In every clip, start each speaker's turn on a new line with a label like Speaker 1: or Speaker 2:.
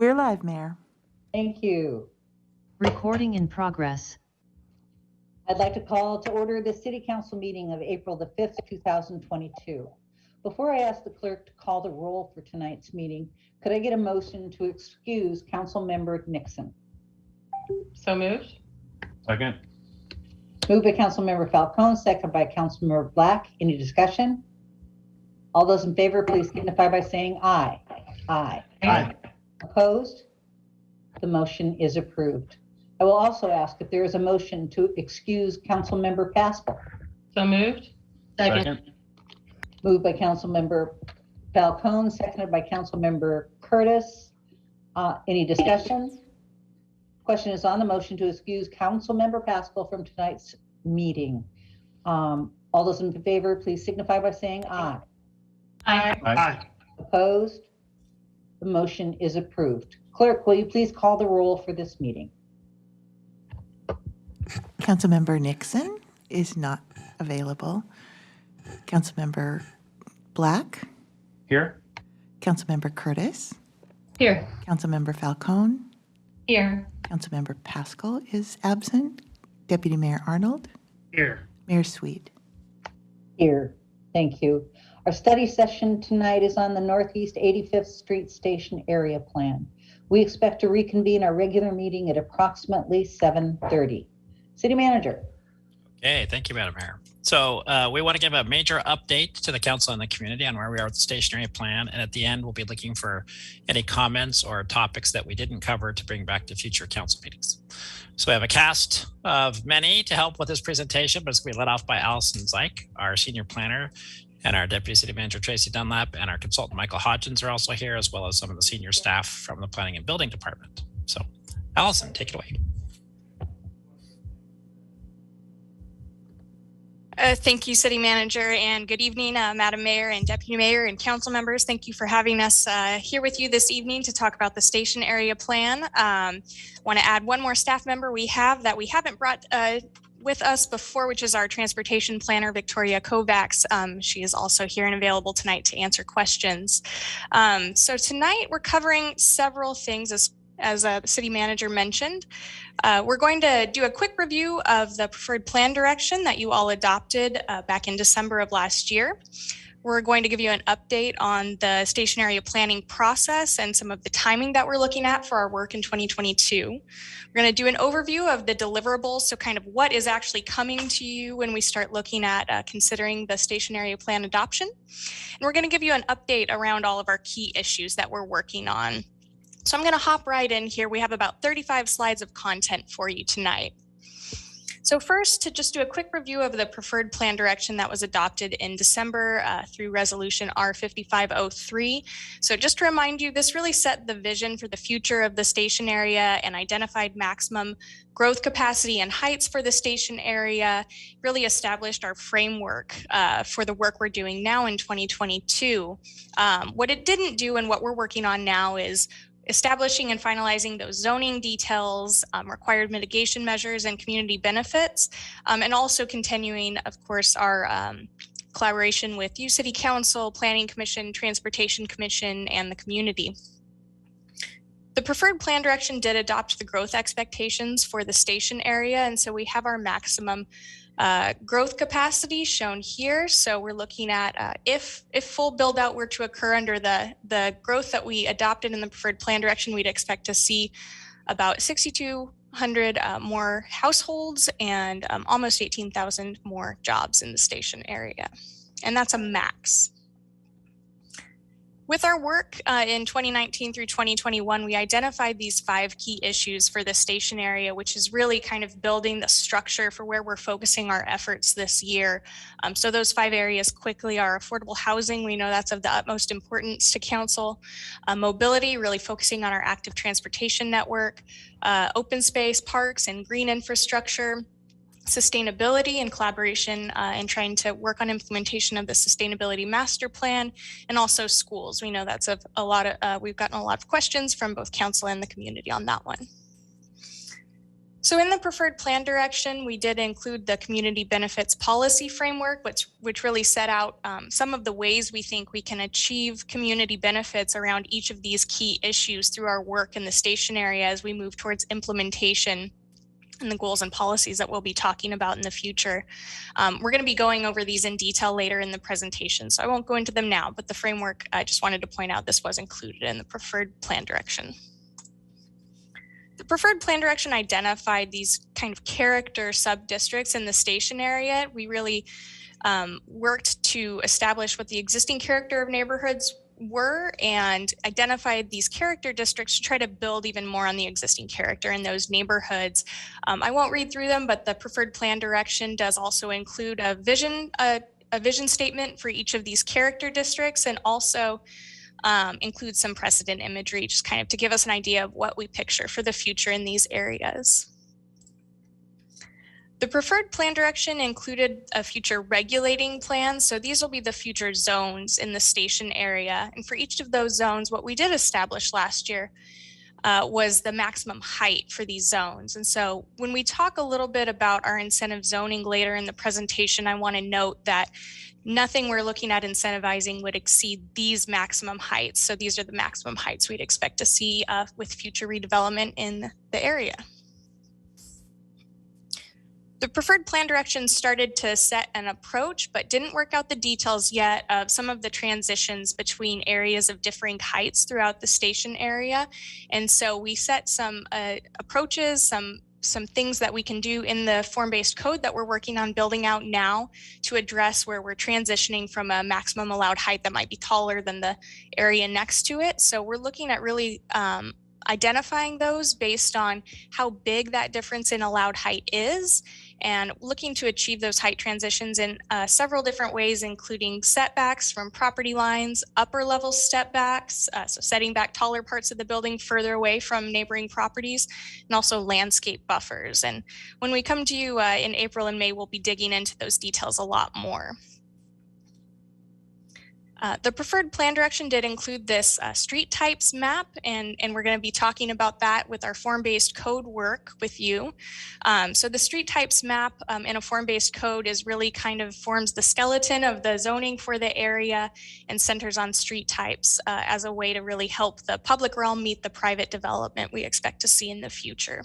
Speaker 1: We're live, Mayor.
Speaker 2: Thank you.
Speaker 3: Recording in progress.
Speaker 2: I'd like to call to order the City Council meeting of April the 5th, 2022. Before I ask the clerk to call the roll for tonight's meeting, could I get a motion to excuse Council Member Nixon?
Speaker 4: So moved.
Speaker 5: Second.
Speaker 2: Moved by Council Member Falcone, second by Council Member Black. Any discussion? All those in favor, please signify by saying aye. Aye.
Speaker 5: Aye.
Speaker 2: Opposed? The motion is approved. I will also ask if there is a motion to excuse Council Member Pascal.
Speaker 4: So moved.
Speaker 5: Second.
Speaker 2: Moved by Council Member Falcone, seconded by Council Member Curtis. Any discussion? Question is on the motion to excuse Council Member Pascal from tonight's meeting. All those in favor, please signify by saying aye.
Speaker 4: Aye.
Speaker 5: Aye.
Speaker 2: Opposed? The motion is approved. Clerk, will you please call the roll for this meeting?
Speaker 1: Councilmember Nixon is not available. Councilmember Black,
Speaker 5: Here.
Speaker 1: Councilmember Curtis,
Speaker 4: Here.
Speaker 1: Councilmember Falcone,
Speaker 4: Here.
Speaker 1: Councilmember Pascal is absent. Deputy Mayor Arnold,
Speaker 5: Here.
Speaker 1: Mayor Sweet.
Speaker 2: Here. Thank you. Our study session tonight is on the Northeast 85th Street Station Area Plan. We expect to reconvene our regular meeting at approximately 7:30. City Manager.
Speaker 6: Okay, thank you, Madam Mayor. So we want to give a major update to the council and the community on where we are with the stationary plan. And at the end, we'll be looking for any comments or topics that we didn't cover to bring back to future council meetings. So we have a cast of many to help with this presentation, but it's going to be led off by Allison Zeich, our senior planner, and our Deputy City Manager, Tracy Dunlap, and our consultant, Michael Hodgins, are also here, as well as some of the senior staff from the Planning and Building Department. So Allison, take it away.
Speaker 7: Thank you, City Manager, and good evening, Madam Mayor and Deputy Mayor and council members. Thank you for having us here with you this evening to talk about the station area plan. Want to add one more staff member we haven't brought with us before, which is our transportation planner, Victoria Kovacs. She is also here and available tonight to answer questions. So tonight we're covering several things as the city manager mentioned. We're going to do a quick review of the preferred plan direction that you all adopted back in December of last year. We're going to give you an update on the station area planning process and some of the timing that we're looking at for our work in 2022. We're going to do an overview of the deliverables, so kind of what is actually coming to you when we start looking at considering the station area plan adoption. And we're going to give you an update around all of our key issues that we're working on. So I'm going to hop right in here. We have about 35 slides of content for you tonight. So first, to just do a quick review of the preferred plan direction that was adopted in December through Resolution R5503. So just to remind you, this really set the vision for the future of the station area and identified maximum growth capacity and heights for the station area, really established our framework for the work we're doing now in 2022. What it didn't do and what we're working on now is establishing and finalizing those zoning details, required mitigation measures and community benefits, and also continuing, of course, our collaboration with you, City Council, Planning Commission, Transportation Commission, and the community. The preferred plan direction did adopt the growth expectations for the station area, and so we have our maximum growth capacity shown here. So we're looking at if full build out were to occur under the growth that we adopted in the preferred plan direction, we'd expect to see about 6,200 more households and almost 18,000 more jobs in the station area. And that's a max. With our work in 2019 through 2021, we identified these 5 key issues for the station area, which is really kind of building the structure for where we're focusing our efforts this year. So those 5 areas quickly are affordable housing. We know that's of the utmost importance to council. Mobility, really focusing on our active transportation network, open space, parks, and green infrastructure. Sustainability and collaboration and trying to work on implementation of the sustainability master plan, and also schools. We know that's a lot of, we've gotten a lot of questions from both council and the community on that one. So in the preferred plan direction, we did include the community benefits policy framework, which really set out some of the ways we think we can achieve community benefits around each of these key issues through our work in the station area as we move towards implementation and the goals and policies that we'll be talking about in the future. We're going to be going over these in detail later in the presentation, so I won't go into them now, but the framework, I just wanted to point out this was included in the preferred plan direction. The preferred plan direction identified these kind of character sub-districts in the station area. We really worked to establish what the existing character of neighborhoods were and identified these character districts to try to build even more on the existing character in those neighborhoods. I won't read through them, but the preferred plan direction does also include a vision statement for each of these character districts, and also include some precedent imagery, just kind of to give us an idea of what we picture for the future in these areas. The preferred plan direction included a future regulating plan. So these will be the future zones in the station area. And for each of those zones, what we did establish last year was the maximum height for these zones. And so when we talk a little bit about our incentive zoning later in the presentation, I want to note that nothing we're looking at incentivizing would exceed these maximum heights. So these are the maximum heights we'd expect to see with future redevelopment in the area. The preferred plan direction started to set an approach, but didn't work out the details yet of some of the transitions between areas of differing heights throughout the station area. And so we set some approaches, some things that we can do in the form-based code that we're working on building out now to address where we're transitioning from a maximum allowed height that might be taller than the area next to it. So we're looking at really identifying those based on how big that difference in allowed height is, and looking to achieve those height transitions in several different ways, including setbacks from property lines, upper level step backs, so setting back taller parts of the building further away from neighboring properties, and also landscape buffers. And when we come to you in April and May, we'll be digging into those details a lot more. The preferred plan direction did include this street types map, and we're going to be talking about that with our form-based code work with you. So the street types map in a form-based code is really kind of forms the skeleton of the zoning for the area and centers on street types as a way to really help the public realm meet the private development we expect to see in the future.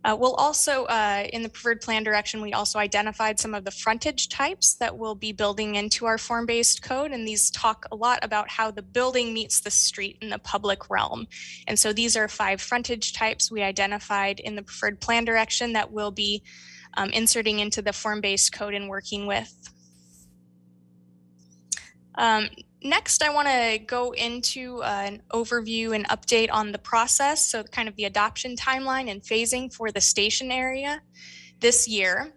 Speaker 7: We'll also, in the preferred plan direction, we also identified some of the frontage types that we'll be building into our form-based code. And these talk a lot about how the building meets the street in the public realm. And so these are 5 frontage types we identified in the preferred plan direction that we'll be inserting into the form-based code and working with. Next, I want to go into an overview and update on the process, so kind of the adoption timeline and phasing for the station area this year.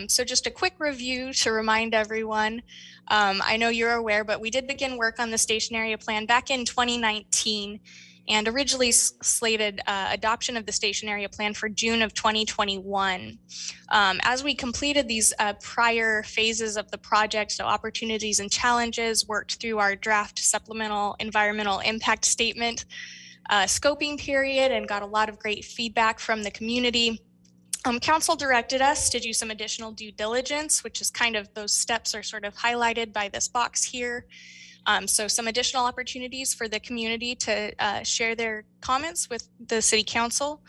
Speaker 7: So just a quick review to remind everyone. I know you're aware, but we did begin work on the station area plan back in 2019 and originally slated adoption of the station area plan for June of 2021. As we completed these prior phases of the project, so opportunities and challenges, worked through our draft supplemental environmental impact statement scoping period and got a lot of great feedback from the community. Council directed us to do some additional due diligence, which is kind of those steps are sort of highlighted by this box here. So some additional opportunities for the community to share their comments with the City Council,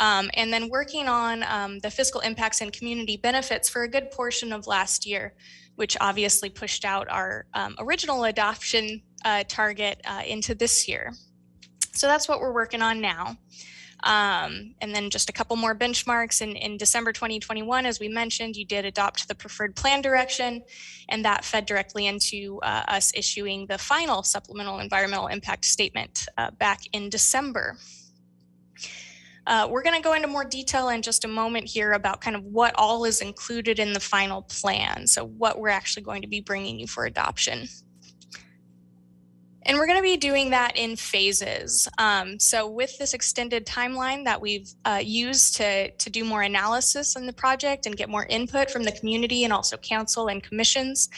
Speaker 7: and then working on the fiscal impacts and community benefits for a good portion of last year, which obviously pushed out our original adoption target into this year. So that's what we're working on now. And then just a couple more benchmarks. In December 2021, as we mentioned, you did adopt the preferred plan direction, and that fed directly into us issuing the final supplemental environmental impact statement back in December. We're going to go into more detail in just a moment here about kind of what all is included in the final plan, so what we're actually going to be bringing you for adoption. And we're going to be doing that in phases. So with this extended timeline that we've used to do more analysis on the project and get more input from the community and also council and commissions,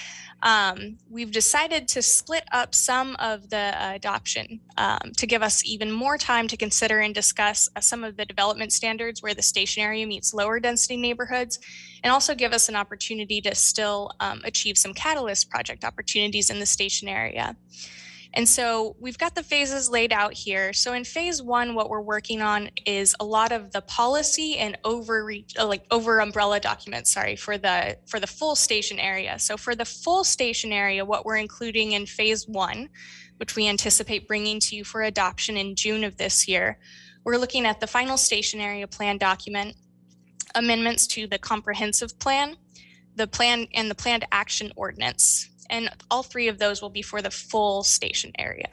Speaker 7: we've decided to split up some of the adoption to give us even more time to consider and discuss some of the development standards where the station area meets lower density neighborhoods, and also give us an opportunity to still achieve some catalyst project opportunities in the station area. And so we've got the phases laid out here. So in phase one, what we're working on is a lot of the policy and over umbrella documents, for the full station area. So for the full station area, what we're including in phase one, which we anticipate bringing to you for adoption in June of this year, we're looking at the final station area plan document, amendments to the comprehensive plan, the plan and the planned action ordinance. And all three of those will be for the full station area.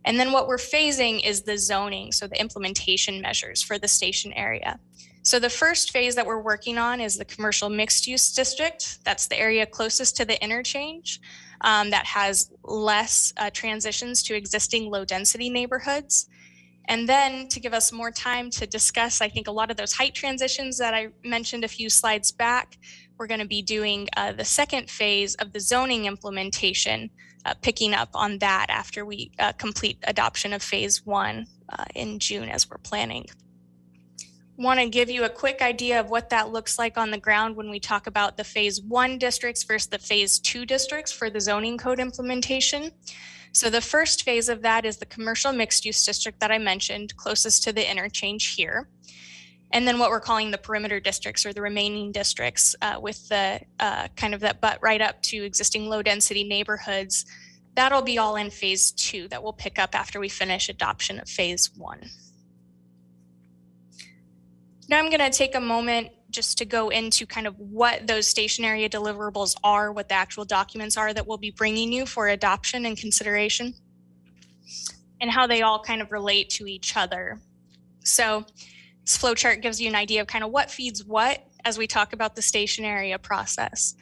Speaker 7: And then what we're phasing is the zoning, so the implementation measures for the station area. So the first phase that we're working on is the commercial mixed use district. That's the area closest to the interchange that has less transitions to existing low density neighborhoods. And then to give us more time to discuss, I think, a lot of those height transitions that I mentioned a few slides back, we're going to be doing the second phase of the zoning implementation, picking up on that after we complete adoption of phase one in June as we're planning. Want to give you a quick idea of what that looks like on the ground when we talk about the phase one districts versus the phase two districts for the zoning code implementation. So the first phase of that is the commercial mixed use district that I mentioned, closest to the interchange here. And then what we're calling the perimeter districts, or the remaining districts with the kind of that butt right up to existing low density neighborhoods. That'll be all in phase two that we'll pick up after we finish adoption of phase one. Now I'm going to take a moment just to go into kind of what those station area deliverables are, what the actual documents are that we'll be bringing you for adoption and consideration, and how they all kind of relate to each other. So this flow chart gives you an idea of kind of what feeds what as we talk about the station area process.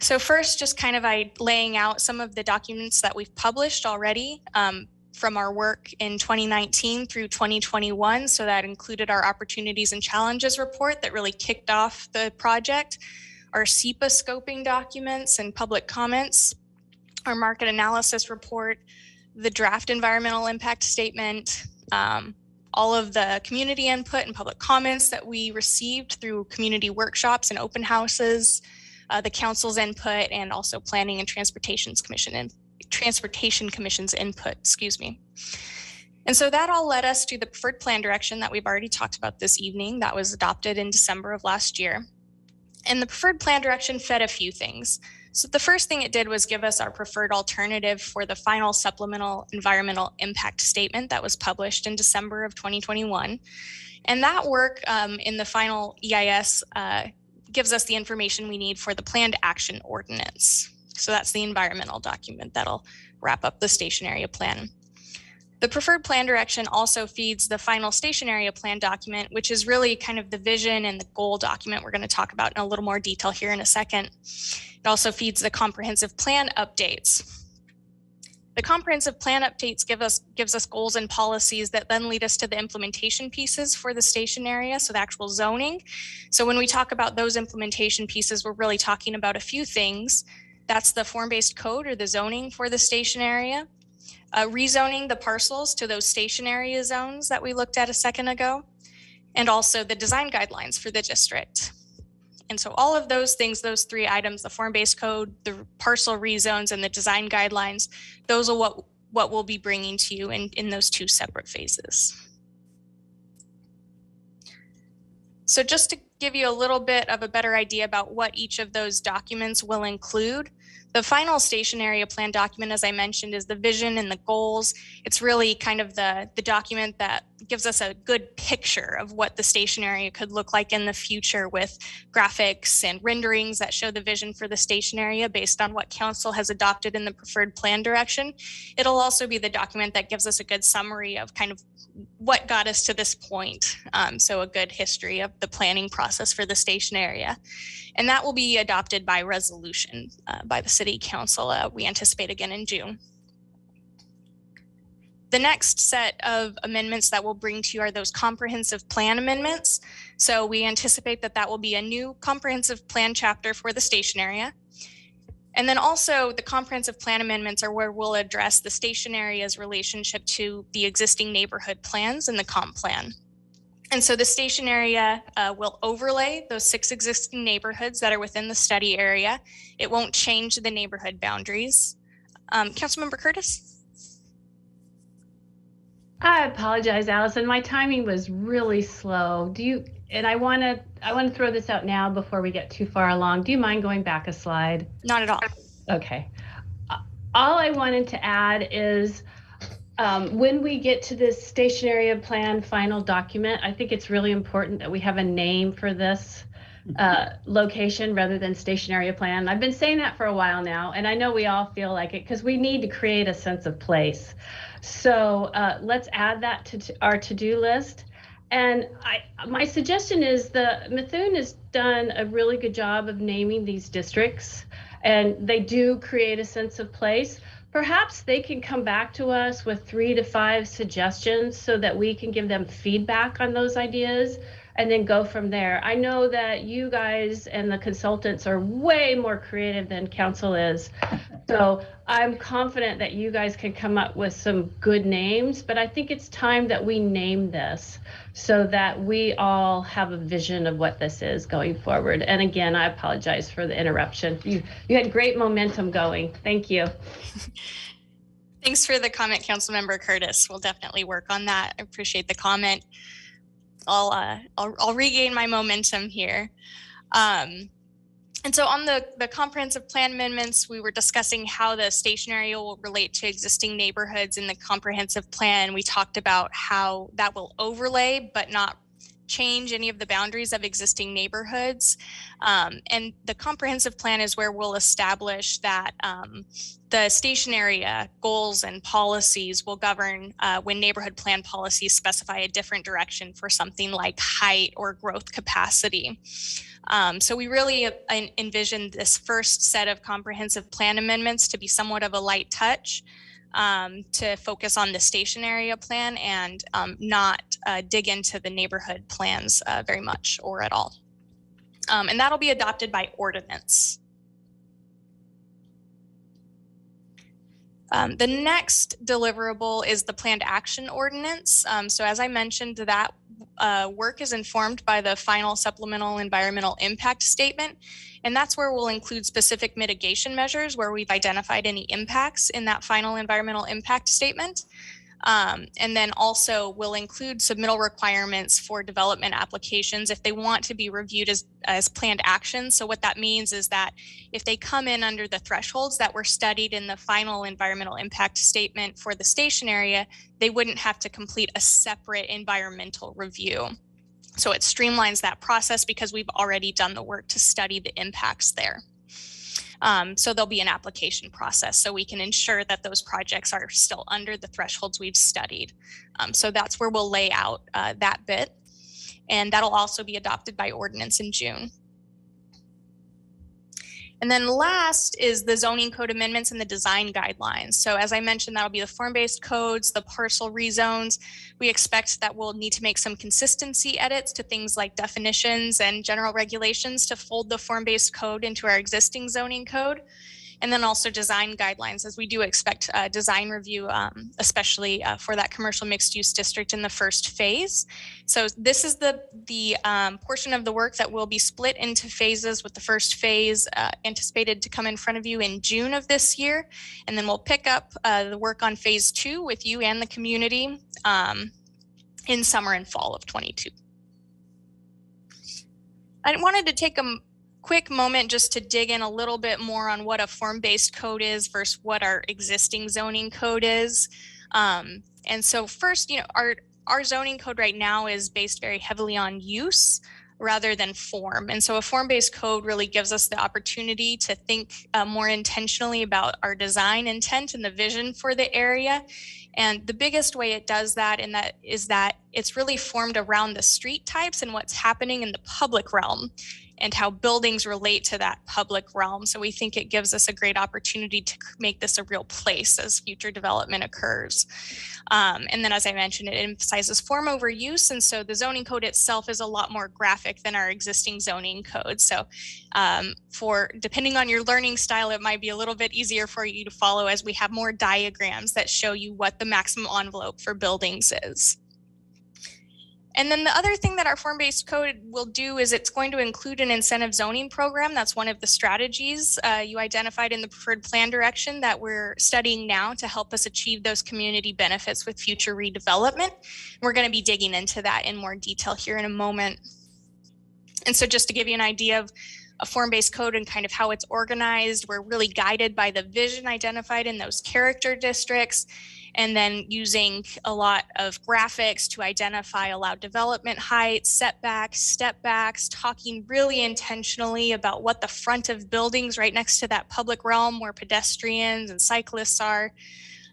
Speaker 7: So first, just kind of laying out some of the documents that we've published already from our work in 2019 through 2021. So that included our opportunities and challenges report that really kicked off the project, our SEPA scoping documents and public comments, our market analysis report, the draft environmental impact statement, all of the community input and public comments that we received through community workshops and open houses, the council's input, and also planning and transportation commission's input, And so that all led us to the preferred plan direction that we've already talked about this evening that was adopted in December of last year. And the preferred plan direction fed a few things. So the first thing it did was give us our preferred alternative for the final supplemental environmental impact statement that was published in December of 2021. And that work in the final EIS gives us the information we need for the planned action ordinance. So that's the environmental document that'll wrap up the station area plan. The preferred plan direction also feeds the final station area plan document, which is really kind of the vision and the goal document we're going to talk about in a little more detail here in a second. It also feeds the comprehensive plan updates. The comprehensive plan updates gives us goals and policies that then lead us to the implementation pieces for the station area, so the actual zoning. So when we talk about those implementation pieces, we're really talking about a few things. That's the form-based code, or the zoning for the station area. Rezoning the parcels to those station area zones that we looked at a second ago, and also the design guidelines for the district. And so all of those things, those three items, the form-based code, the parcel rezones, and the design guidelines, those are what we'll be bringing to you in those two separate phases. So just to give you a little bit of a better idea about what each of those documents will include, the final station area plan document, as I mentioned, is the vision and the goals. It's really kind of the document that gives us a good picture of what the station area could look like in the future, with graphics and renderings that show the vision for the station area based on what council has adopted in the preferred plan direction. It'll also be the document that gives us a good summary of kind of what got us to this point. So a good history of the planning process for the station area. And that will be adopted by resolution by the city council. We anticipate again in June. The next set of amendments that we'll bring to you are those comprehensive plan amendments. So we anticipate that that will be a new comprehensive plan chapter for the station area. And then also the comprehensive plan amendments are where we'll address the station area's relationship to the existing neighborhood plans and the comp plan. And so the station area will overlay those 6 existing neighborhoods that are within the study area. It won't change the neighborhood boundaries. Councilmember Curtis?
Speaker 8: I apologize, Allison. My timing was really slow. And I want to throw this out now before we get too far along. Do you mind going back a slide?
Speaker 7: Not at all.
Speaker 8: Okay. All I wanted to add is when we get to this station area plan final document, I think it's really important that we have a name for this location rather than station area plan. I've been saying that for a while now, and I know we all feel like it because we need to create a sense of place. So let's add that to our to-do list. And my suggestion is Methuen has done a really good job of naming these districts, and they do create a sense of place. Perhaps they can come back to us with 3 to 5 suggestions so that we can give them feedback on those ideas and then go from there. I know that you guys and the consultants are way more creative than council is. So I'm confident that you guys can come up with some good names, but I think it's time that we name this so that we all have a vision of what this is going forward. And again, I apologize for the interruption. You had great momentum going. Thank you.
Speaker 7: Thanks for the comment, Councilmember Curtis. We'll definitely work on that. I appreciate the comment. I'll regain my momentum here. And so on the comprehensive plan amendments, we were discussing how the station area will relate to existing neighborhoods in the comprehensive plan. We talked about how that will overlay but not change any of the boundaries of existing neighborhoods. And the comprehensive plan is where we'll establish that the station area goals and policies will govern when neighborhood plan policies specify a different direction for something like height or growth capacity. So we really envisioned this first set of comprehensive plan amendments to be somewhat of a light touch, to focus on the station area plan and not dig into the neighborhood plans very much or at all. And that'll be adopted by ordinance. The next deliverable is the planned action ordinance. So as I mentioned, that work is informed by the final supplemental environmental impact statement. And that's where we'll include specific mitigation measures where we've identified any impacts in that final environmental impact statement. And then also we'll include submittal requirements for development applications if they want to be reviewed as planned actions. So what that means is that if they come in under the thresholds that were studied in the final environmental impact statement for the station area, they wouldn't have to complete a separate environmental review. So it streamlines that process because we've already done the work to study the impacts there. So there'll be an application process so we can ensure that those projects are still under the thresholds we've studied. So that's where we'll lay out that bit. And that'll also be adopted by ordinance in June. And then last is the zoning code amendments and the design guidelines. So as I mentioned, that'll be the form-based codes, the parcel rezones. We expect that we'll need to make some consistency edits to things like definitions and general regulations to fold the form-based code into our existing zoning code. And then also design guidelines, as we do expect design review, especially for that commercial mixed use district in the first phase. So this is the portion of the work that will be split into phases, with the first phase anticipated to come in front of you in June of this year. And then we'll pick up the work on phase 2 with you and the community in summer and fall of 22. I wanted to take a quick moment just to dig in a little bit more on what a form-based code is versus what our existing zoning code is. And so first, our zoning code right now is based very heavily on use rather than form. And so a form-based code really gives us the opportunity to think more intentionally about our design intent and the vision for the area. And the biggest way it does that is that it's really formed around the street types and what's happening in the public realm. and how buildings relate to that public realm. So we think it gives us a great opportunity to make this a real place as future development occurs. And then, as I mentioned, it emphasizes form over use. And so the zoning code itself is a lot more graphic than our existing zoning code. So depending on your learning style, it might be a little bit easier for you to follow as we have more diagrams that show you what the maximum envelope for buildings is. And then the other thing that our form-based code will do is it's going to include an incentive zoning program. That's one of the strategies you identified in the preferred plan direction that we're studying now to help us achieve those community benefits with future redevelopment. We're going to be digging into that in more detail here in a moment. And so just to give you an idea of a form-based code and kind of how it's organized, we're really guided by the vision identified in those character districts, and then using a lot of graphics to identify allowed development heights, setbacks, step backs, talking really intentionally about what the front of buildings right next to that public realm where pedestrians and cyclists are,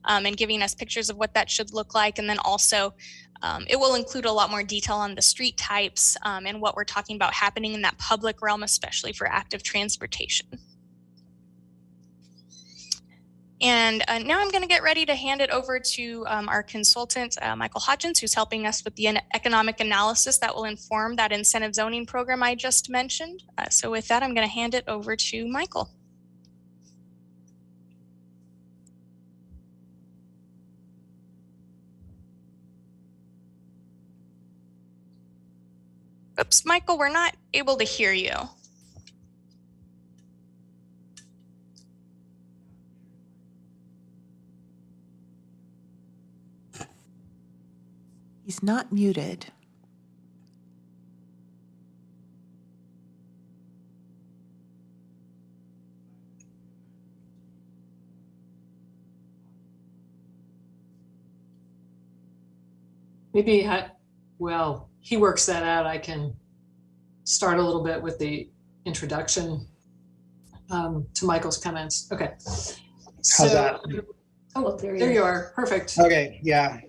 Speaker 7: and giving us pictures of what that should look like. And then also it will include a lot more detail on the street types and what we're talking about happening in that public realm, especially for active transportation. And now I'm going to get ready to hand it over to our consultant, Michael Hodgins, who's helping us with the economic analysis that will inform that incentive zoning program I just mentioned. So with that, I'm going to hand it over to Michael. Oops, Michael, we're not able to hear you.
Speaker 1: He's not muted.
Speaker 9: Maybe, well, he works that out. I can start a little bit with the introduction to Michael's comments. Okay.
Speaker 10: How's that?
Speaker 9: Oh, there you are. Perfect.
Speaker 10: Okay, yeah.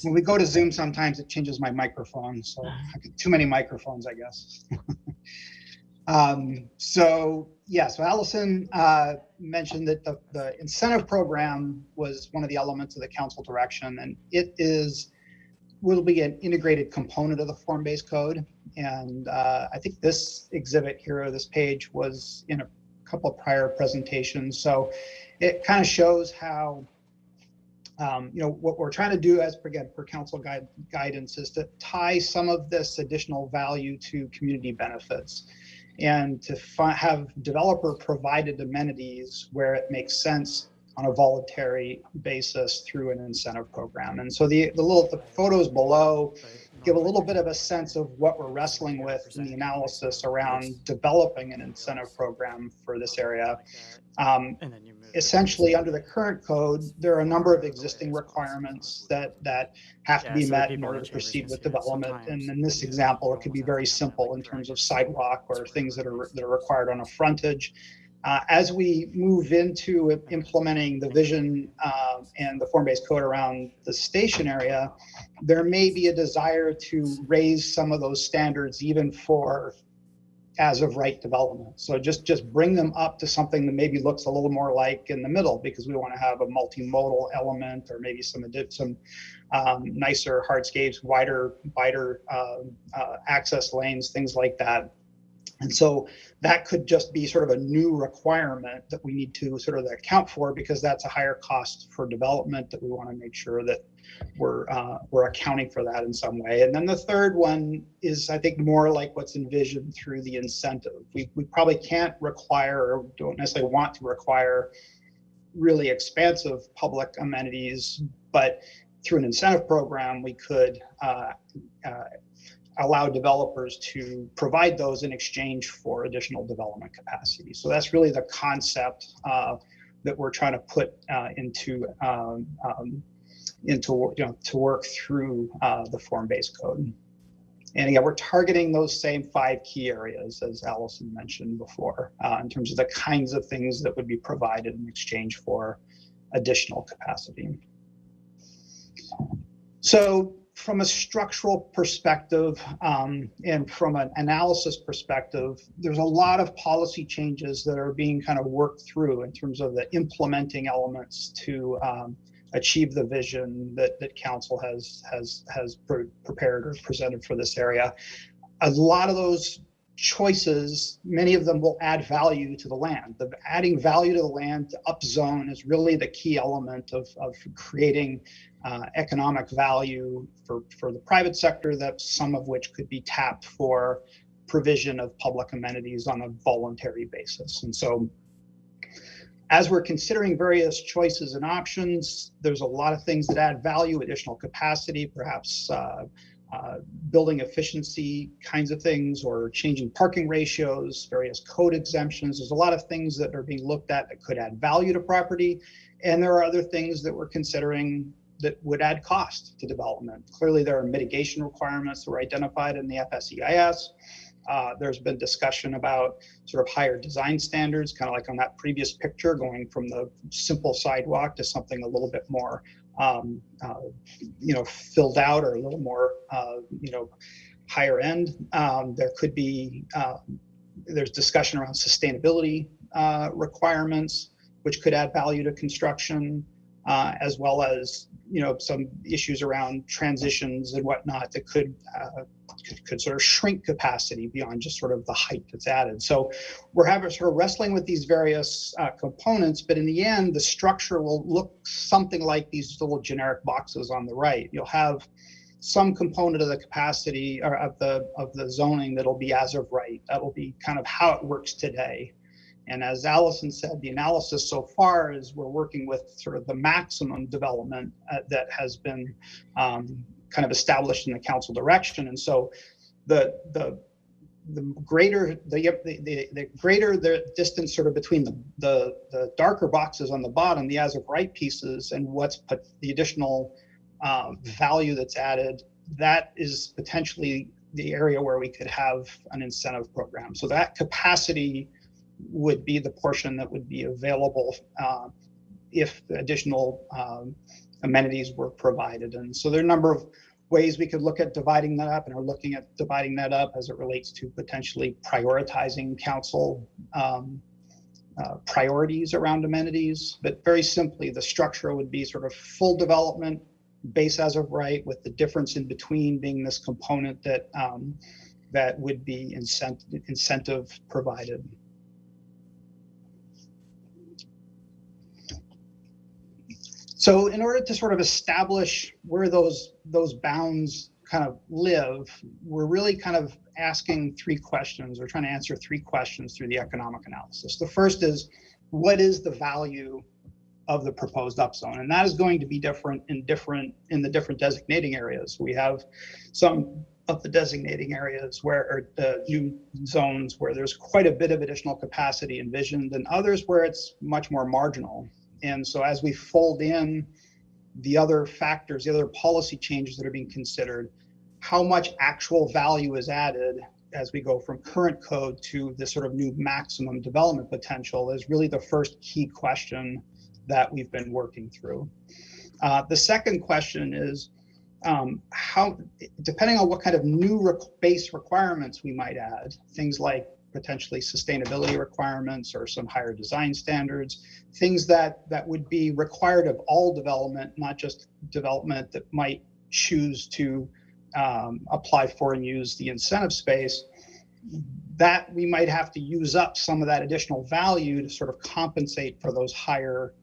Speaker 10: When we go to Zoom, sometimes it changes my microphone, so I get too many microphones, I guess. So Allison mentioned that the incentive program was one of the elements of the council direction, and it will be an integrated component of the form-based code. And I think this exhibit here, or this page, was in a couple of prior presentations. So it kind of shows how what we're trying to do as per council guidance is to tie some of this additional value to community benefits and to have developer provided amenities where it makes sense on a voluntary basis through an incentive program. And so the photos below give a little bit of a sense of what we're wrestling with in the analysis around developing an incentive program for this area. Essentially, under the current code, there are a number of existing requirements that have to be met in order to proceed with development. And in this example, it could be very simple in terms of sidewalk or things that are required on a frontage. As we move into implementing the vision and the form-based code around the station area, there may be a desire to raise some of those standards even for as of right development. So just bring them up to something that maybe looks a little more like in the middle, because we want to have a multimodal element, or maybe some nicer hardscapes, wider access lanes, things like that. And so that could just be sort of a new requirement that we need to sort of account for, because that's a higher cost for development that we want to make sure that we're accounting for that in some way. And then the third one is, I think, more like what's envisioned through the incentive. We probably can't require, or don't necessarily want to require, really expansive public amenities, but through an incentive program, we could allow developers to provide those in exchange for additional development capacity. So that's really the concept that we're trying to put to work through the form-based code. And again, we're targeting those same 5 key areas as Allison mentioned before, in terms of the kinds of things that would be provided in exchange for additional capacity. So from a structural perspective and from an analysis perspective, there's a lot of policy changes that are being kind of worked through in terms of the implementing elements to achieve the vision that council has prepared or presented for this area. A lot of those choices, many of them will add value to the land. The adding value to the land to upzone is really the key element of creating economic value for the private sector, that some of which could be tapped for provision of public amenities on a voluntary basis. And so as we're considering various choices and options, there's a lot of things that add value, additional capacity, perhaps building efficiency kinds of things, or changing parking ratios, various code exemptions. There's a lot of things that are being looked at that could add value to property. And there are other things that we're considering that would add cost to development. Clearly, there are mitigation requirements that were identified in the FSEIS. There's been discussion about sort of higher design standards, kind of like on that previous picture, going from the simple sidewalk to something a little bit more filled out, or a little more, higher end. There could be, there's discussion around sustainability requirements, which could add value to construction, as well as, some issues around transitions and whatnot that could sort of shrink capacity beyond just sort of the height that's added. So we're wrestling with these various components, but in the end, the structure will look something like these little generic boxes on the right. You'll have some component of the capacity or of the zoning that'll be as of right. That'll be kind of how it works today. And as Allison said, the analysis so far is we're working with sort of the maximum development that has been kind of established in the council direction. And so the greater the distance sort of between the darker boxes on the bottom, the as of right pieces, and what's the additional value that's added, that is potentially the area where we could have an incentive program. So that capacity would be the portion that would be available if the additional amenities were provided. And so there are a number of ways we could look at dividing that up, and are looking at dividing that up as it relates to potentially prioritizing council priorities around amenities. But very simply, the structure would be sort of full development, base as of right, with the difference in between being this component that that would be incentive provided. So in order to sort of establish where those bounds kind of live, we're really kind of asking three questions. We're trying to answer three questions through the economic analysis. The first is, what is the value of the proposed upzone? And that is going to be different in the different designating areas. We have some of the designating areas or the new zones where there's quite a bit of additional capacity envisioned, and others where it's much more marginal. And so as we fold in the other factors, the other policy changes that are being considered, how much actual value is added as we go from current code to this sort of new maximum development potential is really the first key question that we've been working through. The second question is how, depending on what kind of new base requirements we might add, things like potentially sustainability requirements or some higher design standards, things that would be required of all development, not just development that might choose to apply for and use the incentive space, that we might have to use up some of that additional value to sort of compensate for those higher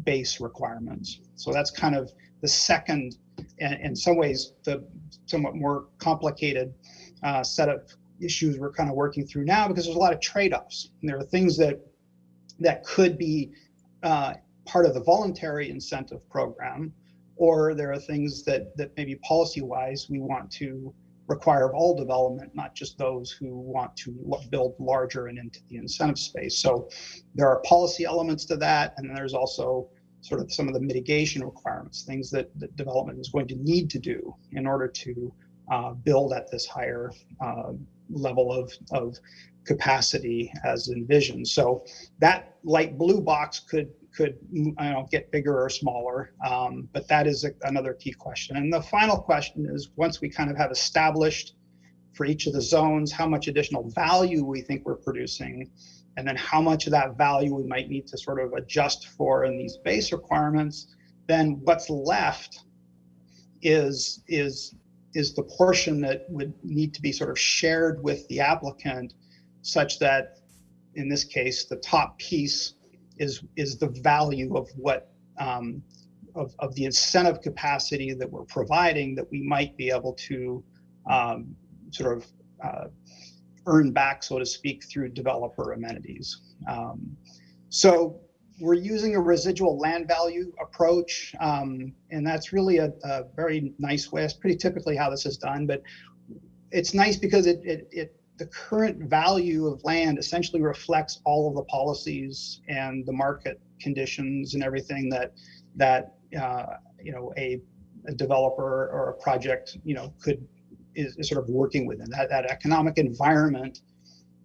Speaker 10: base requirements. So that's kind of the second, and in some ways, the somewhat more complicated set of issues we're kind of working through now, because there's a lot of trade-offs. And there are things that could be part of the voluntary incentive program, or there are things that maybe policy-wise we want to require of all development, not just those who want to build larger and into the incentive space. So there are policy elements to that, and then there's also sort of some of the mitigation requirements, things that development is going to need to do in order to build at this higher level of capacity as envisioned. So that light blue box could could get bigger or smaller. But that is another key question. And the final question is, once we kind of have established for each of the zones how much additional value we think we're producing, and then how much of that value we might need to sort of adjust for in these base requirements, then what's left is the portion that would need to be sort of shared with the applicant, such that in this case the top piece is the value of what of the incentive capacity that we're providing, that we might be able to sort of earn back, so to speak, through developer amenities. So we're using a residual land value approach, and that's really a very nice way. It's pretty typically how this is done, but it's nice because the current value of land essentially reflects all of the policies and the market conditions and everything that a developer or a project is sort of working within. That economic environment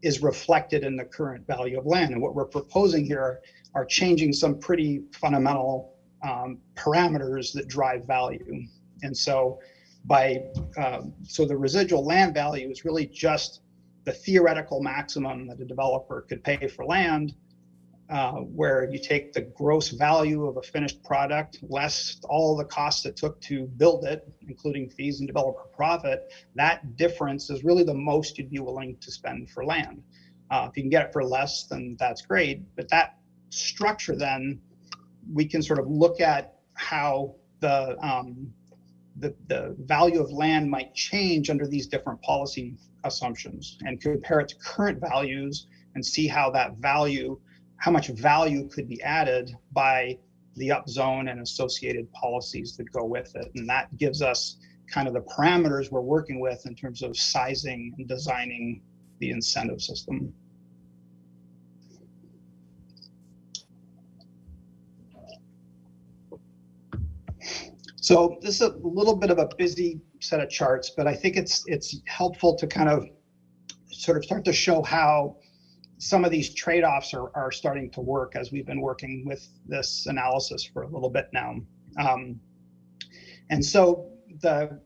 Speaker 10: is reflected in the current value of land. And what we're proposing here are changing some pretty fundamental parameters that drive value. And so so the residual land value is really just the theoretical maximum that a developer could pay for land, where you take the gross value of a finished product less all the costs it took to build it, including fees and developer profit. That difference is really the most you'd be willing to spend for land. If you can get it for less, then that's great. But that structure, then we can sort of look at how the value of land might change under these different policy assumptions, and compare it to current values and see how much value could be added by the upzone and associated policies that go with it. And that gives us kind of the parameters we're working with in terms of sizing and designing the incentive system. So this is a little bit of a busy set of charts, but I think it's helpful to kind of sort of start to show how some of these trade-offs are starting to work as we've been working with this analysis for a little bit now. And so the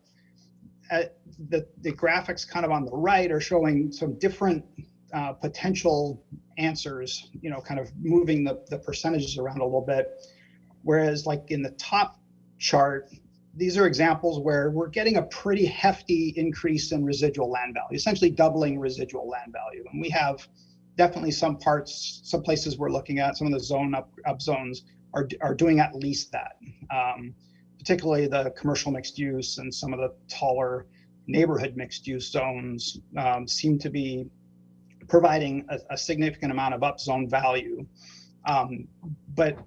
Speaker 10: graphics kind of on the right are showing some different potential answers, kind of moving the percentages around a little bit. Whereas like in the top chart, these are examples where we're getting a pretty hefty increase in residual land value, essentially doubling residual land value. And we have definitely some places we're looking at, some of the zone up zones are doing at least that. Particularly the commercial mixed use and some of the taller neighborhood mixed use zones seem to be providing a significant amount of upzone value. But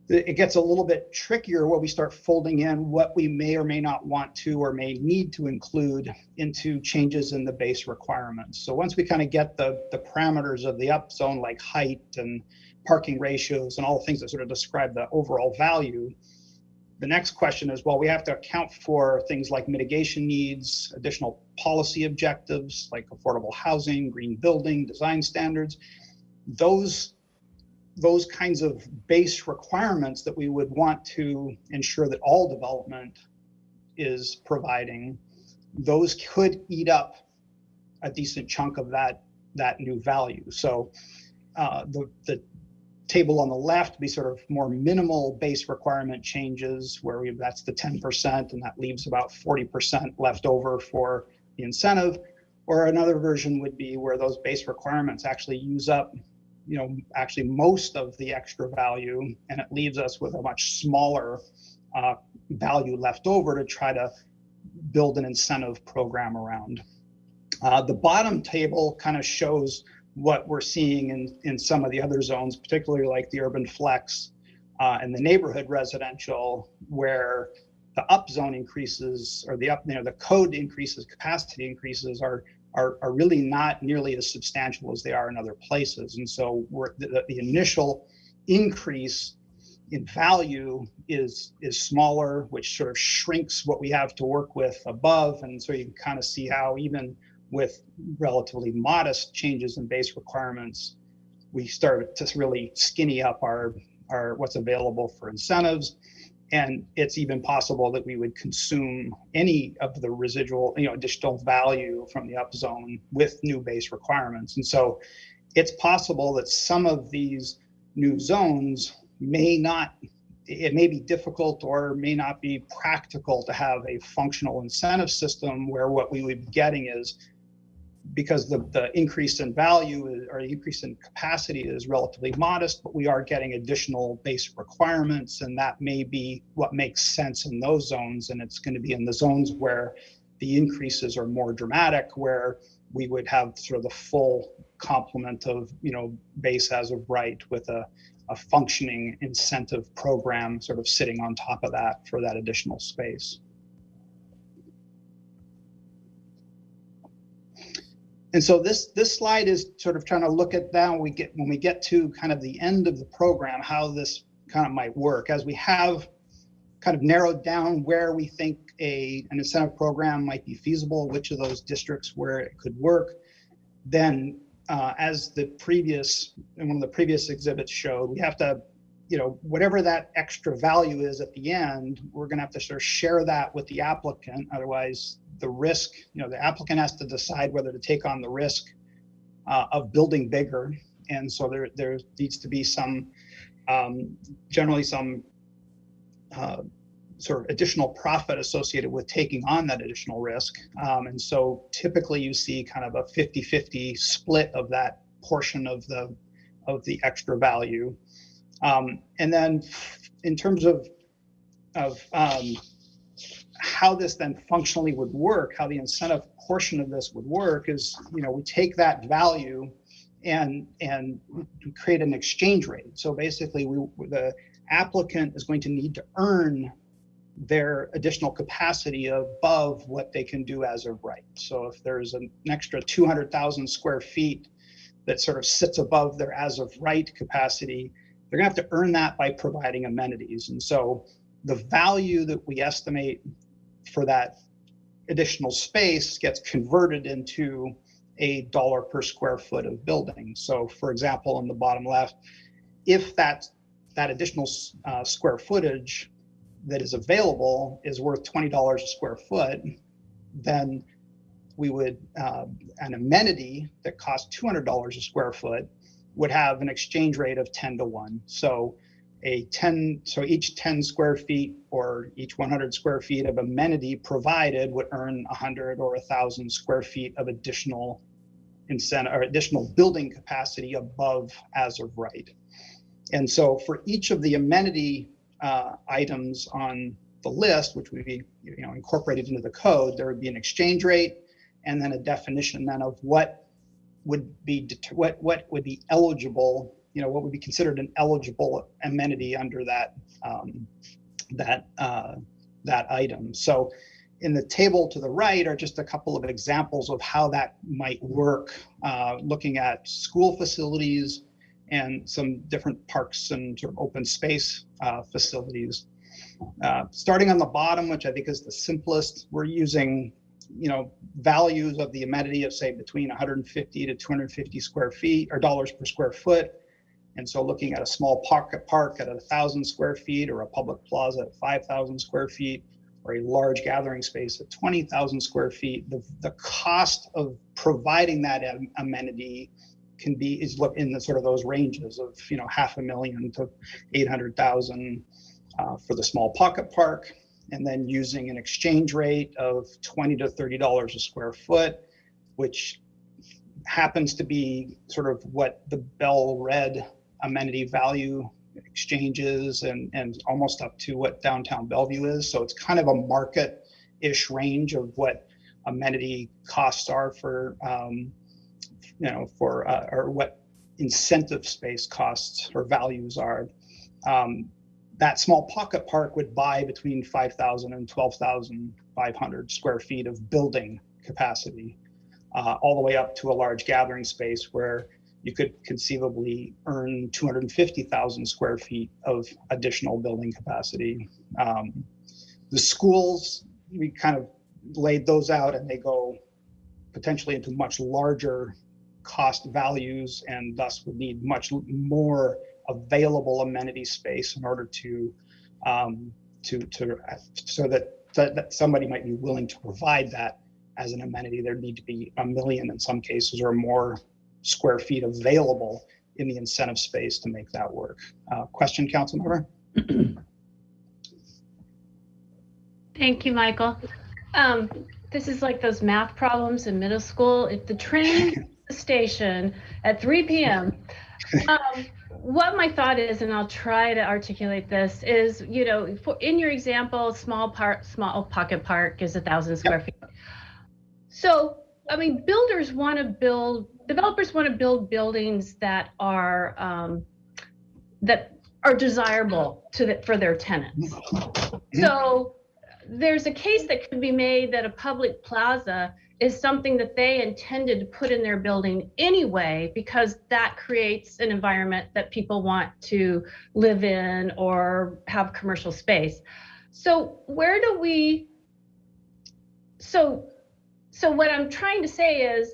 Speaker 10: it gets a little bit trickier where we start folding in what we may or may not want to or may need to include into changes in the base requirements. So once we kind of get the parameters of the upzone, like height and parking ratios and all the things that sort of describe the overall value, the next question is, well, we have to account for things like mitigation needs, additional policy objectives like affordable housing, green building, design standards. Those kinds of base requirements that we would want to ensure that all development is providing, those could eat up a decent chunk of that new value. So the table on the left be sort of more minimal base requirement changes where that's the 10%, and that leaves about 40% left over for the incentive. Or another version would be where those base requirements actually use up actually most of the extra value, and it leaves us with a much smaller value left over to try to build an incentive program around. The bottom table kind of shows what we're seeing in some of the other zones, particularly like the urban flex and the neighborhood residential, where the upzone increases or the code increases, capacity increases are really not nearly as substantial as they are in other places. And so the initial increase in value is smaller, which sort of shrinks what we have to work with above. And so you can kind of see how even with relatively modest changes in base requirements, we started to really skinny up our what's available for incentives. And it's even possible that we would consume any of the residual, additional value from the upzone with new base requirements. And so it's possible that some of these new zones it may be difficult or may not be practical to have a functional incentive system where what we would be getting is, because the increase in value or the increase in capacity is relatively modest, but we are getting additional base requirements, and that may be what makes sense in those zones. And it's going to be in the zones where the increases are more dramatic, where we would have sort of the full complement of base as of right with a functioning incentive program sort of sitting on top of that for that additional space. And so this slide is sort of trying to look at that when we get to kind of the end of the program, how this kind of might work. As we have kind of narrowed down where we think an incentive program might be feasible, which of those districts where it could work, then as one of the previous exhibits showed, we have to, whatever that extra value is at the end, we're going to have to sort of share that with the applicant. Otherwise, the risk, the applicant has to decide whether to take on the risk of building bigger. And so there needs to be some, generally some sort of additional profit associated with taking on that additional risk. And so typically you see kind of a 50-50 split of that portion of the extra value. And then in terms of how this then functionally would work, how the incentive portion of this would work is, we take that value and create an exchange rate. So basically the applicant is going to need to earn their additional capacity above what they can do as of right. So if there's an extra 200,000 square feet that sort of sits above their as of right capacity, they're gonna have to earn that by providing amenities. And so the value that we estimate for that additional space gets converted into $1 per square foot of building. So for example, in the bottom left, if that additional square footage that is available is worth $20 a square foot, then we would, an amenity that costs $200 a square foot would have an exchange rate of 10-to-1. So each 10 square feet or each 100 square feet of amenity provided would earn 100 or 1,000 square feet of additional incentive or additional building capacity above as of right. And so for each of the amenity items on the list, which would be incorporated into the code, there would be an exchange rate and then a definition then of what would be eligible, what would be considered an eligible amenity under that that item. So in the table to the right are just a couple of examples of how that might work, looking at school facilities and some different parks and sort of open space facilities. Starting on the bottom, which I think is the simplest, we're using values of the amenity of say between 150 to 250 square feet or dollars per square foot. And so looking at a small pocket park at 1,000 square feet or a public plaza at 5,000 square feet or a large gathering space at 20,000 square feet, the cost of providing that amenity is in the sort of those ranges of $500,000 to $800,000 for the small pocket park, and then using an exchange rate of $20 to $30 a square foot, which happens to be sort of what the Bell Red amenity value exchanges and almost up to what downtown Bellevue is. So it's kind of a market-ish range of what amenity costs are for or what incentive space costs or values are. That small pocket park would buy between 5,000 and 12,500 square feet of building capacity, all the way up to a large gathering space where you could conceivably earn 250,000 square feet of additional building capacity. The schools, we kind of laid those out and they go potentially into much larger cost values and thus would need much more available amenity space in order to so that somebody might be willing to provide that as an amenity. There'd need to be 1 million in some cases or more square feet available in the incentive space to make that work. Question, council member?
Speaker 8: Thank you, Michael. This is like those math problems in middle school. If the train leaves the station at 3 p.m., what my thought is, and I'll try to articulate this, is, you know, in your example, small pocket park is 1,000 square feet. So, I mean, developers want to build buildings that are desirable for their tenants. So there's a case that could be made that a public plaza is something that they intended to put in their building anyway, because that creates an environment that people want to live in or have commercial space. So where do we, so what I'm trying to say is,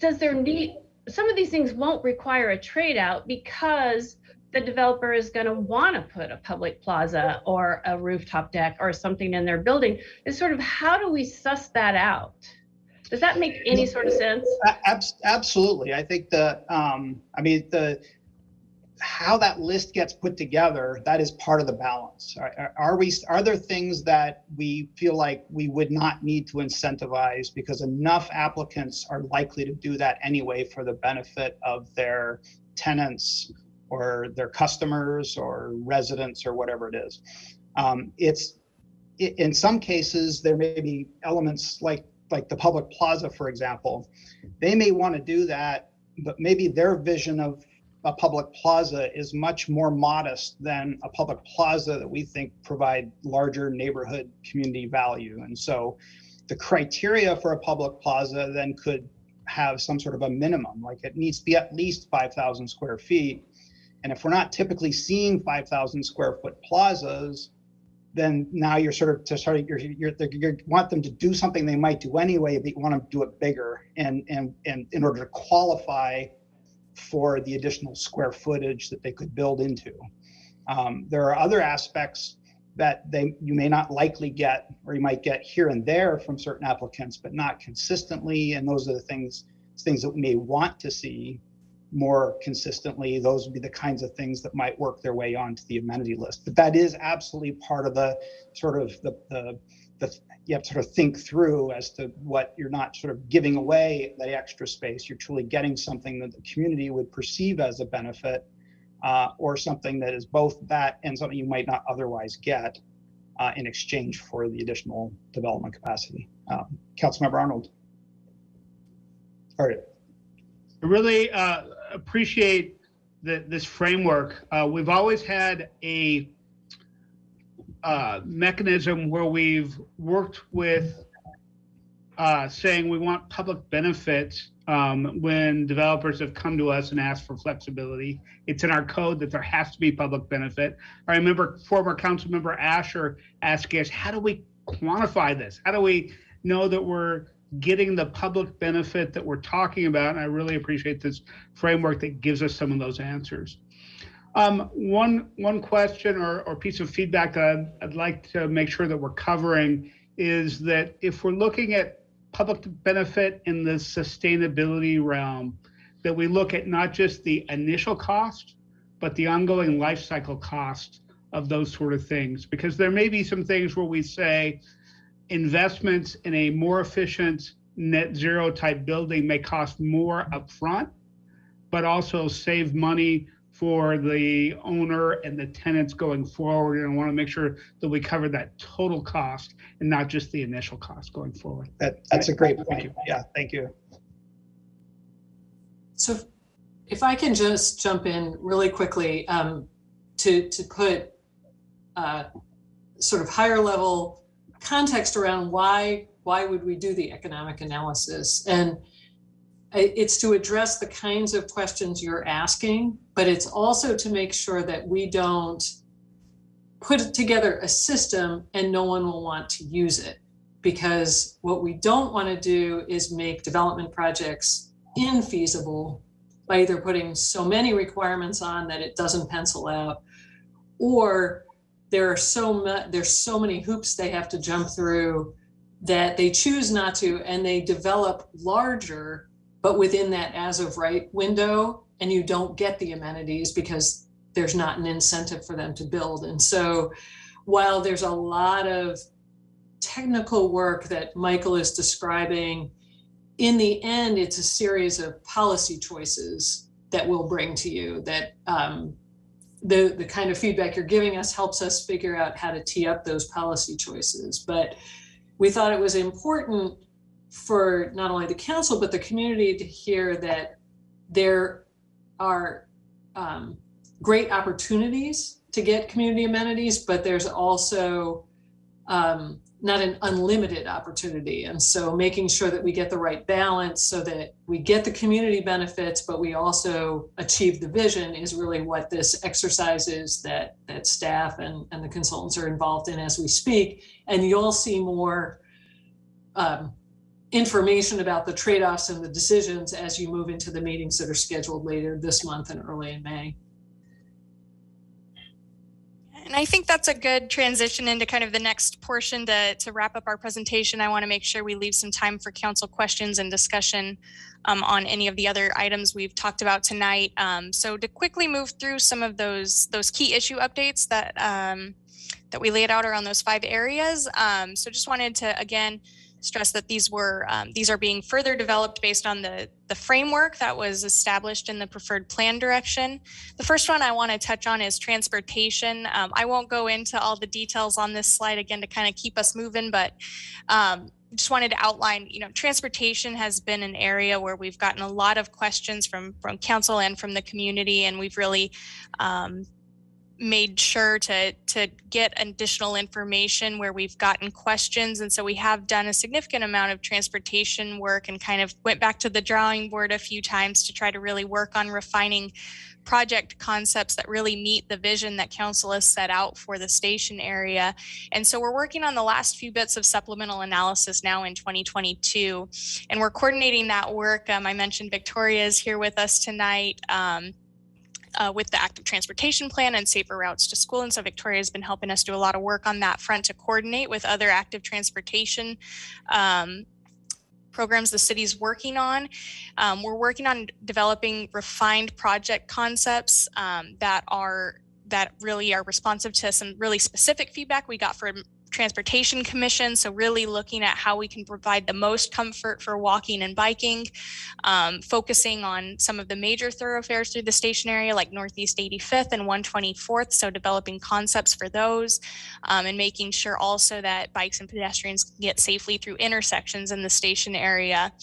Speaker 8: some of these things won't require a trade out because the developer is going to want to put a public plaza or a rooftop deck or something in their building. It's sort of, how do we suss that out? Does that make any sort of sense?
Speaker 10: Absolutely. I think how that list gets put together, that is part of the balance. Are there things that we feel like we would not need to incentivize because enough applicants are likely to do that anyway for the benefit of their tenants or their customers or residents or whatever it is? In some cases, there may be elements like the public plaza, for example. They may want to do that, but maybe their vision of a public plaza is much more modest than a public plaza that we think provide larger neighborhood community value. And so the criteria for a public plaza then could have some sort of a minimum, like it needs to be at least 5,000 square feet. And if we're not typically seeing 5,000 square foot plazas, then now you're you want them to do something they might do anyway, but you want them to do it bigger and in order to qualify for the additional square footage that they could build into. There are other aspects that you may not likely get, or you might get here and there from certain applicants, but not consistently. And those are the things that we may want to see more consistently. Those would be the kinds of things that might work their way onto the amenity list. But that is absolutely part of the sort of you have to sort of think through as to what you're not sort of giving away the extra space. You're truly getting something that the community would perceive as a benefit, or something that is both that and something you might not otherwise get in exchange for the additional development capacity. Councilmember Arnold. All right.
Speaker 11: I really appreciate this framework. We've always had a mechanism where we've worked with saying we want public benefits when developers have come to us and asked for flexibility. It's in our code that there has to be public benefit. I remember former council member Asher asking us, how do we quantify this? How do we know that we're getting the public benefit that we're talking about? And I really appreciate this framework that gives us some of those answers. One question or piece of feedback that I'd like to make sure that we're covering is that if we're looking at public benefit in the sustainability realm, that we look at not just the initial cost, but the ongoing life cycle cost of those sort of things. Because there may be some things where we say investments in a more efficient net zero type building may cost more upfront, but also save money for the owner and the tenants going forward. And I want to make sure that we cover that total cost and not just the initial cost going forward.
Speaker 10: That's a great point. Yeah, thank you.
Speaker 9: So if I can just jump in really quickly to put sort of higher level context around why would we do the economic analysis. And it's to address the kinds of questions you're asking, but it's also to make sure that we don't put together a system and no one will want to use it. Because what we don't want to do is make development projects infeasible by either putting so many requirements on that it doesn't pencil out, or there's so many hoops they have to jump through that they choose not to, and they develop larger, but within that as of right window, and you don't get the amenities because there's not an incentive for them to build. And so while there's a lot of technical work that Michael is describing, in the end, it's a series of policy choices that we'll bring to you that the kind of feedback you're giving us helps us figure out how to tee up those policy choices. But we thought it was important for not only the council, but the community to hear that there are great opportunities to get community amenities, but there's also not an unlimited opportunity. And so making sure that we get the right balance so that we get the community benefits, but we also achieve the vision is really what this exercise is that staff and the consultants are involved in as we speak. And you'll see more information about the trade-offs and the decisions as you move into the meetings that are scheduled later this month and early in May.
Speaker 7: And I think that's a good transition into kind of the next portion to wrap up our presentation. I want to make sure we leave some time for council questions and discussion on any of the other items we've talked about tonight. So to quickly move through some of those key issue updates that that we laid out around those 5 areas. So just wanted to again stress that these are being further developed based on the framework that was established in the preferred plan direction. The first one I want to touch on is transportation. I won't go into all the details on this slide again to kind of keep us moving, but just wanted to outline, transportation has been an area where we've gotten a lot of questions from council and from the community, and we've really made sure to get additional information where we've gotten questions. And so we have done a significant amount of transportation work and kind of went back to the drawing board a few times to try to really work on refining project concepts that really meet the vision that council has set out for the station area. And so we're working on the last few bits of supplemental analysis now in 2022, and we're coordinating that work. I mentioned Victoria is here with us tonight. With the active transportation plan and safer routes to school. And so Victoria has been helping us do a lot of work on that front to coordinate with other active transportation programs the city's working on. We're working on developing refined project concepts that really are responsive to some really specific feedback we got from Transportation Commission. So really looking at how we can provide the most comfort for walking and biking, focusing on some of the major thoroughfares through the station area like Northeast 85th and 124th. So developing concepts for those and making sure also that bikes and pedestrians can get safely through intersections in the station area.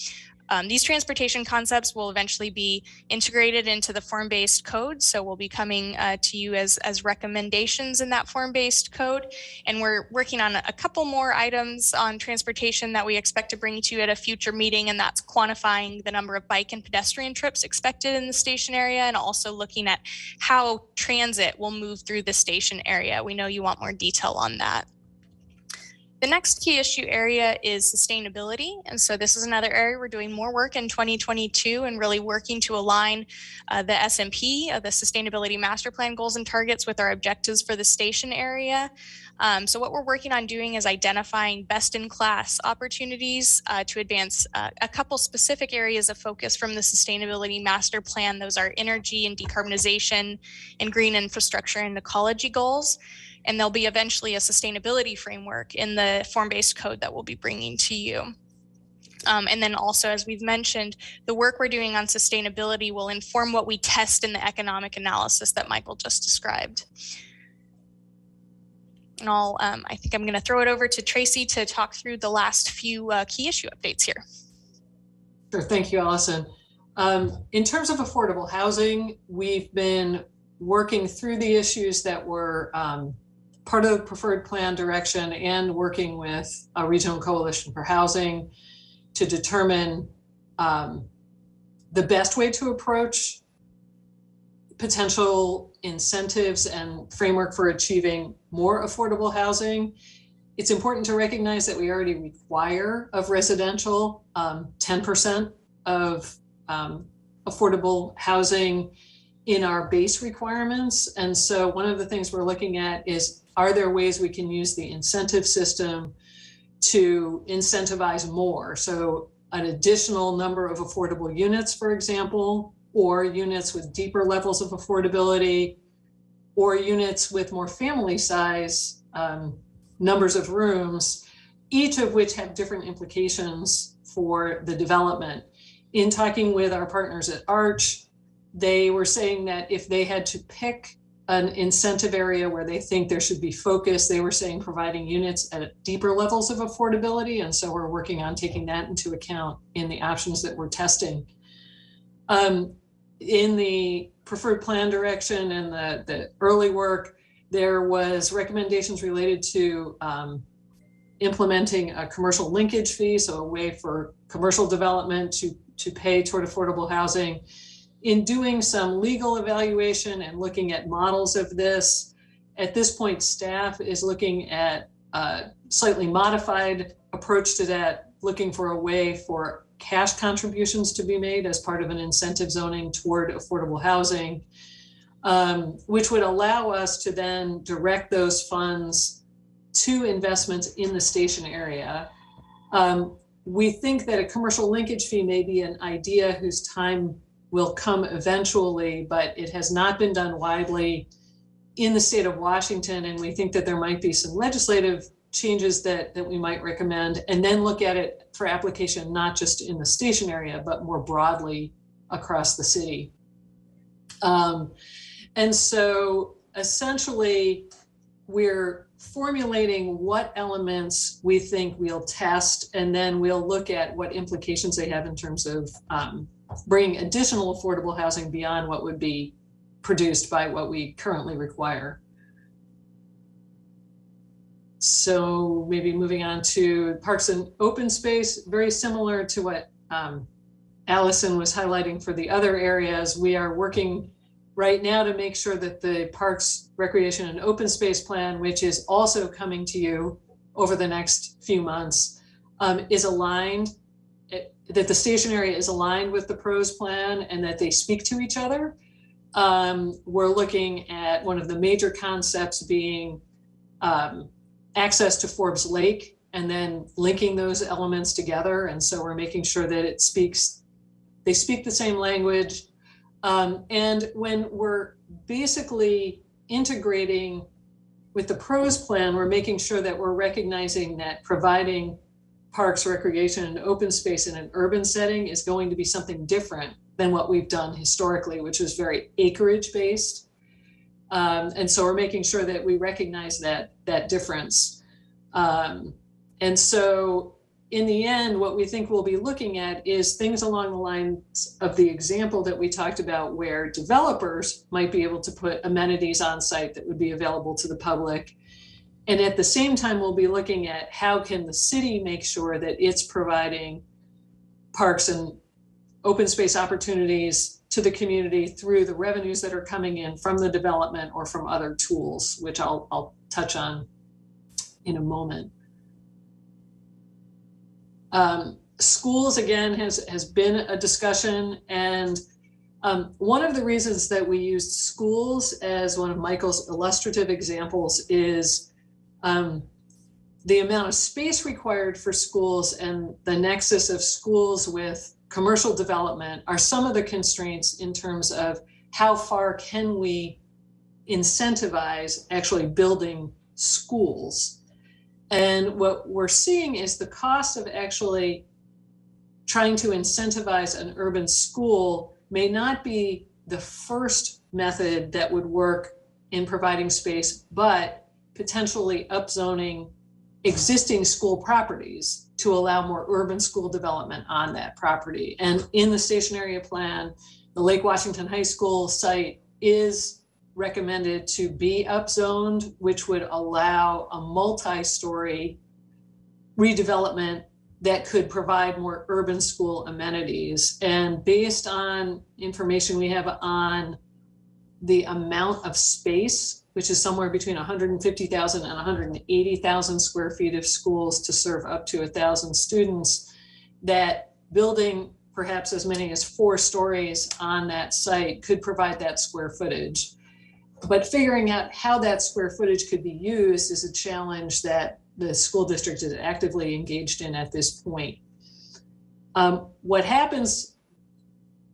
Speaker 7: These transportation concepts will eventually be integrated into the form-based code. So we'll be coming to you as recommendations in that form-based code. And we're working on a couple more items on transportation that we expect to bring to you at a future meeting. And that's quantifying the number of bike and pedestrian trips expected in the station area, and also looking at how transit will move through the station area. We know you want more detail on that. The next key issue area is sustainability. And so this is another area we're doing more work in 2022 and really working to align the SMP, the Sustainability Master Plan goals and targets with our objectives for the station area. So what we're working on doing is identifying best-in-class opportunities to advance a couple specific areas of focus from the Sustainability Master Plan. Those are energy and decarbonization and green infrastructure and ecology goals. And there'll be eventually a sustainability framework in the form-based code that we'll be bringing to you. And then also, as we've mentioned, the work we're doing on sustainability will inform what we test in the economic analysis that Michael just described. And I think I'm going to throw it over to Tracy to talk through the last few key issue updates here.
Speaker 9: Sure, thank you, Allison. In terms of affordable housing, we've been working through the issues that were part of the preferred plan direction and working with a regional coalition for housing to determine the best way to approach potential incentives and framework for achieving more affordable housing. It's important to recognize that we already require of residential 10% of affordable housing in our base requirements. And so one of the things we're looking at is, are there ways we can use the incentive system to incentivize more? So an additional number of affordable units, for example, or units with deeper levels of affordability, or units with more family size numbers of rooms, each of which have different implications for the development. In talking with our partners at Arch, they were saying that if they had to pick an incentive area where they think there should be focus, they were saying providing units at deeper levels of affordability. And so we're working on taking that into account in the options that we're testing. In the preferred plan direction and the early work, there was recommendations related to implementing a commercial linkage fee, so a way for commercial development to pay toward affordable housing. In doing some legal evaluation and looking at models of this, at this point, staff is looking at a slightly modified approach to that, looking for a way for cash contributions to be made as part of an incentive zoning toward affordable housing, which would allow us to then direct those funds to investments in the station area. We think that a commercial linkage fee may be an idea whose time will come eventually, but it has not been done widely in the state of Washington. And we think that there might be some legislative changes that we might recommend, and then look at it for application, not just in the station area, but more broadly across the city. And so essentially, we're formulating what elements we think we'll test, and then we'll look at what implications they have in terms of bringing additional affordable housing beyond what would be produced by what we currently require. So maybe moving on to parks and open space, very similar to what Allison was highlighting for the other areas. We are working right now to make sure that the Parks, Recreation, and Open Space Plan, which is also coming to you over the next few months, is aligned, that the station area is aligned with the PROS plan and that they speak to each other. We're looking at one of the major concepts being access to Forbes Lake, and then linking those elements together. And so we're making sure that they speak the same language. And when we're basically integrating with the PROS plan, we're making sure that we're recognizing that providing parks, recreation, and open space in an urban setting is going to be something different than what we've done historically, which is very acreage based. And so we're making sure that we recognize that difference. And so in the end, what we think we'll be looking at is things along the lines of the example that we talked about, where developers might be able to put amenities on site that would be available to the public. And at the same time, we'll be looking at how can the city make sure that it's providing parks and open space opportunities to the community through the revenues that are coming in from the development or from other tools, which I'll touch on in a moment. Schools, again, has been a discussion, and one of the reasons that we used schools as one of Michael's illustrative examples is the amount of space required for schools and the nexus of schools with commercial development are some of the constraints in terms of how far can we incentivize actually building schools. And what we're seeing is the cost of actually trying to incentivize an urban school may not be the first method that would work in providing space, but potentially upzoning existing school properties to allow more urban school development on that property. And in the station area plan, the Lake Washington High School site is recommended to be upzoned, which would allow a multi-story redevelopment that could provide more urban school amenities. And based on information we have on the amount of space, which is somewhere between 150,000 and 180,000 square feet of schools to serve up to 1,000 students, that building perhaps as many as 4 stories on that site could provide that square footage. But figuring out how that square footage could be used is a challenge that the school district is actively engaged in at this point. What happens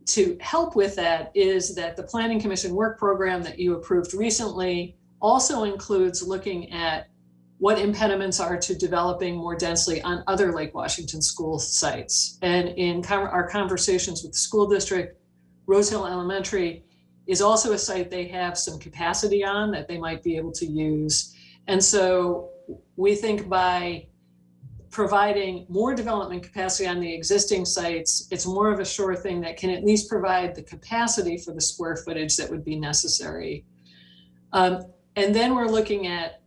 Speaker 9: to help with that is that the Planning Commission work program that you approved recently also includes looking at what impediments are to developing more densely on other Lake Washington school sites. And in our conversations with the school district, Rose Hill Elementary is also a site they have some capacity on that they might be able to use. And so we think by providing more development capacity on the existing sites, it's more of a sure thing that can at least provide the capacity for the square footage that would be necessary. And then we're looking at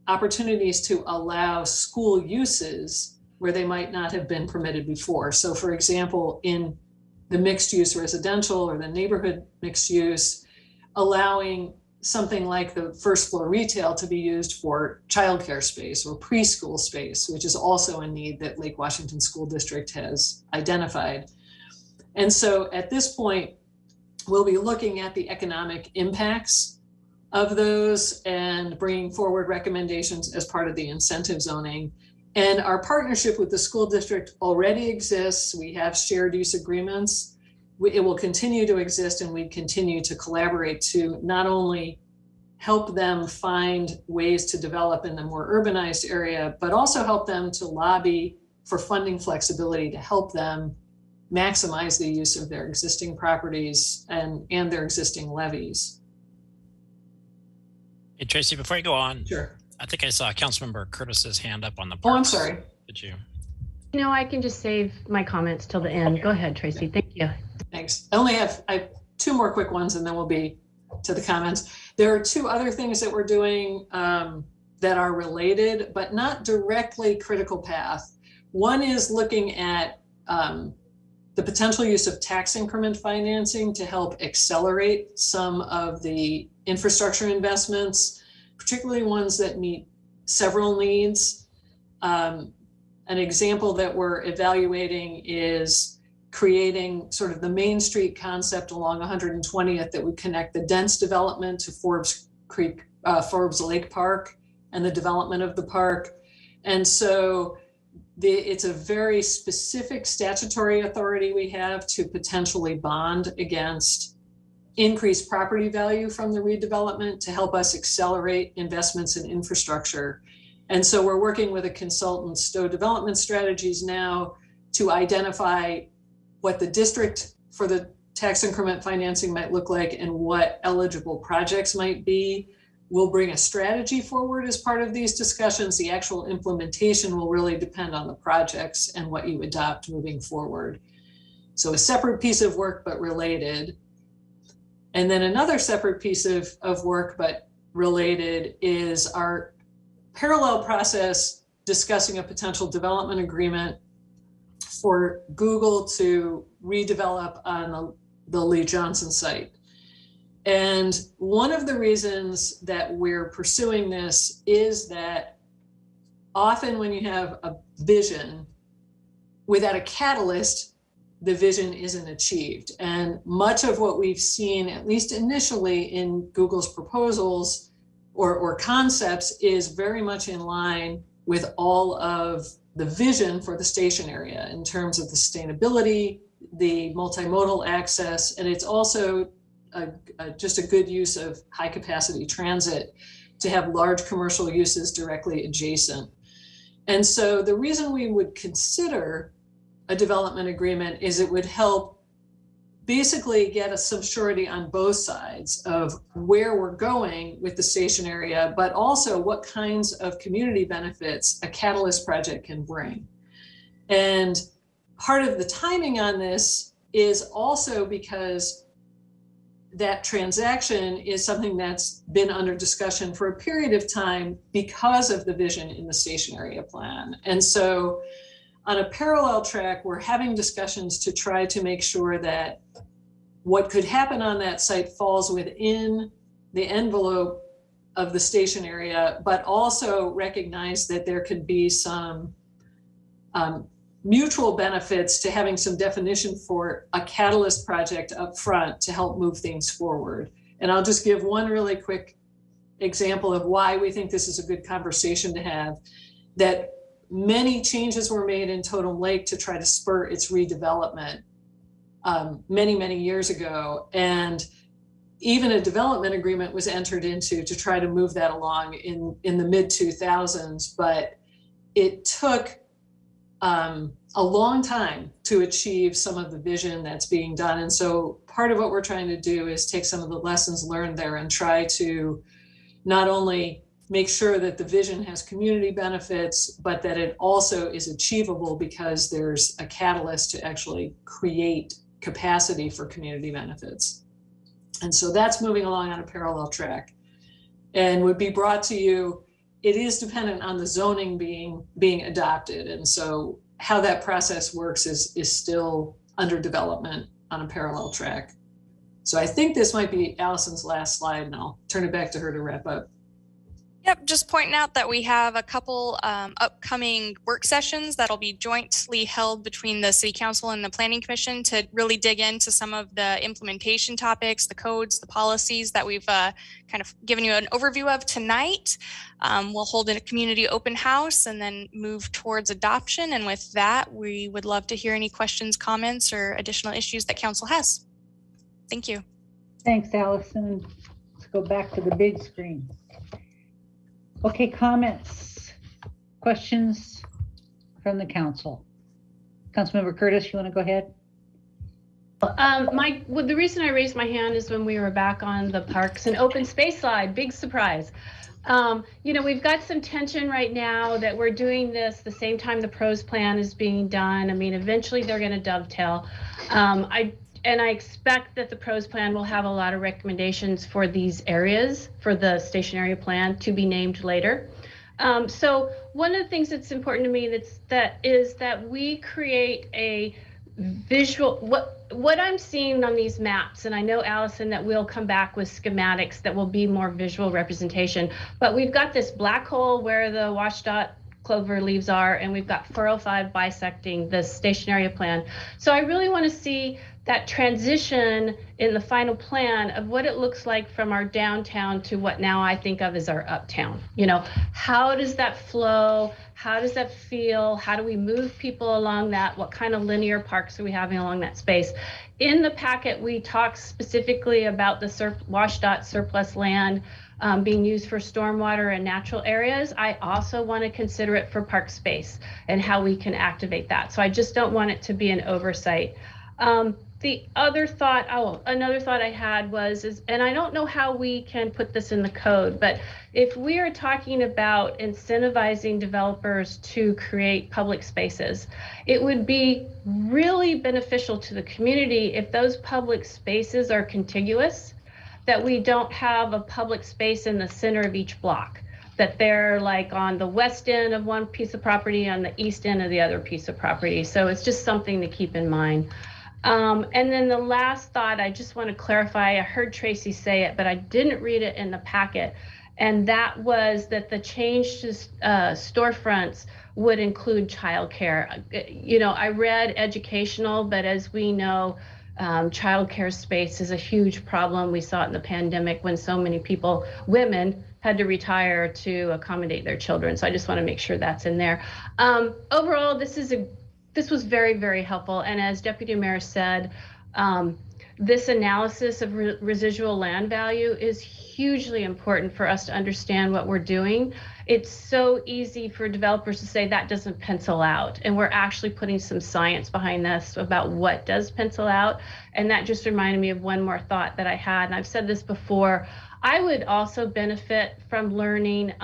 Speaker 9: opportunities to allow school uses where they might not have been permitted before. So for example, in the mixed use residential or the neighborhood mixed use, allowing something like the first floor retail to be used for childcare space or preschool space, which is also a need that Lake Washington School District has identified. And so at this point, we'll be looking at the economic impacts of those and bringing forward recommendations as part of the incentive zoning. And our partnership with the school district already exists. We have shared use agreements. It will continue to exist, and we continue to collaborate to not only help them find ways to develop in the more urbanized area, but also help them to lobby for funding flexibility to help them maximize the use of their existing properties and their existing levies.
Speaker 6: Hey, Tracy, before you go on,
Speaker 9: Sure.
Speaker 6: I think I saw Councilmember Curtis's hand up on the
Speaker 9: Oh, I'm
Speaker 6: parks.
Speaker 9: sorry.
Speaker 6: Did you?
Speaker 8: No, I can just save my comments till the end. Go ahead, Tracy. Thank you.
Speaker 9: Thanks. I have 2 more quick ones and then we'll be to the comments. There are 2 other things that we're doing that are related, but not directly critical path. One is looking at the potential use of tax increment financing to help accelerate some of the infrastructure investments, particularly ones that meet several needs. An example that we're evaluating is creating sort of the Main Street concept along 120th that would connect the dense development to Forbes Lake Park and the development of the park. And so it's a very specific statutory authority we have to potentially bond against increased property value from the redevelopment to help us accelerate investments in infrastructure. And so we're working with a consultant, Stowe Development Strategies, now to identify what the district for the tax increment financing might look like and what eligible projects might be. We'll bring a strategy forward as part of these discussions. The actual implementation will really depend on the projects and what you adopt moving forward. So a separate piece of work, but related. And then another separate piece of work, but related, is our parallel process discussing a potential development agreement for Google to redevelop on the Lee Johnson site. And one of the reasons that we're pursuing this is that often when you have a vision, without a catalyst, the vision isn't achieved. And much of what we've seen, at least initially in Google's proposals or concepts, is very much in line with all of the vision for the station area in terms of the sustainability, the multimodal access, and it's also just a good use of high capacity transit to have large commercial uses directly adjacent. And so the reason we would consider a development agreement is it would help basically get us some surety on both sides of where we're going with the station area, but also what kinds of community benefits a catalyst project can bring. And part of the timing on this is also because that transaction is something that's been under discussion for a period of time because of the vision in the station area plan. And so on a parallel track, we're having discussions to try to make sure that what could happen on that site falls within the envelope of the station area, but also recognize that there could be some mutual benefits to having some definition for a catalyst project up front to help move things forward. And I'll just give one really quick example of why we think this is a good conversation to have, that many changes were made in Totem Lake to try to spur its redevelopment many years ago. And even a development agreement was entered into to try to move that along in the mid 2000s, but it took a long time to achieve some of the vision that's being done. And so part of what we're trying to do is take some of the lessons learned there and try to not only make sure that the vision has community benefits, but that it also is achievable because there's a catalyst to actually create capacity for community benefits. And so that's moving along on a parallel track and would be brought to you. It is dependent on the zoning being adopted. And so how that process works is still under development on a parallel track. So I think this might be Allison's last slide, and I'll turn it back to her to wrap up.
Speaker 7: Yep, just pointing out that we have a couple upcoming work sessions that'll be jointly held between the City Council and the Planning Commission to really dig into some of the implementation topics, the codes, the policies that we've kind of given you an overview of tonight. We'll hold a community open house and then move towards adoption. And with that, we would love to hear any questions, comments, or additional issues that Council has. Thank you.
Speaker 2: Thanks, Allison. Let's go back to the big screen. Okay, comments, questions from the council. Councilmember Curtis, you want to go ahead?
Speaker 8: The reason I raised my hand is when we were back on the parks and open space slide, big surprise. We've got some tension right now that we're doing this the same time the PROS plan is being done. I mean, eventually they're going to dovetail. I expect that the PROS plan will have a lot of recommendations for these areas for the station area plan to be named later. So one of the things that's important to me is that we create a visual, what I'm seeing on these maps, and I know, Allison, that we'll come back with schematics that will be more visual representation, but we've got this black hole where the WashDOT clover leaves are, and we've got 405 bisecting the station area plan. So I really want to see that transition in the final plan of what it looks like from our downtown to what now I think of as our uptown. How does that flow? How does that feel? How do we move people along that? What kind of linear parks are we having along that space? In the packet, we talk specifically about the WashDOT surplus land being used for stormwater and natural areas. I also want to consider it for park space and how we can activate that. So I just don't want it to be an oversight. The other thought, another thought I had was, and I don't know how we can put this in the code, but if we are talking about incentivizing developers to create public spaces, it would be really beneficial to the community if those public spaces are contiguous, that we don't have a public space in the center of each block, that they're like on the west end of one piece of property, on the east end of the other piece of property. So it's just something to keep in mind. And then the last thought, I just want to clarify, I heard Tracy say it, but I didn't read it in the packet. And that was that the change to storefronts would include childcare. I read educational, but as we know, childcare space is a huge problem. We saw it in the pandemic when so many people, women, had to retire to accommodate their children. So I just want to make sure that's in there. Overall, this was very, very helpful. And as Deputy Mayor said, this analysis of residual land value is hugely important for us to understand what we're doing. It's so easy for developers to say that doesn't pencil out. And we're actually putting some science behind this about what does pencil out. And that just reminded me of one more thought that I had. And I've said this before, I would also benefit from learning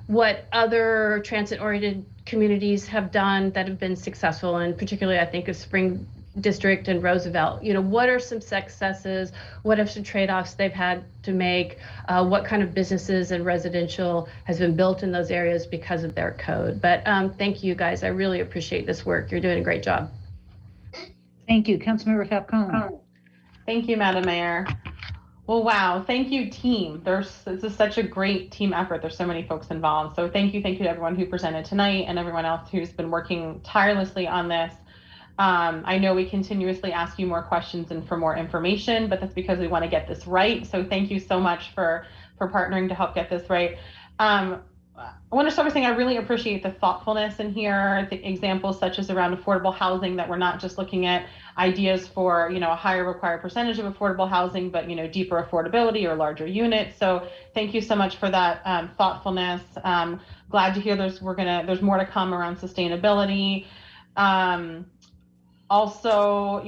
Speaker 8: what other transit-oriented communities have done that have been successful, and particularly I think of Spring District and Roosevelt. What are some successes? What are some trade-offs they've had to make? What kind of businesses and residential has been built in those areas because of their code? But thank you guys. I really appreciate this work. You're doing a great job.
Speaker 2: Thank you. Councilmember Falcone.
Speaker 12: Thank you, Madam Mayor. Well, wow. Thank you, team. This is such a great team effort. There's so many folks involved. So thank you to everyone who presented tonight and everyone else who's been working tirelessly on this. I know we continuously ask you more questions and for more information, but that's because we want to get this right. So thank you so much for partnering to help get this right. I want to start by saying I really appreciate the thoughtfulness in here, the examples such as around affordable housing, that we're not just looking at ideas for, a higher required percentage of affordable housing, but, deeper affordability or larger units. So thank you so much for that thoughtfulness. Glad to hear there's more to come around sustainability. Also,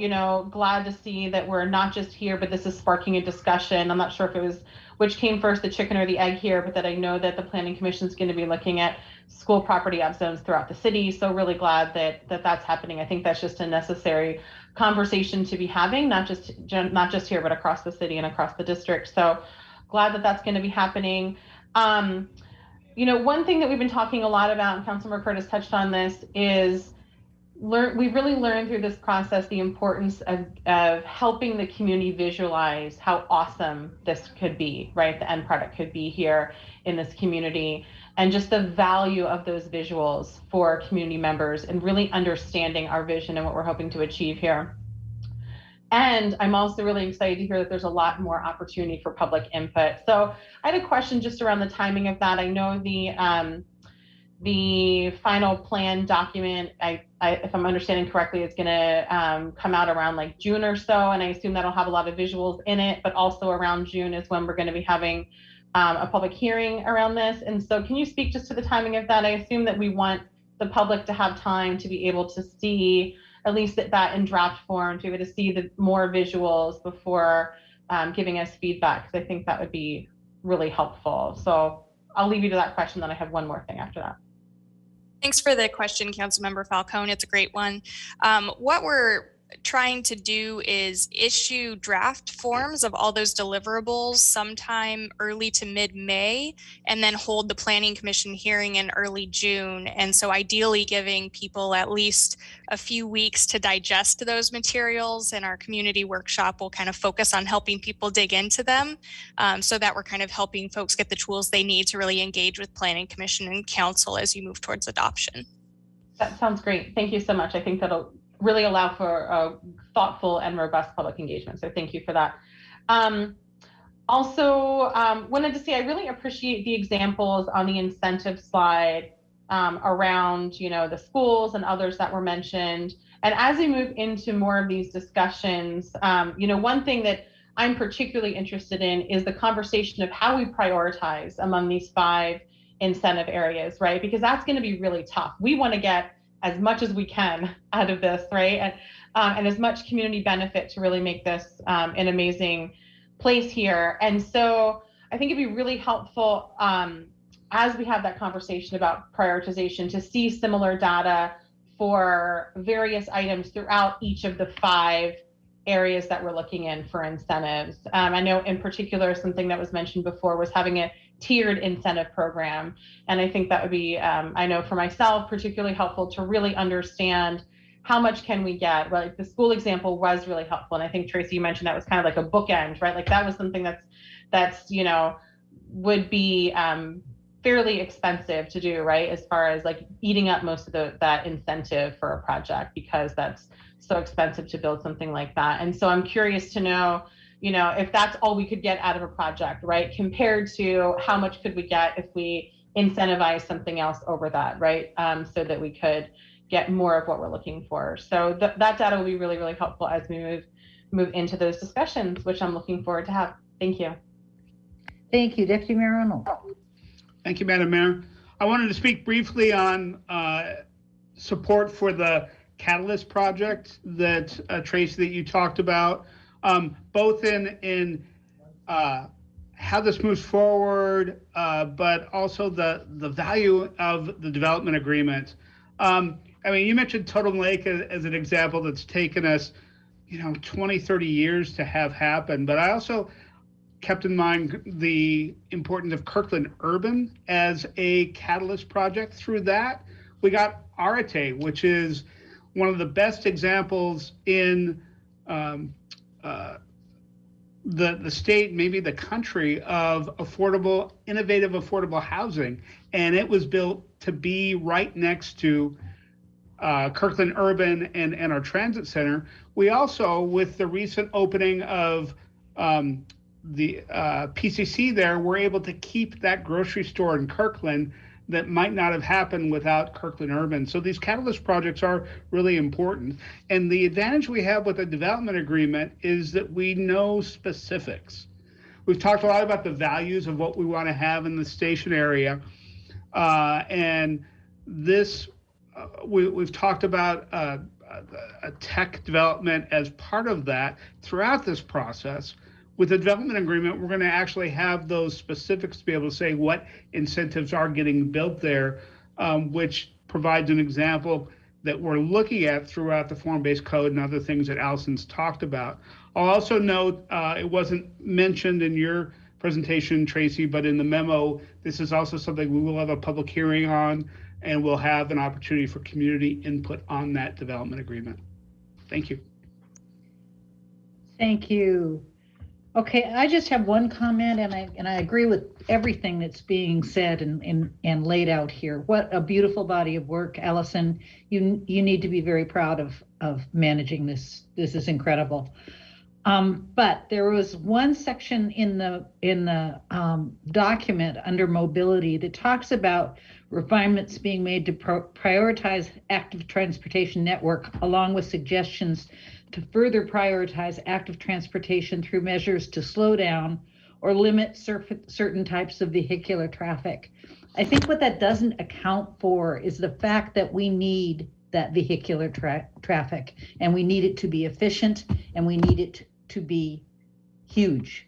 Speaker 12: glad to see that we're not just here, but this is sparking a discussion. I'm not sure if it was which came first, the chicken or the egg here, but that I know that the Planning Commission is going to be looking at school property up zones throughout the city. So really glad that that's happening. I think that's just a necessary conversation to be having, not just here, but across the city and across the district. So glad that that's going to be happening. One thing that we've been talking a lot about, and Councilmember Curtis touched on this, is we've really learned through this process the importance of helping the community visualize how awesome this could be, right? The end product could be here in this community, and just the value of those visuals for community members and really understanding our vision and what we're hoping to achieve here. And I'm also really excited to hear that there's a lot more opportunity for public input. So I had a question just around the timing of that. I know the final plan document, if I'm understanding correctly, is going to come out around like June or so, and I assume that'll have a lot of visuals in it, but also around June is when we're going to be having a public hearing around this. And so can you speak just to the timing of that? I assume that we want the public to have time to be able to see at least that in draft form, to be able to see the more visuals before giving us feedback, because I think that would be really helpful. So I'll leave you to that question, then I have one more thing after that.
Speaker 7: Thanks for the question, Councilmember Falcone. It's a great one. What we're trying to do is issue draft forms of all those deliverables sometime early to mid-May, and then hold the Planning Commission hearing in early June. And so ideally giving people at least a few weeks to digest those materials, and our community workshop will kind of focus on helping people dig into them, so that we're kind of helping folks get the tools they need to really engage with Planning Commission and Council as you move towards adoption.
Speaker 12: That sounds great. Thank you so much. I think that'll really allow for a thoughtful and robust public engagement. So thank you for that. Also, wanted to say I really appreciate the examples on the incentive slide around, the schools and others that were mentioned. And as we move into more of these discussions, one thing that I'm particularly interested in is the conversation of how we prioritize among these 5 incentive areas, right? Because that's going to be really tough. We want to get as much as we can out of this, right? And as much community benefit to really make this an amazing place here. And so I think it'd be really helpful as we have that conversation about prioritization to see similar data for various items throughout each of the 5 areas that we're looking in for incentives. I know in particular, something that was mentioned before was having a tiered incentive program. And I think that would be, I know for myself, particularly helpful to really understand how much can we get. Well, like the school example was really helpful. And I think Tracy, you mentioned that was kind of like a bookend, right? Like that was something that's would be fairly expensive to do, right? As far as like eating up most of that incentive for a project, because that's so expensive to build something like that. And so I'm curious to know, if that's all we could get out of a project, right? Compared to how much could we get if we incentivize something else over that, right? So that we could get more of what we're looking for. So that data will be really, really helpful as we move into those discussions, which I'm looking forward to have. Thank you.
Speaker 13: Thank you, Deputy Mayor Arnold.
Speaker 11: Thank you, Madam Mayor. I wanted to speak briefly on support for the Catalyst project that Tracy, that you talked about, both in how this moves forward, but also the value of the development agreement. You mentioned Totem Lake as an example that's taken us, 20, 30 years to have happen, but I also kept in mind the importance of Kirkland Urban as a catalyst project. Through that, we got Arate, which is one of the best examples in the state, maybe the country, of affordable, innovative, affordable housing. And it was built to be right next to Kirkland Urban and our transit center. We also, with the recent opening of the PCC there, we're able to keep that grocery store in Kirkland that might not have happened without Kirkland Urban. So these catalyst projects are really important. And the advantage we have with a development agreement is that we know specifics. We've talked a lot about the values of what we want to have in the station area. And this, we've talked about a tech development as part of that throughout this process. With the development agreement, we're going to actually have those specifics to be able to say what incentives are getting built there, which provides an example that we're looking at throughout the form-based code and other things that Allison's talked about. I'll also note, it wasn't mentioned in your presentation, Tracy, but in the memo, this is also something we will have a public hearing on, and we'll have an opportunity for community input on that development agreement. Thank you.
Speaker 13: Thank you. Okay, I just have one comment, and I agree with everything that's being said and laid out here. What a beautiful body of work, Allison. You need to be very proud of managing this. This is incredible. But there was one section in the document under mobility that talks about refinements being made to prioritize active transportation network, along with suggestions to further prioritize active transportation through measures to slow down or limit certain types of vehicular traffic. I think what that doesn't account for is the fact that we need that vehicular traffic, and we need it to be efficient, and we need it to be huge.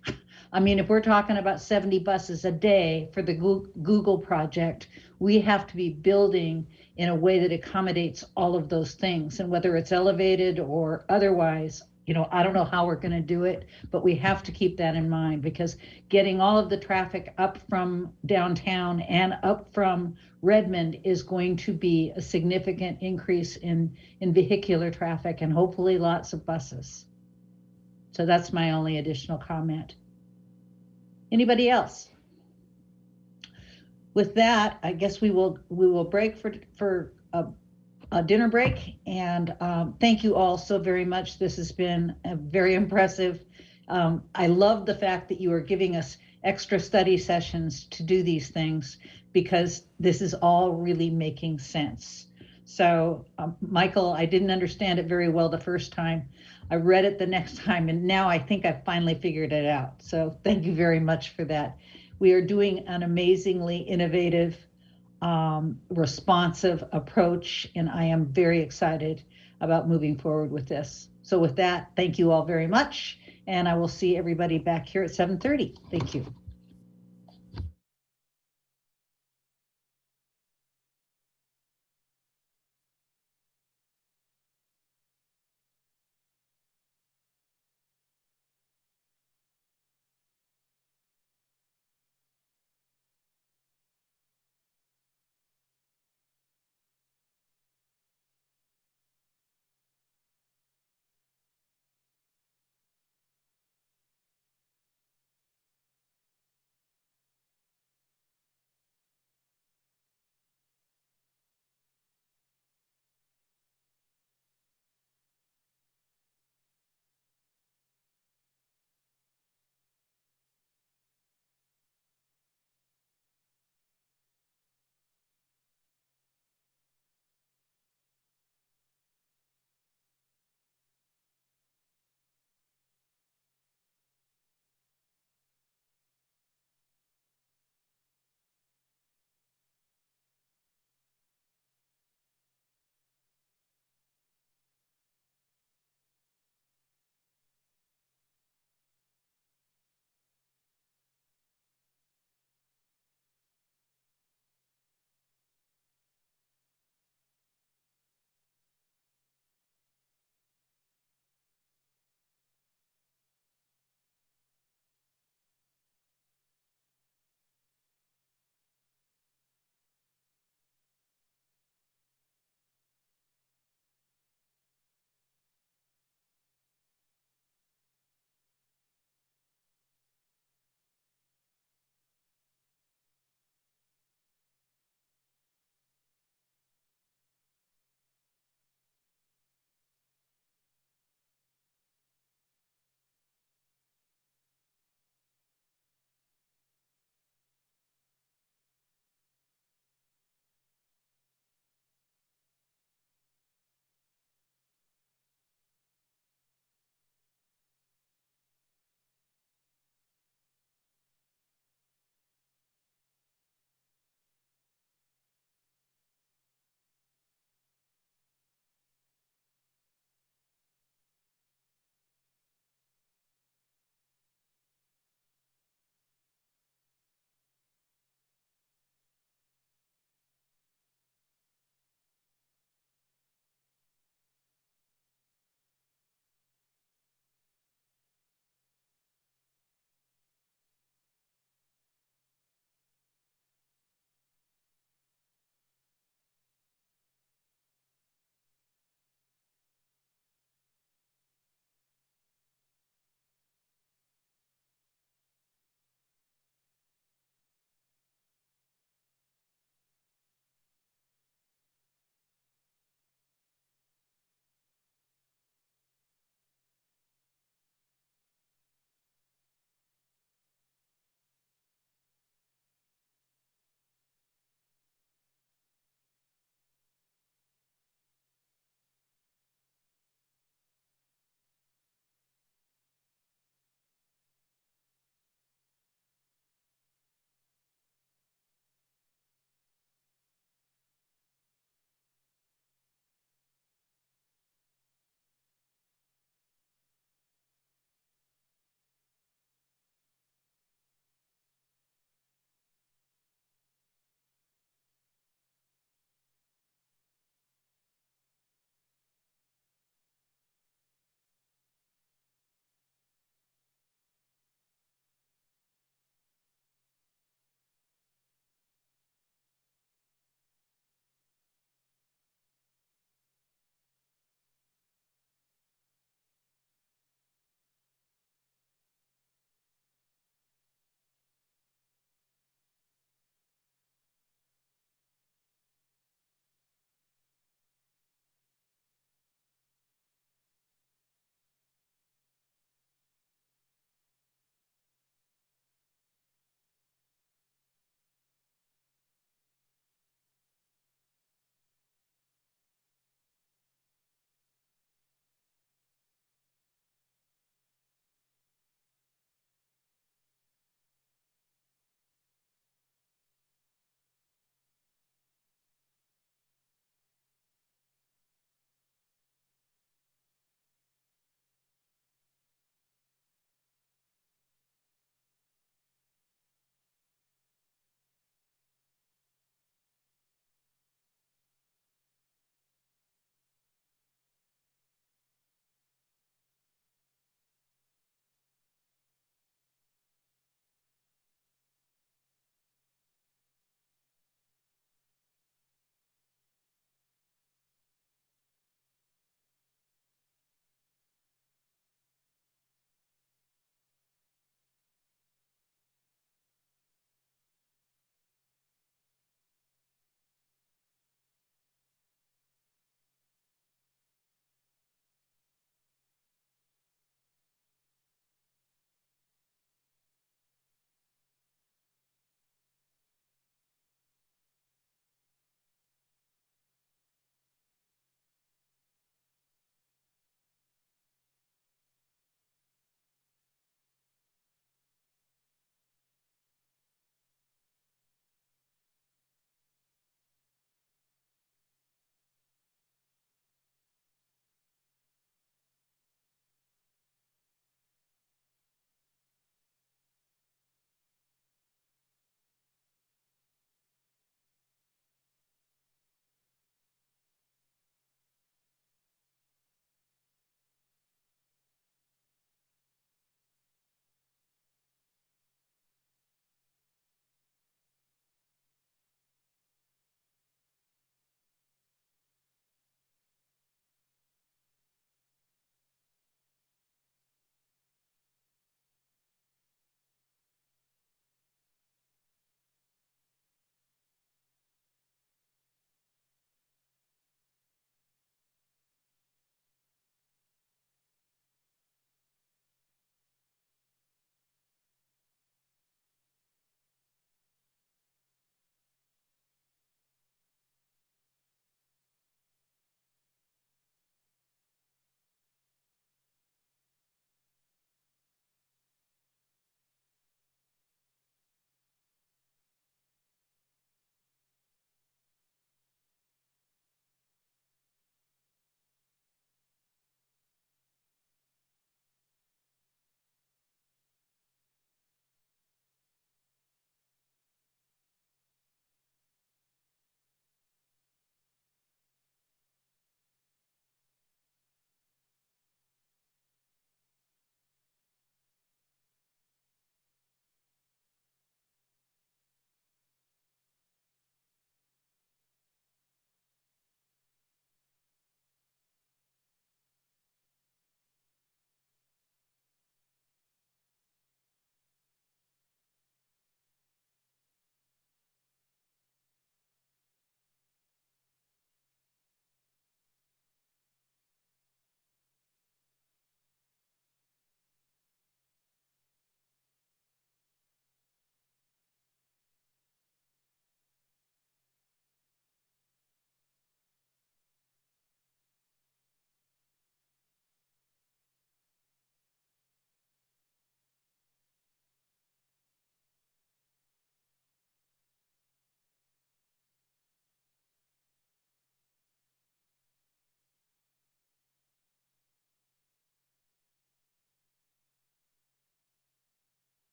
Speaker 13: I mean, if we're talking about 70 buses a day for the Google project, we have to be building in a way that accommodates all of those things. And whether it's elevated or otherwise, you know, I don't know how we're going to do it, but we have to keep that in mind, because getting all of the traffic up from downtown and up from Redmond is going to be a significant increase in vehicular traffic, and hopefully lots of buses. So that's my only additional comment. Anybody else? With that, I guess we will break for a dinner break, and thank you all so very much. This has been very impressive. I love the fact that you are giving us extra study sessions to do these things, because this is all really making sense. So Michael, I didn't understand it very well the first time. I read it the next time, and now I think I've finally figured it out. So thank you very much for that. We are doing an amazingly innovative, responsive approach, and I am very excited about moving forward with this. So with that, thank you all very much, and I will see everybody back here at 7:30. Thank you.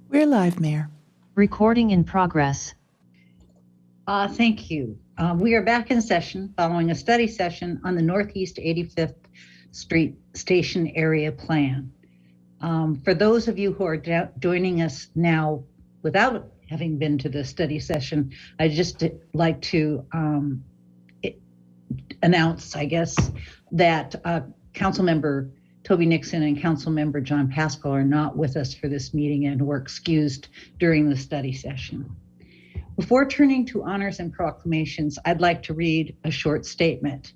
Speaker 1: We're live, Mayor.
Speaker 3: Recording in progress.
Speaker 13: Thank you. We are back in session following a study session on the Northeast 85th Street Station Area Plan. For those of you who are joining us now without having been to the study session, I'd just like to announce, I guess, that Councilmember Toby Nixon and Councilmember John Pascal are not with us for this meeting and were excused during the study session. Before turning to honors and proclamations, I'd like to read a short statement.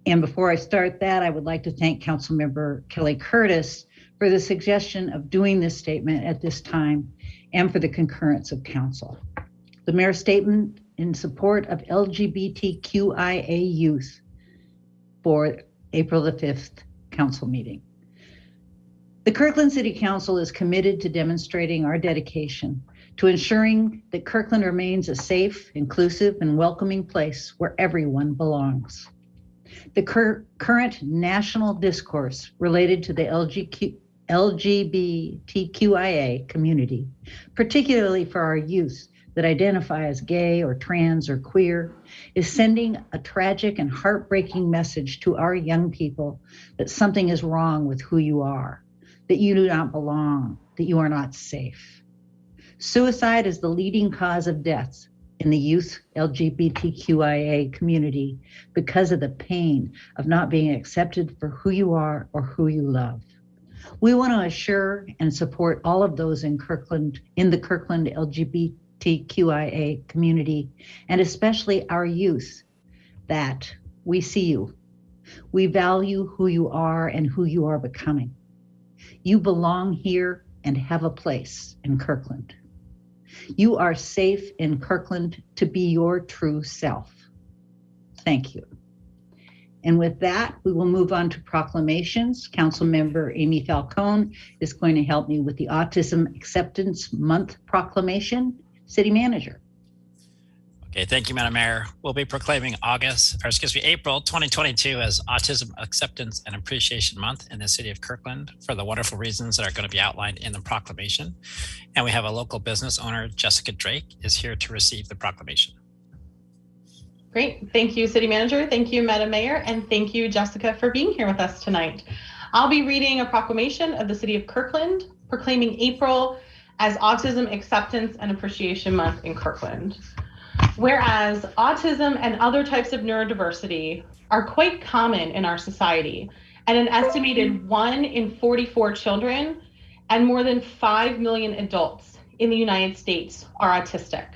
Speaker 13: And before I start that, I would like to thank Councilmember Kelly Curtis for the suggestion of doing this statement at this time and for the concurrence of council. The mayor's statement in support of LGBTQIA youth for April the 5th council meeting. The Kirkland City Council is committed to demonstrating our dedication to ensuring that Kirkland remains a safe, inclusive, and welcoming place where everyone belongs. The current national discourse related to the LGBTQIA community, particularly for our youth that identify as gay or trans or queer, is sending a tragic and heartbreaking message to our young people that something is wrong with who you are, that you do not belong, that you are not safe. Suicide is the leading cause of deaths in the youth LGBTQIA community because of the pain of not being accepted for who you are or who you love. We want to assure and support all of those in the Kirkland LGBTQIA community, and especially our youth, that we see you. We value who you are and who you are becoming. You belong here and have a place in Kirkland. You are safe in Kirkland to be your true self. Thank you. And with that, we will move on to proclamations. Councilmember Amy Falcone is going to help me with the Autism Acceptance Month proclamation. City Manager.
Speaker 6: Okay, thank you, Madam Mayor. We'll be proclaiming April 2022 as Autism Acceptance and Appreciation Month in the city of Kirkland for the wonderful reasons that are going to be outlined in the proclamation. And we have a local business owner, Jessica Drake, is here to receive the proclamation.
Speaker 12: Great. Thank you, City Manager. Thank you, Madam Mayor. And thank you, Jessica, for being here with us tonight. I'll be reading a proclamation of the city of Kirkland, proclaiming April as Autism Acceptance and Appreciation Month in Kirkland. Whereas autism and other types of neurodiversity are quite common in our society, and an estimated 1 in 44 children and more than 5 million adults in the United States are autistic.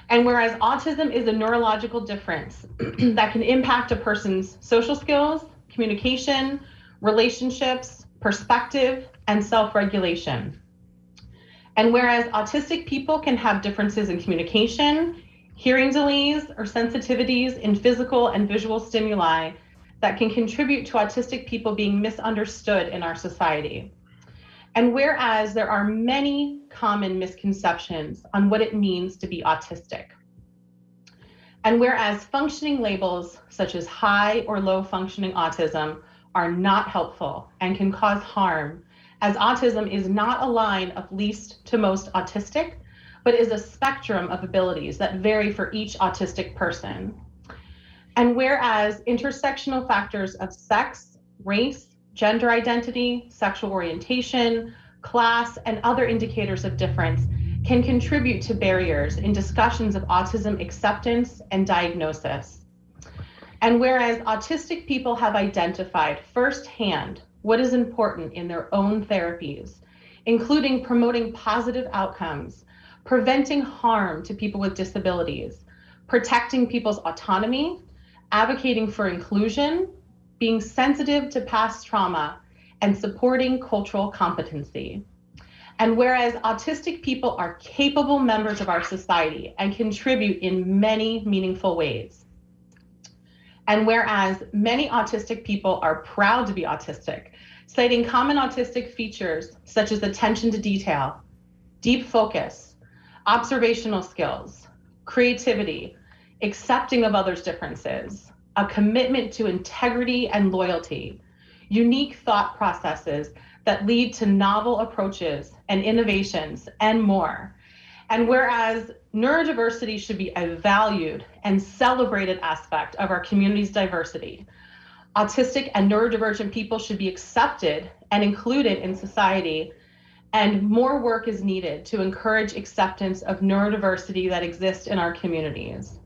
Speaker 12: And whereas autism is a neurological difference that can impact a person's social skills, communication, relationships, perspective, and self-regulation. And whereas autistic people can have differences in communication, hearing delays, or sensitivities in physical and visual stimuli that can contribute to autistic people being misunderstood in our society. And whereas there are many common misconceptions on what it means to be autistic. And whereas functioning labels such as high or low functioning autism are not helpful and can cause harm, as autism is not a line of least to most autistic, but is a spectrum of abilities that vary for each autistic person. And whereas intersectional factors of sex, race, gender identity, sexual orientation, class, and other indicators of difference can contribute to barriers in discussions of autism acceptance and diagnosis. And whereas autistic people have identified firsthand what is important in their own therapies, including promoting positive outcomes, preventing harm to people with disabilities, protecting people's autonomy, advocating for inclusion, being sensitive to past trauma, and supporting cultural competency. And whereas autistic people are capable members of our society and contribute in many meaningful ways. And whereas many autistic people are proud to be autistic, citing common autistic features such as attention to detail, deep focus, observational skills, creativity, accepting of others' differences, a commitment to integrity and loyalty, unique thought processes that lead to novel approaches and innovations and more. And whereas neurodiversity should be a valued and celebrated aspect of our community's diversity, autistic and neurodivergent people should be accepted and included in society, and more work is needed to encourage acceptance of neurodiversity that exists in our communities.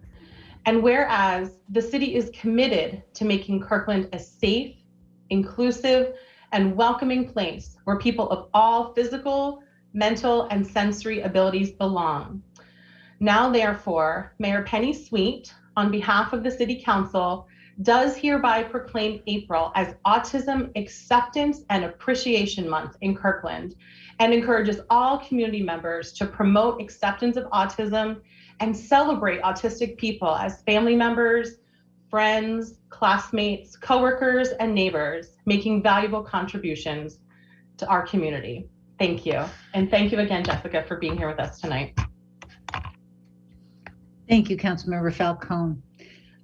Speaker 12: And whereas the city is committed to making Kirkland a safe, inclusive, and welcoming place where people of all physical, mental, and sensory abilities belong. Now, therefore, Mayor Penny Sweet, on behalf of the City Council, does hereby proclaim April as Autism Acceptance and Appreciation Month in Kirkland, and encourages all community members to promote acceptance of autism and celebrate autistic people as family members, friends, classmates, coworkers, and neighbors, making valuable contributions to our community. Thank you. And thank you again, Jessica, for being here with us tonight.
Speaker 13: Thank you, Councilmember Falcone.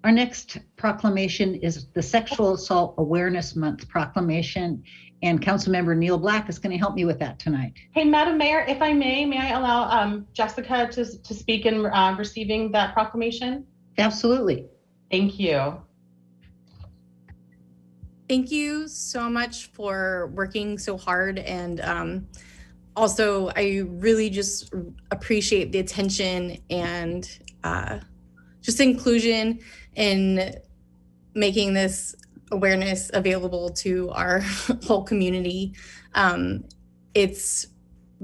Speaker 13: Our next proclamation is the Sexual Assault Awareness Month proclamation, and Councilmember Neil Black is going to help me with that tonight.
Speaker 12: Hey, Madam Mayor, if I may I allow Jessica to speak in receiving that proclamation?
Speaker 13: Absolutely.
Speaker 12: Thank you.
Speaker 14: Thank you so much for working so hard, and also I really just appreciate the attention and just inclusion in making this awareness available to our whole community. It's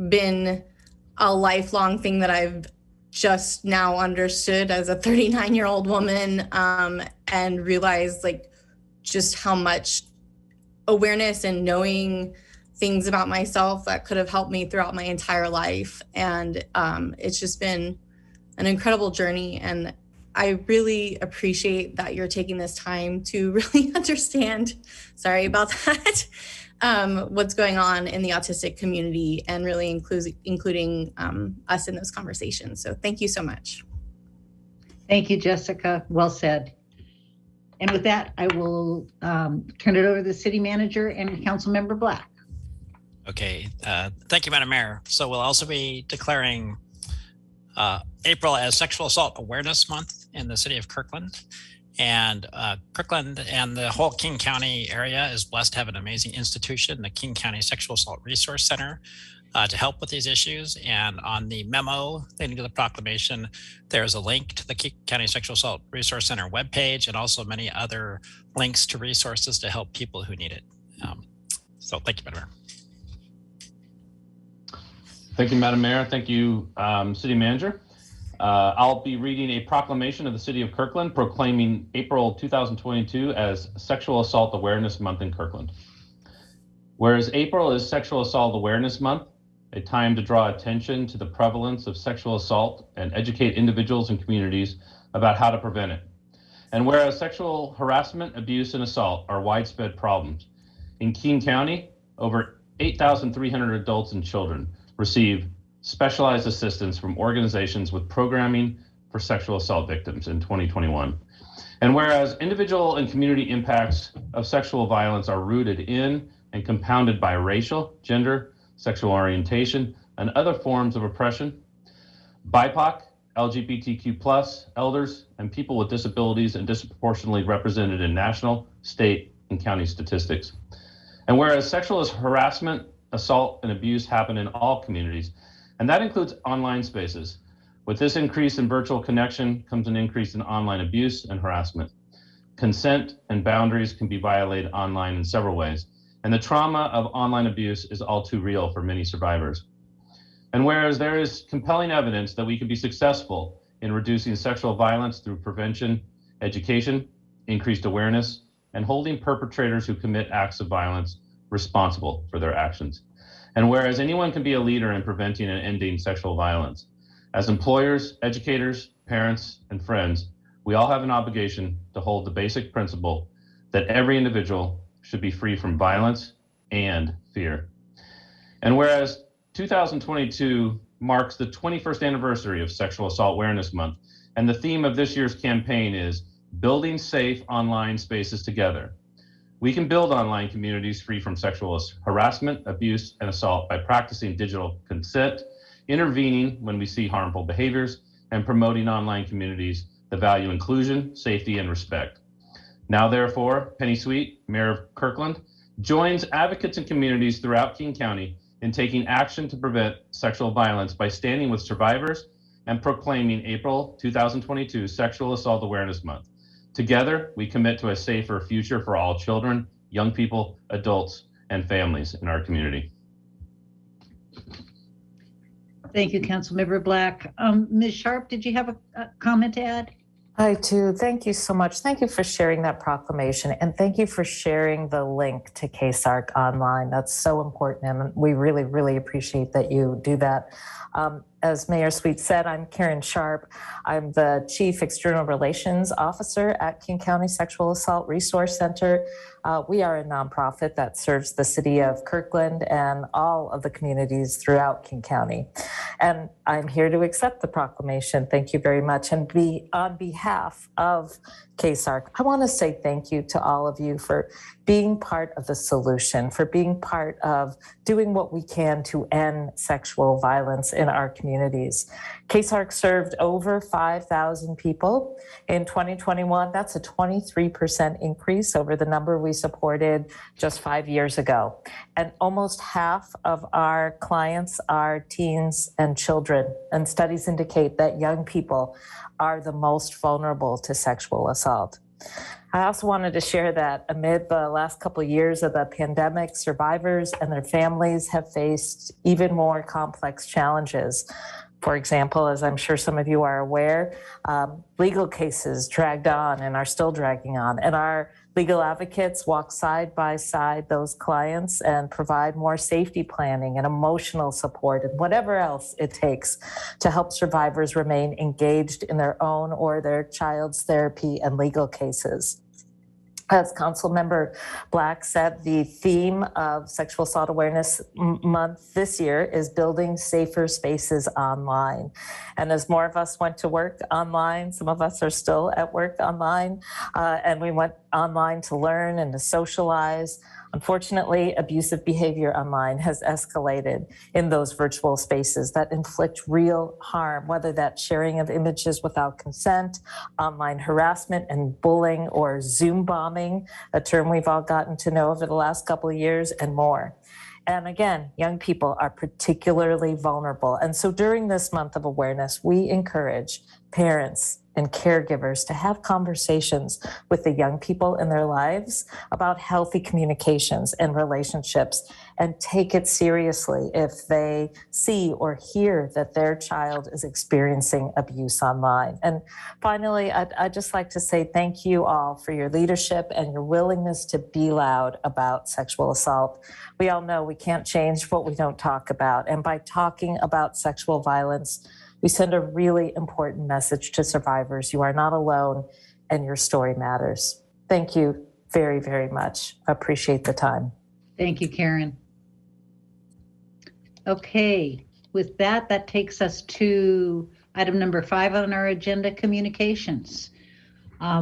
Speaker 14: been a lifelong thing that I've just now understood as a 39-year-old woman, and realized like just how much awareness and knowing things about myself that could have helped me throughout my entire life. And it's just been an incredible journey. And I really appreciate that you're taking this time to really understand, sorry about that, what's going on in the autistic community, and really including us in those conversations. So thank you so much.
Speaker 13: Thank you, Jessica. Well said. And with that, I will turn it over to the city manager and Councilmember Black.
Speaker 6: Okay, thank you, Madam Mayor. So we'll also be declaring April as Sexual Assault Awareness Month in the city of Kirkland. And Kirkland and the whole King County area is blessed to have an amazing institution, the King County Sexual Assault Resource Center, to help with these issues. And on the memo leading to the proclamation, there's a link to the King County Sexual Assault Resource Center webpage, and also many other links to resources to help people who need it. So thank you, Madam Mayor.
Speaker 5: Thank you, Madam Mayor. Thank you, City Manager. I'll be reading a proclamation of the City of Kirkland proclaiming April 2022 as Sexual Assault Awareness Month in Kirkland. Whereas April is Sexual Assault Awareness Month, a time to draw attention to the prevalence of sexual assault and educate individuals and communities about how to prevent it. And whereas sexual harassment, abuse, and assault are widespread problems, in King County, over 8,300 adults and children receive specialized assistance from organizations with programming for sexual assault victims in 2021. And whereas individual and community impacts of sexual violence are rooted in and compounded by racial, gender, sexual orientation, and other forms of oppression, BIPOC, LGBTQ+, elders, and people with disabilities and disproportionately represented in national, state, and county statistics. And whereas sexual harassment, assault, and abuse happen in all communities, and that includes online spaces. With this increase in virtual connection comes an increase in online abuse and harassment. Consent and boundaries can be violated online in several ways, and the trauma of online abuse is all too real for many survivors. And whereas there is compelling evidence that we can be successful in reducing sexual violence through prevention, education, increased awareness, and holding perpetrators who commit acts of violence responsible for their actions. And whereas anyone can be a leader in preventing and ending sexual violence, as employers, educators, parents, and friends, we all have an obligation to hold the basic principle that every individual should be free from violence and fear. And whereas 2022 marks the 21st anniversary of Sexual Assault Awareness Month, and the theme of this year's campaign is Building Safe Online Spaces Together, We can build online communities free from sexual harassment, abuse, and assault by practicing digital consent, intervening when we see harmful behaviors, and promoting online communities that value inclusion, safety, and respect. Now, therefore, Penny Sweet, Mayor of Kirkland, joins advocates and communities throughout King County in taking action to prevent sexual violence by standing with survivors and proclaiming April 2022 Sexual Assault Awareness Month. Together, we commit to a safer future for all children, young people, adults, and families in our community.
Speaker 13: Thank you, Councilmember Black. Ms. Sharp, did you have a comment to add?
Speaker 15: I do. Thank you so much. Thank you for sharing that proclamation, and thank you for sharing the link to KSARC online. That's so important, and we really, really appreciate that you do that. As Mayor Sweet said, I'm Karen Sharp. I'm the Chief External Relations Officer at King County Sexual Assault Resource Center. We are a nonprofit that serves the city of Kirkland and all of the communities throughout King County. And I'm here to accept the proclamation. Thank you very much. And on behalf of KSARC, I want to say thank you to all of you for being part of the solution, for being part of doing what we can to end sexual violence in our communities. KSARC served over 5,000 people in 2021. That's a 23% increase over the number we supported just 5 years ago. And almost half of our clients are teens and children. And studies indicate that young people are the most vulnerable to sexual assault. I also wanted to share that amid the last couple of years of the pandemic, survivors and their families have faced even more complex challenges. For example, as I'm sure some of you are aware, legal cases dragged on and are still dragging on. And our legal advocates walk side by side those clients and provide more safety planning and emotional support and whatever else it takes to help survivors remain engaged in their own or their child's therapy and legal cases. As Councilmember Black said, the theme of Sexual Assault Awareness Month this year is building safer spaces online. And as more of us went to work online, some of us are still at work online, and we went online to learn and to socialize. Unfortunately, abusive behavior online has escalated in those virtual spaces that inflict real harm, whether that's sharing of images without consent, online harassment and bullying, or Zoom bombing, a term we've all gotten to know over the last couple of years, and more. And again, young people are particularly vulnerable. And so during this month of awareness, we encourage parents and caregivers to have conversations with the young people in their lives about healthy communications and relationships, and take it seriously if they see or hear that their child is experiencing abuse online. And finally, I'd just like to say thank you all for your leadership and your willingness to be loud about sexual assault. We all know we can't change what we don't talk about. And by talking about sexual violence, we send a really important message to survivors. You are not alone, and your story matters. Thank you very, very much. I appreciate the time.
Speaker 13: Thank you, Karen. Okay, with that, that takes us to item number 5 on our agenda, communications.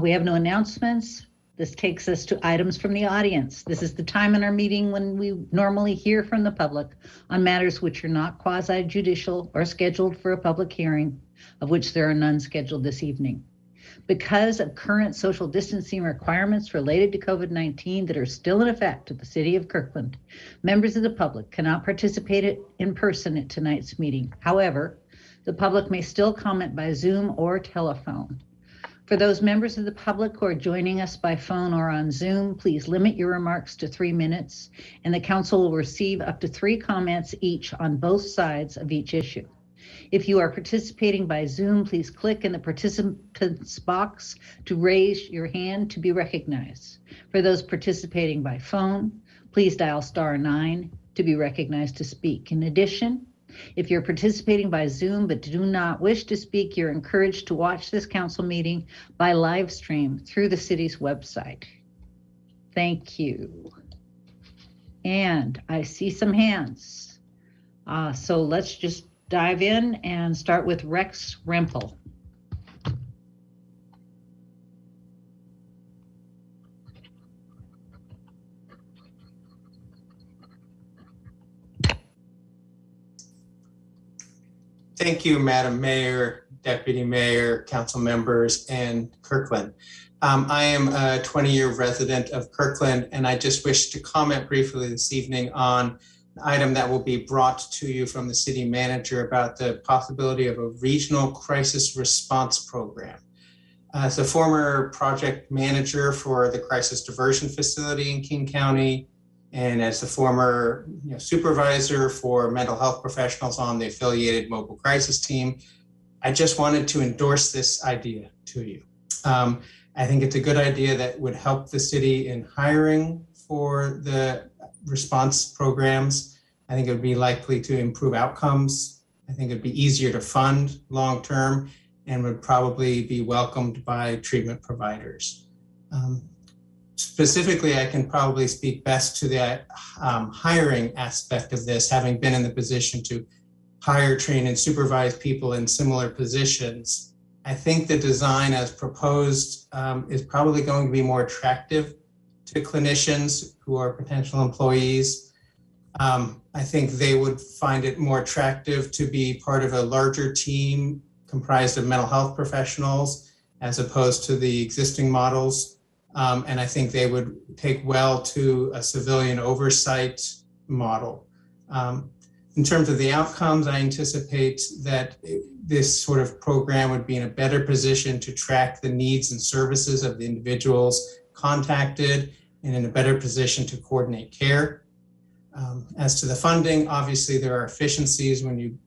Speaker 13: We have no announcements. This takes us to items from the audience. This is the time in our meeting when we normally hear from the public on matters which are not quasi-judicial or scheduled for a public hearing, of which there are none scheduled this evening. Because of current social distancing requirements related to COVID-19 that are still in effect at the City of Kirkland, members of the public cannot participate in person at tonight's meeting. However, the public may still comment by Zoom or telephone. For those members of the public who are joining us by phone or on Zoom, please limit your remarks to 3 minutes, and the council will receive up to 3 comments each on both sides of each issue. If you are participating by Zoom, please click in the participants box to raise your hand to be recognized. For those participating by phone, please dial *9 to be recognized to speak. In addition, if you're participating by Zoom but do not wish to speak, you're encouraged to watch this council meeting by live stream through the city's website. Thank you. And I see some hands. So let's just dive in and start with Rex Rempel.
Speaker 16: Thank you, Madam Mayor, Deputy Mayor, council members, and Kirkland. I am a 20-year resident of Kirkland, and I just wish to comment briefly this evening on an item that will be brought to you from the city manager about the possibility of a regional crisis response program. As a former project manager for the crisis diversion facility in King County, and as the former supervisor for mental health professionals on the affiliated mobile crisis team, I just wanted to endorse this idea to you. I think it's a good idea that would help the city in hiring for the response programs. I think it would be likely to improve outcomes. I think it'd be easier to fund long-term and would probably be welcomed by treatment providers. Specifically, I can probably speak best to the hiring aspect of this, having been in the position to hire, train, and supervise people in similar positions. I think the design as proposed is probably going to be more attractive to clinicians who are potential employees. I think they would find it more attractive to be part of a larger team comprised of mental health professionals as opposed to the existing models. And I think they would take well to a civilian oversight model. In terms of the outcomes, I anticipate that this sort of program would be in a better position to track the needs and services of the individuals contacted and in a better position to coordinate care. As to the funding, obviously there are efficiencies when you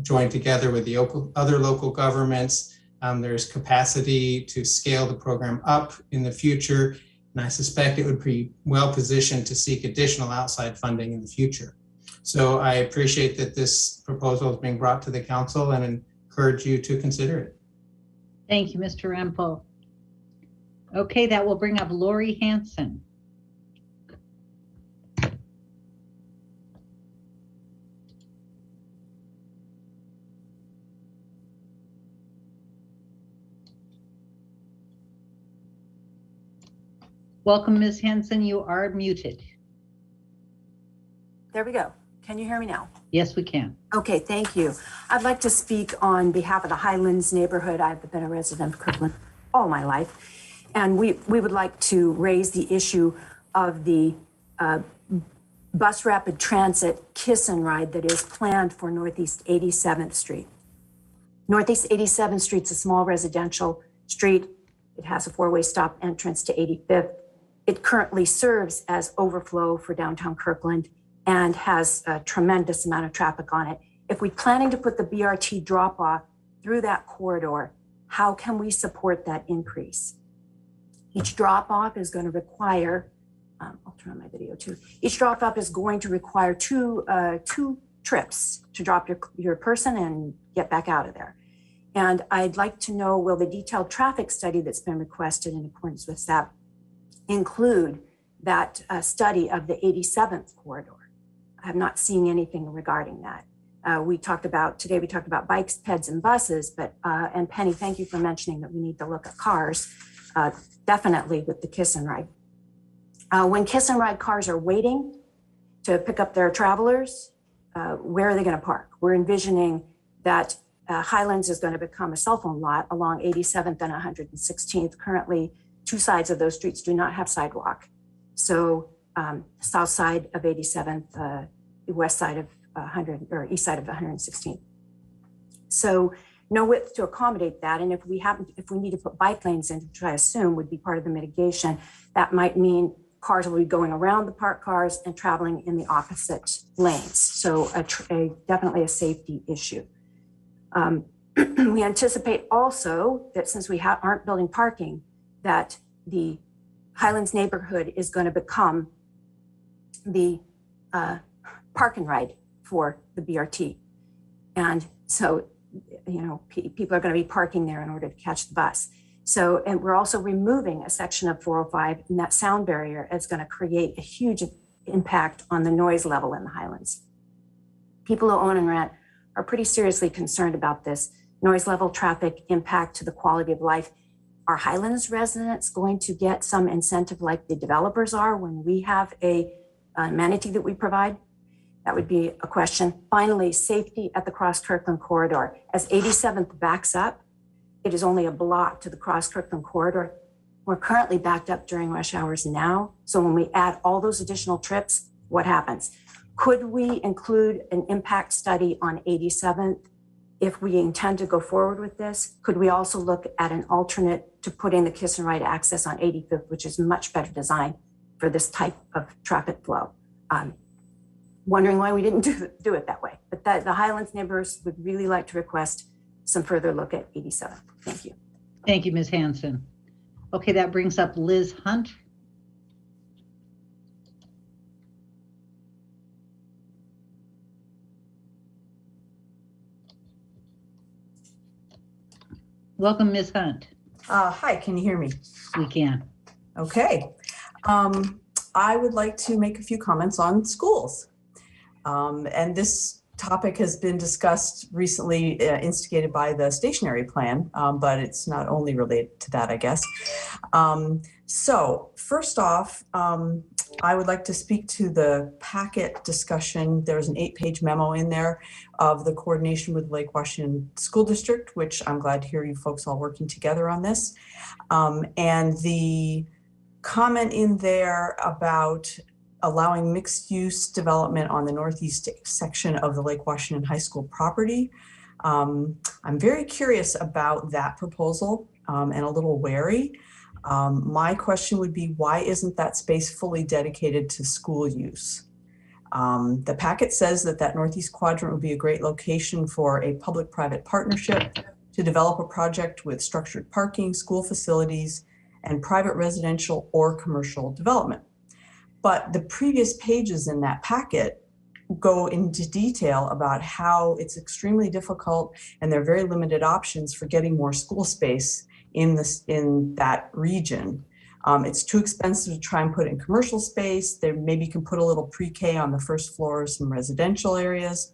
Speaker 16: join together with the other local governments. There's capacity to scale the program up in the future, and I suspect it would be well positioned to seek additional outside funding in the future. So I appreciate that this proposal is being brought to the council and encourage you to consider it.
Speaker 13: Thank you, Mr. Rempel. Okay, that will bring up Lori Hanson. Welcome, Ms. Hanson. You are muted.
Speaker 17: There we go. Can you hear me now?
Speaker 13: Yes, we can.
Speaker 17: Okay, thank you. I'd like to speak on behalf of the Highlands neighborhood. I've been a resident of Kirkland all my life, and we would like to raise the issue of the bus rapid transit kiss and ride that is planned for Northeast 87th Street. Northeast 87th Street is a small residential street. It has a four-way stop entrance to 85th. It currently serves as overflow for downtown Kirkland and has a tremendous amount of traffic on it. If we're planning to put the BRT drop-off through that corridor, how can we support that increase? Each drop-off is going to require, I'll turn on my video too. Each drop-off is going to require two trips to drop your person and get back out of there. And I'd like to know, will the detailed traffic study that's been requested in accordance with that include that study of the 87th corridor? I have not seen anything regarding that. Today we talked about bikes, peds, and buses, but, and Penny, thank you for mentioning that we need to look at cars, definitely with the kiss and ride. When kiss and ride cars are waiting to pick up their travelers, where are they gonna park? We're envisioning that Highlands is gonna become a cell phone lot along 87th and 116th. Currently, two sides of those streets do not have sidewalk. So south side of 87th, west side of 100 or east side of 116th. So no width to accommodate that. And if we need to put bike lanes in, which I assume would be part of the mitigation, that might mean cars will be going around the parked cars and traveling in the opposite lanes. So definitely a safety issue. We anticipate also that since we aren't building parking, that the Highlands neighborhood is going to become the park and ride for the BRT. And so, people are going to be parking there in order to catch the bus. So, and we're also removing a section of 405, and that sound barrier is going to create a huge impact on the noise level in the Highlands. People who own and rent are pretty seriously concerned about this noise level, traffic impact to the quality of life. Are Highlands residents going to get some incentive like the developers are when we have a amenity that we provide? That would be a question. Finally, safety at the Cross Kirkland corridor. As 87th backs up, it is only a block to the Cross Kirkland corridor. We're currently backed up during rush hours now. So when we add all those additional trips, what happens? Could we include an impact study on 87th if we intend to go forward with this? Could we also look at an alternate to putting the kiss and ride access on 85th, which is much better designed for this type of traffic flow? Wondering why we didn't do it that way. But the Highlands neighbors would really like to request some further look at 87. Thank you.
Speaker 13: Thank you, Ms. Hanson. Okay, that brings up Liz Hunt. Welcome, Ms. Hunt.
Speaker 18: Hi, can you hear me?
Speaker 13: We can.
Speaker 18: Okay. I would like to make a few comments on schools. And this topic has been discussed recently, instigated by the stationary plan, but it's not only related to that, I guess. So first off, I would like to speak to the packet discussion. There's an 8-page memo in there of the coordination with Lake Washington School District, which I'm glad to hear you folks all working together on this. And the comment in there about allowing mixed use development on the northeast section of the Lake Washington High School property. I'm very curious about that proposal and a little wary. My question would be, why isn't that space fully dedicated to school use? The packet says that northeast quadrant would be a great location for a public-private partnership to develop a project with structured parking, school facilities, and private residential or commercial development. But the previous pages in that packet go into detail about how it's extremely difficult and there are very limited options for getting more school space in that region. It's too expensive to try and put in commercial space. There maybe can put a little pre-K on the first floor, some residential areas,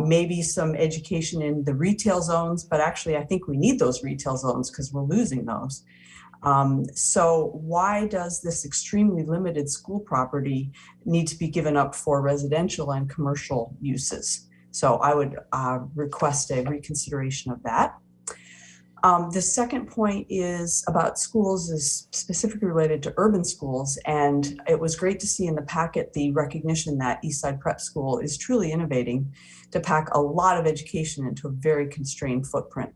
Speaker 18: maybe some education in the retail zones, but actually I think we need those retail zones because we're losing those. So why does this extremely limited school property need to be given up for residential and commercial uses? So I would request a reconsideration of that. The second point is about schools, is specifically related to urban schools. And it was great to see in the packet the recognition that Eastside Prep School is truly innovating to pack a lot of education into a very constrained footprint.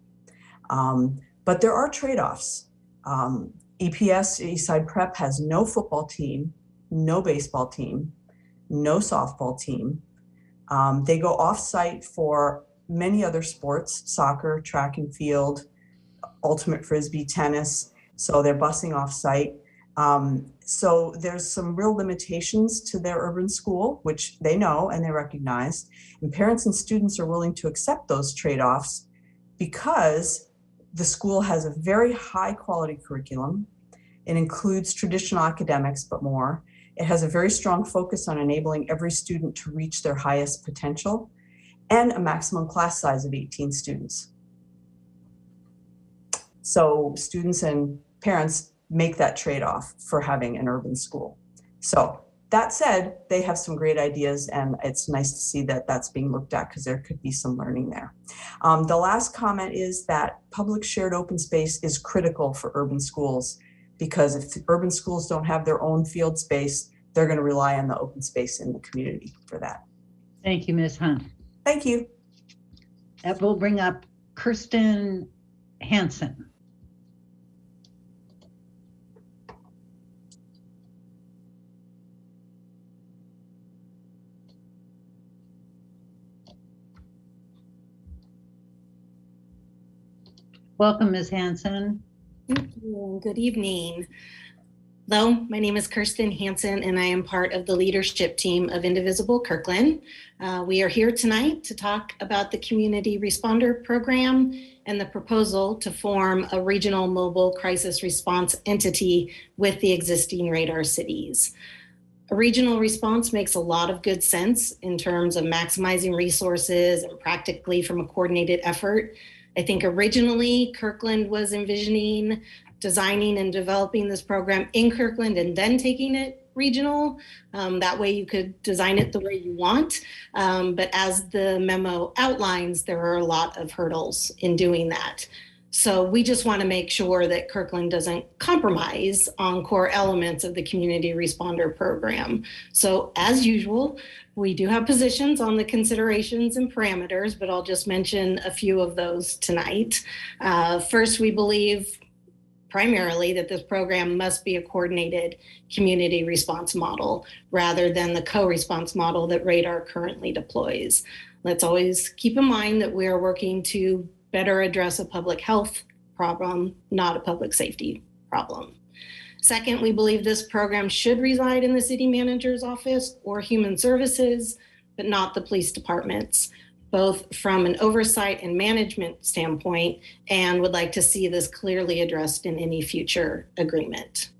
Speaker 18: But there are trade-offs. EPS, Eastside Prep, has no football team, no baseball team, no softball team. They go off-site for many other sports, soccer, track and field, ultimate frisbee, tennis. So they're busing off-site. So there's some real limitations to their urban school, which they know and they recognize. And parents and students are willing to accept those trade-offs because the school has a very high quality curriculum. It includes traditional academics, but more. It has a very strong focus on enabling every student to reach their highest potential and a maximum class size of 18 students. So students and parents make that trade-off for having an urban school. So that said, they have some great ideas and it's nice to see that that's being looked at because there could be some learning there. The last comment is that public shared open space is critical for urban schools because if urban schools don't have their own field space, they're going to rely on the open space in the community for that.
Speaker 13: Thank you, Ms. Hunt.
Speaker 18: Thank you.
Speaker 13: That will bring up Kirsten Hansen. Welcome, Ms. Hansen.
Speaker 19: Thank you. Good evening. Hello, my name is Kirsten Hansen, and I am part of the leadership team of Indivisible Kirkland. We are here tonight to talk about the Community Responder Program and the proposal to form a regional mobile crisis response entity with the existing radar cities. A regional response makes a lot of good sense in terms of maximizing resources and practically from a coordinated effort. I think originally Kirkland was envisioning designing and developing this program in Kirkland and then taking it regional. That way you could design it the way you want. But as the memo outlines, there are a lot of hurdles in doing that. So we just want to make sure that Kirkland doesn't compromise on core elements of the community responder program. So as usual, we do have positions on the considerations and parameters, but I'll just mention a few of those tonight. First, we believe primarily that this program must be a coordinated community response model rather than the co-response model that Radar currently deploys. Let's always keep in mind that we are working to better address a public health problem, not a public safety problem. Second, we believe this program should reside in the city manager's office or human services, but not the police departments, both from an oversight and management standpoint, and would like to see this clearly addressed in any future agreement.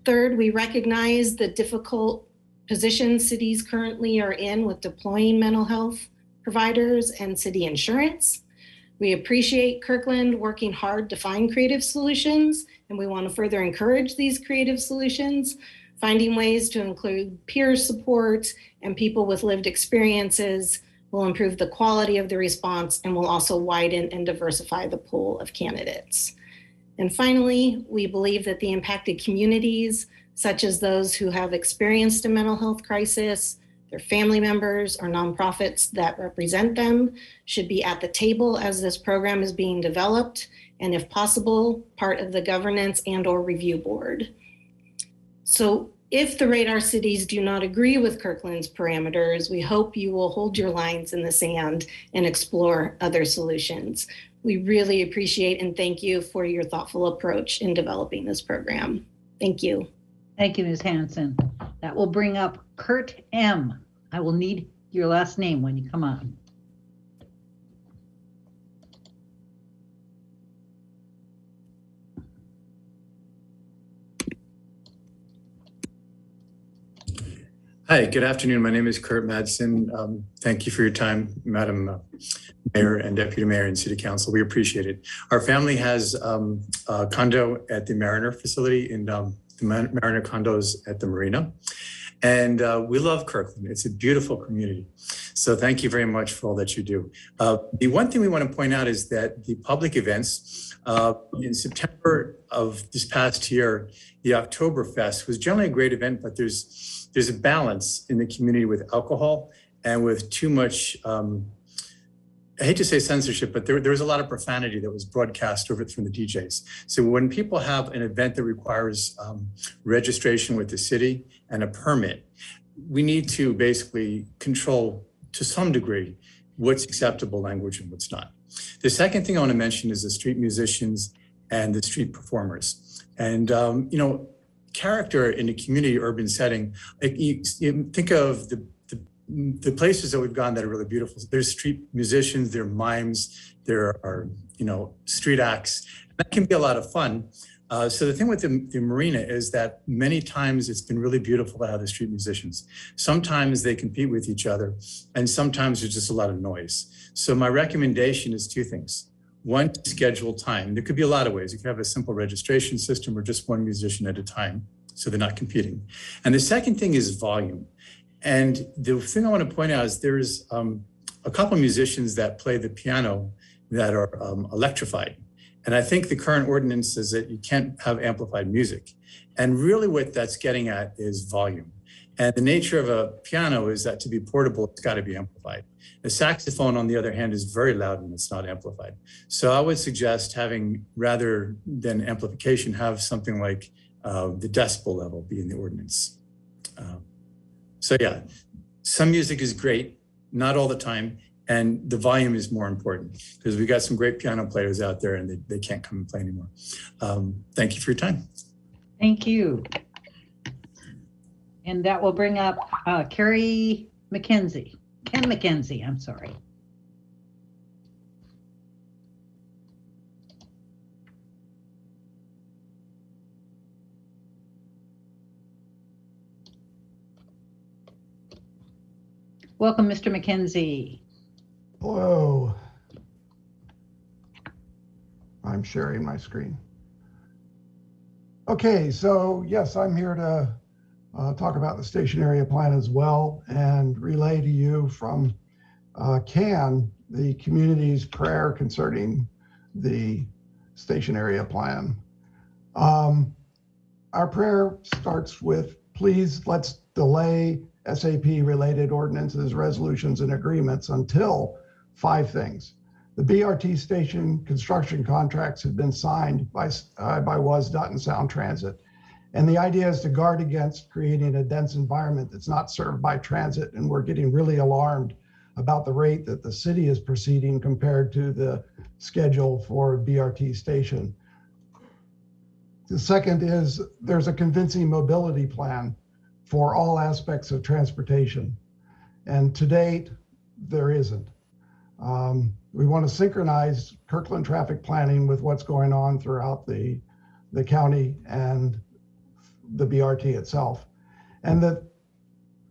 Speaker 19: Third, we recognize the difficult position cities currently are in with deploying mental health providers and city insurance. We appreciate Kirkland working hard to find creative solutions, and we want to further encourage these creative solutions, finding ways to include peer support and people with lived experiences will improve the quality of the response and will also widen and diversify the pool of candidates. And finally, we believe that the impacted communities, such as those who have experienced a mental health crisis, their family members or nonprofits that represent them, should be at the table as this program is being developed, and if possible, part of the governance and/or review board. So if the Radar cities do not agree with Kirkland's parameters, we hope you will hold your lines in the sand and explore other solutions. We really appreciate and thank you for your thoughtful approach in developing this program. Thank you.
Speaker 13: Thank you, Ms. Hanson. That will bring up Kurt M. I will need your last name when you come on.
Speaker 20: Hi, good afternoon. My name is Kurt Madsen. Thank you for your time, Madam Mayor and Deputy Mayor and City Council. We appreciate it. Our family has a condo at the Mariner facility in the Mariner condos at the Marina. And we love Kirkland. It's a beautiful community. So thank you very much for all that you do. The one thing we want to point out is that the public events in September of this past year, the Oktoberfest was generally a great event, but there's a balance in the community with alcohol and with too much, I hate to say censorship, but there was a lot of profanity that was broadcast over from the DJs. So when people have an event that requires registration with the city and a permit, we need to basically control to some degree what's acceptable language and what's not. The second thing I want to mention is the street musicians and the street performers. And, you know, character in a community urban setting, like you think of the places that we've gone that are really beautiful. There's street musicians, there are mimes, there are, you know, street acts. That can be a lot of fun. So the thing with the Marina is that many times it's been really beautiful to have the street musicians. Sometimes they compete with each other, and sometimes there's just a lot of noise. So my recommendation is two things. One, schedule time. There could be a lot of ways. You could have a simple registration system or just one musician at a time, so they're not competing. And the second thing is volume. And the thing I want to point out is there's a couple of musicians that play the piano that are electrified. And I think the current ordinance says that you can't have amplified music. And really what that's getting at is volume. And the nature of a piano is that to be portable, it's got to be amplified. The saxophone, on the other hand, is very loud and it's not amplified. So I would suggest having, rather than amplification, have something like the decibel level be in the ordinance. So yeah, some music is great, not all the time. And the volume is more important because we got some great piano players out there and they can't come and play anymore. Thank you for your time.
Speaker 13: Thank you. And that will bring up Ken McKenzie, I'm sorry. Welcome, Mr. McKenzie.
Speaker 21: Hello. I'm sharing my screen. Okay, so yes, I'm here to talk about the station area plan as well and relay to you from CAN, the community's prayer concerning the station area plan. Our prayer starts with, please let's delay SAP related ordinances, resolutions, and agreements until 5 things. The BRT station construction contracts have been signed by WSDOT and Sound Transit. And the idea is to guard against creating a dense environment that's not served by transit. And we're getting really alarmed about the rate that the city is proceeding compared to the schedule for BRT station. The second is there's a convincing mobility plan for all aspects of transportation. And to date, there isn't. We want to synchronize Kirkland traffic planning with what's going on throughout the county and the BRT itself. And that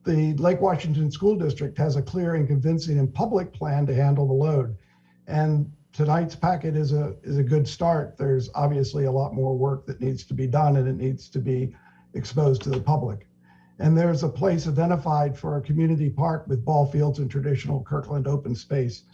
Speaker 21: the Lake Washington School District has a clear and convincing and public plan to handle the load. And tonight's packet is a good start. There's obviously a lot more work that needs to be done, and it needs to be exposed to the public. And there's a place identified for a community park with ball fields and traditional Kirkland open space.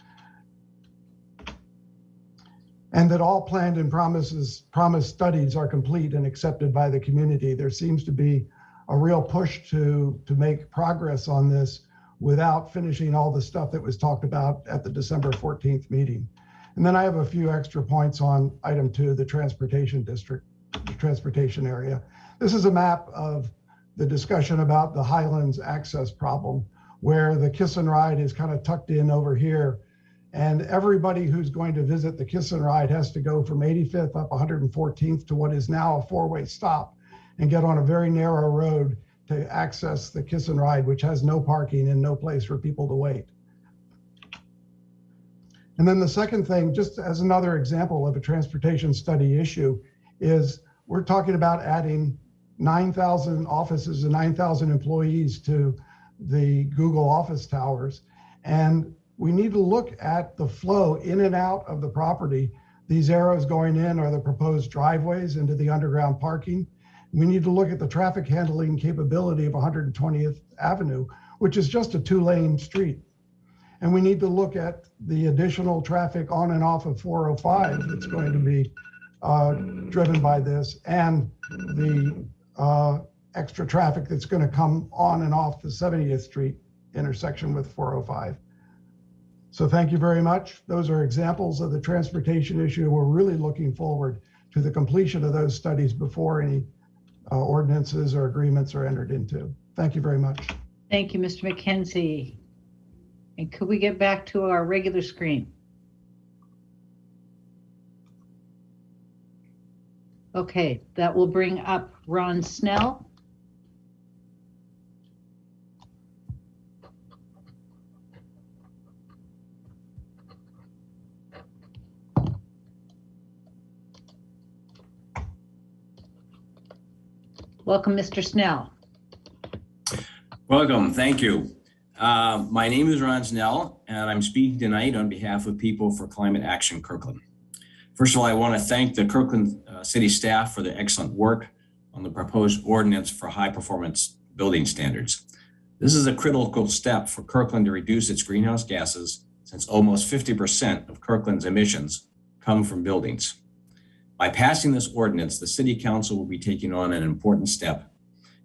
Speaker 21: And that all planned and promised studies are complete and accepted by the community. There seems to be a real push to make progress on this without finishing all the stuff that was talked about at the December 14th meeting. And then I have a few extra points on item 2, the transportation district, the transportation area. This is a map of the discussion about the Highlands access problem, where the Kiss and Ride is kind of tucked in over here. And everybody who's going to visit the Kiss and Ride has to go from 85th up 114th to what is now a 4-way stop and get on a very narrow road to access the Kiss and Ride, which has no parking and no place for people to wait. And then the second thing, just as another example of a transportation study issue, is we're talking about adding 9,000 offices and 9,000 employees to the Google office towers. And we need to look at the flow in and out of the property. These arrows going in are the proposed driveways into the underground parking. We need to look at the traffic handling capability of 120th Avenue, which is just a 2-lane street. And we need to look at the additional traffic on and off of 405 that's going to be driven by this, and the extra traffic that's going to come on and off the 70th Street intersection with 405. So thank you very much. Those are examples of the transportation issue. We're really looking forward to the completion of those studies before any ordinances or agreements are entered into. Thank you very much.
Speaker 13: Thank you, Mr. McKenzie. And could we get back to our regular screen? Okay, that will bring up Ron Snell. Welcome, Mr. Snell.
Speaker 4: Welcome, thank you. My name is Ron Snell, and I'm speaking tonight on behalf of People for Climate Action Kirkland. First of all, I want to thank the Kirkland City staff for their excellent work on the proposed ordinance for high performance building standards. This is a critical step for Kirkland to reduce its greenhouse gases, since almost 50% of Kirkland's emissions come from buildings. By passing this ordinance, the City Council will be taking on an important step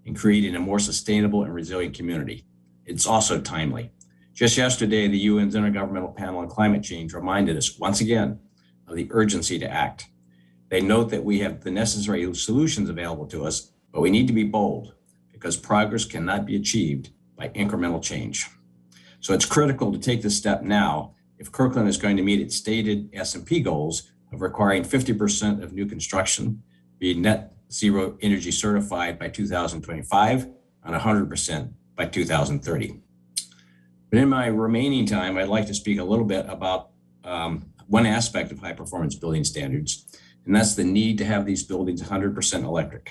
Speaker 4: in creating a more sustainable and resilient community. It's also timely. Just yesterday, the UN's Intergovernmental Panel on Climate Change reminded us once again of the urgency to act. They note that we have the necessary solutions available to us, but we need to be bold because progress cannot be achieved by incremental change. So it's critical to take this step now if Kirkland is going to meet its stated S&P goals of requiring 50% of new construction be net zero energy certified by 2025 and 100% by 2030. But in my remaining time, I'd like to speak a little bit about one aspect of high performance building standards, and that's the need to have these buildings 100% electric.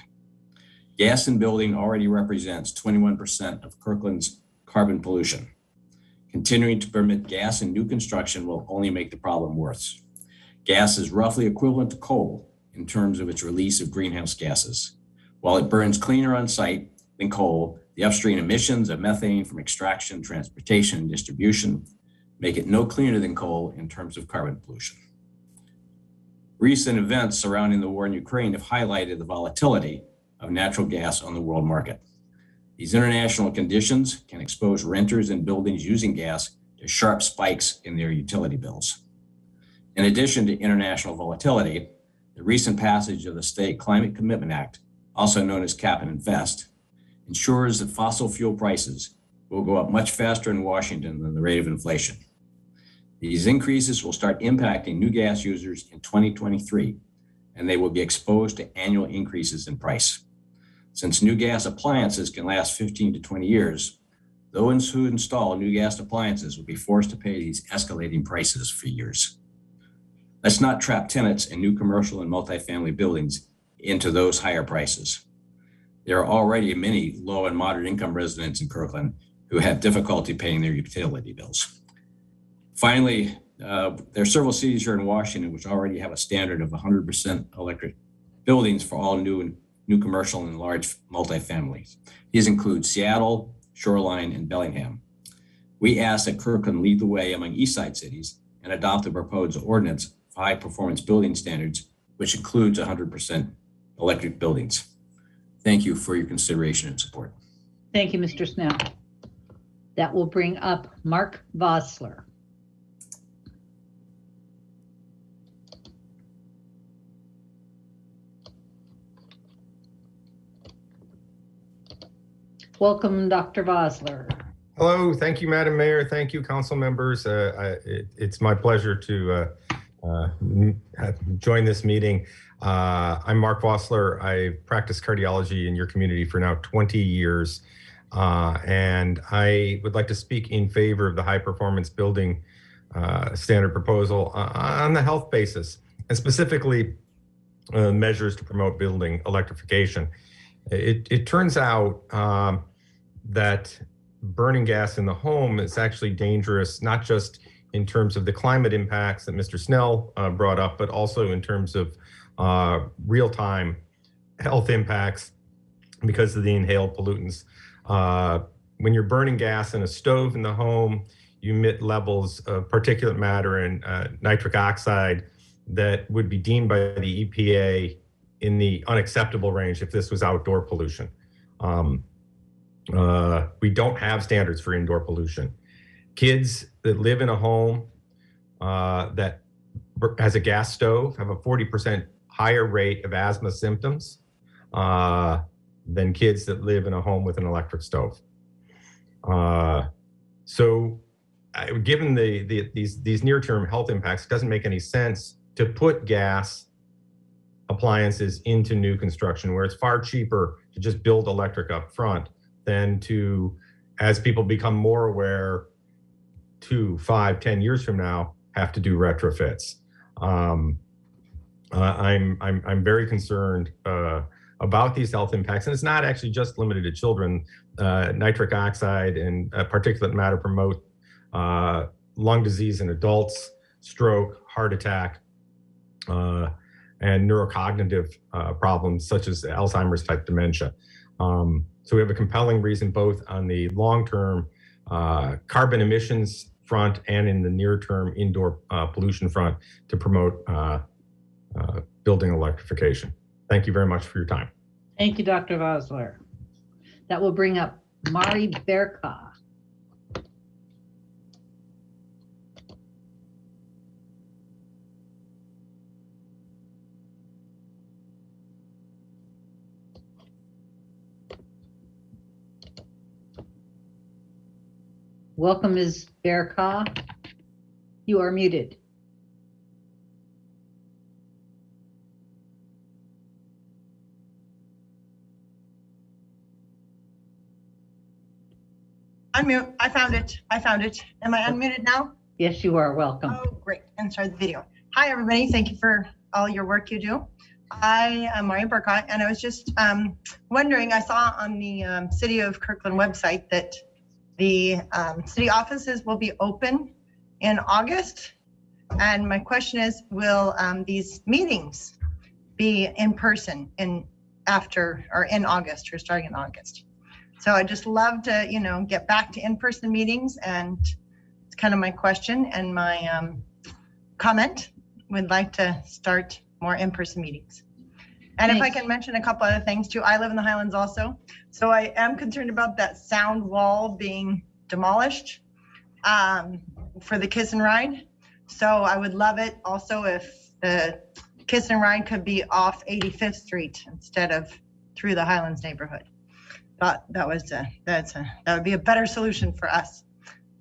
Speaker 4: Gas in building already represents 21% of Kirkland's carbon pollution. Continuing to permit gas in new construction will only make the problem worse. Gas is roughly equivalent to coal in terms of its release of greenhouse gases. While it burns cleaner on site, than coal, the upstream emissions of methane from extraction, transportation, and distribution make it no cleaner than coal in terms of carbon pollution. Recent events surrounding the war in Ukraine have highlighted the volatility of natural gas on the world market. These international conditions can expose renters and buildings using gas to sharp spikes in their utility bills. In addition to international volatility, the recent passage of the State Climate Commitment Act, also known as Cap and Invest, ensures that fossil fuel prices will go up much faster in Washington than the rate of inflation. These increases will start impacting new gas users in 2023, and they will be exposed to annual increases in price. Since new gas appliances can last 15 to 20 years, those who install new gas appliances will be forced to pay these escalating prices for years. Let's not trap tenants in new commercial and multifamily buildings into those higher prices. There are already many low and moderate income residents in Kirkland who have difficulty paying their utility bills. Finally, there are several cities here in Washington which already have a standard of 100% electric buildings for all new commercial and large multifamilies. These include Seattle, Shoreline, and Bellingham. We ask that Kirkland lead the way among East Side cities and adopt the proposed ordinance for high performance building standards, which includes 100% electric buildings. Thank you for your consideration and support.
Speaker 13: Thank you, Mr. Snell. That will bring up Mark Vossler. Welcome, Dr. Vossler.
Speaker 10: Hello, thank you, Madam Mayor. Thank you, council members. It's my pleasure to join this meeting. I'm Mark Vossler. I've practiced cardiology in your community for now 20 years. And I would like to speak in favor of the high performance building standard proposal on the health basis, and specifically measures to promote building electrification. It turns out that burning gas in the home is actually dangerous, not just in terms of the climate impacts that Mr. Snell brought up, but also in terms of real-time health impacts because of the inhaled pollutants. When you're burning gas in a stove in the home, you emit levels of particulate matter and nitric oxide that would be deemed by the EPA in the unacceptable range if this was outdoor pollution. We don't have standards for indoor pollution. Kids that live in a home that has a gas stove have a 40% higher rate of asthma symptoms than kids that live in a home with an electric stove. So given these near-term health impacts, it doesn't make any sense to put gas appliances into new construction where it's far cheaper to just build electric up front than to, as people become more aware 2, 5, 10 years from now, have to do retrofits. I'm very concerned about these health impacts, and it's not actually just limited to children. Nitric oxide and particulate matter promote lung disease in adults, stroke, heart attack, and neurocognitive problems such as Alzheimer's type dementia. So we have a compelling reason both on the long-term carbon emissions front and in the near-term indoor pollution front to promote building electrification. Thank you very much for your time.
Speaker 13: Thank you, Dr. Vossler. That will bring up Mari Berka. Welcome, Ms. Berka. You are muted.
Speaker 22: Unmute. I found it. Am I unmuted now?
Speaker 13: Yes, you are. Welcome.
Speaker 22: Oh, great. And start the video. Hi, everybody. Thank you for all your work you do. I am Maria Burkott, and I was just wondering, I saw on the City of Kirkland website that the city offices will be open in August. And my question is, will these meetings be in person in August or starting in August? So I just love to, get back to in-person meetings, and it's kind of my question and my comment. Would like to start more in-person meetings. And if I can mention a couple other things too, I live in the Highlands also. So I am concerned about that sound wall being demolished for the Kiss and Ride. So I would love it also if the Kiss and Ride could be off 85th Street instead of through the Highlands neighborhood. Thought that would be a better solution for us.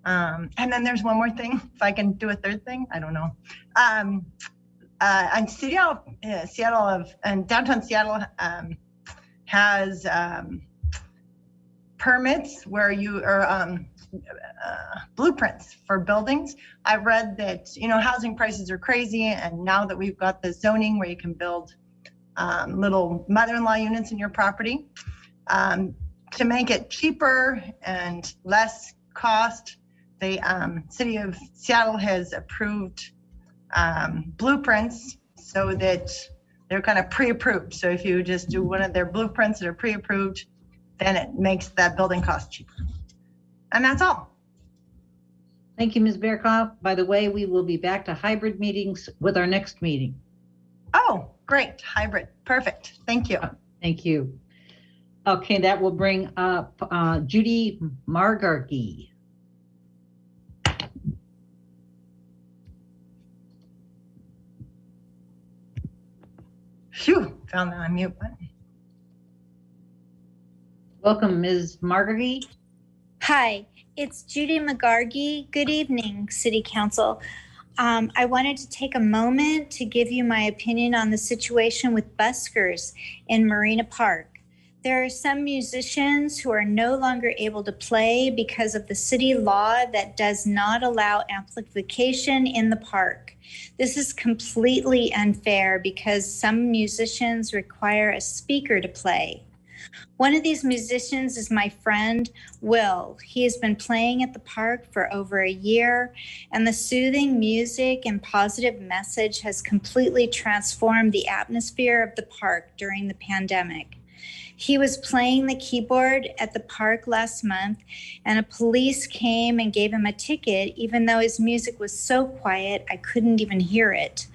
Speaker 22: And then there's one more thing, if I can do a third thing, I don't know. And downtown Seattle has permits where you are blueprints for buildings. I've read that housing prices are crazy, and now that we've got the zoning where you can build little mother-in-law units in your property, to make it cheaper and less cost, the city of Seattle has approved blueprints so that they're kind of pre-approved. So if you just do one of their blueprints that are pre-approved, then it makes that building cost cheaper. And that's all.
Speaker 13: Thank you, Ms. Bearkoff. By the way, we will be back to hybrid meetings with our next meeting.
Speaker 22: Oh, great. Hybrid. Perfect. Thank you.
Speaker 13: Thank you. Okay, that will bring up Judy Margargi.
Speaker 22: Phew, found the unmute button.
Speaker 13: Welcome, Ms. Margargi.
Speaker 8: Hi, it's Judy McGargy. Good evening, City Council. I wanted to take a moment to give you my opinion on the situation with buskers in Marina Park. There are some musicians who are no longer able to play because of the city law that does not allow amplification in the park. This is completely unfair because some musicians require a speaker to play. One of these musicians is my friend, Will. He has been playing at the park for over a year, and the soothing music and positive message has completely transformed the atmosphere of the park during the pandemic. He was playing the keyboard at the park last month, and a police came and gave him a ticket, even though his music was so quiet I couldn't even hear it.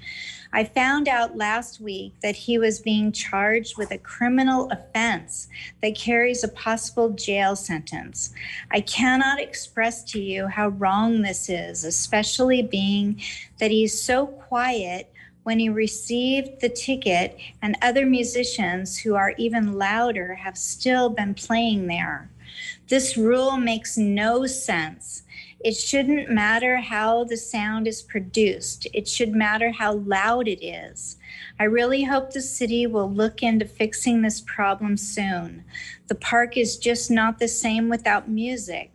Speaker 8: I found out last week that he was being charged with a criminal offense that carries a possible jail sentence. I cannot express to you how wrong this is, especially being that he's so quiet when he received the ticket, and other musicians who are even louder have still been playing there. This rule makes no sense. It shouldn't matter how the sound is produced. It should matter how loud it is. I really hope the city will look into fixing this problem soon. The park is just not the same without music.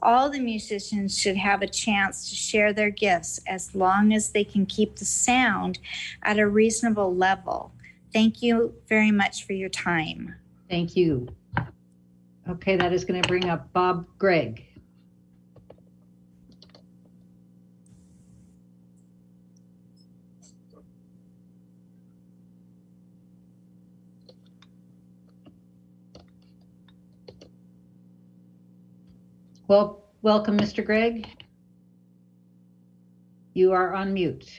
Speaker 8: All the musicians should have a chance to share their gifts as long as they can keep the sound at a reasonable level. Thank you very much for your time.
Speaker 13: Thank you. Okay, that is going to bring up Bob Gregg. Well, welcome, Mr. Gregg. You are on mute.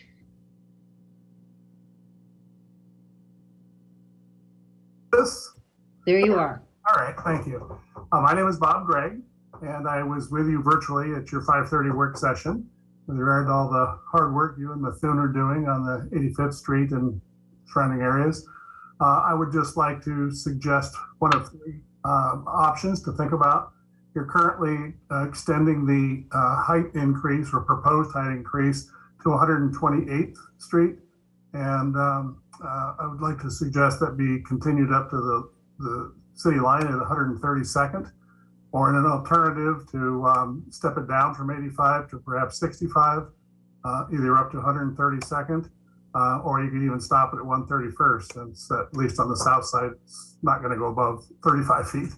Speaker 13: There you are.
Speaker 9: All right, thank you. My name is Bob Gregg, and I was with you virtually at your 5:30 work session with regard to all the hard work you and Methuen are doing on the 85th Street and surrounding areas. I would just like to suggest one of three options to think about. You're currently extending the height increase or proposed height increase to 128th Street. And I would like to suggest that be continued up to the city line at 132nd, or in an alternative to step it down from 85 to perhaps 65, either up to 132nd, or you can even stop it at 131st, since at least on the south side, it's not going to go above 35 feet.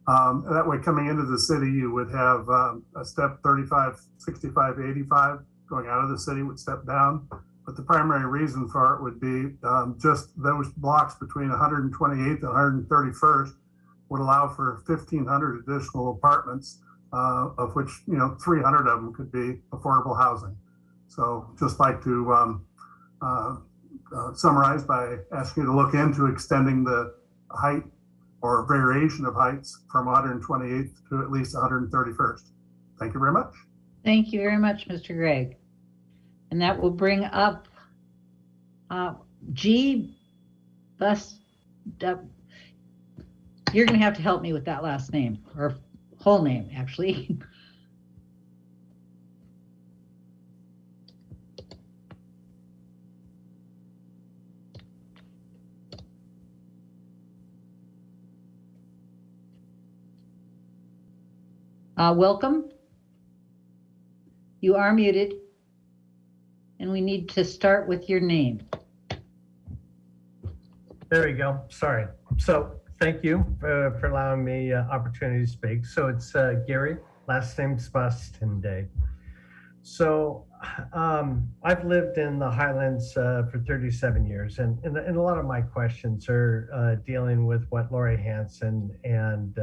Speaker 9: That way, coming into the city, you would have a step 35, 65, 85 going out of the city would step down. But the primary reason for it would be just those blocks between 128th and 131st would allow for 1,500 additional apartments, of which 300 of them could be affordable housing. So just like to summarize by asking you to look into extending the height or variation of heights from 128th to at least 131st. Thank you very much.
Speaker 13: Thank you very much, Mr. Gregg. And that will bring up G. Bus. You're going to have to help me with that last name, or whole name, actually. Welcome. You are muted, and we need to start with your name.
Speaker 2: There we go. Sorry. So thank you for allowing me opportunity to speak. So it's Gary, last name's Bastende. So I've lived in the Highlands for 37 years, and a lot of my questions are dealing with what Lori Hansen and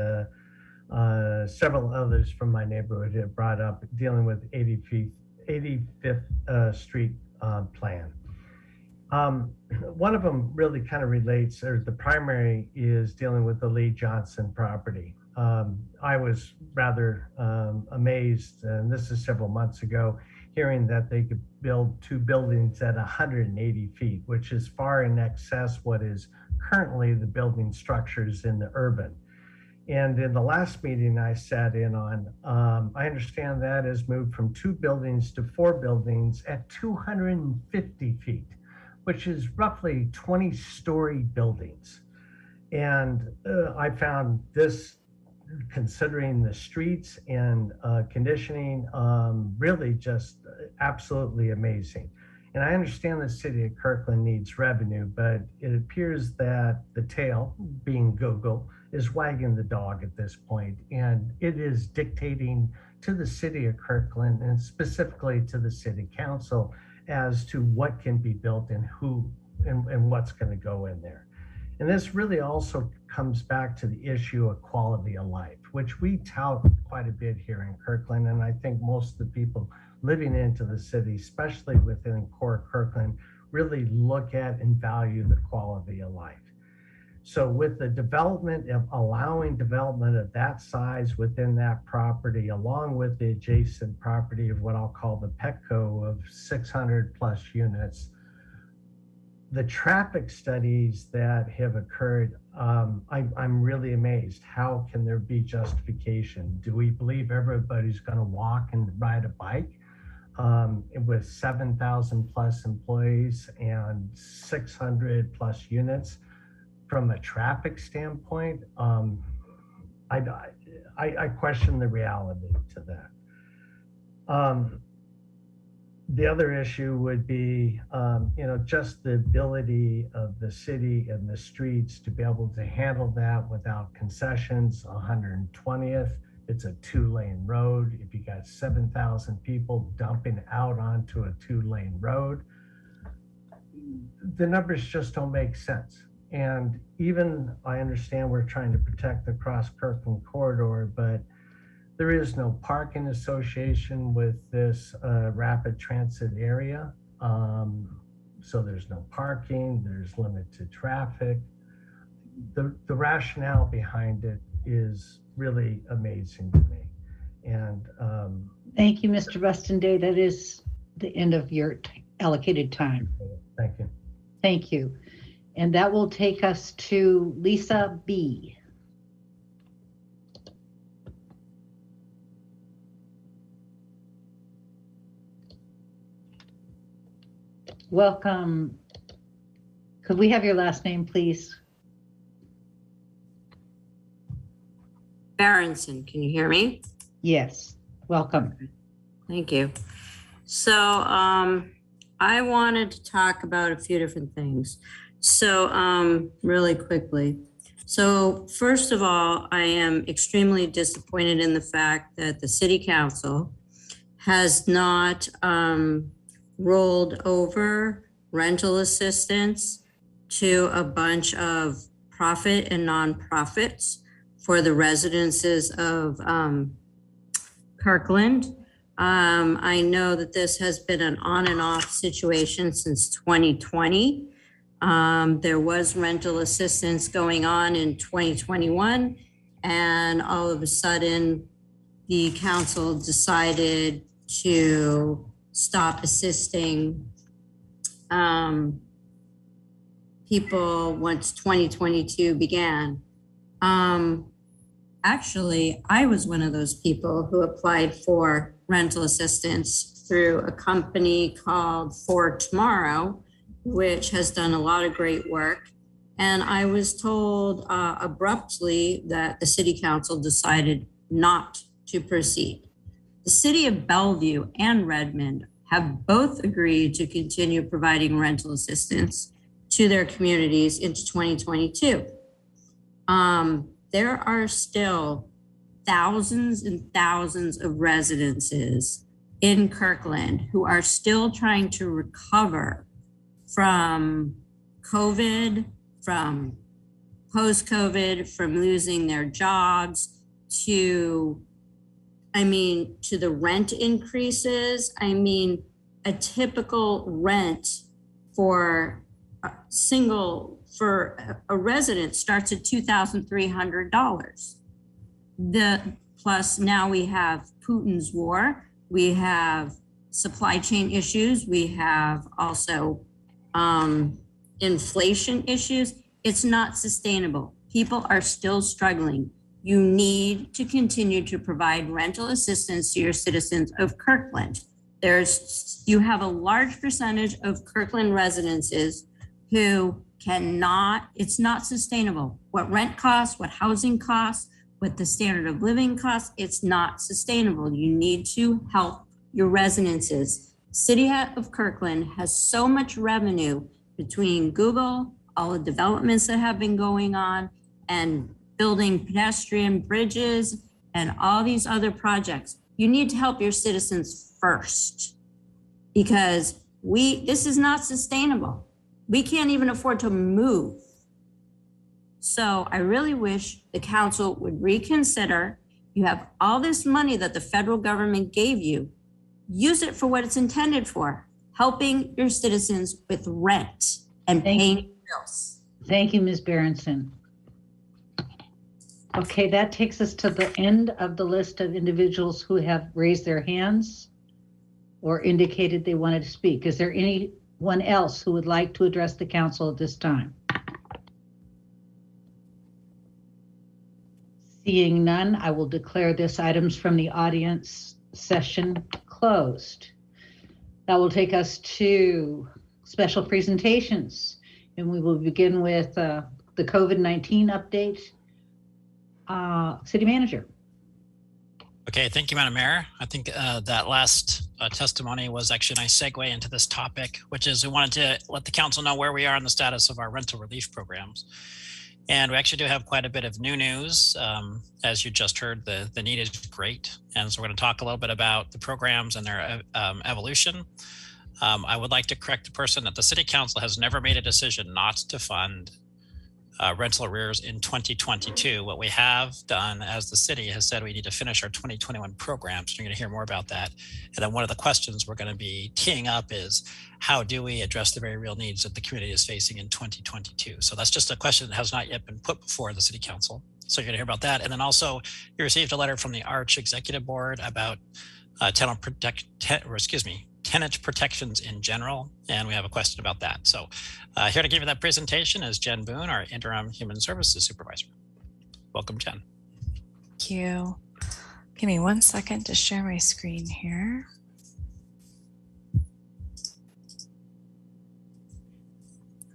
Speaker 2: several others from my neighborhood have brought up, dealing with 85th Street plan. One of them really kind of relates, or the primary is dealing with the Lee Johnson property. I was rather amazed, and this is several months ago, hearing that they could build 2 buildings at 180 feet, which is far in excess what is currently the building structures in the urban. And in the last meeting I sat in on, I understand that has moved from 2 buildings to 4 buildings at 250 feet, which is roughly 20-story buildings. And I found this, considering the streets and conditioning, really just absolutely amazing. And I understand the city of Kirkland needs revenue, but it appears that the tail, being Google, is wagging the dog at this point, and it is dictating to the city of Kirkland, and specifically to the city council, as to what can be built and who and what's going to go in there. And this really also comes back to the issue of quality of life, which we tout quite a bit here in Kirkland, and I think most of the people living into the city, especially within core Kirkland, really look at and value the quality of life. So with the development of allowing development of that size within that property, along with the adjacent property of what I'll call the Petco of 600 plus units, the traffic studies that have occurred, I'm really amazed. How can there be justification? Do we believe everybody's going to walk and ride a bike? With 7,000 plus employees and 600 plus units? From a traffic standpoint, I question the reality to that. The other issue would be, just the ability of the city and the streets to be able to handle that without concessions. 120th, it's a 2-lane road. If you got 7,000 people dumping out onto a 2-lane road, the numbers just don't make sense. And even, I understand we're trying to protect the Cross Kirkland corridor, but there is no parking association with this rapid transit area. So there's no parking, there's limited traffic. The rationale behind it is really amazing to me. And
Speaker 13: thank you, Mr. Bustande. That is the end of your allocated time.
Speaker 2: Thank you.
Speaker 13: Thank you. And that will take us to Lisa B. Welcome. Could we have your last name, please?
Speaker 7: Berenson, can you hear me?
Speaker 13: Yes, welcome.
Speaker 7: Thank you. So I wanted to talk about a few different things. So really quickly. So first of all, I am extremely disappointed in the fact that the city council has not rolled over rental assistance to a bunch of profit and nonprofits for the residences of Kirkland. I know that this has been an on and off situation since 2020. There was rental assistance going on in 2021, and all of a sudden the council decided to stop assisting people once 2022 began. Actually, I was one of those people who applied for rental assistance through a company called For Tomorrow, which has done a lot of great work. And I was told abruptly that the city council decided not to proceed. The city of Bellevue and Redmond have both agreed to continue providing rental assistance to their communities into 2022. There are still thousands and thousands of residences in Kirkland who are still trying to recover from COVID, from post-COVID, from losing their jobs, to the rent increases. I mean, a typical rent for a resident starts at $2,300. Plus now we have Putin's war, we have supply chain issues, we have also inflation issues. It's not sustainable. People are still struggling. You need to continue to provide rental assistance to your citizens of Kirkland. You have a large percentage of Kirkland residences who it's not sustainable. What rent costs, what housing costs, what the standard of living costs, it's not sustainable. You need to help your residences. City of Kirkland has so much revenue between Google, all the developments that have been going on, and building pedestrian bridges and all these other projects. You need to help your citizens first, because this is not sustainable. We can't even afford to move. So I really wish the council would reconsider. You have all this money that the federal government gave you. Use it for what it's intended for, helping your citizens with rent and paying bills.
Speaker 13: Thank you, Ms. Berenson. Okay, that takes us to the end of the list of individuals who have raised their hands or indicated they wanted to speak. Is there anyone else who would like to address the council at this time? Seeing none, I will declare this items from the audience session closed. That will take us to special presentations, and we will begin with the COVID-19 update. City Manager.
Speaker 6: Okay, thank you, Madam Mayor. I think that last testimony was actually a nice segue into this topic, which is we wanted to let the council know where we are in the status of our rental relief programs. And we actually do have quite a bit of new news. As you just heard, the need is great. And so we're going to talk a little bit about the programs and their evolution. I would like to correct the person that the City Council has never made a decision not to fund rental arrears in 2022. What we have done as the city has said we need to finish our 2021 programs. You're going to hear more about that. And then one of the questions we're going to be teeing up is, how do we address the very real needs that the community is facing in 2022? So that's just a question that has not yet been put before the City Council. So you're going to hear about that. And then also you received a letter from the Arch Executive Board about tenant protections in general, and we have a question about that. So here to give you that presentation is Jen Boone, our Interim Human Services Supervisor. Welcome, Jen.
Speaker 1: Thank you. Give me 1 second to share my screen here.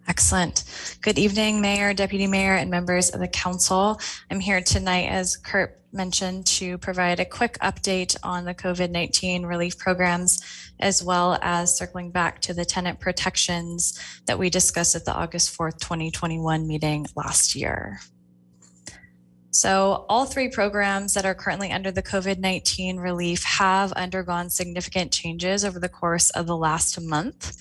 Speaker 1: Excellent. Good evening, Mayor, Deputy Mayor, and members of the council. I'm here tonight, as Kurt mentioned, to provide a quick update on the COVID-19 relief programs, as well as circling back to the tenant protections that we discussed at the August 4th, 2021 meeting last year. So all three programs that are currently under the COVID-19 relief have undergone significant changes over the course of the last month.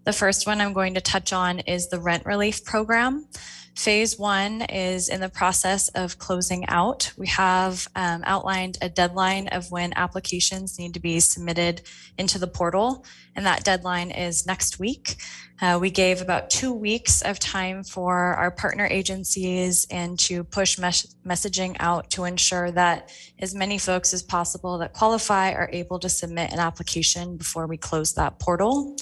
Speaker 1: The first one I'm going to touch on is the rent relief program. Phase 1 is in the process of closing out. We have outlined a deadline of when applications need to be submitted into the portal, and that deadline is next week. We gave about 2 weeks of time for our partner agencies and to push messaging out to ensure that as many folks as possible that qualify are able to submit an application before we close that portal.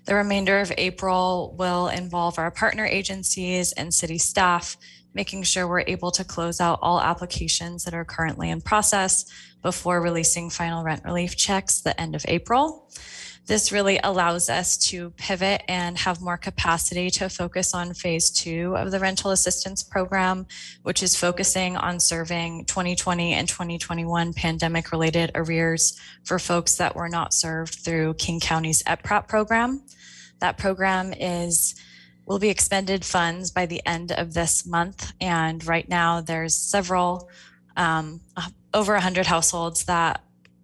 Speaker 1: The remainder of April will involve our partner agencies and city staff, making sure we're able to close out all applications that are currently in process before releasing final rent relief checks the end of April. This really allows us to pivot and have more capacity to focus on phase 2 of the rental assistance program, which is focusing on serving 2020 and 2021 pandemic-related arrears for folks that were not served through King County's EPRAP program. That program will be expended funds by the end of this month, and right now there's several, over 100 households that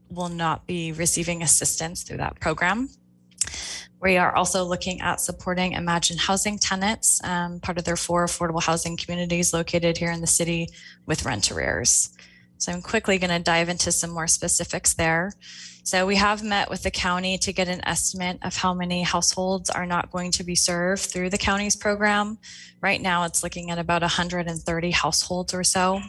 Speaker 1: will not be receiving assistance through that program. We are also looking at supporting Imagine Housing tenants, part of their 4 affordable housing communities located here in the city with rent arrears. So I'm quickly going to dive into some more specifics there. So we have met with the county to get an estimate of how many households are not going to be served through the county's program. Right now it's looking at about 130 households or so.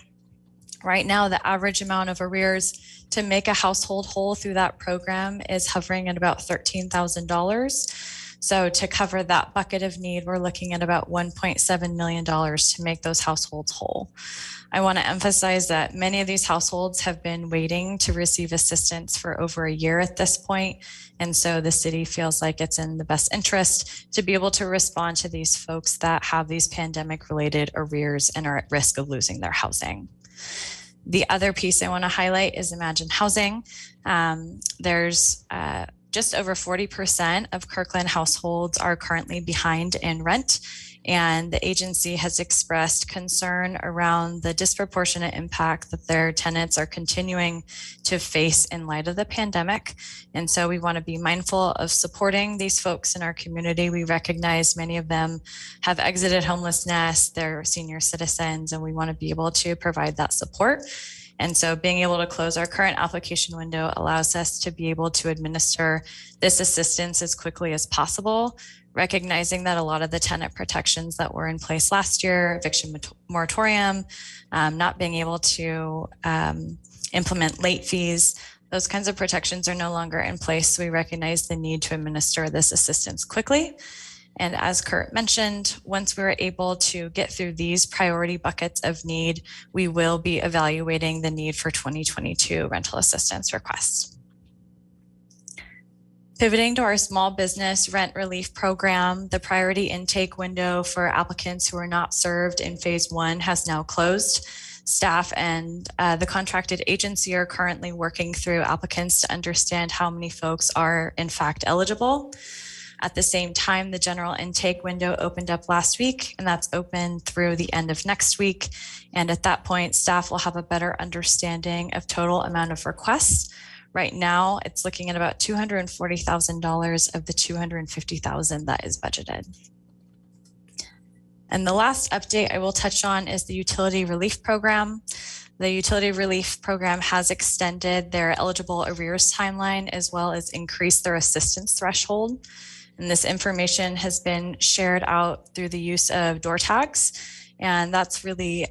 Speaker 1: Right now, the average amount of arrears to make a household whole through that program is hovering at about $13,000. So to cover that bucket of need, we're looking at about $1.7 million to make those households whole. I want to emphasize that many of these households have been waiting to receive assistance for over a year at this point. And so the city feels like it's in the best interest to be able to respond to these folks that have these pandemic-related arrears and are at risk of losing their housing. The other piece I want to highlight is Imagine Housing. There's just over 40% of Kirkland households are currently behind in rent, and the agency has expressed concern around the disproportionate impact that their tenants are continuing to face in light of the pandemic. And so we want to be mindful of supporting these folks in our community. We recognize many of them have exited homelessness, they're senior citizens, and we want to be able to provide that support. And so being able to close our current application window allows us to be able to administer this assistance as quickly as possible, recognizing that a lot of the tenant protections that were in place last year, eviction moratorium, not being able to implement late fees, those kinds of protections are no longer in place. So we recognize the need to administer this assistance quickly. And as Kurt mentioned, once we're able to get through these priority buckets of need, we will be evaluating the need for 2022 rental assistance requests. Pivoting to our small business rent relief program, the priority intake window for applicants who are not served in phase 1 has now closed. Staff and the contracted agency are currently working through applicants to understand how many folks are in fact eligible. At the same time, the general intake window opened up last week, and that's open through the end of next week. And at that point, staff will have a better understanding of total amount of requests. Right now, it's looking at about $240,000 of the $250,000 that is budgeted. And the last update I will touch on is the utility relief program. The utility relief program has extended their eligible arrears timeline as well as increased their assistance threshold. And this information has been shared out through the use of door tags. And that's really,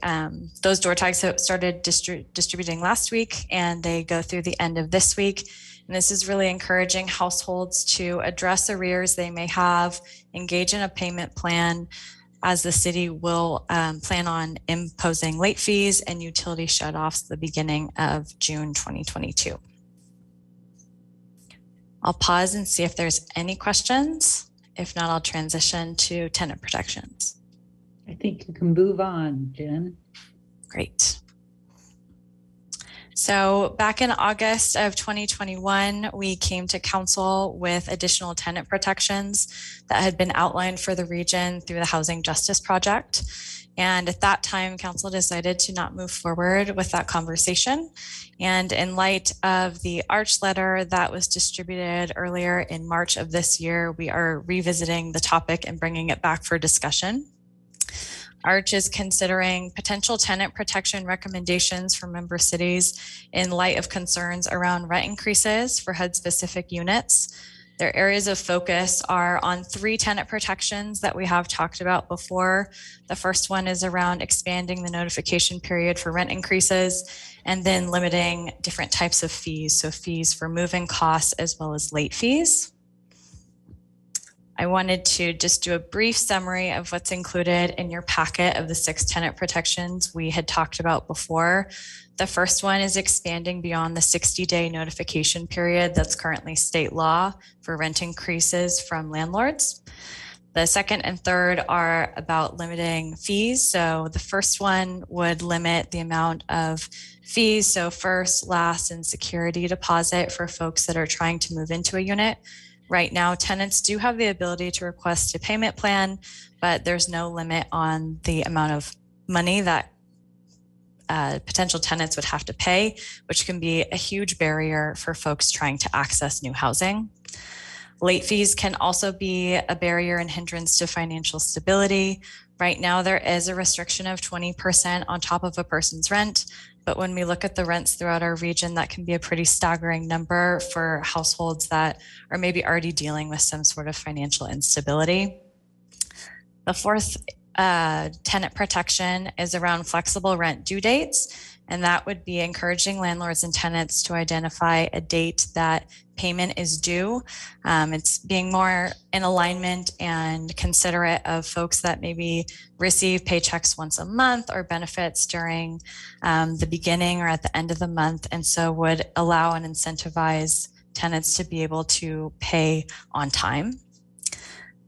Speaker 1: those door tags started distributing last week, and they go through the end of this week. And this is really encouraging households to address arrears they may have, engage in a payment plan, as the city will plan on imposing late fees and utility shutoffs at the beginning of June 2022. I'll pause and see if there's any questions. If not, I'll transition to tenant protections.
Speaker 13: I think you can move on, Jen.
Speaker 1: Great. So back in August of 2021, we came to council with additional tenant protections that had been outlined for the region through the Housing Justice Project. And at that time, council decided to not move forward with that conversation. And in light of the Arch letter that was distributed earlier in March of this year, we are revisiting the topic and bringing it back for discussion. Arch is considering potential tenant protection recommendations for member cities in light of concerns around rent increases for HUD-specific units. Their areas of focus are on 3 tenant protections that we have talked about before. The first one is around expanding the notification period for rent increases and then limiting different types of fees, so fees for move-in costs as well as late fees. I wanted to just do a brief summary of what's included in your packet of the 6 tenant protections we had talked about before. The first one is expanding beyond the 60-day notification period that's currently state law for rent increases from landlords. The second and third are about limiting fees. So the first one would limit the amount of fees, so first, last, and security deposit for folks that are trying to move into a unit. Right now, tenants do have the ability to request a payment plan, but there's no limit on the amount of money that potential tenants would have to pay, which can be a huge barrier for folks trying to access new housing. Late fees can also be a barrier and hindrance to financial stability. Right now, there is a restriction of 20% on top of a person's rent, but when we look at the rents throughout our region, that can be a pretty staggering number for households that are maybe already dealing with some sort of financial instability. The fourth tenant protection is around flexible rent due dates, and that would be encouraging landlords and tenants to identify a date that payment is due. It's being more in alignment and considerate of folks that maybe receive paychecks once a month or benefits during the beginning or at the end of the month, and so would allow and incentivize tenants to be able to pay on time.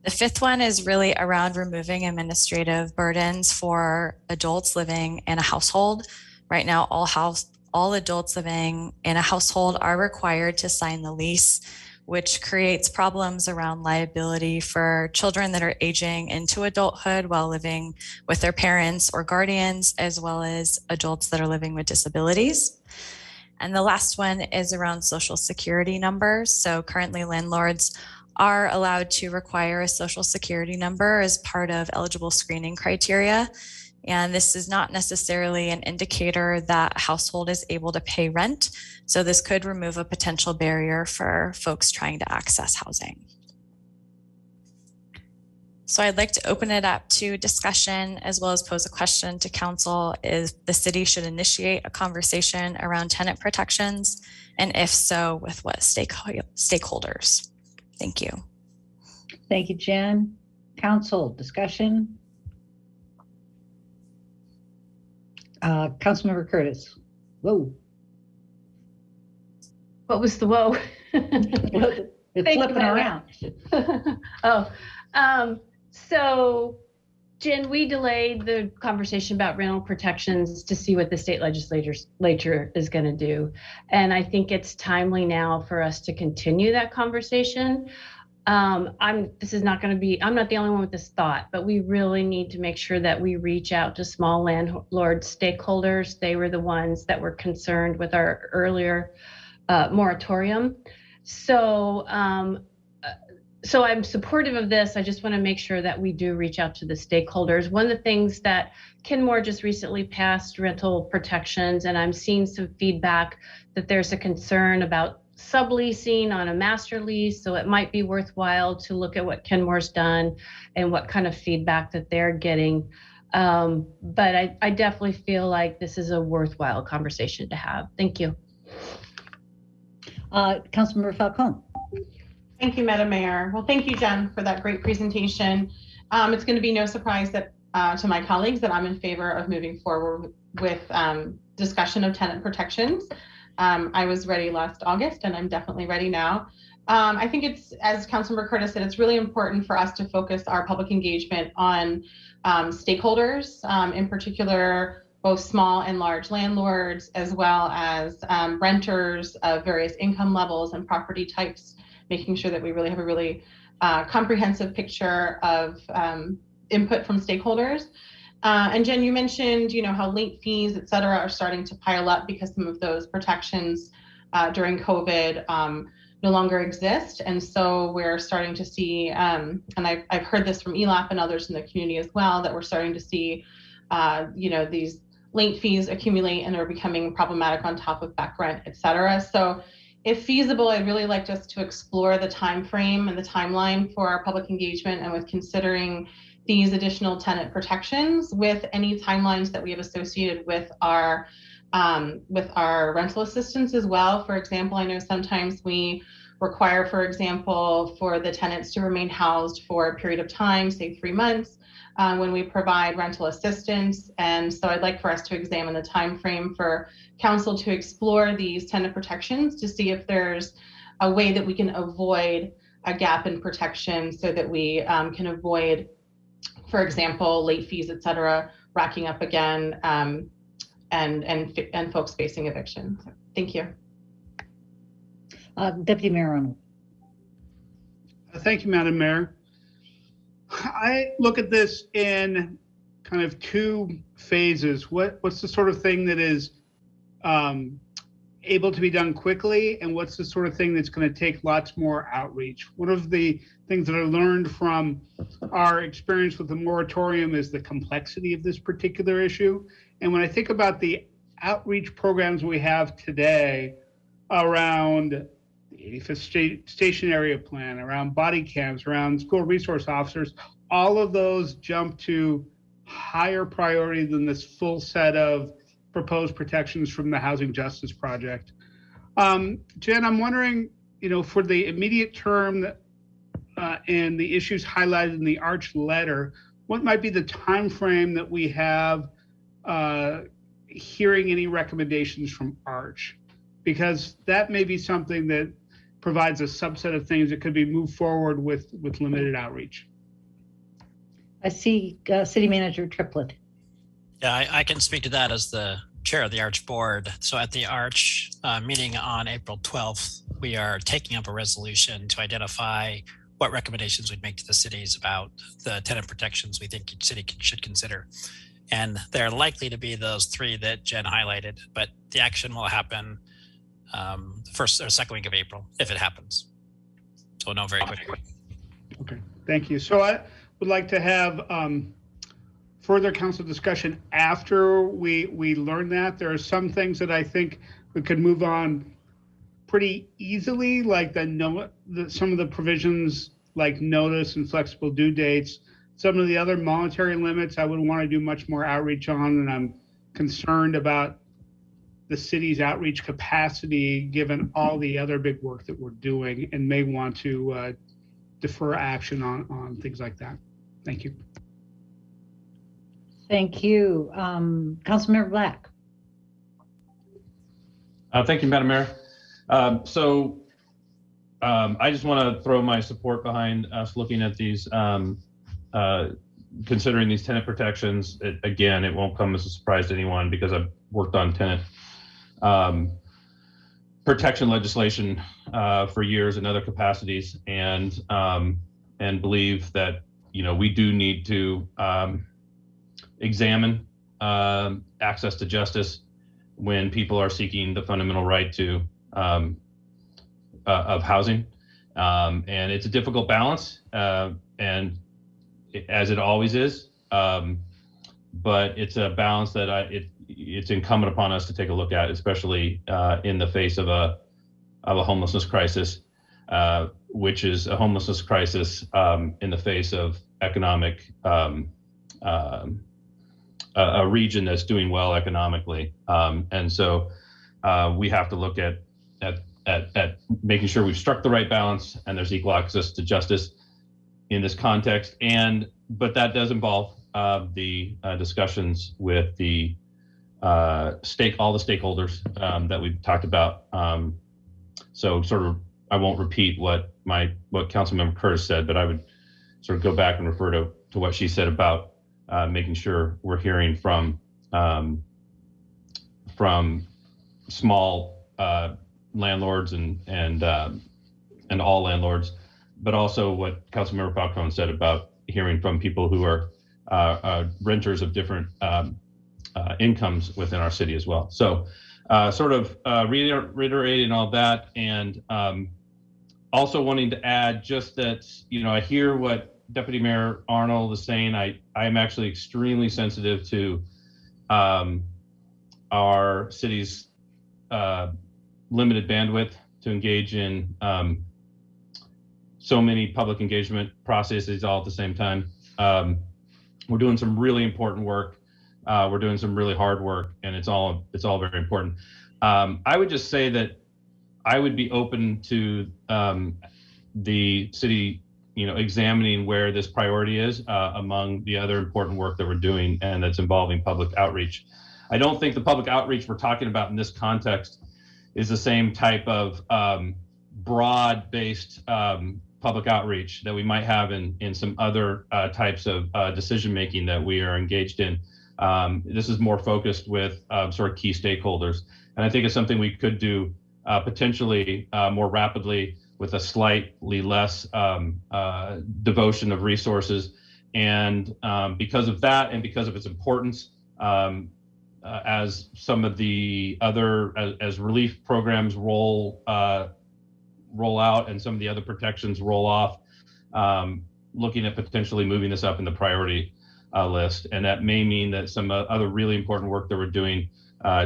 Speaker 1: The fifth one is really around removing administrative burdens for adults living in a household. Right now, all adults living in a household are required to sign the lease, which creates problems around liability for children that are aging into adulthood while living with their parents or guardians, as well as adults that are living with disabilities. And the last one is around Social Security numbers. So currently landlords are allowed to require a Social Security number as part of eligible screening criteria. And this is not necessarily an indicator that a household is able to pay rent. So this could remove a potential barrier for folks trying to access housing. So I'd like to open it up to discussion as well as pose a question to council. Is the city should initiate a conversation around tenant protections? And if so, with what stakeholders? Thank you.
Speaker 13: Thank you, Jen. Council discussion. Councilmember Curtis. Whoa.
Speaker 12: What was the whoa?
Speaker 13: It's flipping around.
Speaker 12: So Jen, we delayed the conversation about rental protections to see what the state legislature is going to do. And I think it's timely now for us to continue that conversation. I'm not the only one with this thought, but we really need to make sure that we reach out to small landlord stakeholders. They were the ones that were concerned with our earlier moratorium. So I'm supportive of this. I just want to make sure that we do reach out to the stakeholders. One of the things that Kenmore just recently passed rental protections, and I'm seeing some feedback that there's a concern about subleasing on a master lease. So it might be worthwhile to look at what Kenmore's done and what kind of feedback that they're getting. But I definitely feel like this is a worthwhile conversation to have. Thank you.
Speaker 13: Councilmember Falcone.
Speaker 12: Thank you, Madam Mayor. Well, thank you, Jen, for that great presentation. It's going to be no surprise that to my colleagues that I'm in favor of moving forward with discussion of tenant protections. I was ready last August, and I'm definitely ready now. I think it's, as Councilmember Curtis said, it's really important for us to focus our public engagement on stakeholders, in particular both small and large landlords, as well as renters of various income levels and property types, making sure that we really have a really comprehensive picture of input from stakeholders. And Jen, you mentioned, how late fees, et cetera, are starting to pile up because some of those protections during COVID no longer exist. And so we're starting to see, and I've heard this from ELAP and others in the community as well, that we're starting to see, these late fees accumulate and are becoming problematic on top of back rent, et cetera. So if feasible, I'd really like us to explore the time frame and the timeline for our public engagement, and with considering these additional tenant protections with any timelines that we have associated with our rental assistance as well. For example, I know sometimes we require, for example, for the tenants to remain housed for a period of time, say 3 months, when we provide rental assistance. And so I'd like for us to examine the time frame for council to explore these tenant protections to see if there's a way that we can avoid a gap in protection, so that we can avoid, for example, late fees, et cetera, racking up again, and folks facing eviction. So, thank you.
Speaker 13: Deputy Mayor Arnold.
Speaker 3: Thank you, Madam Mayor. I look at this in kind of 2 phases. What's the sort of thing that is able to be done quickly, and what's the sort of thing that's going to take lots more outreach? One of the things that I learned from our experience with the moratorium is the complexity of this particular issue. And when I think about the outreach programs we have today around the 85th Station Area Plan, around body cams, around school resource officers, all of those jump to higher priority than this full set of proposed protections from the Housing Justice Project. Jen, I'm wondering, for the immediate term and the issues highlighted in the ARCH letter, what might be the time frame that we have hearing any recommendations from ARCH? Because that may be something that provides a subset of things that could be moved forward with limited outreach.
Speaker 13: I see City Manager Triplett.
Speaker 6: Yeah, I can speak to that as the chair of the ARCH board. So at the ARCH meeting on April 12th, we are taking up a resolution to identify what recommendations we'd make to the cities about the tenant protections we think each city should consider. And they're likely to be those 3 that Jen highlighted, but the action will happen the first or second week of April, if it happens. So we'll know very quickly.
Speaker 3: Okay, thank you. So I would like to have further council discussion after we learn that. There are some things that I think we could move on pretty easily, like some of the provisions like notice and flexible due dates. Some of the other monetary limits I would want to do much more outreach on, and I'm concerned about the city's outreach capacity given all the other big work that we're doing, and may want to defer action on things like that. Thank you.
Speaker 13: Thank you. Councilmember Black.
Speaker 5: Thank you, Madam Mayor. I just want to throw my support behind us looking at these, considering these tenant protections. Again, it won't come as a surprise to anyone because I've worked on tenant protection legislation for years in other capacities, and believe that we do need to examine access to justice when people are seeking the fundamental right to of housing, and it's a difficult balance, and as it always is, but it's a balance that it's incumbent upon us to take a look at, especially in the face of a homelessness crisis, which is a homelessness crisis in the face of economic, a region that's doing well economically, and so we have to look at making sure we've struck the right balance and there's equal access to justice in this context, but that does involve the discussions with the all the stakeholders that we've talked about. So sort of, I won't repeat what Councilmember Curtis said, but I would sort of go back and refer to what she said about making sure we're hearing from from small landlords and all landlords, but also what Councilmember Falcone said about hearing from people who are renters of different incomes within our city as well. So sort of reiterating all that, and also wanting to add just that, I hear what Deputy Mayor Arnold is saying. I am actually extremely sensitive to our city's limited bandwidth to engage in so many public engagement processes all at the same time. We're doing some really important work. We're doing some really hard work, and it's all very important. I would just say that I would be open to the city, examining where this priority is among the other important work that we're doing, and that's involving public outreach. I don't think the public outreach we're talking about in this context is the same type of broad-based public outreach that we might have in some other types of decision-making that we are engaged in. This is more focused with sort of key stakeholders. And I think it's something we could do potentially more rapidly with a slightly less devotion of resources. And because of that, and because of its importance, as some of the other, as relief programs roll out and some of the other protections roll off, looking at potentially moving this up in the priority list. And that may mean that some other really important work that we're doing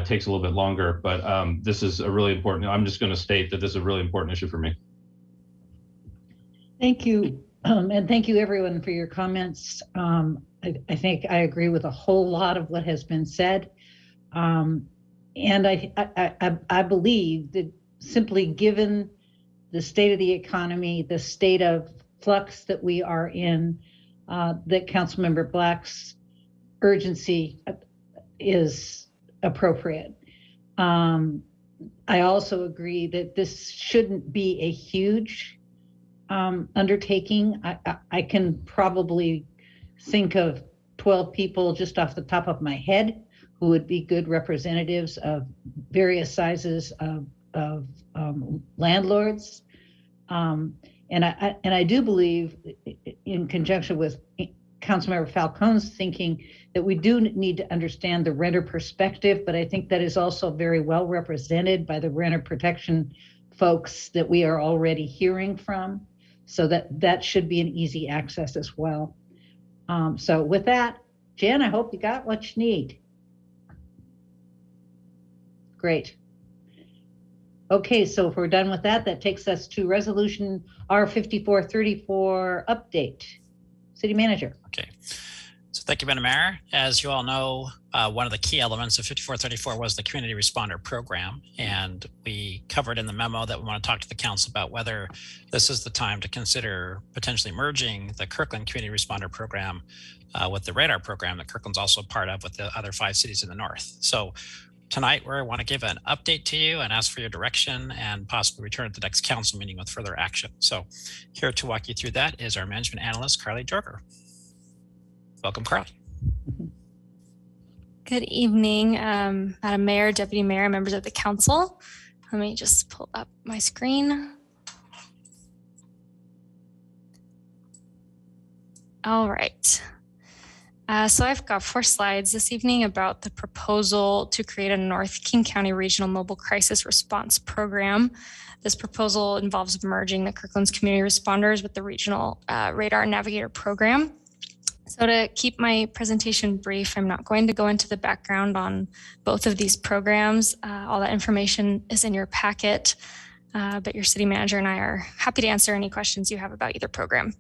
Speaker 5: takes a little bit longer, but this is a really important, I'm just going to state that this is a really important issue for me.
Speaker 13: Thank you. And thank you everyone for your comments. I think I agree with a whole lot of what has been said. And I believe that simply given the state of the economy, the state of flux that we are in, that Councilmember Black's urgency is appropriate. I also agree that this shouldn't be a huge undertaking. I can probably think of 12 people just off the top of my head who would be good representatives of various sizes of landlords. And I do believe, in conjunction with Councilmember Falcone's thinking, that we do need to understand the renter perspective, but I think that is also very well represented by the renter protection folks that we are already hearing from. So that should be an easy access as well. So with that, Jen, I hope you got what you need. Great. Okay, so if we're done with that, that takes us to Resolution R5434 update. City Manager.
Speaker 6: Okay. So thank you, Madam Mayor. As you all know, one of the key elements of 5434 was the Community Responder Program. And we covered in the memo that we want to talk to the council about whether this is the time to consider potentially merging the Kirkland Community Responder Program with the radar program that Kirkland's also a part of with the other 5 cities in the north. So tonight, we want to give an update to you and ask for your direction and possibly return at the next council meeting with further action. So here to walk you through that is our management analyst, Carly Jorger. Welcome, Carly.
Speaker 11: Good evening, Madam Mayor, Deputy Mayor, members of the council. Let me just pull up my screen. All right. So I've got 4 slides this evening about the proposal to create a North King County Regional Mobile Crisis Response Program. This proposal involves merging the Kirkland's community responders with the Regional Radar Navigator Program. So to keep my presentation brief, I'm not going to go into the background on both of these programs. All that information is in your packet, but your city manager and I are happy to answer any questions you have about either program.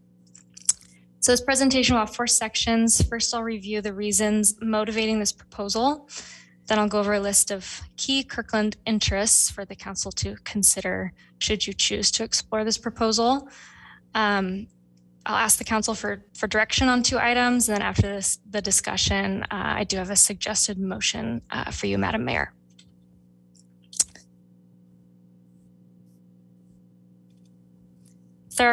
Speaker 11: So this presentation will have 4 sections. First, I'll review the reasons motivating this proposal. Then I'll go over a list of key Kirkland interests for the council to consider should you choose to explore this proposal. I'll ask the council for direction on 2 items. And then after the discussion, I do have a suggested motion for you, Madam Mayor. There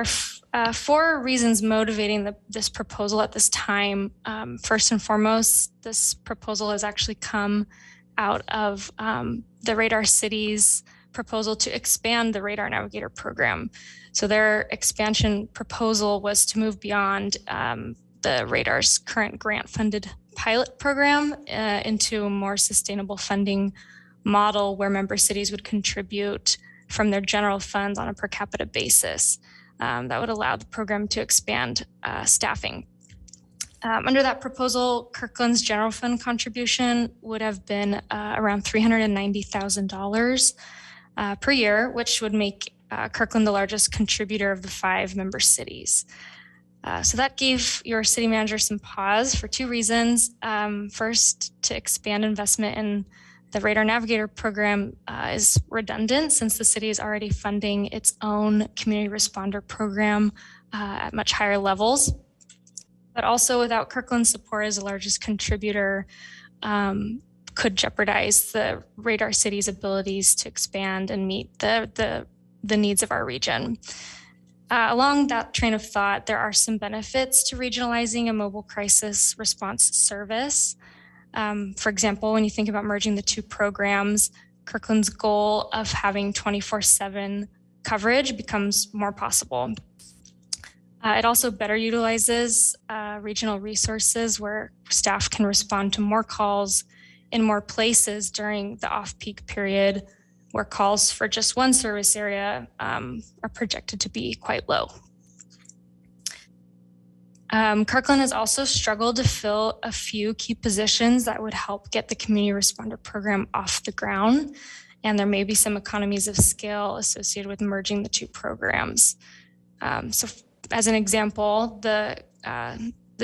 Speaker 11: are 4 reasons motivating this proposal at this time. First and foremost, this proposal has actually come out of the Radar City's proposal to expand the Radar Navigator program. So their expansion proposal was to move beyond the Radar's current grant-funded pilot program into a more sustainable funding model where member cities would contribute from their general funds on a per capita basis. That would allow the program to expand staffing. Under that proposal, Kirkland's general fund contribution would have been around $390,000 per year, which would make Kirkland the largest contributor of the 5 member cities. So that gave your city manager some pause for 2 reasons. First, to expand investment in the Radar Navigator program is redundant since the city is already funding its own community responder program at much higher levels. But also without Kirkland's support as the largest contributor, could jeopardize the Radar City's abilities to expand and meet the needs of our region. Along that train of thought, there are some benefits to regionalizing a mobile crisis response service. For example, when you think about merging the 2 programs, Kirkland's goal of having 24/7 coverage becomes more possible. It also better utilizes regional resources where staff can respond to more calls in more places during the off-peak period where calls for just one service area are projected to be quite low. Kirkland has also struggled to fill a few key positions that would help get the community responder program off the ground. And there may be some economies of scale associated with merging the 2 programs. So as an example, the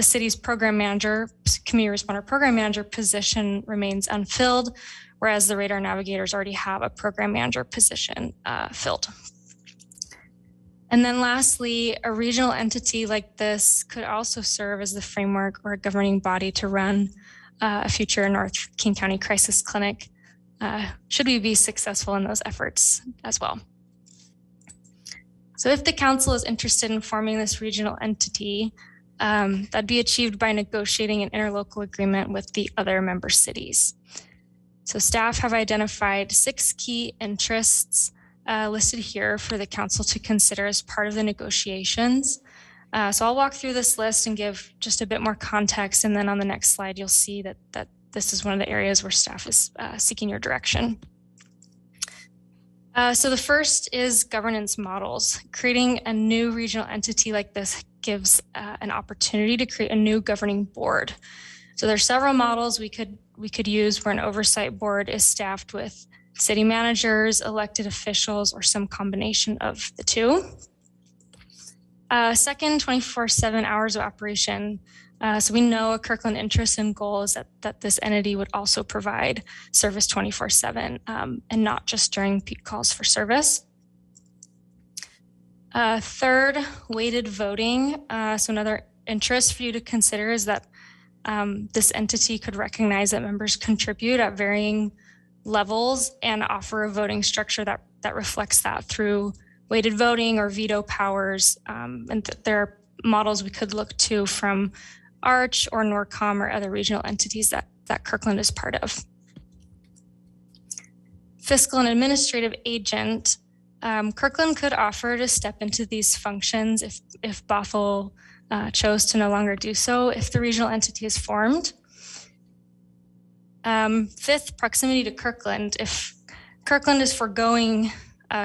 Speaker 11: city's program manager, community responder program manager position remains unfilled, whereas the Radar Navigators already have a program manager position filled. And then lastly, a regional entity like this could also serve as the framework or a governing body to run a future North King County Crisis Clinic, should we be successful in those efforts as well. So if the council is interested in forming this regional entity, that'd be achieved by negotiating an interlocal agreement with the other member cities. So staff have identified 6 key interests listed here for the council to consider as part of the negotiations. So I'll walk through this list and give just a bit more context. And then on the next slide, you'll see that this is one of the areas where staff is seeking your direction. So the first is governance models. Creating a new regional entity like this gives an opportunity to create a new governing board. So there's several models we could use where an oversight board is staffed with city managers, elected officials, or some combination of the 2. Second, 24/7 hours of operation. So we know a Kirkland interest and goal is that this entity would also provide service 24/7 and not just during peak calls for service. Third, weighted voting. So another interest for you to consider is that this entity could recognize that members contribute at varying levels and offer a voting structure that reflects that through weighted voting or veto powers. And there are models we could look to from Arch or NORCOM or other regional entities that Kirkland is part of. Fiscal and administrative agent. Kirkland could offer to step into these functions if Bothell chose to no longer do so if the regional entity is formed. Fifth, proximity to Kirkland. If Kirkland is foregoing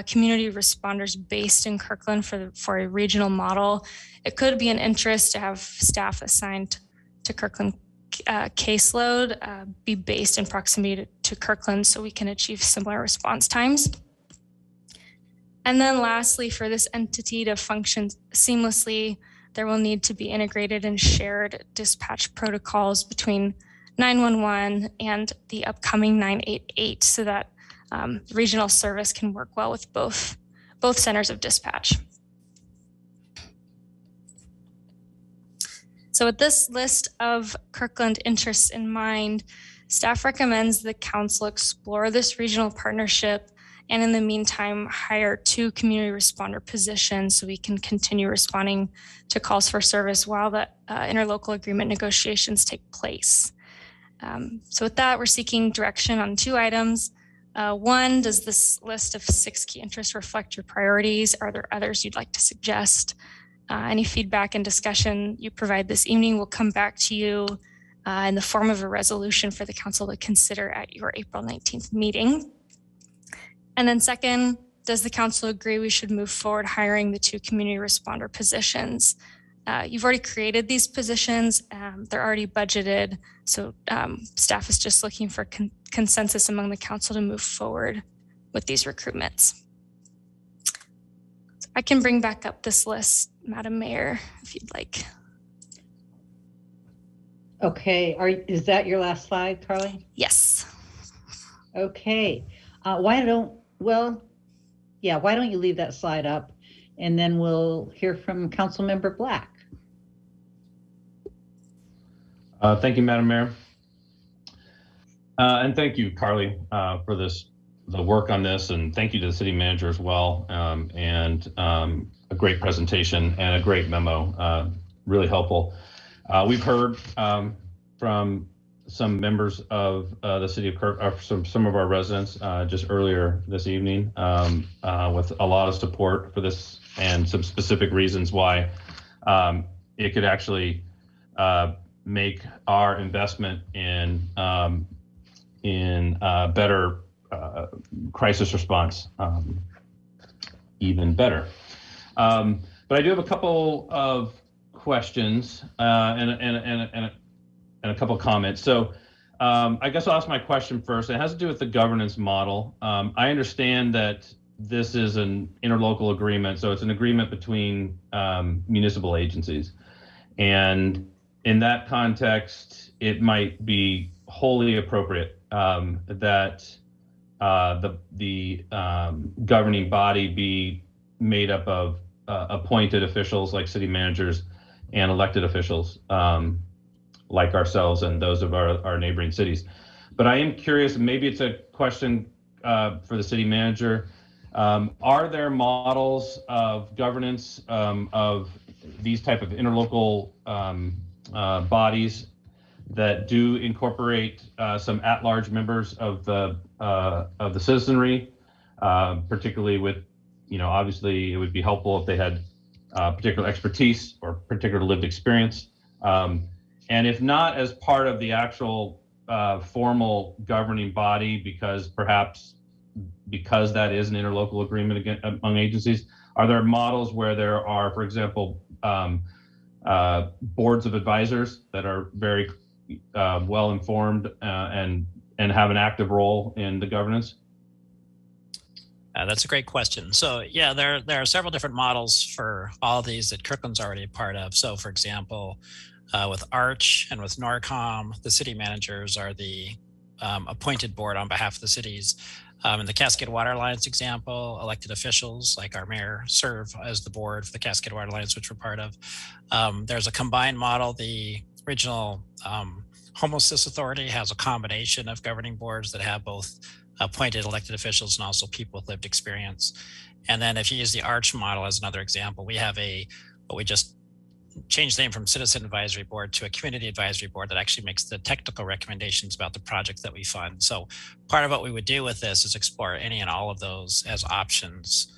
Speaker 11: community responders based in Kirkland for a regional model, it could be an interest to have staff assigned to Kirkland caseload be based in proximity to Kirkland so we can achieve similar response times. And then lastly, for this entity to function seamlessly, there will need to be integrated and shared dispatch protocols between 911 and the upcoming 988 so that regional service can work well with both centers of dispatch. So with this list of Kirkland interests in mind, staff recommends the council explore this regional partnership and in the meantime, hire 2 community responder positions so we can continue responding to calls for service while the interlocal agreement negotiations take place. So with that, we're seeking direction on 2 items. One, does this list of 6 key interests reflect your priorities? Are there others you'd like to suggest? Any feedback and discussion you provide this evening will come back to you in the form of a resolution for the council to consider at your April 19th meeting. And then second, does the council agree we should move forward hiring the 2 community responder positions? You've already created these positions. They're already budgeted. So staff is just looking for consensus among the council to move forward with these recruitments. So I can bring back up this list, Madam Mayor, if you'd like.
Speaker 13: Okay, is that your last slide, Carly?
Speaker 11: Yes.
Speaker 13: Okay, why don't you leave that slide up, and then we'll hear from Councilmember Black.
Speaker 5: Thank you, Madam Mayor. And thank you, Carly, for the work on this, and thank you to the city manager as well, and a great presentation and a great memo, really helpful. We've heard from some members of the city of Kirkland, some of our residents just earlier this evening with a lot of support for this and some specific reasons why it could actually make our investment in better crisis response even better. But I do have a couple of questions and a couple of comments. So I guess I'll ask my question first. It has to do with the governance model. I understand that this is an interlocal agreement, so it's an agreement between municipal agencies. And in that context, it might be wholly appropriate that the governing body be made up of appointed officials like city managers and elected officials like ourselves and those of our neighboring cities. But I am curious, maybe it's a question for the city manager. Are there models of governance of these type of interlocal bodies that do incorporate some at-large members of the citizenry, particularly with, obviously it would be helpful if they had particular expertise or particular lived experience. And if not as part of the actual formal governing body, because that is an interlocal agreement among agencies, are there models where there are, for example, boards of advisors that are very well informed and have an active role in the governance?
Speaker 6: That's a great question. So yeah, there are several different models for all these that Kirkland's already a part of. So for example, with Arch and with NORCOM, the city managers are the appointed board on behalf of the cities. In the Cascade Water Alliance example, elected officials like our mayor serve as the board for the Cascade Water Alliance, which we're part of. There's a combined model. The regional homelessness authority has a combination of governing boards that have both appointed elected officials and also people with lived experience. And then if you use the Arch model as another example, we have what we just changed the name from Citizen Advisory Board to a Community Advisory Board that actually makes the technical recommendations about the projects that we fund. So part of what we would do with this is explore any and all of those as options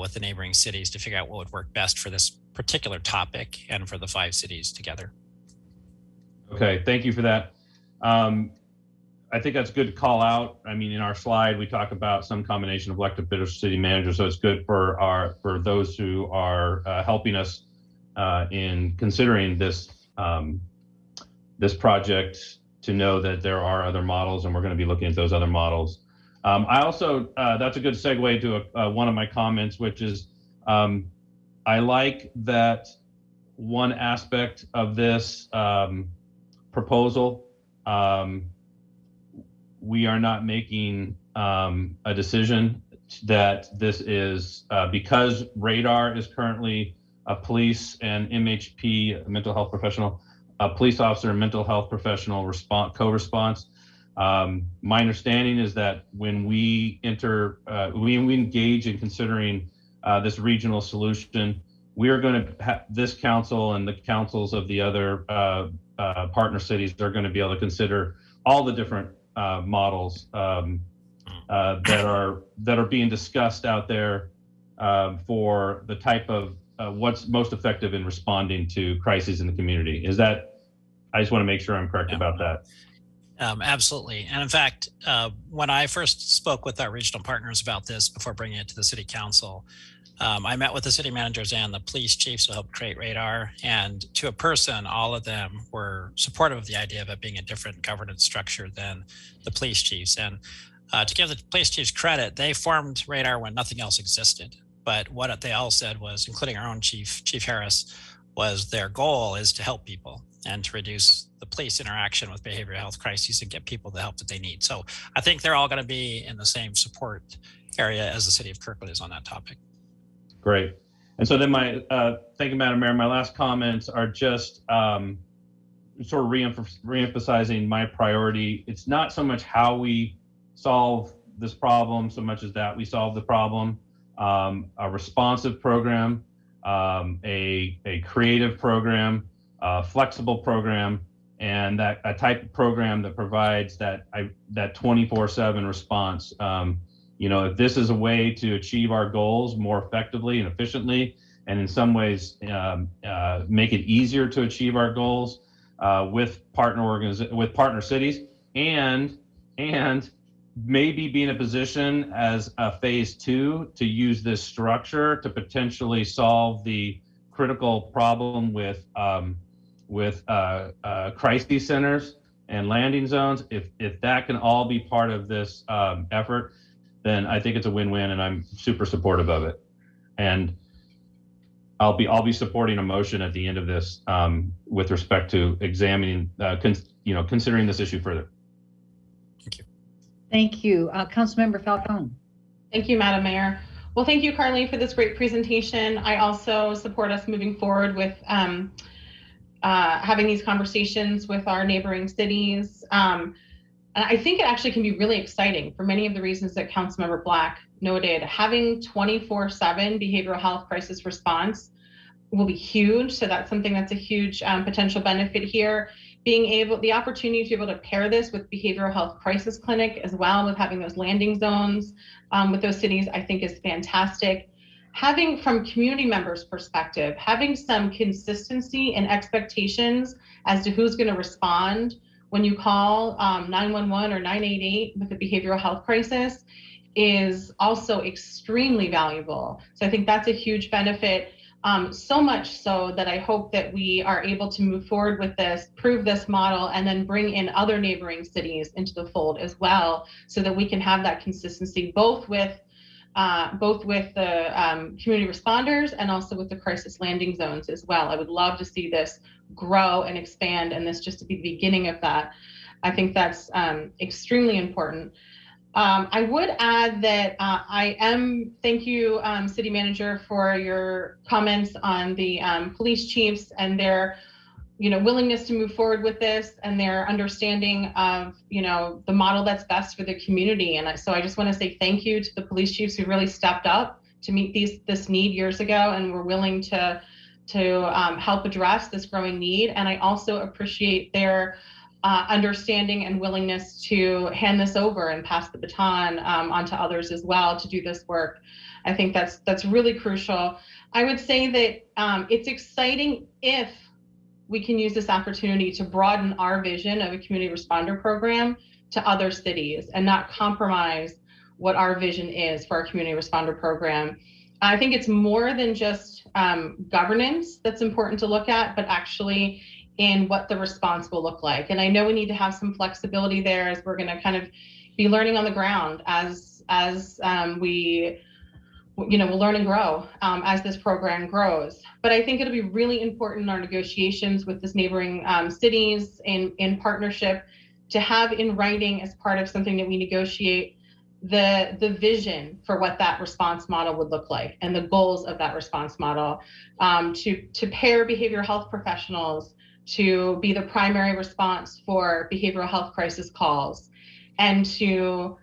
Speaker 6: with the neighboring cities to figure out what would work best for this particular topic and for the 5 cities together.
Speaker 5: Okay, thank you for that. I think that's good to call out. I mean, in our slide, we talk about some combination of elected officials, city managers, so it's good for those who are helping us in considering this this project to know that there are other models, and we're going to be looking at those other models. I also that's a good segue to one of my comments, which is I like that one aspect of this proposal. We are not making a decision that this is because Radar is currently a police and MHP, a mental health professional, a police officer and mental health professional co-response. My understanding is that when we we engage in considering this regional solution, we are going to have this council and the councils of the other partner cities are going to be able to consider all the different models that are being discussed out there for the type of what's most effective in responding to crises in the community. Is that? I just want to make sure I'm correct about that.
Speaker 6: Absolutely. And in fact, when I first spoke with our regional partners about this before bringing it to the city council, I met with the city managers and the police chiefs who helped create Radar. And to a person, all of them were supportive of the idea of it being a different governance structure than the police chiefs. And to give the police chiefs credit, they formed Radar when nothing else existed. But what they all said was, including our own Chief Harris, was their goal is to help people and to reduce the police interaction with behavioral health crises and get people the help that they need. So I think they're all going to be in the same support area as the city of Kirkland is on that topic.
Speaker 5: Great. And so then thank you, Madam Mayor. My last comments are just sort of reemphasizing my priority. It's not so much how we solve this problem so much as that we solve the problem. A responsive program, a creative program, a flexible program, and that a type of program that provides that 24/7 response. If this is a way to achieve our goals more effectively and efficiently, and in some ways make it easier to achieve our goals with partner cities, and maybe be in a position as a phase 2 to use this structure to potentially solve the critical problem with crisis centers and landing zones. If that can all be part of this effort, then I think it's a win-win, and I'm super supportive of it. And I'll be supporting a motion at the end of this with respect to examining, considering this issue further.
Speaker 13: Thank you. Councilmember Falcone.
Speaker 12: Thank you, Madam Mayor. Well, thank you, Carly, for this great presentation. I also support us moving forward with having these conversations with our neighboring cities. And I think it actually can be really exciting for many of the reasons that Councilmember Black noted. Having 24/7 behavioral health crisis response will be huge. So that's something that's a huge potential benefit here. The opportunity to be able to pair this with behavioral health crisis clinic as well, with having those landing zones with those cities, I think is fantastic. Having, from community members' perspective, having some consistency and expectations as to who's going to respond when you call 911 or 988 with a behavioral health crisis is also extremely valuable. So I think that's a huge benefit. So much so that I hope that we are able to move forward with this, prove this model, and then bring in other neighboring cities into the fold as well, so that we can have that consistency both with the community responders and also with the crisis landing zones as well. I would love to see this grow and expand, and this just to be the beginning of that. I think that's extremely important. I would add that thank you, City Manager, for your comments on the police chiefs and their, willingness to move forward with this and their understanding of, the model that's best for the community. And so I just want to say thank you to the police chiefs who really stepped up to meet this need years ago and were willing to help address this growing need. And I also appreciate their understanding and willingness to hand this over and pass the baton onto others as well to do this work. I think that's really crucial. I would say that it's exciting if we can use this opportunity to broaden our vision of a community responder program to other cities and not compromise what our vision is for our community responder program. I think it's more than just governance that's important to look at, but actually in what the response will look like. And I know we need to have some flexibility there as we're going to kind of be learning on the ground as we will learn and grow as this program grows. But I think it'll be really important in our negotiations with this neighboring cities in partnership to have in writing as part of something that we negotiate the vision for what that response model would look like and the goals of that response model, to pair behavioral health professionals to be the primary response for behavioral health crisis calls, and to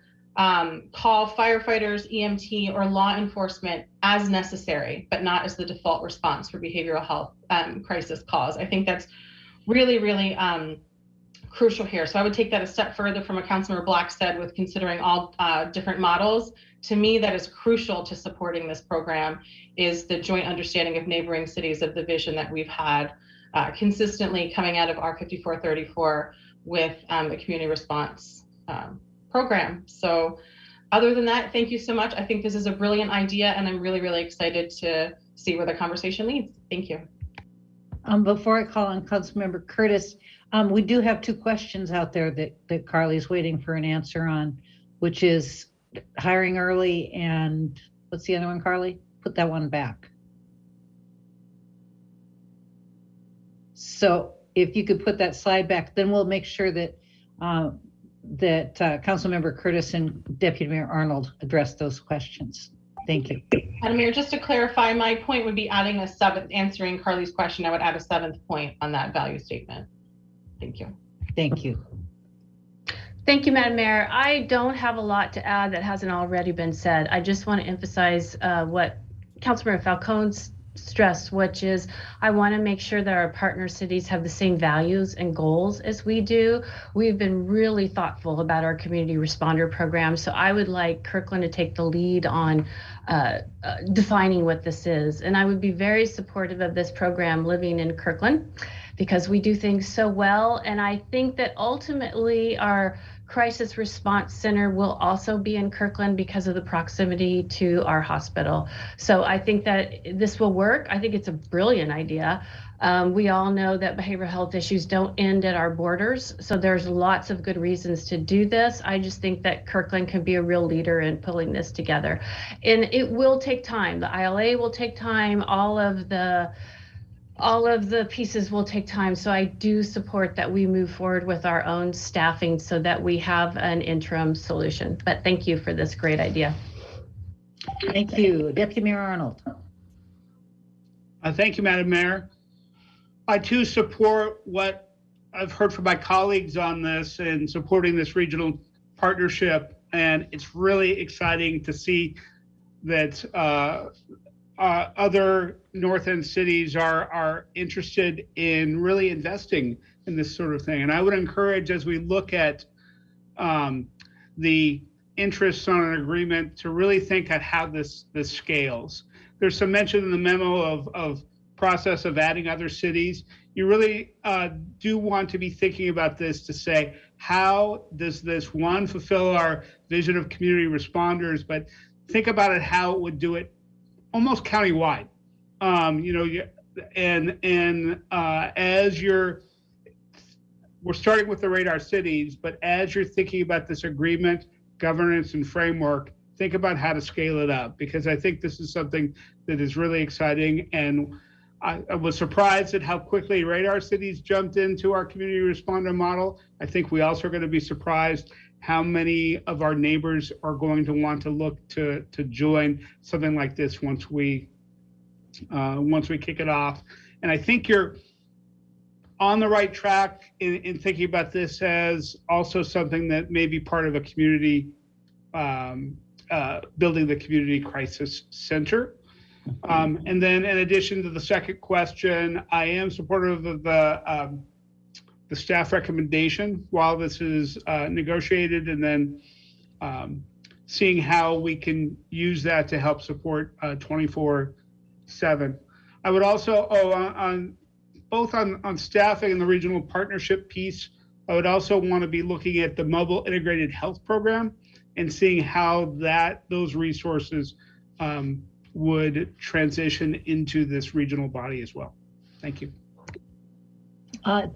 Speaker 12: call firefighters, EMT, or law enforcement as necessary, but not as the default response for behavioral health crisis calls. I think that's really, really crucial here. So I would take that a step further from what Councilmember Black said with considering all different models. To me, that is crucial to supporting this program is the joint understanding of neighboring cities of the vision that we've had consistently coming out of R5434 with a community response program. So other than that, thank you so much. I think this is a brilliant idea and I'm really, really excited to see where the conversation leads. Thank you.
Speaker 13: Before I call on Councilmember Curtis, we do have two questions out there that Carly's waiting for an answer on, which is hiring early and what's the other one, Carly? Put that one back. So if you could put that slide back, then we'll make sure that Councilmember Curtis and Deputy Mayor Arnold address those questions. Thank you.
Speaker 12: Madam Mayor, just to clarify, my point would be adding a seventh, answering Carly's question, I would add a seventh point on that value statement. Thank you.
Speaker 13: Thank you.
Speaker 14: Thank you, Madam Mayor. I don't have a lot to add that hasn't already been said. I just want to emphasize what Councilmember Falcone's stressed, which is I want to make sure that our partner cities have the same values and goals as we do. We've been really thoughtful about our community responder program. So I would like Kirkland to take the lead on defining what this is. And I would be very supportive of this program living in Kirkland because we do things so well. And I think that ultimately our crisis response center will also be in Kirkland because of the proximity to our hospital. So I think that this will work. I think it's a brilliant idea. We all know that behavioral health issues don't end at our borders. So there's lots of good reasons to do this. I just think that Kirkland can be a real leader in pulling this together. And it will take time. The ILA will take time. All of the pieces will take time. So I do support that we move forward with our own staffing so that we have an interim solution. But thank you for this great idea.
Speaker 13: Thank you. Deputy Mayor Arnold.
Speaker 3: Thank you, Madam Mayor. I too support what I've heard from my colleagues on this and supporting this regional partnership. And it's really exciting to see that other North End cities are interested in really investing in this sort of thing. And I would encourage, as we look at the interests on an agreement, to really think at how this scales. There's some mention in the memo of process of adding other cities. You really do want to be thinking about this to say, how does this, one, fulfill our vision of community responders, but think about it, how it would do it almost countywide. We're starting with the radar cities, but as you're thinking about this agreement, governance and framework, think about how to scale it up, because I think this is something that is really exciting. And I was surprised at how quickly radar cities jumped into our community responder model. I think we also are going to be surprised how many of our neighbors are going to want to look to join something like this once we kick it off. And I think you're on the right track in thinking about this as also something that may be part of a community, building the community crisis center. And then in addition to the second question, I am supportive of the staff recommendation while this is negotiated, and then seeing how we can use that to help support 24/7. I would also, on staffing and the regional partnership piece, I would also want to be looking at the mobile integrated health program and seeing how those resources would transition into this regional body as well. Thank you.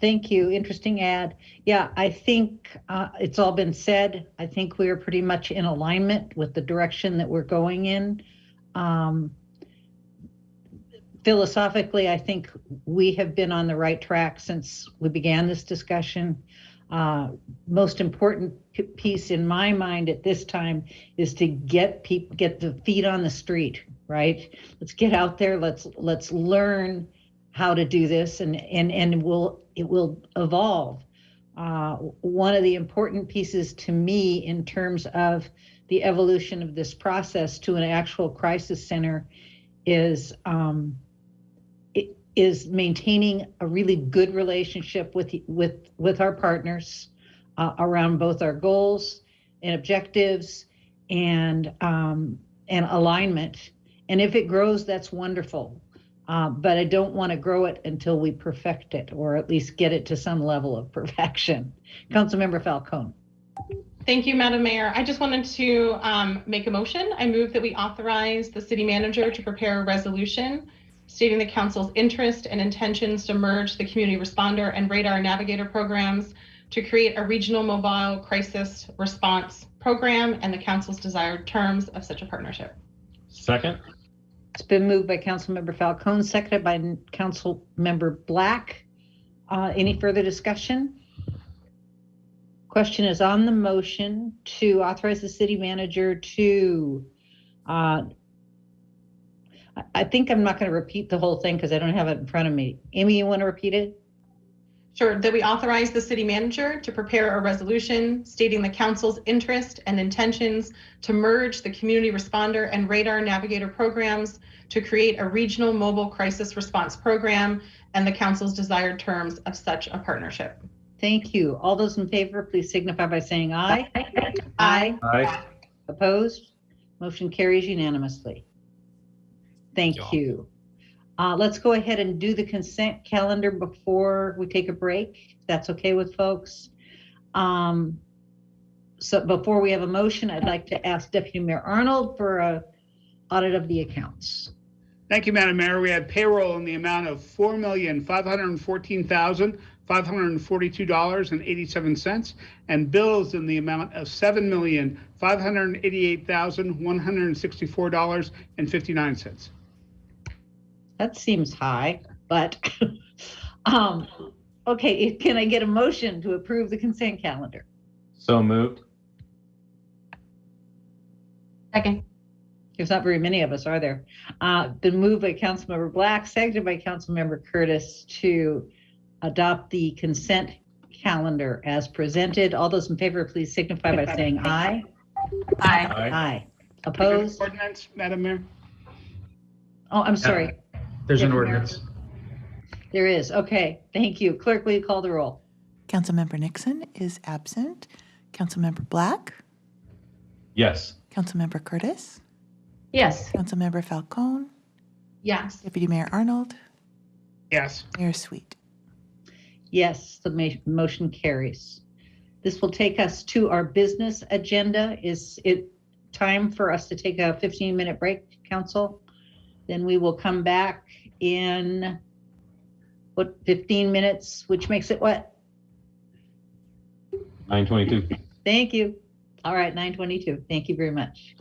Speaker 13: Thank you. Interesting ad. Yeah, I think it's all been said. I think we are pretty much in alignment with the direction that we're going in. Philosophically, I think we have been on the right track since we began this discussion. Most important piece in my mind at this time is to get the feet on the street, right? Let's get out there. Let's learn how to do this, and it will evolve. One of the important pieces to me in terms of the evolution of this process to an actual crisis center is is maintaining a really good relationship with our partners around both our goals and objectives and alignment. And if it grows, that's wonderful. But I don't want to grow it until we perfect it, or at least get it to some level of perfection. Councilmember Falcone.
Speaker 12: Thank you, Madam Mayor. I just wanted to make a motion. I move that we authorize the city manager to prepare a resolution stating the council's interest and intentions to merge the community responder and radar navigator programs to create a regional mobile crisis response program and the council's desired terms of such a partnership.
Speaker 5: Second.
Speaker 13: It's been moved by Councilmember Falcone, seconded by Councilmember Black. Any further discussion? Question is on the motion to authorize the city manager to, I think I'm not going to repeat the whole thing because I don't have it in front of me. Amy, you want to repeat it?
Speaker 12: Sure, that we authorize the city manager to prepare a resolution stating the council's interest and intentions to merge the community responder and radar navigator programs to create a regional mobile crisis response program and the council's desired terms of such a partnership.
Speaker 13: Thank you. All those in favor, please signify by saying aye.
Speaker 12: Aye.
Speaker 5: Aye.
Speaker 13: Opposed? Motion carries unanimously. Thank you. Let's go ahead and do the consent calendar before we take a break. If that's okay with folks. So before we have a motion, I'd like to ask Deputy Mayor Arnold for a audit of the accounts.
Speaker 3: Thank you, Madam Mayor. We had payroll in the amount of $4,514,542.87 and bills in the amount of $7,588,164.59.
Speaker 13: That seems high, but okay, can I get a motion to approve the consent calendar?
Speaker 5: So moved.
Speaker 12: Second.
Speaker 13: There's not very many of us, are there? Been moved by Councilmember Black, seconded by Councilmember Curtis to adopt the consent calendar as presented. All those in favor, please signify by saying aye.
Speaker 12: Aye.
Speaker 13: Aye. Opposed?
Speaker 3: Ordinance, Madam Mayor.
Speaker 13: Oh, I'm sorry.
Speaker 15: There's an ordinance.
Speaker 13: There is. Okay. Thank you. Clerk, will you call the roll?
Speaker 16: Councilmember Nixon is absent. Councilmember Black?
Speaker 5: Yes.
Speaker 16: Councilmember Curtis?
Speaker 14: Yes.
Speaker 16: Councilmember Falcone?
Speaker 12: Yes.
Speaker 16: Deputy Mayor Arnold?
Speaker 3: Yes.
Speaker 16: Mayor Sweet?
Speaker 13: Yes, the motion carries. This will take us to our business agenda. Is it time for us to take a 15-minute break, Council? Then we will come back in, 15 minutes, which makes it what?
Speaker 5: 9:22.
Speaker 13: Thank you. All right, 9:22. Thank you very much.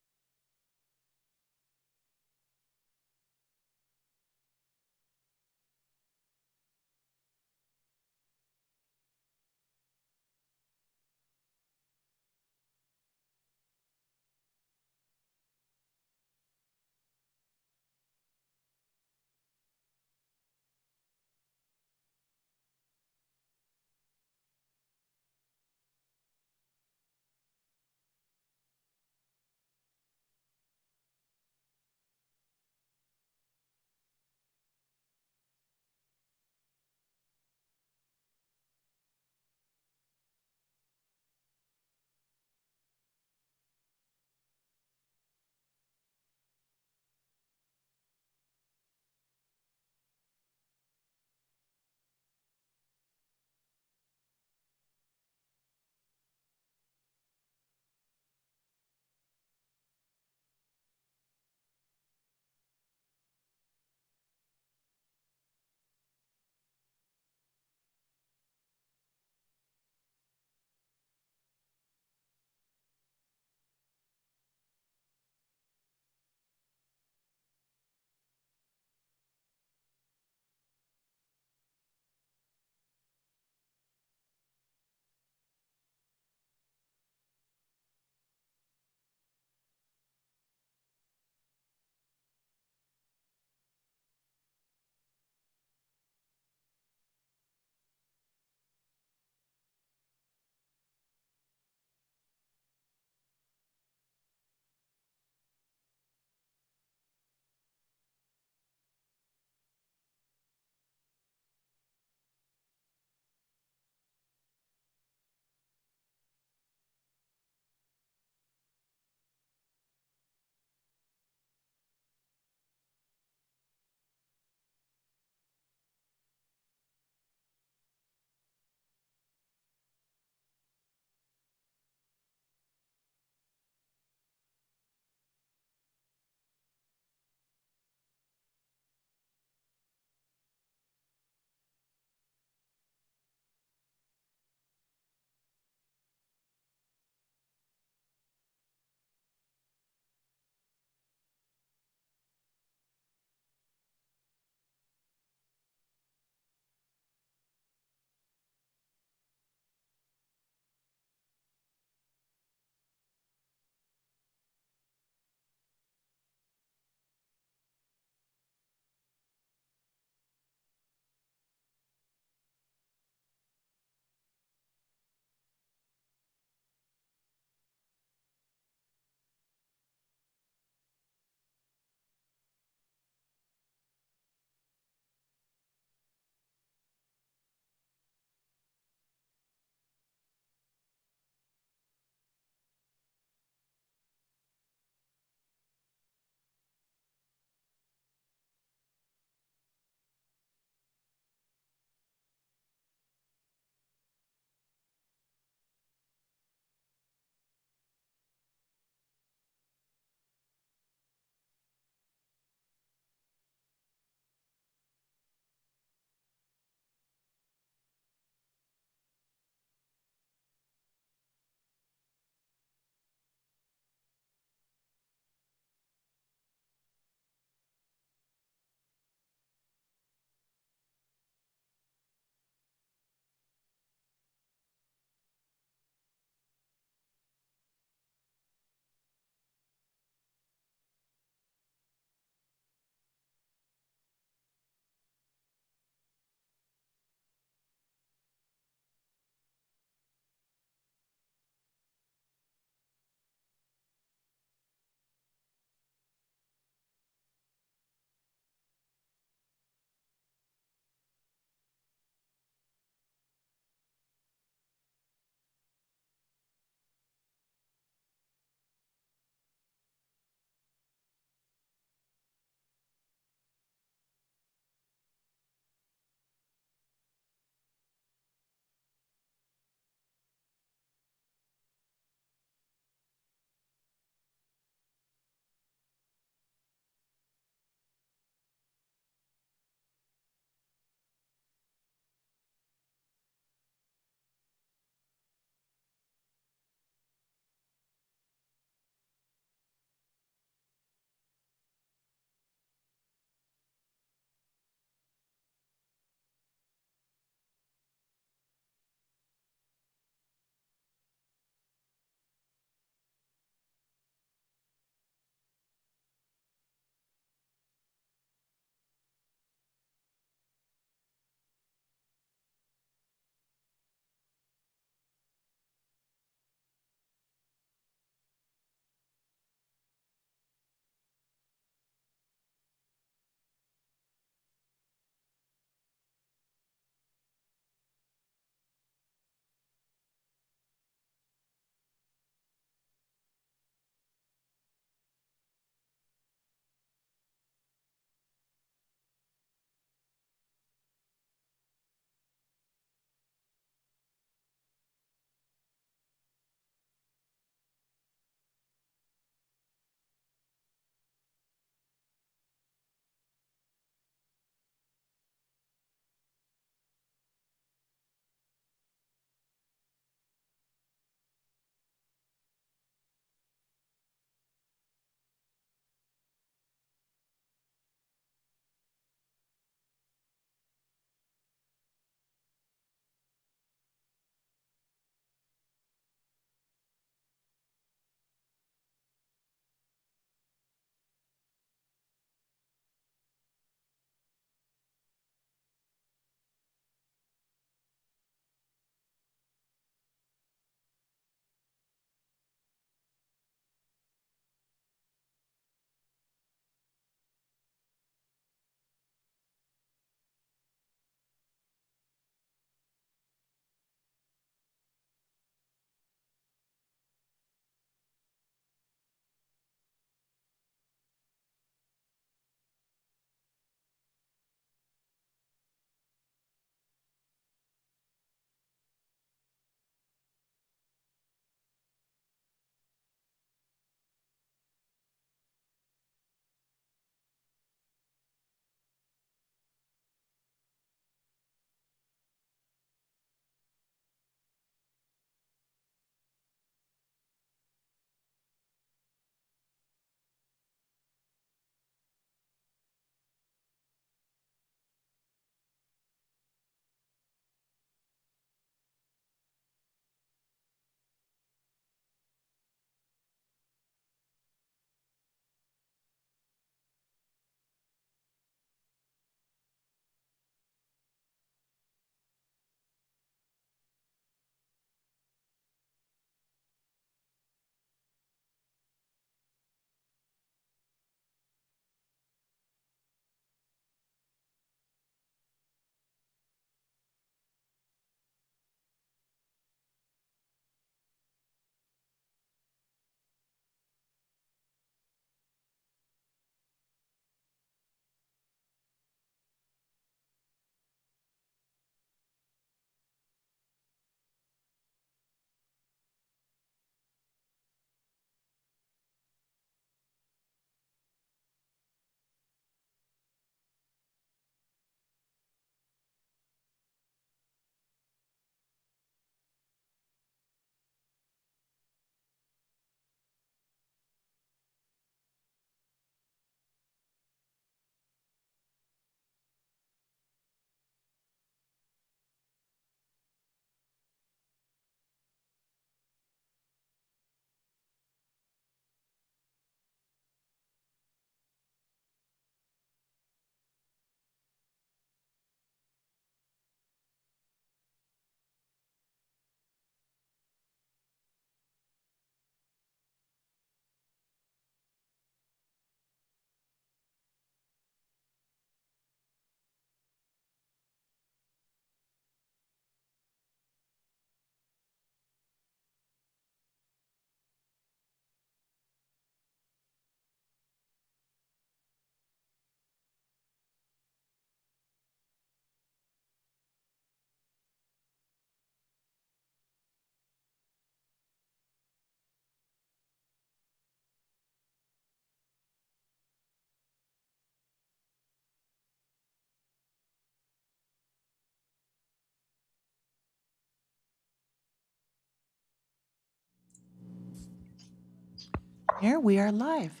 Speaker 16: Mayor, we are live.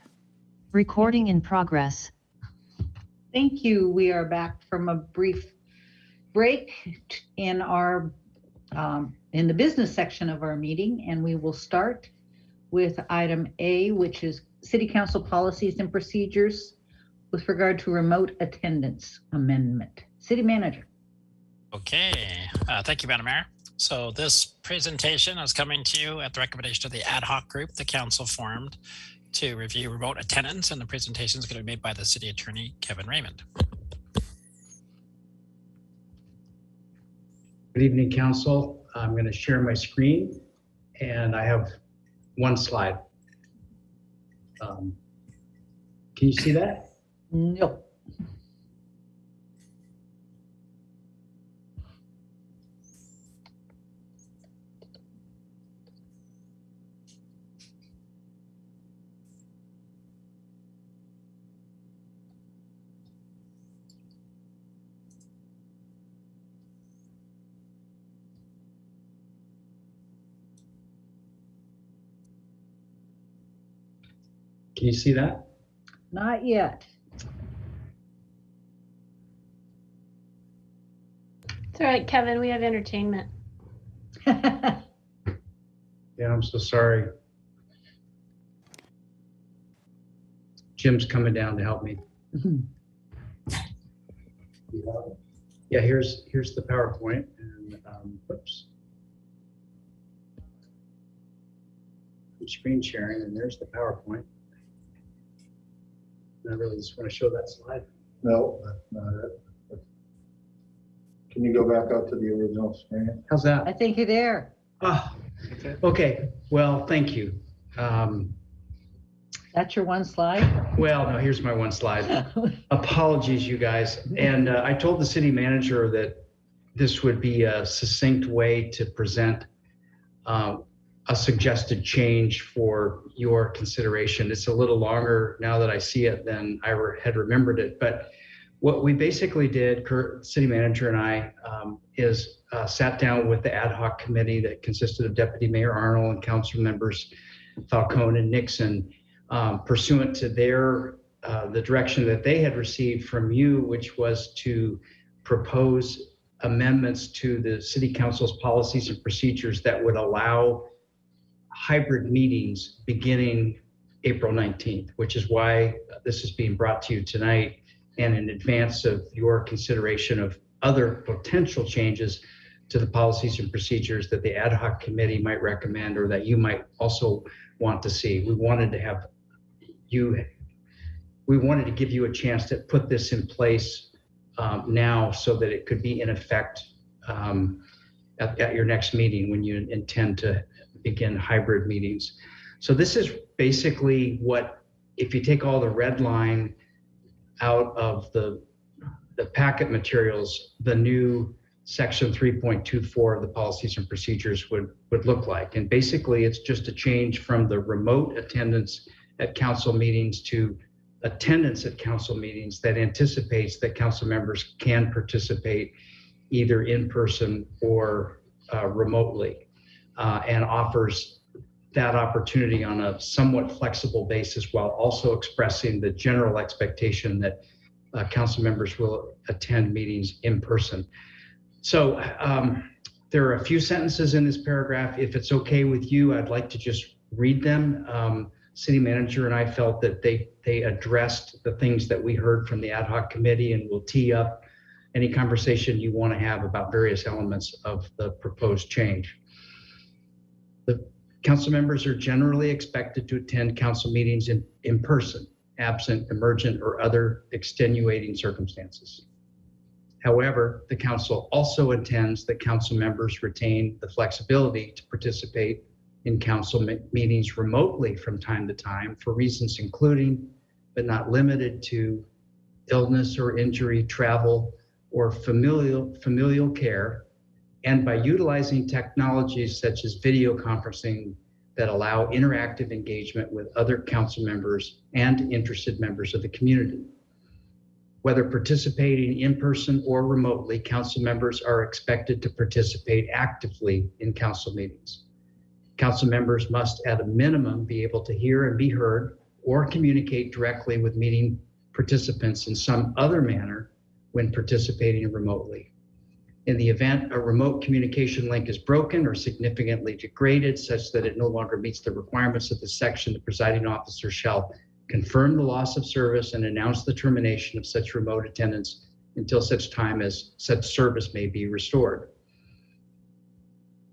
Speaker 15: Recording in progress.
Speaker 13: Thank you. We are back from a brief break in our in the business section of our meeting, and we will start with item A, which is City Council policies and procedures with regard to remote attendance amendment. City Manager.
Speaker 6: Okay, thank you, Madam Mayor. So this presentation is coming to you at the recommendation of the ad hoc group the council formed to review remote attendance, and the presentation is going to be made by the City Attorney, Kevin Raymond.
Speaker 17: Good evening, Council. I'm going to share my screen, and I have one slide. Can you see that?
Speaker 13: No.
Speaker 17: Can you see that?
Speaker 13: Not yet.
Speaker 14: It's all right, Kevin, we have entertainment.
Speaker 17: Yeah, I'm so sorry. Jim's coming down to help me. Yeah, here's the PowerPoint, and whoops. I'm screen sharing, and there's the PowerPoint. I really just want to show that slide.
Speaker 23: No, that's not it. Can you go back out to the original screen?
Speaker 17: How's that?
Speaker 13: I think you're there.
Speaker 17: Oh, okay. Well, thank you.
Speaker 13: That's your one slide?
Speaker 17: Well, no, here's my one slide. Apologies, you guys. And I told the city manager that this would be a succinct way to present a suggested change for your consideration. It's a little longer now that I see it than I had remembered it. But what we basically did, city manager and I, is sat down with the ad hoc committee that consisted of Deputy Mayor Arnold and council members Falcone and Nixon, pursuant to their the direction that they had received from you, which was to propose amendments to the city council's policies and procedures that would allow hybrid meetings beginning April 19th, which is why this is being brought to you tonight, and in advance of your consideration of other potential changes to the policies and procedures that the ad hoc committee might recommend or that you might also want to see. We wanted to give you a chance to put this in place now so that it could be in effect at your next meeting when you intend to begin hybrid meetings. So this is basically what, if you take all the red line out of the packet materials, the new section 3.24 of the policies and procedures would look like. And basically it's just a change from the remote attendance at council meetings to attendance at council meetings that anticipates that council members can participate either in person or remotely, and offers that opportunity on a somewhat flexible basis while also expressing the general expectation that council members will attend meetings in person. So there are a few sentences in this paragraph. If it's okay with you, I'd like to just read them. City manager and I felt that they addressed the things that we heard from the ad hoc committee, and will tee up any conversation you want to have about various elements of the proposed change. The council members are generally expected to attend council meetings in person, absent emergent or other extenuating circumstances. However, the council also intends that council members retain the flexibility to participate in council meetings remotely from time to time for reasons including, but not limited to, illness or injury, travel, or familial care, and by utilizing technologies such as video conferencing that allow interactive engagement with other council members and interested members of the community. Whether participating in person or remotely, council members are expected to participate actively in council meetings. Council members must at a minimum be able to hear and be heard or communicate directly with meeting participants in some other manner when participating remotely. In the event a remote communication link is broken or significantly degraded such that it no longer meets the requirements of this section, the presiding officer shall confirm the loss of service and announce the termination of such remote attendance until such time as such service may be restored.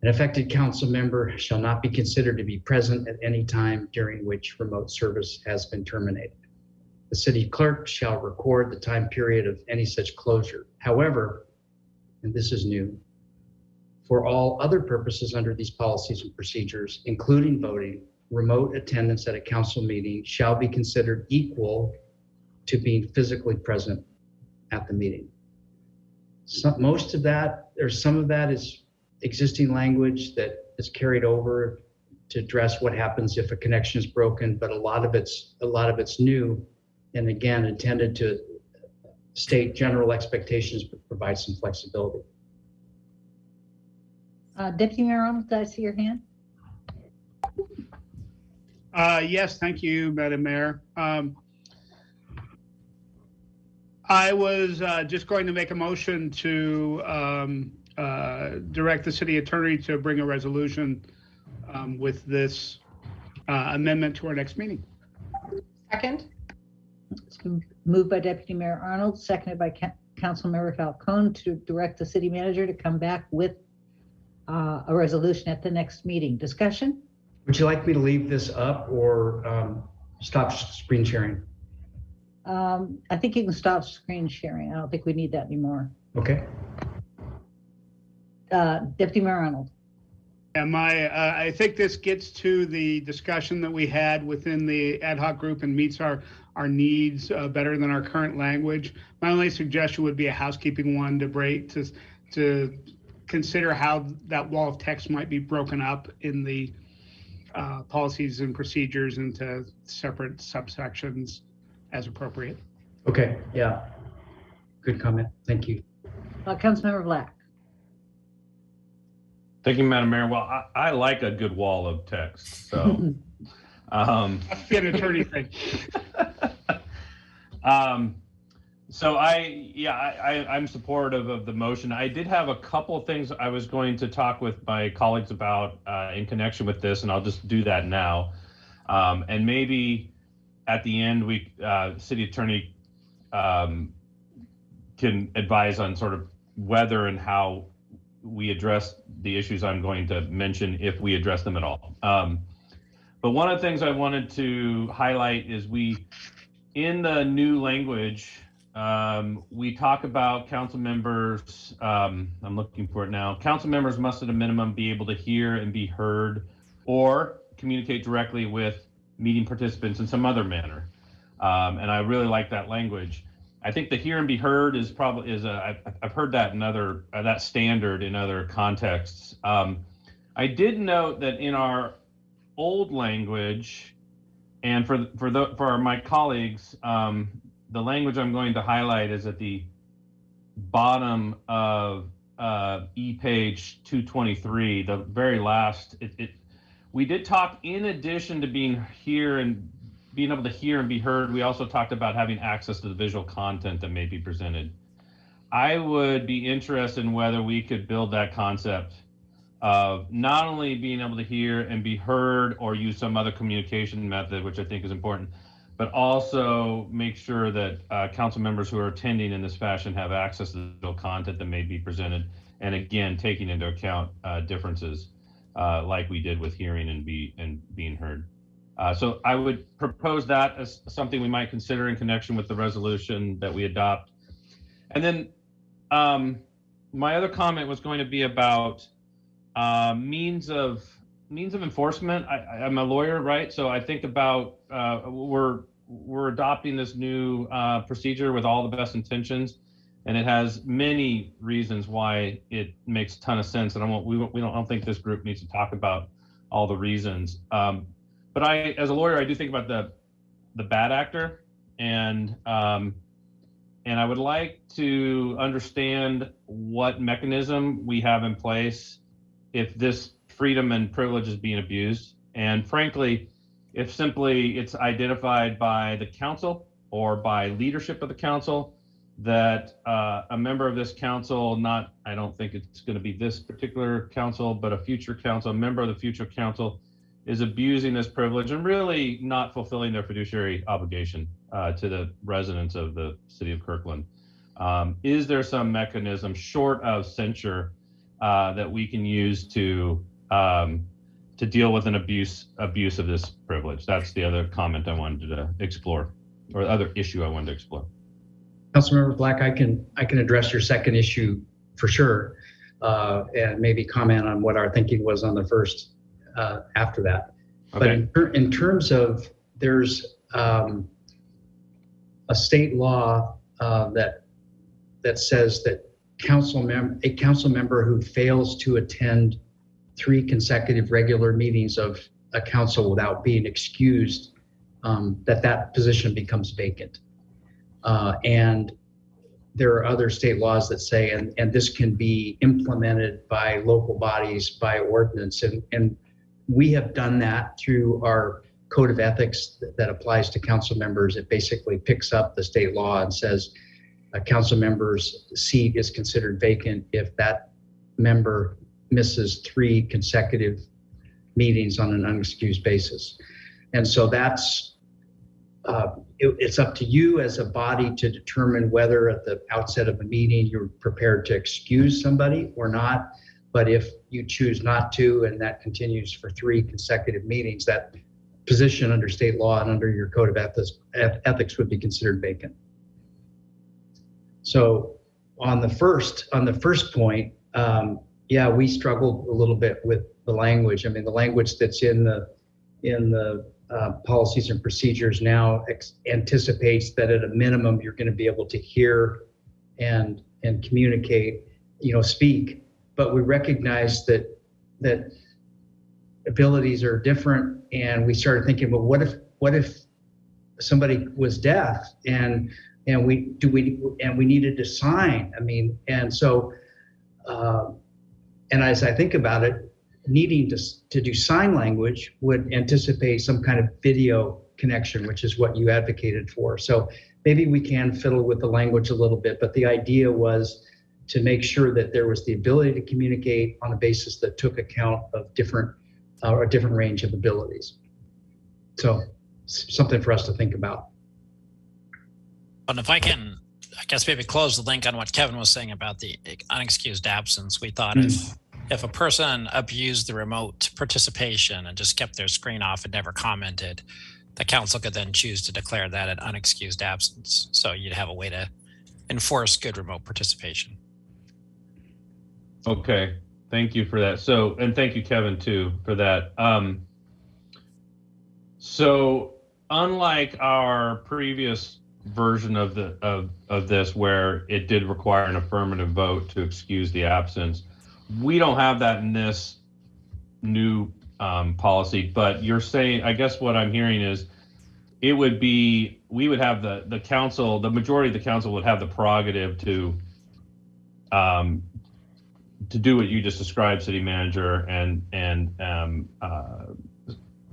Speaker 17: An affected council member shall not be considered to be present at any time during which remote service has been terminated. The city clerk shall record the time period of any such closure. However, and this is new, for all other purposes under these policies and procedures, including voting, remote attendance at a council meeting shall be considered equal to being physically present at the meeting. Most of that, or some of that, is existing language that is carried over to address what happens if a connection is broken, but a lot of it's new, and again intended to state general expectations but provide some flexibility.
Speaker 13: Deputy Mayor Arnold, did I see your hand?
Speaker 3: Yes, thank you, Madam Mayor. I was just going to make a motion to direct the city attorney to bring a resolution with this amendment to our next meeting.
Speaker 12: Second.
Speaker 13: It's been moved by Deputy Mayor Arnold, seconded by Councilmember Falcone to direct the city manager to come back with a resolution at the next meeting. Discussion?
Speaker 17: Would you like me to leave this up or stop screen sharing?
Speaker 13: I think you can stop screen sharing. I don't think we need that anymore.
Speaker 17: Okay.
Speaker 13: Deputy Mayor Arnold.
Speaker 3: And I think this gets to the discussion that we had within the ad hoc group and meets our needs better than our current language. My only suggestion would be a housekeeping one to consider how that wall of text might be broken up in the policies and procedures into separate subsections as appropriate.
Speaker 17: Okay, yeah. Good comment. Thank you.
Speaker 13: Councilmember Black.
Speaker 5: Thank you, Madam Mayor. Well, I like a good wall of text, so.
Speaker 3: That's an attorney thing.
Speaker 5: So I'm supportive of the motion. I did have a couple of things I was going to talk with my colleagues about in connection with this, and I'll just do that now. And maybe at the end, city attorney can advise on sort of whether and how we address the issues I'm going to mention, if we address them at all. But one of the things I wanted to highlight is in the new language, we talk about council members, I'm looking for it now. Council members must at a minimum be able to hear and be heard or communicate directly with meeting participants in some other manner. And I really like that language. I think the hear and be heard is I've heard that in that standard in other contexts. I did note that in our old language, and for my colleagues, the language I'm going to highlight is at the bottom of page 223, the very last. We did talk, in addition to being able to hear and be heard, we also talked about having access to the visual content that may be presented. I would be interested in whether we could build that concept of not only being able to hear and be heard or use some other communication method, which I think is important, but also make sure that council members who are attending in this fashion have access to the visual content that may be presented. And again, taking into account differences like we did with hearing and being heard. So I would propose that as something we might consider in connection with the resolution that we adopt. And then my other comment was going to be about means of enforcement. I'm a lawyer, right? So I think about we're adopting this new procedure with all the best intentions, and it has many reasons why it makes a ton of sense. And I don't think this group needs to talk about all the reasons. But as a lawyer, I do think about the bad actor, and I would like to understand what mechanism we have in place if this freedom and privilege is being abused. And frankly, if simply it's identified by the council or by leadership of the council that a member of this council, I don't think it's going to be this particular council, but a future council, a member of the future council is abusing this privilege and really not fulfilling their fiduciary obligation to the residents of the city of Kirkland. Is there some mechanism short of censure that we can use to deal with an abuse of this privilege? That's the other comment I wanted to explore, or the other issue I wanted to explore.
Speaker 17: Councilmember Black, I can address your second issue for sure, and maybe comment on what our thinking was on the first after that.
Speaker 5: Okay.
Speaker 17: But in terms of, there's a state law that says that a council member who fails to attend 3 consecutive regular meetings of a council without being excused, that position becomes vacant. And there are other state laws that say, and this can be implemented by local bodies by ordinance. And we have done that through our code of ethics that applies to council members. It basically picks up the state law and says a council member's seat is considered vacant if that member misses 3 consecutive meetings on an unexcused basis. And so that's, it's up to you as a body to determine whether at the outset of a meeting you're prepared to excuse somebody or not. But if you choose not to, and that continues for 3 consecutive meetings, that position under state law and under your code of ethics would be considered vacant. So on the first point, yeah, we struggled a little bit with the language. I mean, the language that's in the policies and procedures now anticipates that at a minimum you're going to be able to hear and communicate, speak. But we recognize that abilities are different, and we started thinking, well, what if somebody was deaf and we needed to sign? I mean, and so and as I think about it, needing to do sign language would anticipate some kind of video connection, which is what you advocated for. So maybe we can fiddle with the language a little bit, but the idea was to make sure that there was the ability to communicate on a basis that took account of a different range of abilities. So something for us to think about.
Speaker 6: And if I can, I guess maybe close the link on what Kevin was saying about the unexcused absence. We thought if a person abused the remote participation and just kept their screen off and never commented, the council could then choose to declare that an unexcused absence. So you'd have a way to enforce good remote participation.
Speaker 5: Okay, thank you for that. So, and thank you, Kevin, too, for that. So unlike our previous version of this, where it did require an affirmative vote to excuse the absence, we don't have that in this new policy. But you're saying, I guess what I'm hearing is, it would be, we would have the council, the majority of the council would have the prerogative to do what you just described, city manager, and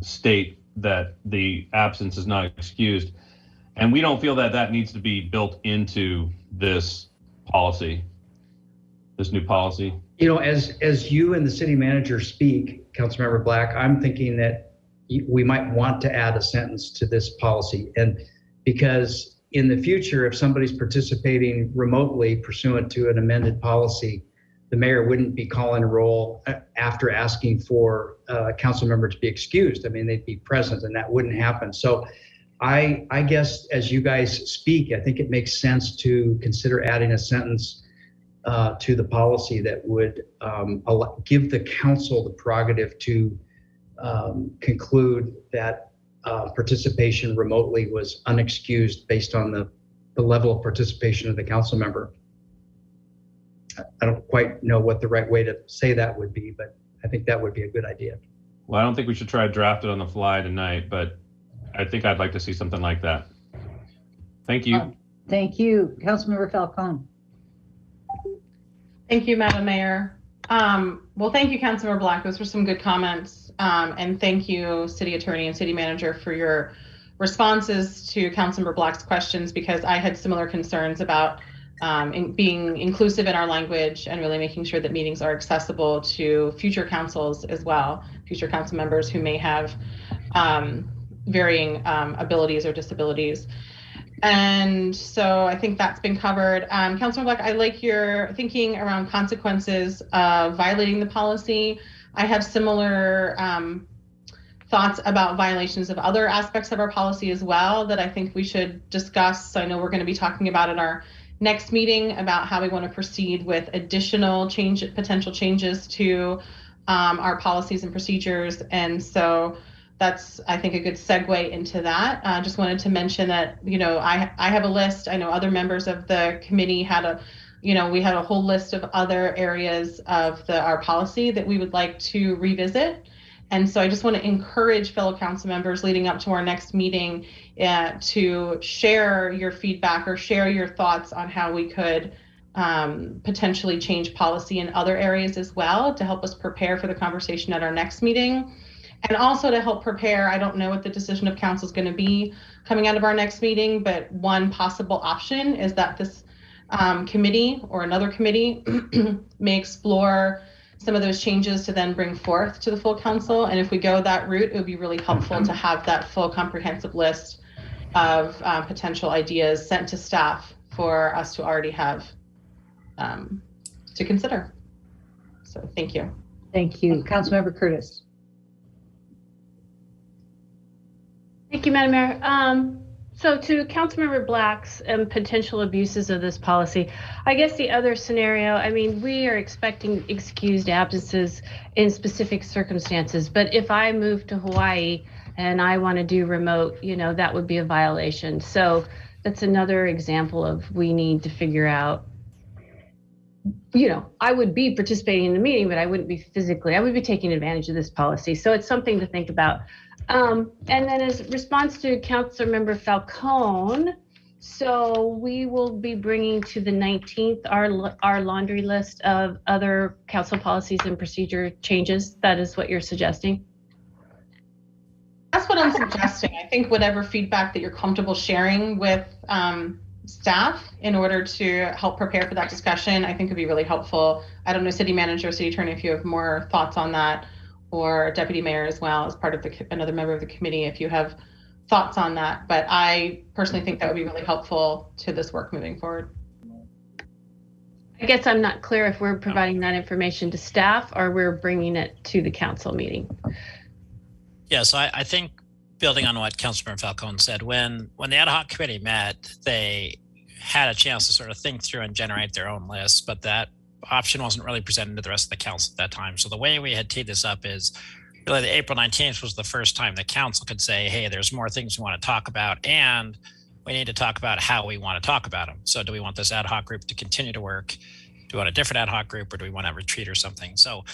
Speaker 5: state that the absence is not excused. And we don't feel that that needs to be built into this policy, this new policy.
Speaker 17: As you and the city manager speak, Councilmember Black, I'm thinking that we might want to add a sentence to this policy. And because in the future, if somebody's participating remotely pursuant to an amended policy, the mayor wouldn't be calling a roll after asking for a council member to be excused. I mean, they'd be present, and that wouldn't happen. So I guess as you guys speak, I think it makes sense to consider adding a sentence to the policy that would give the council the prerogative to conclude that participation remotely was unexcused based on the level of participation of the council member. I don't quite know what the right way to say that would be, but I think that would be a good idea.
Speaker 5: Well, I don't think we should try to draft it on the fly tonight, but I think I'd like to see something like that. Thank you.
Speaker 13: Thank you. Councilmember Falcone.
Speaker 12: Thank you, Madam Mayor. Well, thank you, Councilmember Black. Those were some good comments. And thank you, City Attorney and City Manager, for your responses to Councilmember Black's questions, because I had similar concerns about being inclusive in our language and really making sure that meetings are accessible to future councils as well, future council members who may have varying abilities or disabilities. And so I think that's been covered. Councilmember Black, I like your thinking around consequences of violating the policy. I have similar thoughts about violations of other aspects of our policy as well that I think we should discuss. I know we're going to be talking about at our next meeting about how we want to proceed with additional potential changes to our policies and procedures. And so that's, I think, a good segue into that. I just wanted to mention that, I have a list. I know other members of the committee had we had a whole list of other areas of our policy that we would like to revisit. And so I just want to encourage fellow council members leading up to our next meeting to share your feedback or share your thoughts on how we could potentially change policy in other areas as well, to help us prepare for the conversation at our next meeting. And also to help prepare, I don't know what the decision of council is going to be coming out of our next meeting, but one possible option is that this committee or another committee may explore some of those changes to then bring forth to the full council. And if we go that route, it would be really helpful to have that full comprehensive list of potential ideas sent to staff for us to already have to consider. So thank you.
Speaker 13: Thank you. Councilmember Curtis.
Speaker 14: Thank you, Madam Mayor. So to Councilmember Black's potential abuses of this policy, I guess the other scenario, we are expecting excused absences in specific circumstances, but if I move to Hawaii and I want to do remote, that would be a violation. So that's another example of we need to figure out, I would be participating in the meeting, but I wouldn't be I would be taking advantage of this policy. So it's something to think about. And then as response to Councilmember Falcone, so we will be bringing to the 19th our laundry list of other council policies and procedure changes. That is what you're suggesting?
Speaker 12: That's what I'm suggesting. I think whatever feedback that you're comfortable sharing with staff in order to help prepare for that discussion, I think would be really helpful. I don't know, City Manager, City Attorney, if you have more thoughts on that, or Deputy Mayor as well, as part of another member of the committee, if you have thoughts on that. But I personally think that would be really helpful to this work moving forward.
Speaker 14: I guess I'm not clear if we're providing that information to staff or we're bringing it to the council meeting.
Speaker 6: Yeah, so I think building on what Councilmember Falcone said, when the ad hoc committee met, they had a chance to sort of think through and generate their own list, but that option wasn't really presented to the rest of the council at that time. So the way we had teed this up is really the April 19th was the first time the council could say, hey, there's more things we want to talk about, and we need to talk about how we want to talk about them. So do we want this ad hoc group to continue to work? Do we want a different ad hoc group, or do we want to retreat or something? So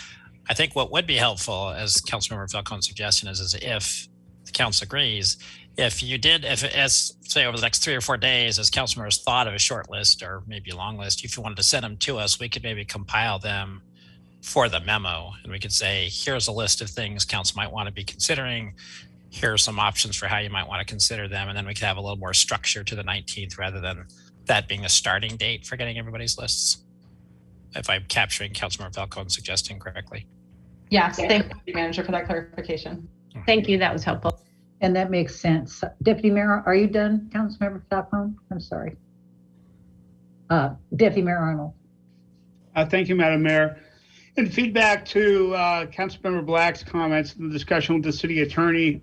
Speaker 6: I think what would be helpful, as Councilmember Falcone's suggestion is if the council agrees, if say over the next 3 or 4 days, as council members thought of a short list or maybe a long list, if you wanted to send them to us, we could maybe compile them for the memo, and we could say, here's a list of things council might want to be considering. Here are some options for how you might want to consider them. And then we could have a little more structure to the 19th rather than that being a starting date for getting everybody's lists. If I'm capturing Councilmember Falcone's suggestion correctly.
Speaker 12: Yes, thank you, Manager, for that clarification.
Speaker 14: Thank you, that was helpful.
Speaker 13: And that makes sense. Deputy Mayor, are you done, Councilmember Falcone? I'm sorry. Deputy Mayor Arnold.
Speaker 3: Thank you, Madam Mayor. In feedback to Councilmember Black's comments in the discussion with the City Attorney,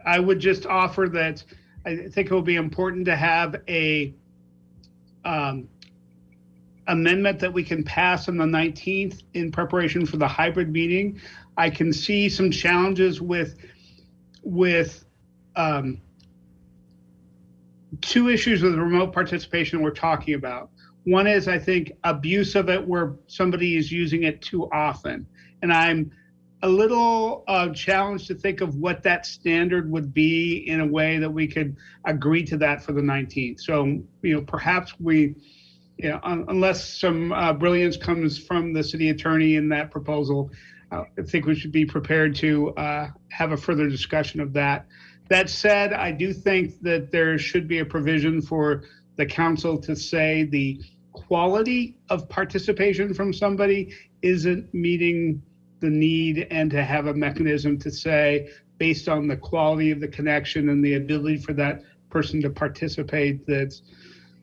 Speaker 3: I would just offer that I think it will be important to have a amendment that we can pass on the 19th in preparation for the hybrid meeting. I can see some challenges with two issues with remote participation we're talking about. One is, I think, abuse of it where somebody is using it too often. And I'm a little challenged to think of what that standard would be in a way that we could agree to that for the 19th. So, perhaps we, unless some brilliance comes from the city attorney in that proposal, I think we should be prepared to have a further discussion of that. That said, I do think that there should be a provision for the council to say the quality of participation from somebody isn't meeting the need, and to have a mechanism to say, based on the quality of the connection and the ability for that person to participate, that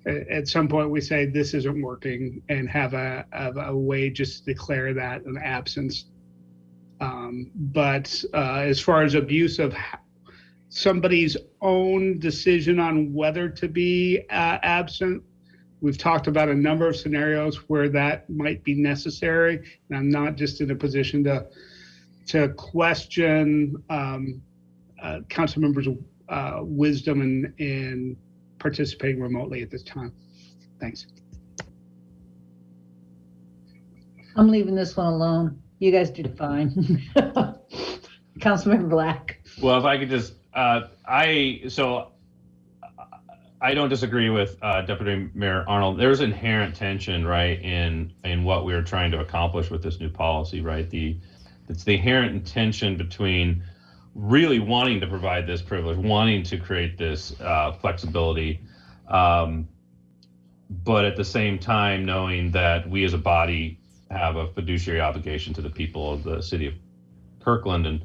Speaker 3: at some point we say this isn't working, and have a way just to declare that an absence. But as far as abuse of somebody's own decision on whether to be absent, we've talked about a number of scenarios where that might be necessary, and I'm not just in a position to question council members' wisdom in participating remotely at this time. Thanks.
Speaker 13: I'm leaving this one alone. You guys do fine. Councilmember Black.
Speaker 5: Well, if I could just, I don't disagree with Deputy Mayor Arnold. There's inherent tension, right, in what we're trying to accomplish with this new policy, right? It's the inherent tension between really wanting to provide this privilege, wanting to create this flexibility, but at the same time knowing that we as a body have a fiduciary obligation to the people of the city of Kirkland,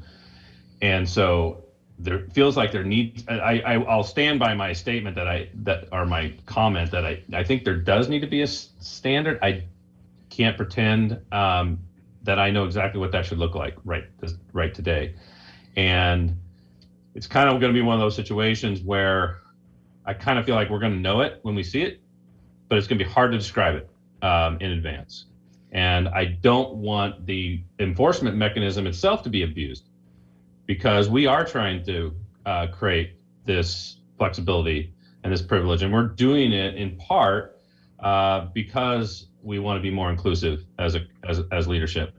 Speaker 5: and so there feels like there needs. I'll stand by my statement my comment that I think there does need to be a standard. I can't pretend that I know exactly what that should look like right today, and it's kind of going to be one of those situations where I kind of feel like we're going to know it when we see it, but it's going to be hard to describe it in advance. And I don't want the enforcement mechanism itself to be abused, because we are trying to create this flexibility and this privilege, and we're doing it in part because we want to be more inclusive as leadership.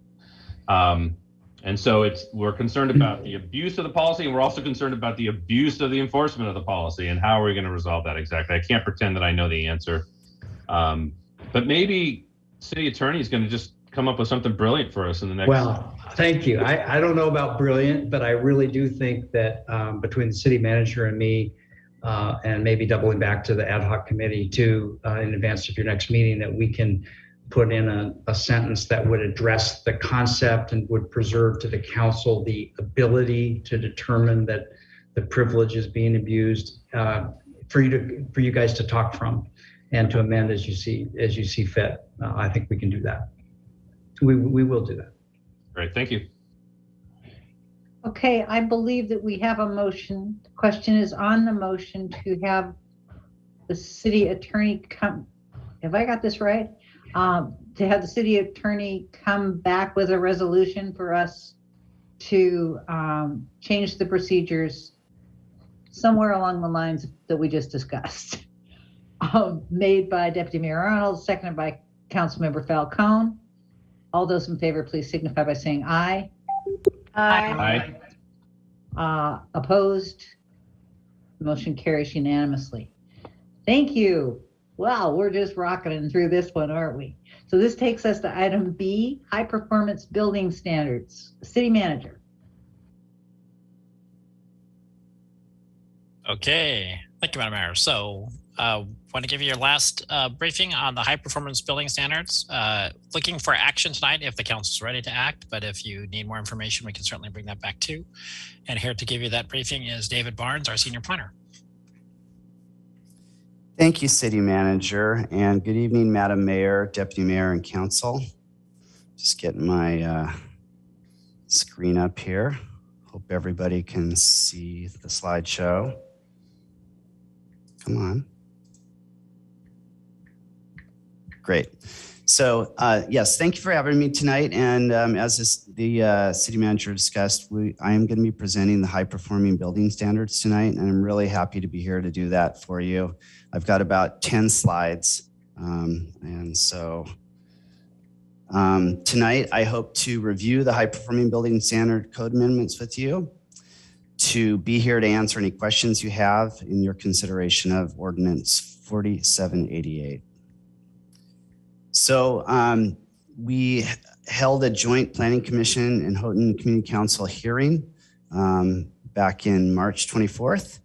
Speaker 5: And so we're concerned about the abuse of the policy, and we're also concerned about the abuse of the enforcement of the policy, and how are we going to resolve that exactly? I can't pretend that I know the answer, but maybe city attorney is going to just come up with something brilliant for us in the next.
Speaker 17: Well, thank you. I don't know about brilliant, but I really do think that between the city manager and me, and maybe doubling back to the ad hoc committee too, in advance of your next meeting, that we can put in a sentence that would address the concept and would preserve to the council the ability to determine that the privilege is being abused, for you guys to talk from and to amend as you see fit. I think we can do that. We will do that.
Speaker 5: Great, thank you.
Speaker 13: Okay, I believe that we have a motion. The question is on the motion to have the city attorney come, have I got this right? To have the city attorney come back with a resolution for us to change the procedures somewhere along the lines that we just discussed. Made by Deputy Mayor Arnold, seconded by Councilmember Falcone. All those in favor, please signify by saying aye.
Speaker 14: Aye.
Speaker 13: Opposed? The motion carries unanimously. Thank you. Wow, we're just rocketing through this one, aren't we? So this takes us to item B, high performance building standards. City manager.
Speaker 6: Okay, thank you, Madam Mayor. So want to give you your last briefing on the high performance building standards. Looking for action tonight if the council's ready to act, but if you need more information, we can certainly bring that back too. And here to give you that briefing is David Barnes, our senior planner.
Speaker 18: Thank you, City Manager, and good evening, Madam Mayor, Deputy Mayor, and Council. Just getting my screen up here. Hope everybody can see the slideshow. Come on. Great. So yes, thank you for having me tonight. And as the city manager discussed, I am going to be presenting the high performing building standards tonight, and I'm really happy to be here to do that for you. I've got about 10 slides. And so tonight I hope to review the high performing building standard code amendments with you, to be here to answer any questions you have in your consideration of Ordinance 4788. So we held a joint Planning Commission and Houghton Community Council hearing back in March 24th.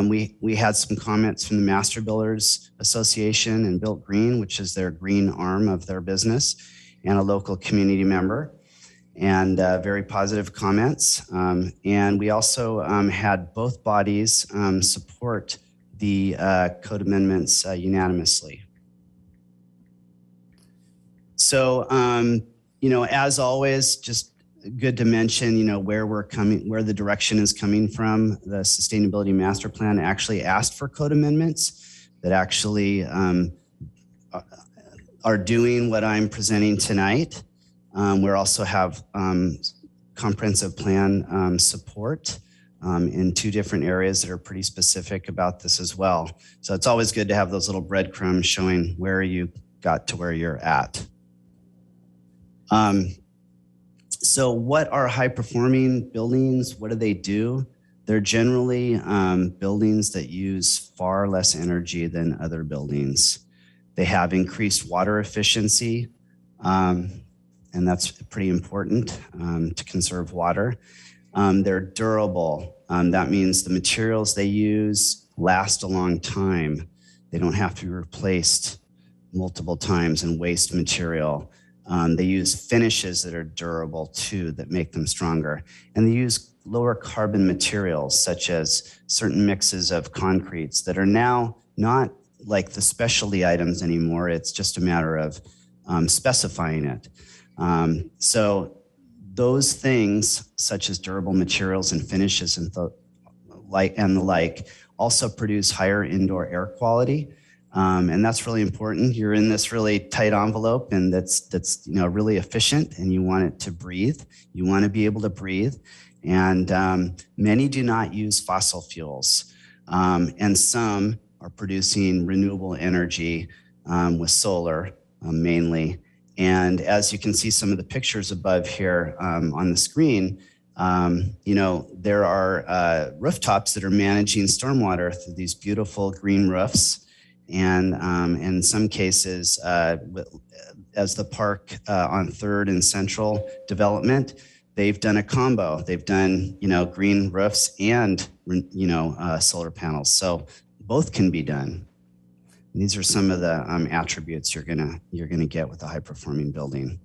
Speaker 18: We had some comments from the Master Builders Association and Built Green, which is their green arm of their business, and a local community member, and very positive comments. And we also had both bodies support the code amendments unanimously. So, as always, just good to mention, where the direction is coming from. The Sustainability Master Plan actually asked for code amendments that actually are doing what I'm presenting tonight. We also have comprehensive plan support in 2 different areas that are pretty specific about this as well. So it's always good to have those little breadcrumbs showing where you got to where you're at. So what are high-performing buildings? What do they do? They're generally buildings that use far less energy than other buildings. They have increased water efficiency, and that's pretty important to conserve water. They're durable. That means the materials they use last a long time. They don't have to be replaced multiple times and waste material. They use finishes that are durable too, that make them stronger. And they use lower carbon materials, such as certain mixes of concretes that are now not like the specialty items anymore. It's just a matter of specifying it. So those things, such as durable materials and finishes and the like, also produce higher indoor air quality. And that's really important. You're in this really tight envelope, and that's really efficient, and you want it to breathe. You want to be able to breathe. And many do not use fossil fuels. And some are producing renewable energy with solar mainly. And as you can see some of the pictures above here on the screen, there are rooftops that are managing stormwater through these beautiful green roofs. And in some cases, as the park on 3rd and Central development, they've done a combo. They've done, green roofs and, solar panels. So both can be done. And these are some of the attributes you're gonna get with a high-performing building.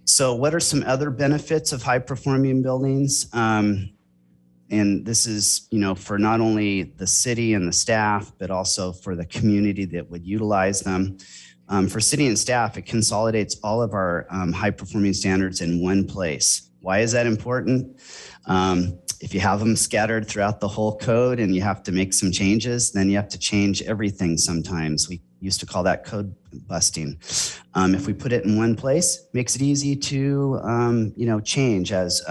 Speaker 18: So what are some other benefits of high-performing buildings? And this is, for not only the city and the staff, but also for the community that would utilize them. For city and staff, it consolidates all of our high-performing standards in one place. Why is that important? If you have them scattered throughout the whole code and you have to make some changes, then you have to change everything sometimes. We used to call that code busting. If we put it in one place, it makes it easy to, change as,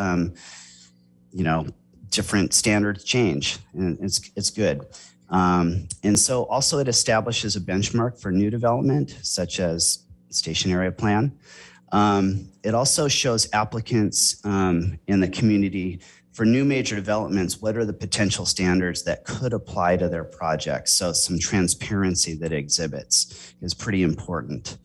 Speaker 18: different standards change, and it's good. And so also it establishes a benchmark for new development, such as station area plan. It also shows applicants in the community for new major developments, what are the potential standards that could apply to their projects? So some transparency that it exhibits is pretty important.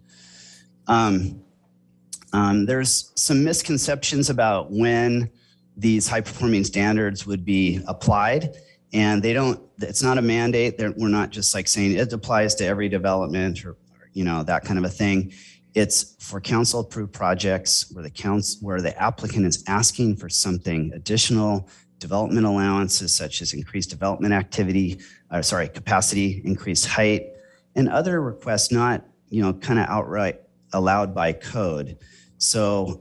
Speaker 18: There's some misconceptions about when these high-performing standards would be applied, and it's not a mandate. We're not just like saying it applies to every development or that kind of a thing. It's for council-approved projects where the applicant is asking for something additional, development allowances such as increased development capacity, increased height, and other requests not kind of outright allowed by code. So,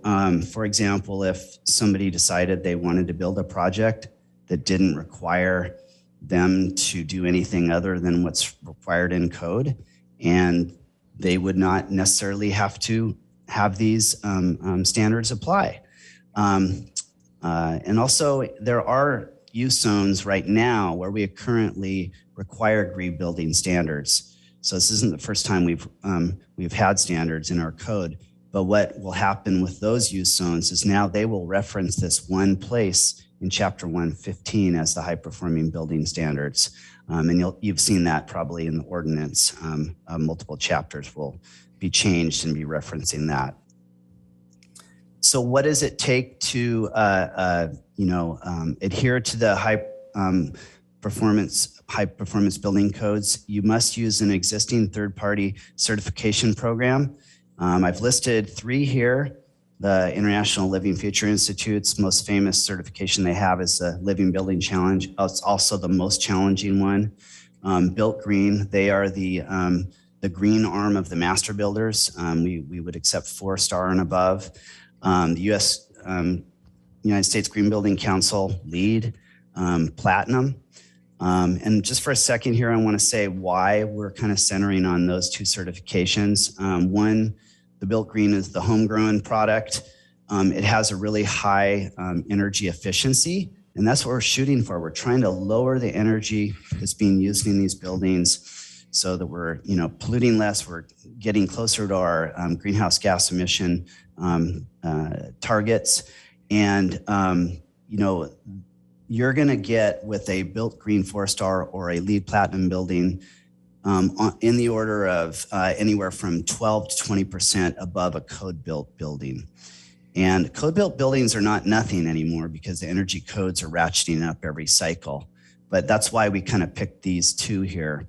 Speaker 18: for example, if somebody decided they wanted to build a project that didn't require them to do anything other than what's required in code, and they would not necessarily have to have these standards apply. And also, there are use zones right now where we currently require green building standards. So this isn't the first time we've had standards in our code. But what will happen with those use zones is now they will reference this one place in Chapter 115 as the high performing building standards. And you've seen that probably in the ordinance. Multiple chapters will be changed and be referencing that. So what does it take to adhere to the high performance building codes? You must use an existing third-party certification program. I've listed 3 here. The International Living Future Institute's most famous certification they have is the Living Building Challenge. It's also the most challenging one. Built Green, they are the green arm of the master builders. We would accept 4-star and above. The United States Green Building Council, LEED, Platinum. And just for a second here, I want to say why we're kind of centering on those 2 certifications. One, the Built Green is the homegrown product. It has a really high energy efficiency, and that's what we're shooting for. We're trying to lower the energy that's being used in these buildings so that we're polluting less. We're getting closer to our greenhouse gas emission targets. And you're going to get with a Built Green 4-star or a LEED Platinum building in the order of anywhere from 12 to 20% above a code-built building. And code-built buildings are not nothing anymore because the energy codes are ratcheting up every cycle. But that's why we kind of picked these 2 here.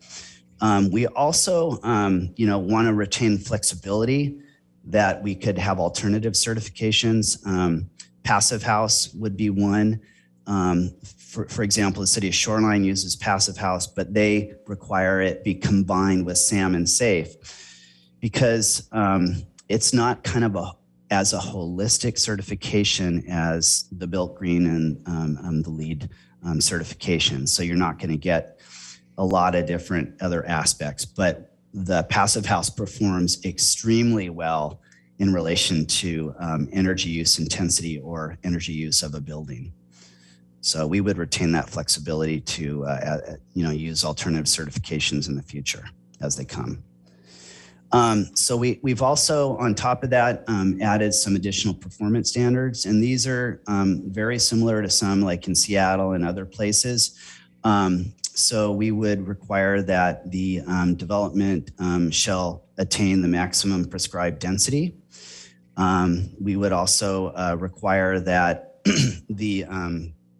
Speaker 18: We also, want to retain flexibility that we could have alternative certifications. Passive House would be one. For example, the city of Shoreline uses Passive House, but they require it be combined with SAM and SAFE because it's not kind of as a holistic certification as the Built Green and the LEED certification. So you're not going to get a lot of different other aspects, but the Passive House performs extremely well in relation to energy use intensity or energy use of a building. So we would retain that flexibility to use alternative certifications in the future as they come. So we've also, on top of that, added some additional performance standards, and these are very similar to some like in Seattle and other places. So we would require that the development shall attain the maximum prescribed density. We would also require that the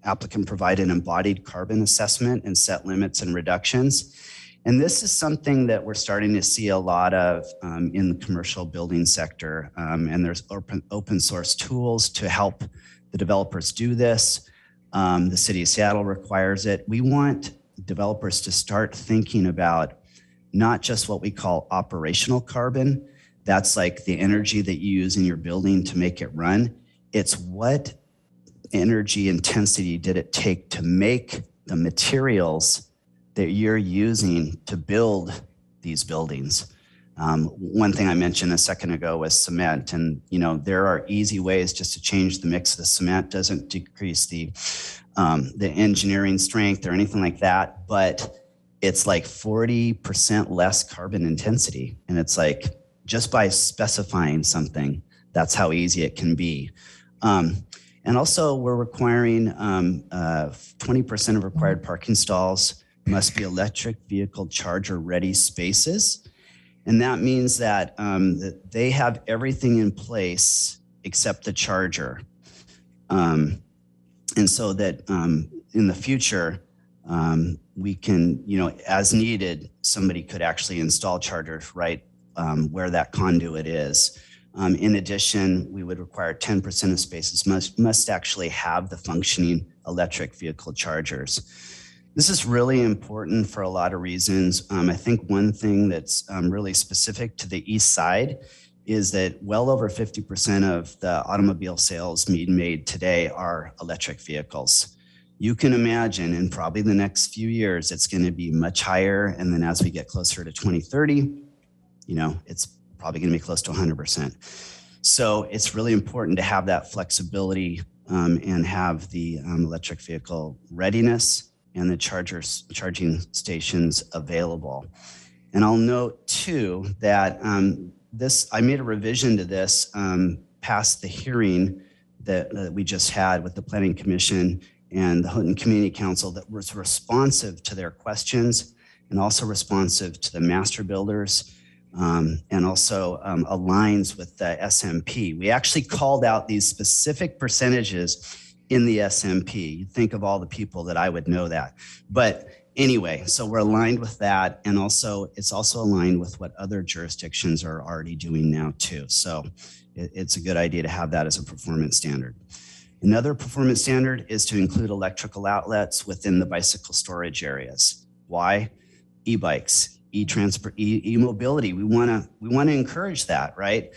Speaker 18: applicant provide an embodied carbon assessment and set limits and reductions. And this is something that we're starting to see a lot of in the commercial building sector. And there's open source tools to help the developers do this. The city of Seattle requires it. We want developers to start thinking about not just what we call operational carbon. That's like the energy that you use in your building to make it run. It's what energy intensity did it take to make the materials that you're using to build these buildings. One thing I mentioned a second ago was cement, and there are easy ways just to change the mix of the cement. Doesn't decrease the engineering strength or anything like that, but it's like 40% less carbon intensity. And it's like, just by specifying something, that's how easy it can be. And also we're requiring 20% of required parking stalls must be electric vehicle charger ready spaces. And that means that, that they have everything in place except the charger. And so that in the future, we can, as needed, somebody could actually install chargers right where that conduit is. In addition, we would require 10% of spaces must actually have the functioning electric vehicle chargers. This is really important for a lot of reasons. I think one thing that's really specific to the East Side is that well over 50% of the automobile sales being made today are electric vehicles. You can imagine in probably the next few years, it's going to be much higher. And then as we get closer to 2030, it's probably going to be close to 100%. So it's really important to have that flexibility and have the electric vehicle readiness and the charging stations available. And I'll note too that I made a revision to this past the hearing that we just had with the Planning Commission, and the Houghton Community Council that was responsive to their questions and also responsive to the master builders, and also aligns with the SMP. We actually called out these specific percentages in the SMP. You'd think of all the people that I would know that. But anyway, so we're aligned with that. And also it's also aligned with what other jurisdictions are already doing now too. So it's a good idea to have that as a performance standard. Another performance standard is to include electrical outlets within the bicycle storage areas. Why? E-bikes, e-transport, e-mobility. We want to encourage that, right?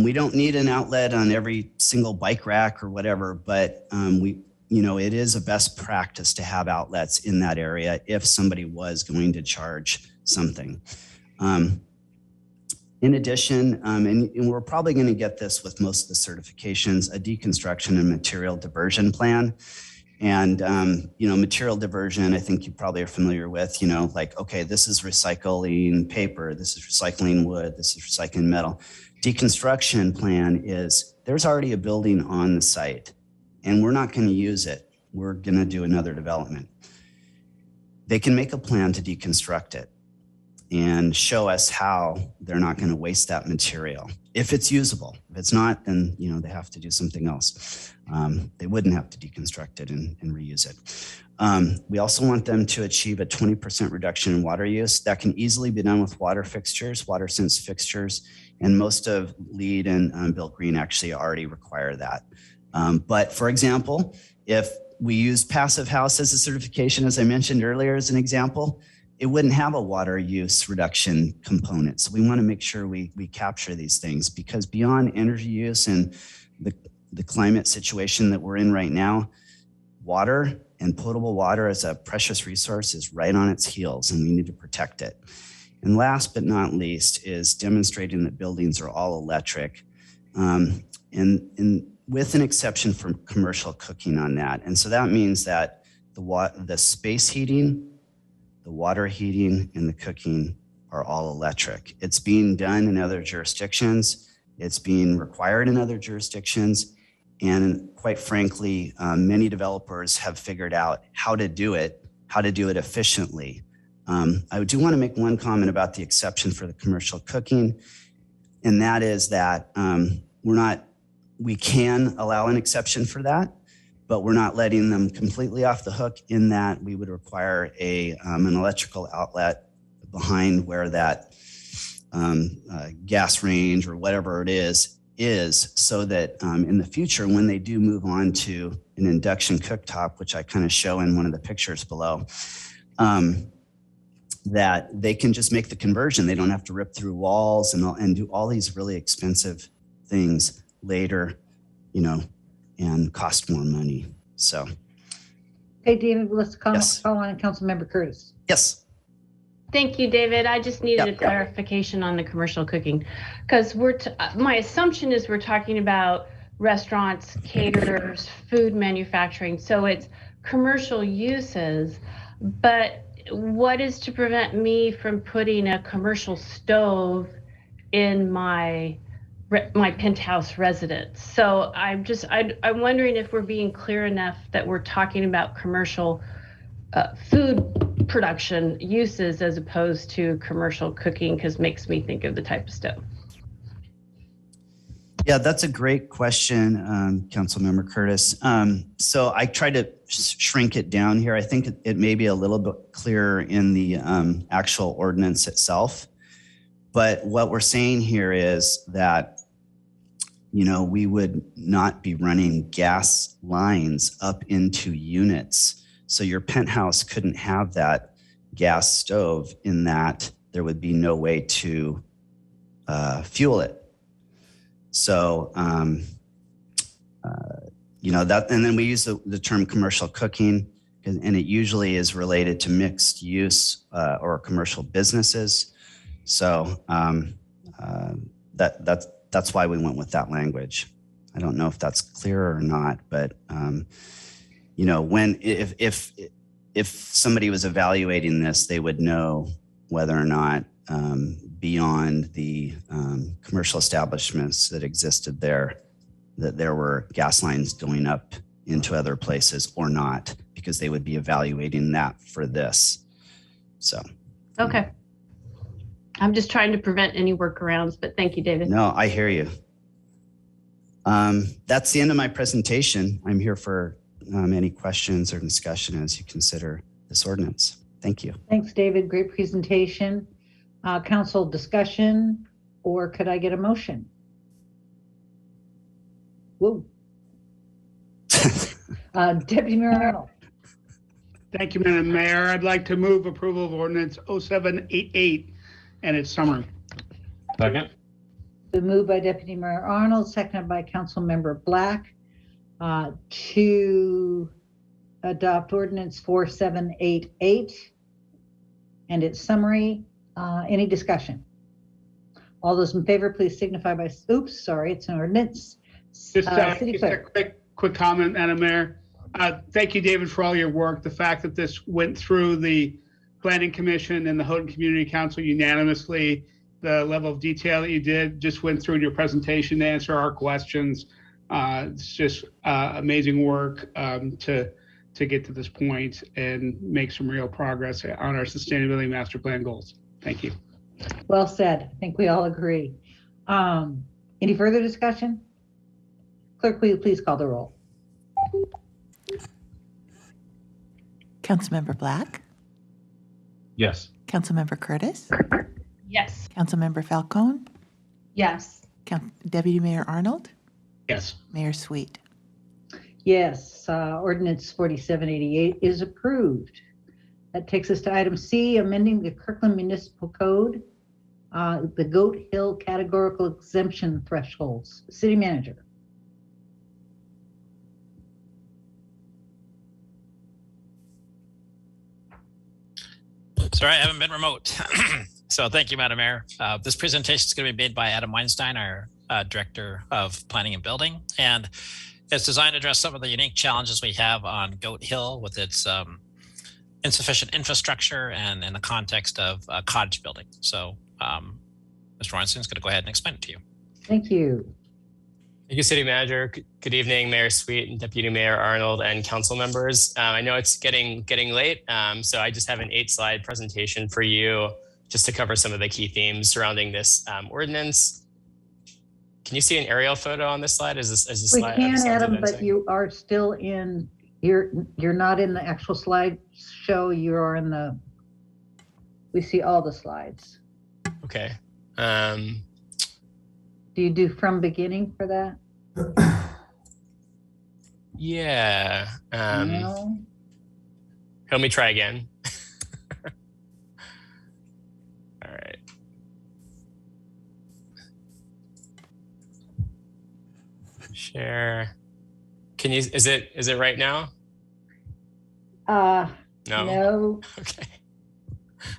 Speaker 18: We don't need an outlet on every single bike rack or whatever, but it is a best practice to have outlets in that area if somebody was going to charge something. In addition, and we're probably going to get this with most of the certifications, a deconstruction and material diversion plan. And, material diversion, I think you probably are familiar with, like, okay, this is recycling paper, this is recycling wood, this is recycling metal. Deconstruction plan is there's already a building on the site and we're not going to use it. We're going to do another development. They can make a plan to deconstruct it and show us how they're not going to waste that material. If it's usable. If it's not, then they have to do something else. They wouldn't have to deconstruct it and reuse it. We also want them to achieve a 20% reduction in water use. That can easily be done with water fixtures, water sense fixtures, and most of LEED and Built Green actually already require that. But for example, if we use Passive House as a certification, as I mentioned earlier as an example, it wouldn't have a water use reduction component. So we want to make sure we capture these things, because beyond energy use and the climate situation that we're in right now, water and potable water as a precious resource is right on its heels, and we need to protect it. And last but not least is demonstrating that buildings are all electric, and with an exception for commercial cooking on that. And so that means that the space heating, the water heating, and the cooking are all electric. It's being done in other jurisdictions. It's being required in other jurisdictions. And quite frankly, many developers have figured out how to do it efficiently. I do want to make one comment about the exception for the commercial cooking, and that is that we can allow an exception for that, but we're not letting them completely off the hook in that we would require an electrical outlet behind where that gas range or whatever it is, so that in the future, when they do move on to an induction cooktop, which I kind of show in one of the pictures below, that they can just make the conversion. They don't have to rip through walls and do all these really expensive things later, and cost more money. So.
Speaker 13: Okay, David, let's call on Councilmember Curtis.
Speaker 18: Yes.
Speaker 14: Thank you, David. I just needed a clarification on the commercial cooking, because my assumption is we're talking about restaurants, caterers, food manufacturing. So it's commercial uses, but what is to prevent me from putting a commercial stove in my penthouse residence? So I'm wondering if we're being clear enough that we're talking about commercial food production uses as opposed to commercial cooking, because it makes me think of the type of stove.
Speaker 18: Yeah, that's a great question, Councilmember Curtis. So I tried to shrink it down here. I think it may be a little bit clearer in the actual ordinance itself. But what we're saying here is that, we would not be running gas lines up into units. So your penthouse couldn't have that gas stove, in that there would be no way to fuel it. So, that, and then we use the term commercial cooking, and it usually is related to mixed use or commercial businesses. So that's why we went with that language. I don't know if that's clear or not, but if somebody was evaluating this, they would know whether or not beyond the commercial establishments that existed there, that there were gas lines going up into other places or not, because they would be evaluating that for this. So.
Speaker 14: Okay. I'm just trying to prevent any workarounds, but thank you, David.
Speaker 18: No, I hear you. That's the end of my presentation. I'm here for any questions or discussion as you consider this ordinance. Thank you.
Speaker 13: Thanks, David. Great presentation. Council discussion, or could I get a motion? Whoa. Deputy Mayor Arnold.
Speaker 3: Thank you, Madam Mayor. I'd like to move approval of ordinance 0788 and its summary.
Speaker 5: Second.
Speaker 13: Been moved by Deputy Mayor Arnold, seconded by Council Member Black, to adopt ordinance 4788 and its summary. Any discussion? All those in favor, please signify by, oops, sorry, it's an ordinance.
Speaker 3: Just a quick comment, Madam Mayor. Thank you, David, for all your work. The fact that this went through the Planning Commission and the Houghton Community Council unanimously, the level of detail that you did, just went through in your presentation to answer our questions. It's just amazing work to get to this point and make some real progress on our sustainability master plan goals. Thank you.
Speaker 13: Well said. I think we all agree. Any further discussion? Clerk, will you please call the roll?
Speaker 16: Councilmember Black?
Speaker 5: Yes.
Speaker 16: Councilmember Curtis?
Speaker 14: Yes.
Speaker 16: Councilmember Falcone?
Speaker 14: Yes.
Speaker 16: Deputy Mayor Arnold?
Speaker 3: Yes.
Speaker 16: Mayor Sweet?
Speaker 13: Yes, ordinance 4788 is approved. That takes us to item C, amending the Kirkland Municipal Code, the Goat Hill categorical exemption thresholds. City Manager.
Speaker 6: Sorry, I haven't been remote. So thank you, Madam Mayor. This presentation is going to be made by Adam Weinstein, our Director of Planning and Building, and it's designed to address some of the unique challenges we have on Goat Hill with its insufficient infrastructure and in the context of cottage building. So Mr. Weinstein is going to go ahead and explain it to you.
Speaker 13: Thank you.
Speaker 19: Thank you, City Manager. Good evening, Mayor Sweet and Deputy Mayor Arnold and council members. I know it's getting late, so I just have an 8-slide presentation for you just to cover some of the key themes surrounding this ordinance. Can you see an aerial photo on this slide? Is this
Speaker 13: We
Speaker 19: slide?
Speaker 13: can, Adam, but you are still in, you're not in the actual slide show. You are in the, we see all the slides.
Speaker 19: Okay.
Speaker 13: Do you do from beginning for that?
Speaker 19: Yeah.
Speaker 13: No.
Speaker 19: Let me try again. All right. Share. Can you, is it right now? No.
Speaker 13: No.
Speaker 19: Okay.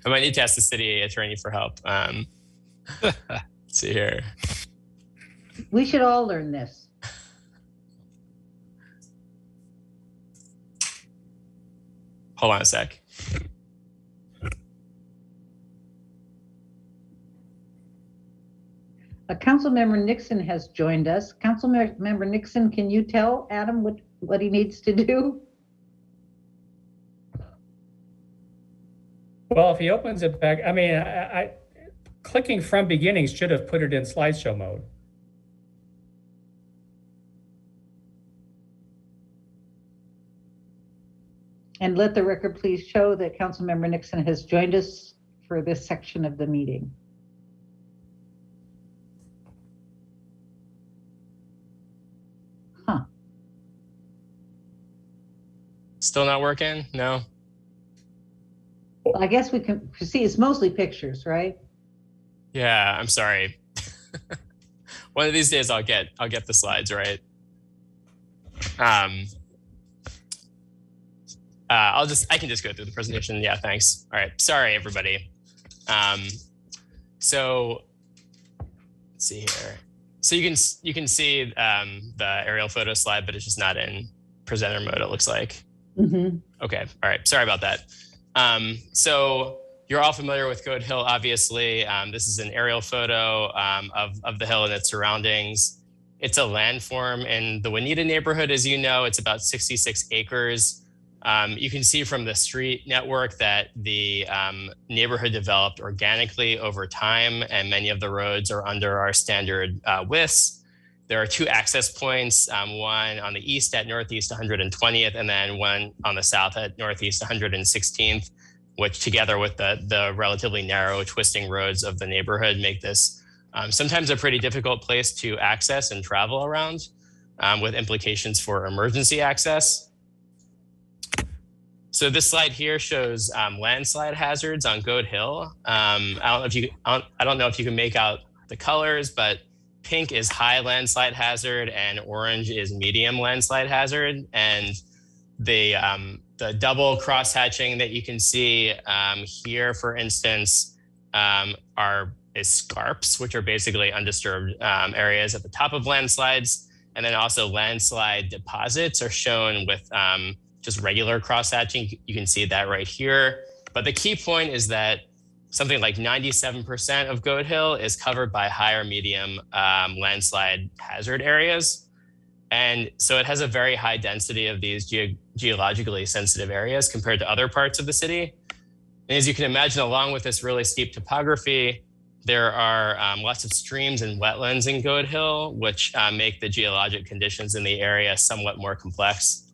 Speaker 19: I might need to ask the city attorney for help. Let's see here.
Speaker 13: We should all learn this.
Speaker 19: Hold on a sec.
Speaker 13: Councilmember Nixon has joined us. Councilmember Nixon, can you tell Adam what he needs to do?
Speaker 20: Well, if he opens it back, I mean, I clicking from beginning should have put it in slideshow mode.
Speaker 13: And let the record please show that Councilmember Nixon has joined us for this section of the meeting. Huh.
Speaker 19: Still not working? No.
Speaker 13: Well, I guess we can see it's mostly pictures, right?
Speaker 19: Yeah, I'm sorry. One of these days I'll get the slides right. I can just go through the presentation. Yeah, thanks. All right. Sorry, everybody. So let's see here. So you can see the aerial photo slide, but it's just not in presenter mode, it looks like.
Speaker 13: Mm-hmm.
Speaker 19: Okay. All right. Sorry about that. So you're all familiar with Goat Hill, obviously. This is an aerial photo of the hill and its surroundings. It's a landform in the Juanita neighborhood, as you know. It's about 66 acres. You can see from the street network that the neighborhood developed organically over time, and many of the roads are under our standard widths. There are 2 access points, one on the east at Northeast 120th, and then one on the south at Northeast 116th, which together with the relatively narrow twisting roads of the neighborhood make this sometimes a pretty difficult place to access and travel around, with implications for emergency access. So this slide here shows landslide hazards on Goat Hill. I don't know if you can make out the colors, but pink is high landslide hazard and orange is medium landslide hazard. And the double cross hatching that you can see here, for instance, is scarps, which are basically undisturbed areas at the top of landslides. And then also landslide deposits are shown with just regular cross hatching. You can see that right here. But the key point is that something like 97% of Goat Hill is covered by high or medium landslide hazard areas. And so it has a very high density of these geologically sensitive areas compared to other parts of the city. And as you can imagine, along with this really steep topography, there are lots of streams and wetlands in Goat Hill, which make the geologic conditions in the area somewhat more complex.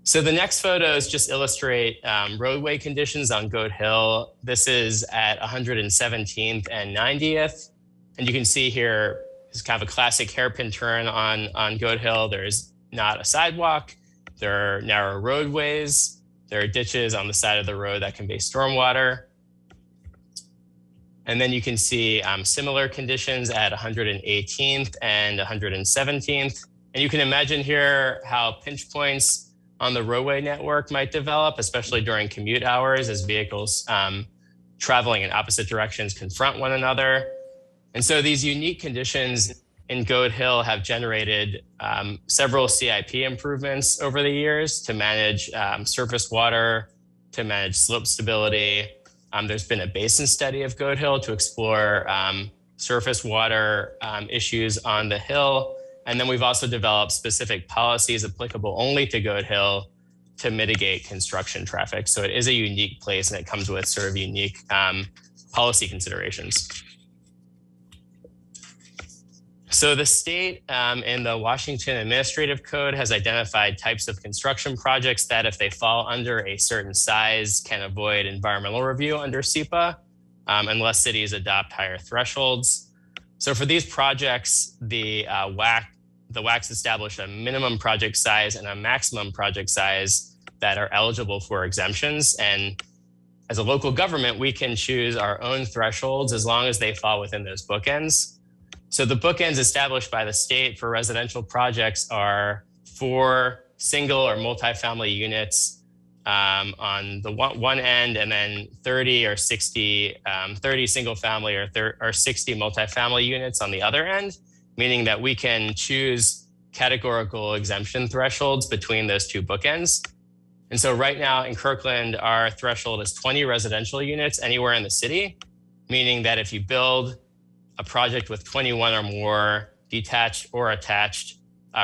Speaker 19: So the next photos just illustrate roadway conditions on Goat Hill. This is at 117th and 90th. And you can see here is kind of a classic hairpin turn on Goat Hill. There's not a sidewalk. There are narrow roadways. There are ditches on the side of the road that convey stormwater. And then you can see similar conditions at 118th and 117th. And you can imagine here how pinch points on the roadway network might develop, especially during commute hours as vehicles traveling in opposite directions confront one another. And so these unique conditions in Goat Hill have generated several CIP improvements over the years to manage surface water, to manage slope stability. There's been a basin study of Goat Hill to explore surface water issues on the hill. And then we've also developed specific policies applicable only to Goat Hill to mitigate construction traffic. So it is a unique place and it comes with sort of unique policy considerations. So the state in the Washington Administrative Code has identified types of construction projects that if they fall under a certain size can avoid environmental review under SEPA unless cities adopt higher thresholds. So for these projects, the WACs establish a minimum project size and a maximum project size that are eligible for exemptions. And as a local government, we can choose our own thresholds as long as they fall within those bookends. So the bookends established by the state for residential projects are 4 single or multifamily units on the one end, and then 30 or 60, 30 single family or 60 multifamily units on the other end, meaning that we can choose categorical exemption thresholds between those 2 bookends. And so right now in Kirkland, our threshold is 20 residential units anywhere in the city, meaning that if you build a project with 21 or more detached or attached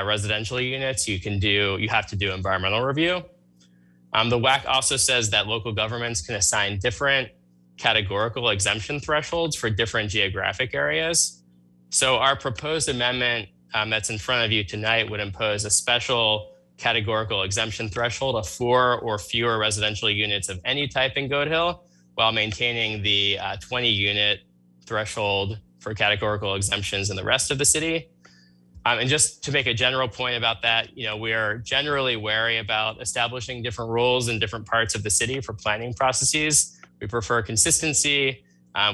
Speaker 19: residential units, you have to do environmental review. The WAC also says that local governments can assign different categorical exemption thresholds for different geographic areas. So our proposed amendment that's in front of you tonight would impose a special categorical exemption threshold of 4 or fewer residential units of any type in Goat Hill, while maintaining the 20 unit threshold for categorical exemptions in the rest of the city. And just to make a general point about that, we are generally wary about establishing different rules in different parts of the city for planning processes. We prefer consistency.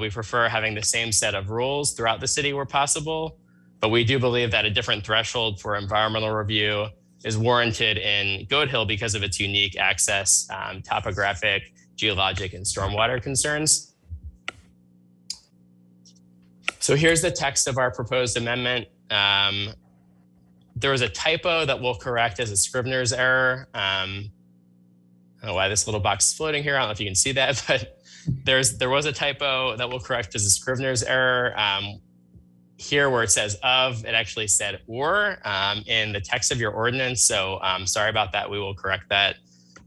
Speaker 19: We prefer having the same set of rules throughout the city where possible. But we do believe that a different threshold for environmental review is warranted in Goat Hill because of its unique access, topographic, geologic, and stormwater concerns. So here's the text of our proposed amendment. There was a typo that we'll correct as a Scrivener's error. I don't know why this little box is floating here. I don't know if you can see that, but there was a typo that we'll correct as a Scrivener's error. here where it says of, it actually said or in the text of your ordinance. So sorry about that. We will correct that.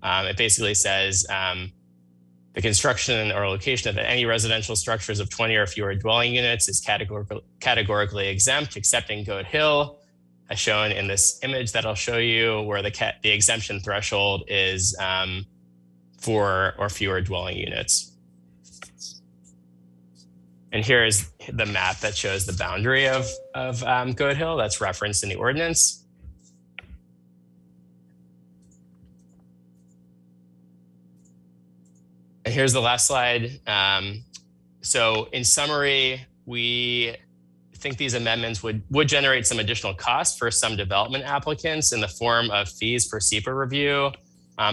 Speaker 19: It basically says the construction or location of any residential structures of 20 or fewer dwelling units is categorically exempt, except in Goat Hill, as shown in this image that I'll show you, where the exemption threshold is 4 or fewer dwelling units. And here is the map that shows the boundary of Goat Hill that's referenced in the ordinance. And here's the last slide. So in summary, we think these amendments would generate some additional costs for some development applicants in the form of fees for SEPA review,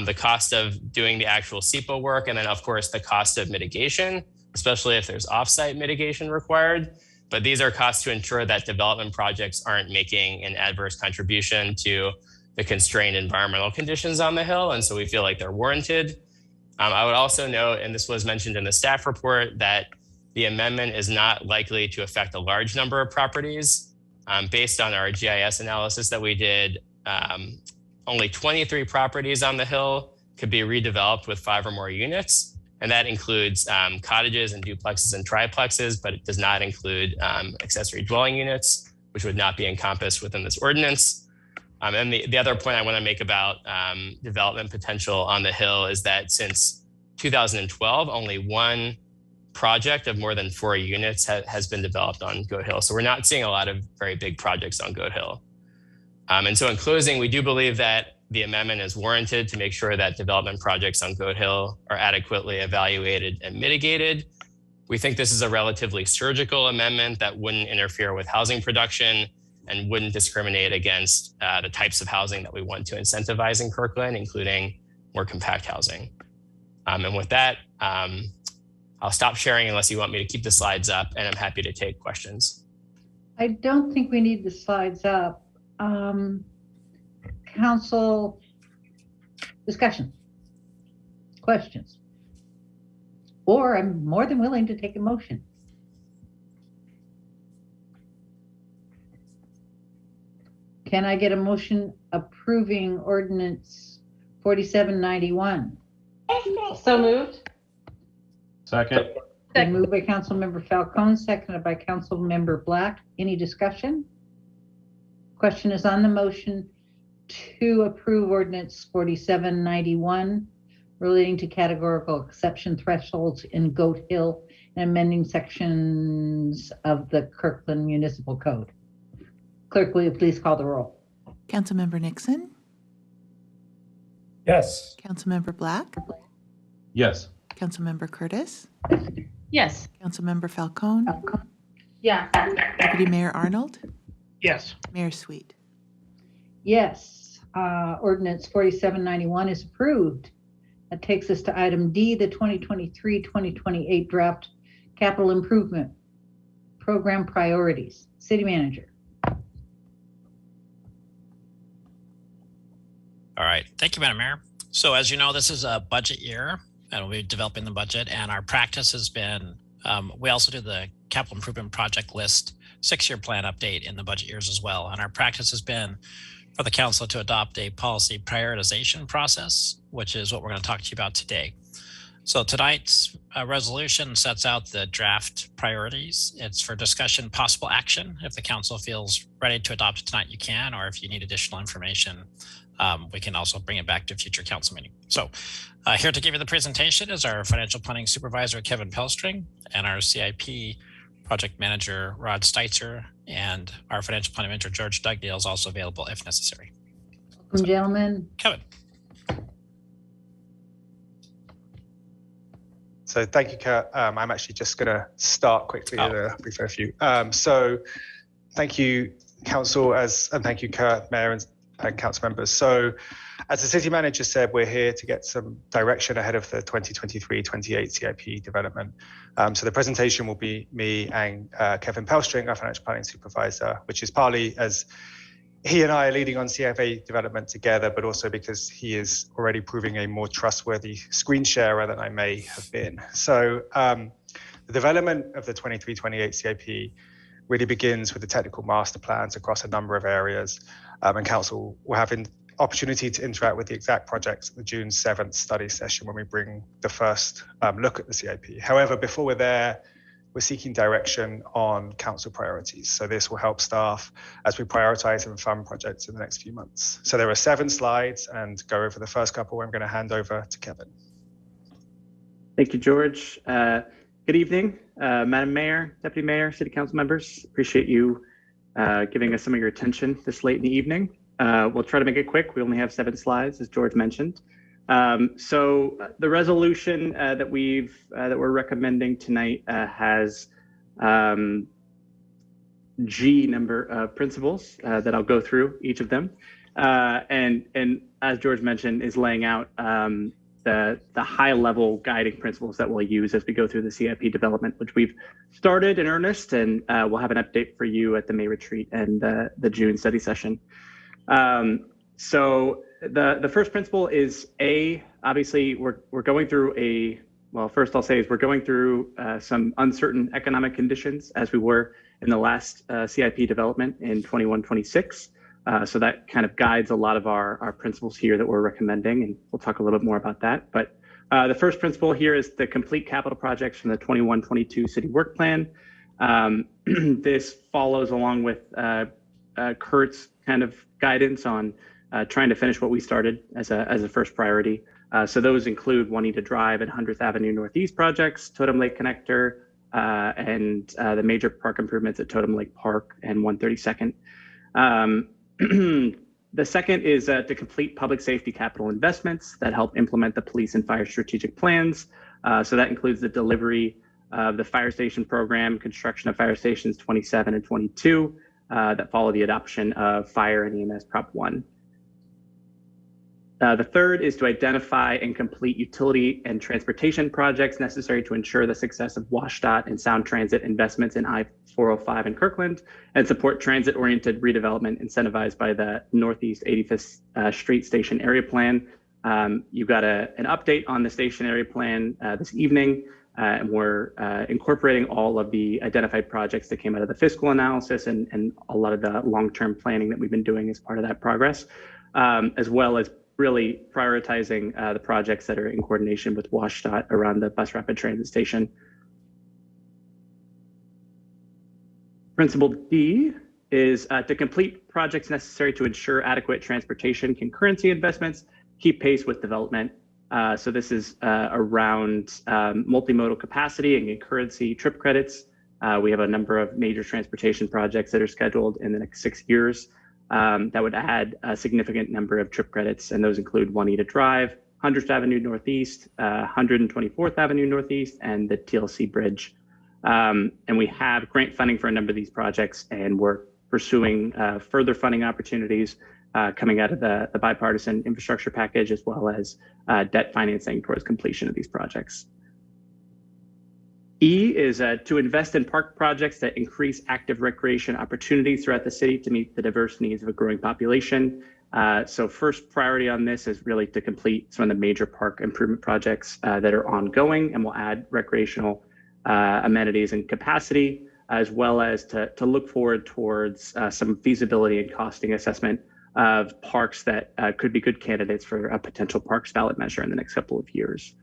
Speaker 19: the cost of doing the actual SEPA work, and then of course the cost of mitigation, especially if there's offsite mitigation required. But these are costs to ensure that development projects aren't making an adverse contribution to the constrained environmental conditions on the Hill. And so we feel like they're warranted. I would also note, and this was mentioned in the staff report, that the amendment is not likely to affect a large number of properties. Based on our GIS analysis that we did, only 23 properties on the Hill could be redeveloped with 5 or more units. And that includes cottages and duplexes and triplexes, but it does not include accessory dwelling units, which would not be encompassed within this ordinance. And the other point I want to make about development potential on the Hill is that since 2012, only one project of more than 4 units has been developed on Goat Hill. So we're not seeing a lot of very big projects on Goat Hill. And so in closing, we do believe that the amendment is warranted to make sure that development projects on Goat Hill are adequately evaluated and mitigated. We think this is a relatively surgical amendment that wouldn't interfere with housing production and wouldn't discriminate against the types of housing that we want to incentivize in Kirkland, including more compact housing. And with that, I'll stop sharing unless you want me to keep the slides up, and I'm happy to take questions.
Speaker 13: I don't think we need the slides up. Council discussion, questions, or I'm more than willing to take a motion. Can I get a motion approving ordinance 4791?
Speaker 12: So moved.
Speaker 5: Second.
Speaker 13: Been moved by Councilmember Falcone, seconded by Councilmember Black. Any discussion? Question is on the motion to approve ordinance 4791 relating to categorical exception thresholds in Goat Hill and amending sections of the Kirkland Municipal Code. Clerk, will you please call the roll?
Speaker 16: Councilmember Nixon?
Speaker 20: Yes.
Speaker 16: Councilmember Black?
Speaker 5: Yes.
Speaker 16: Councilmember Curtis?
Speaker 14: Yes.
Speaker 16: Councilmember Falcone?
Speaker 14: Yeah.
Speaker 16: Deputy Mayor Arnold?
Speaker 3: Yes.
Speaker 16: Mayor Sweet?
Speaker 13: Yes. Ordinance 4791 is approved. That takes us to item D, the 2023-2028 draft capital improvement program priorities. City Manager.
Speaker 6: All right. Thank you, Madam Mayor. So as you know, this is a budget year and we'll be developing the budget, and our practice has been, we also do the capital improvement project list 6-year plan update in the budget years as well. And our practice has been for the council to adopt a policy prioritization process, which is what we're going to talk to you about today. So tonight's resolution sets out the draft priorities. It's for discussion, possible action. If the council feels ready to adopt it tonight, you can, or if you need additional information, we can also bring it back to a future council meeting. So here to give you the presentation is our financial planning supervisor, Kevin Pelstring, and our CIP project manager, Rod Steitzer, and our financial planning manager, George Dugdale, is also available if necessary.
Speaker 13: Welcome, gentlemen.
Speaker 6: Kevin.
Speaker 4: So thank you, Kurt. I'm actually just going to start quickly with a brief overview. So thank you, Council, and thank you, Kurt, Mayor, and Council members. So as the City Manager said, we're here to get some direction ahead of the 2023-28 CIP development. So the presentation will be me and Kevin Pelstring, our Financial Planning Supervisor, which is partly as he and I are leading on CFA development together, but also because he is already proving a more trustworthy screen sharer than I may have been. So the development of the 23-28 CIP really begins with the technical master plans across a number of areas. And Council will have an opportunity to interact with the exact projects at the June 7th study session when we bring the first look at the CIP. However, before we're there, we're seeking direction on council priorities. So this will help staff as we prioritize and fund projects in the next few months. So there are 7 slides, and go over the first couple. I'm going to hand over to Kevin.
Speaker 10: Thank you, George. Good evening, Madam Mayor, Deputy Mayor, City Council members. Appreciate you giving us some of your attention this late in the evening. We'll try to make it quick. We only have 7 slides, as George mentioned. So the resolution that we're recommending tonight has G number of principles that I'll go through each of them, and as George mentioned, is laying out the high-level guiding principles that we'll use as we go through the CIP development, which we've started in earnest, and we'll have an update for you at the May retreat and the June study session. So the first principle is obviously we're going through first I'll say is we're going through some uncertain economic conditions as we were in the last CIP development in 21-26. So that kind of guides a lot of our principles here that we're recommending, and we'll talk a little bit more about that. But the first principle here is the complete capital projects from the 21-22 city work plan. This follows along with Kurt's kind of guidance on trying to finish what we started as a first priority. So those include Juanita Drive and 100th Avenue Northeast projects, Totem Lake Connector, and the major park improvements at Totem Lake Park and 132nd. The second is to complete public safety capital investments that help implement the police and fire strategic plans. So that includes the delivery of the fire station program, construction of fire stations 27 and 22 that follow the adoption of Fire and EMS Prop 1. The third is to identify and complete utility and transportation projects necessary to ensure the success of WashDOT and Sound Transit investments in I-405 in Kirkland, and support transit-oriented redevelopment incentivized by the Northeast 85th Street Station Area Plan. You got an update on the station area plan this evening, and we're incorporating all of the identified projects that came out of the fiscal analysis and a lot of the long-term planning that we've been doing as part of that progress, as well as really prioritizing the projects that are in coordination with WashDOT around the bus rapid transit station. Principle D is to complete projects necessary to ensure adequate transportation concurrency investments, keep pace with development. So this is around multimodal capacity and concurrency trip credits. We have a number of major transportation projects that are scheduled in the next 6 years. That would add a significant number of trip credits, and those include Juanita Drive, 100th Avenue Northeast, 124th Avenue Northeast, and the TLC Bridge. And we have grant funding for a number of these projects, and we're pursuing further funding opportunities coming out of the bipartisan infrastructure package, as well as debt financing towards completion of these projects. E is to invest in park projects that increase active recreation opportunities throughout the city to meet the diverse needs of a growing population. So first priority on this is really to complete some of the major park improvement projects that are ongoing and will add recreational amenities and capacity, as well as to look forward towards some feasibility and costing assessment of parks that could be good candidates for a potential parks ballot measure in the next couple of years.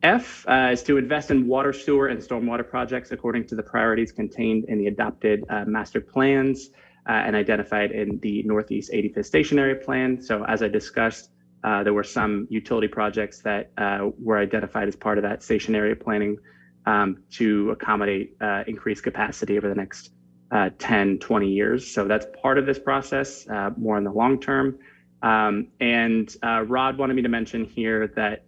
Speaker 10: F is to invest in water, sewer, and stormwater projects according to the priorities contained in the adopted master plans and identified in the Northeast 85th Station Area Plan. So as I discussed, there were some utility projects that were identified as part of that station area planning to accommodate increased capacity over the next 10, 20 years. So that's part of this process, more in the long term. And Rod wanted me to mention here that,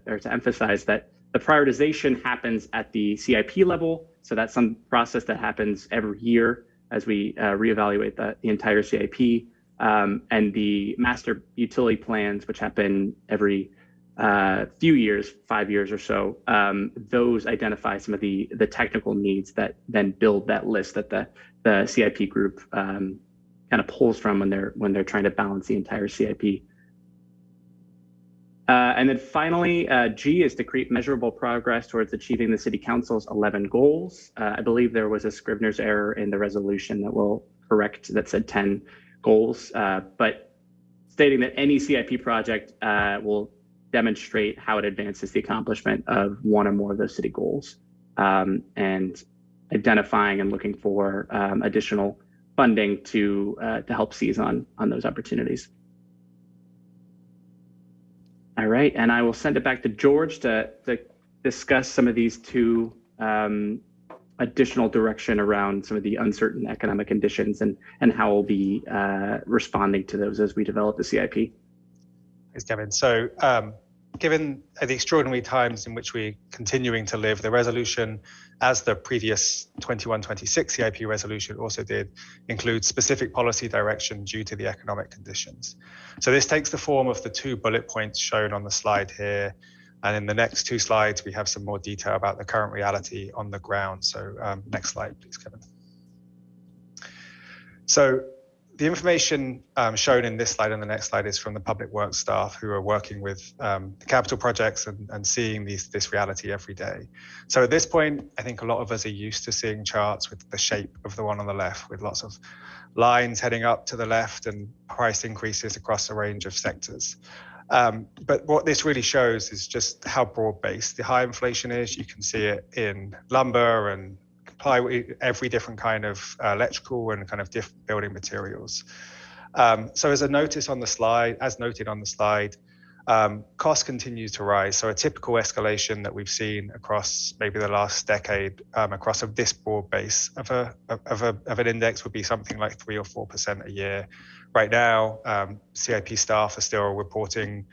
Speaker 10: or to emphasize that the prioritization happens at the CIP level. So that's some process that happens every year as we reevaluate the entire CIP, and the master utility plans, which happen every few years, 5 years or so. Those identify some of the technical needs that then build that list that the CIP group kind of pulls from when they're trying to balance the entire CIP. And then finally, G is to create measurable progress towards achieving the City Council's 11 goals. I believe there was a Scrivener's error in the resolution that will correct that said 10 goals, but stating that any CIP project will demonstrate how it advances the accomplishment of one or more of those city goals, and identifying and looking for additional funding to help seize on those opportunities. All right, and I will send it back to George to discuss some of these two additional direction around some of the uncertain economic conditions and how we'll be responding to those as we develop the CIP.
Speaker 4: Thanks, Kevin. So given the extraordinary times in which we're continuing to live, the resolution, as the previous 21-26 CIP resolution also did, includes specific policy direction due to the economic conditions. So this takes the form of the 2 bullet points shown on the slide here. And in the next 2 slides, we have some more detail about the current reality on the ground. So next slide, please, Kevin. So the information shown in this slide and the next slide is from the public works staff who are working with the capital projects and seeing this reality every day. So at this point, I think a lot of us are used to seeing charts with the shape of the one on the left, with lots of lines heading up to the left and price increases across a range of sectors. But what this really shows is just how broad-based the high inflation is. You can see it in lumber and plywood, every different kind of electrical and kind of different building materials. So as noted on the slide, costs continue to rise. So a typical escalation that we've seen across maybe the last decade across of this broad base of an index would be something like 3 or 4% a year. Right now, CIP staff are still reporting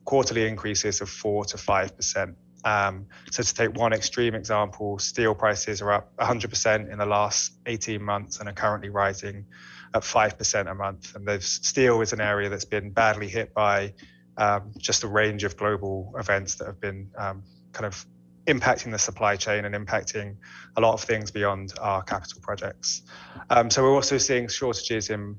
Speaker 4: quarterly increases of 4 to 5%. So to take one extreme example, steel prices are up 100% in the last 18 months and are currently rising at 5% a month. And steel is an area that's been badly hit by just a range of global events that have been kind of impacting the supply chain and impacting a lot of things beyond our capital projects. So we're also seeing shortages in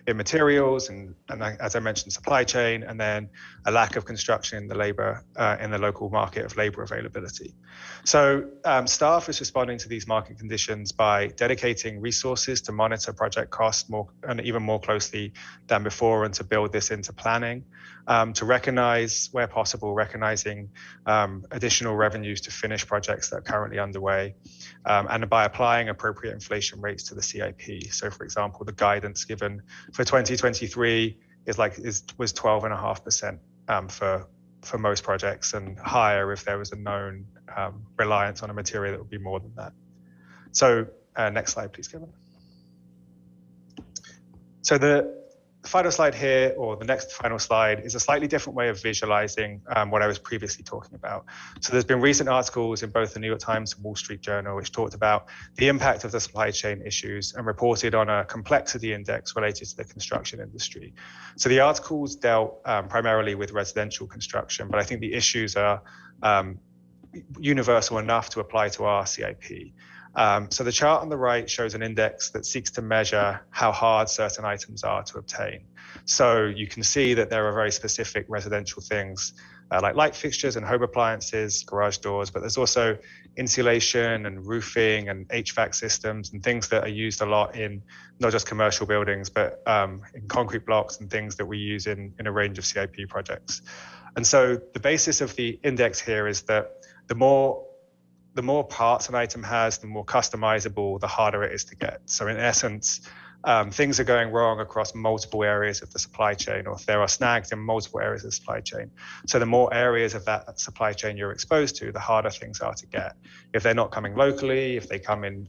Speaker 4: materials and as I mentioned, supply chain, and then a lack of construction in the local market of labor availability. So staff is responding to these market conditions by dedicating resources to monitor project costs more and even more closely than before, and to build this into planning, to recognize where possible, recognizing additional revenues to finish projects that are currently underway, and by applying appropriate inflation rates to the CIP. So for example, the guidance given for 2023 was 12.5% for most projects, and higher if there was a known reliance on a material that would be more than that. So next slide, please, Kevin. So the final slide here, or the next final slide, is a slightly different way of visualizing what I was previously talking about. So there's been recent articles in both the New York Times and Wall Street Journal which talked about the impact of the supply chain issues and reported on a complexity index related to the construction industry. So the articles dealt primarily with residential construction, but I think the issues are universal enough to apply to our CIP. So the chart on the right shows an index that seeks to measure how hard certain items are to obtain. So you can see that there are very specific residential things like light fixtures and home appliances, garage doors, but there's also insulation and roofing and HVAC systems and things that are used a lot in not just commercial buildings, but in concrete blocks and things that we use in a range of CIP projects. And so the basis of the index here is that the more parts an item has, the more customizable, the harder it is to get. So in essence, things are going wrong across multiple areas of the supply chain, or if there are snags in multiple areas of the supply chain. So the more areas of that supply chain you're exposed to, the harder things are to get. If they're not coming locally, if they come in,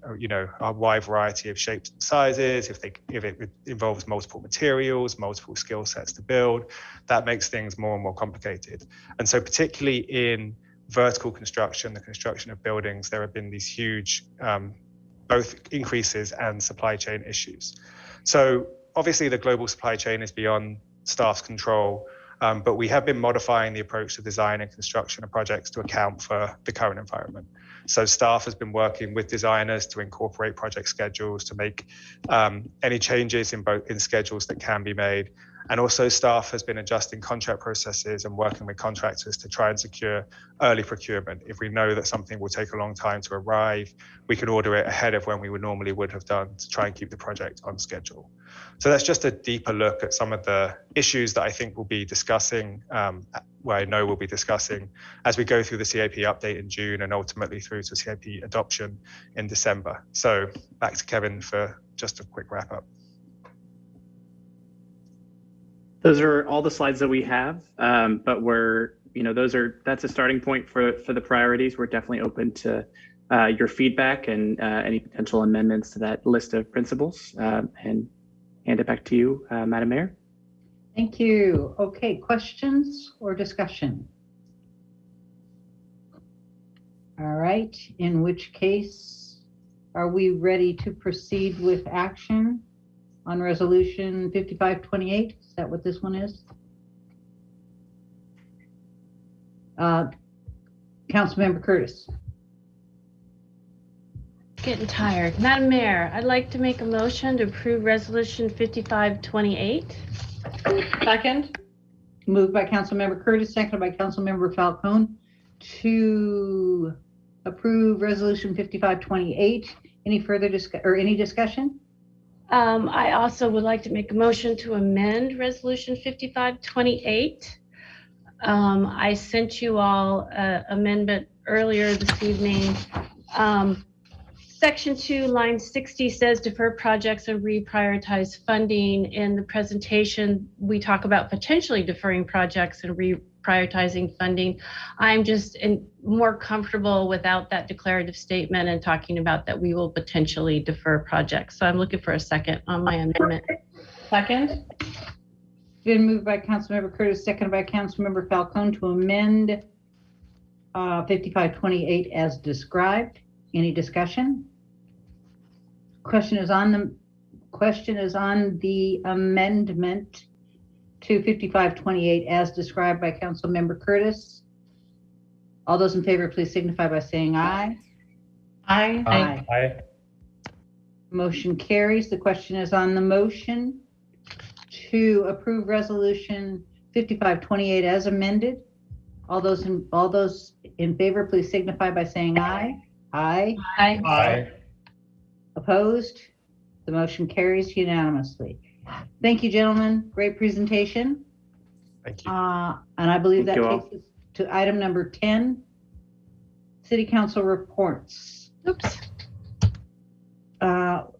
Speaker 4: a wide variety of shapes and sizes, if it involves multiple materials, multiple skill sets to build, that makes things more and more complicated. And so particularly in vertical construction, the construction of buildings, there have been these huge both increases and supply chain issues. So obviously the global supply chain is beyond staff's control, but we have been modifying the approach to design and construction of projects to account for the current environment. So staff has been working with designers to incorporate project schedules, to make any changes in schedules that can be made, And also staff has been adjusting contract processes and working with contractors to try and secure early procurement. If we know that something will take a long time to arrive, we can order it ahead of when we would have done to try and keep the project on schedule. So that's just a deeper look at some of the issues that I think we'll be discussing, where I know we'll be discussing as we go through the CAP update in June and ultimately through to CAP adoption in December. So back to Kevin for just a quick wrap up.
Speaker 10: Those are all the slides that we have, but that's a starting point for the priorities. We're definitely open to your feedback and any potential amendments to that list of principles, and hand it back to you, Madam Mayor.
Speaker 13: Thank you. Okay, questions or discussion? All right, in which case, are we ready to proceed with action on resolution 5528? Is that what this one is? Councilmember Curtis.
Speaker 14: Getting tired. Madam Mayor, I'd like to make a motion to approve resolution 5528.
Speaker 12: Second.
Speaker 13: Moved by Councilmember Curtis, seconded by Councilmember Falcone to approve resolution 5528. Any further discussion?
Speaker 14: I also would like to make a motion to amend resolution 5528. I sent you all an amendment earlier this evening. Section 2, line 60 says defer projects and reprioritize funding. In the presentation, we talk about potentially deferring projects and reprioritizing funding. I'm just more comfortable without that declarative statement and talking about that we will potentially defer projects. So I'm looking for a second on my amendment.
Speaker 12: Second.
Speaker 13: Been moved by Councilmember Curtis, seconded by Councilmember Falcone to amend 5528 as described. Any discussion? Question is on the amendment to 5528 as described by Councilmember Curtis. All those in favor, please signify by saying aye.
Speaker 12: Aye.
Speaker 20: Aye. Aye.
Speaker 13: Motion carries. The question is on the motion to approve resolution 5528 as amended. All those in favor, please signify by saying aye. Aye.
Speaker 12: Aye.
Speaker 20: Aye.
Speaker 13: Opposed? The motion carries unanimously. Thank you, gentlemen. Great presentation.
Speaker 4: Thank you.
Speaker 13: And I believe that takes us to item number 10, City Council reports.
Speaker 14: Oops.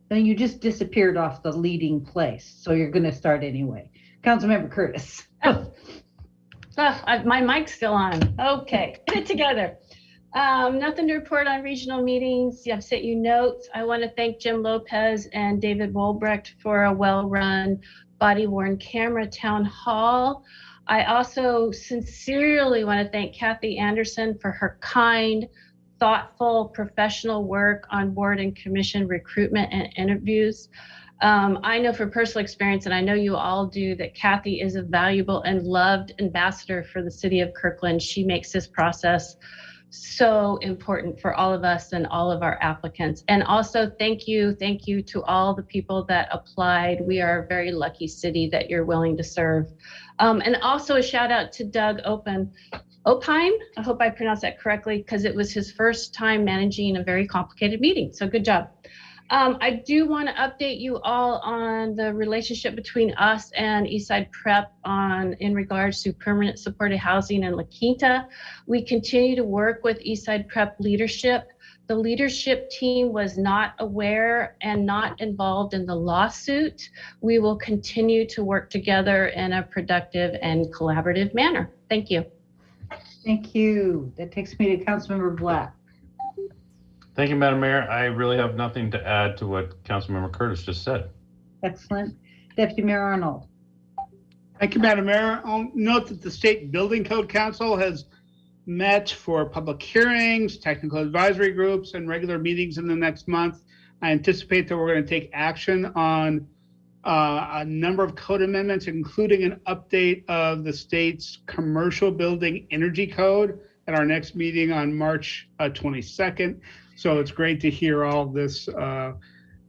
Speaker 13: Then you just disappeared off the leading place, so you're going to start anyway. Councilmember Curtis.
Speaker 14: My mic's still on. Okay, get it together. Nothing to report on regional meetings. I've sent you notes. I want to thank Jim Lopez and David Wolbrecht for a well-run body-worn camera town hall. I also sincerely want to thank Kathy Anderson for her kind, thoughtful, professional work on board and commission recruitment and interviews. I know from personal experience, and I know you all do, that Kathy is a valuable and loved ambassador for the city of Kirkland. She makes this process so important for all of us and all of our applicants. And also thank you to all the people that applied. We are a very lucky city that you're willing to serve. And also a shout out to Doug Opheim. I hope I pronounced that correctly, because it was his first time managing a very complicated meeting. So good job. I do want to update you all on the relationship between us and Eastside Prep in regards to permanent supported housing in La Quinta. We continue to work with Eastside Prep leadership. The leadership team was not aware and not involved in the lawsuit. We will continue to work together in a productive and collaborative manner. Thank you.
Speaker 13: Thank you. That takes me to Councilmember Black.
Speaker 5: Thank you, Madam Mayor. I really have nothing to add to what Councilmember Curtis just said.
Speaker 13: Excellent. Deputy Mayor Arnold.
Speaker 3: Thank you, Madam Mayor. I'll note that the State Building Code Council has met for public hearings, technical advisory groups, and regular meetings in the next month. I anticipate that we're going to take action on a number of code amendments, including an update of the state's commercial building energy code at our next meeting on March 22nd. So it's great to hear all this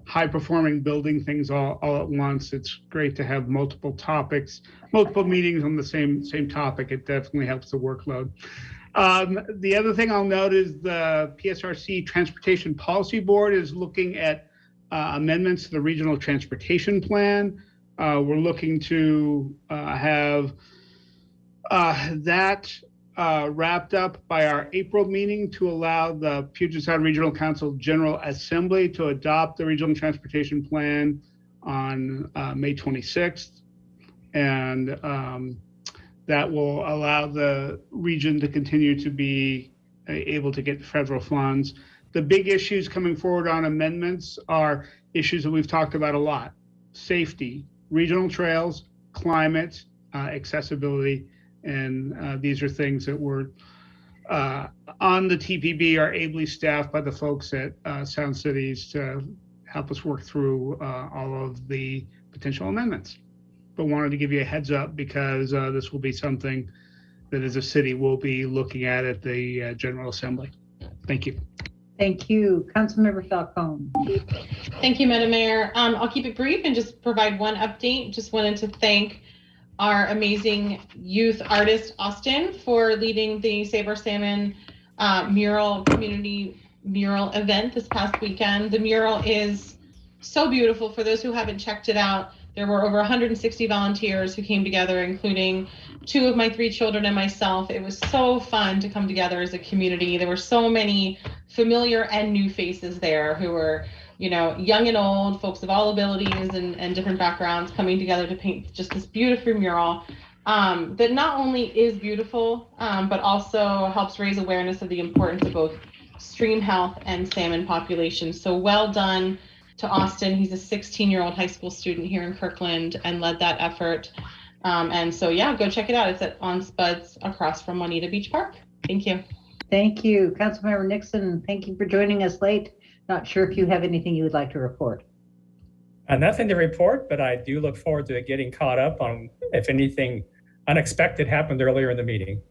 Speaker 3: high-performing building things all at once. It's great to have multiple topics, multiple meetings on the same topic. It definitely helps the workload. The other thing I'll note is the PSRC Transportation Policy Board is looking at amendments to the Regional Transportation Plan. We're looking to have that wrapped up by our April meeting to allow the Puget Sound Regional Council General Assembly to adopt the Regional Transportation Plan on May 26th. And that will allow the region to continue to be able to get federal funds. The big issues coming forward on amendments are issues that we've talked about a lot: safety, regional trails, climate, accessibility. And these are things that were on the TPB, are ably staffed by the folks at Sound Cities to help us work through all of the potential amendments. But wanted to give you a heads up because this will be something that as a city we'll be looking at the General Assembly. Thank you.
Speaker 13: Thank you. Councilmember Falcone.
Speaker 12: Thank you, Madam Mayor. I'll keep it brief and just provide one update. Just wanted to thank our amazing youth artist, Austin, for leading the Save Our Salmon community mural event this past weekend. The mural is so beautiful. For those who haven't checked it out, there were over 160 volunteers who came together, including 2 of my 3 children and myself. It was so fun to come together as a community. There were so many familiar and new faces there who were, you know, young and old, folks of all abilities and different backgrounds coming together to paint just this beautiful mural that not only is beautiful, but also helps raise awareness of the importance of both stream health and salmon population. So well done to Austin. He's a 16-year-old high school student here in Kirkland and led that effort. And so, yeah, go check it out. It's on Spuds across from Juanita Beach Park. Thank you.
Speaker 13: Thank you. Councilmember Nixon, thank you for joining us late. Not sure if you have anything you would like to report.
Speaker 20: Nothing to report, but I do look forward to getting caught up on if anything unexpected happened earlier in the meeting.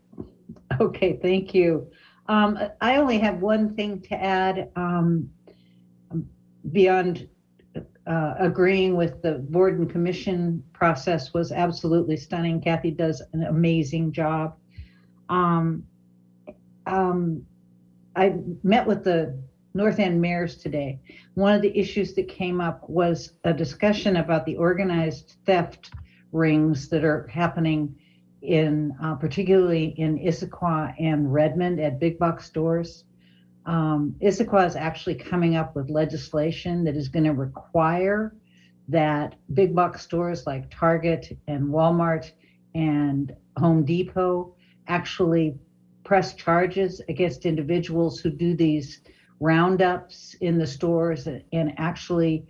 Speaker 13: Okay, thank you. I only have one thing to add beyond agreeing with the board and commission process was absolutely stunning. Kathy does an amazing job. I met with the North End mayors today. One of the issues that came up was a discussion about the organized theft rings that are happening in particularly in Issaquah and Redmond at big box stores. Issaquah is actually coming up with legislation that is going to require that big box stores like Target and Walmart and Home Depot actually press charges against individuals who do these roundups in the stores and actually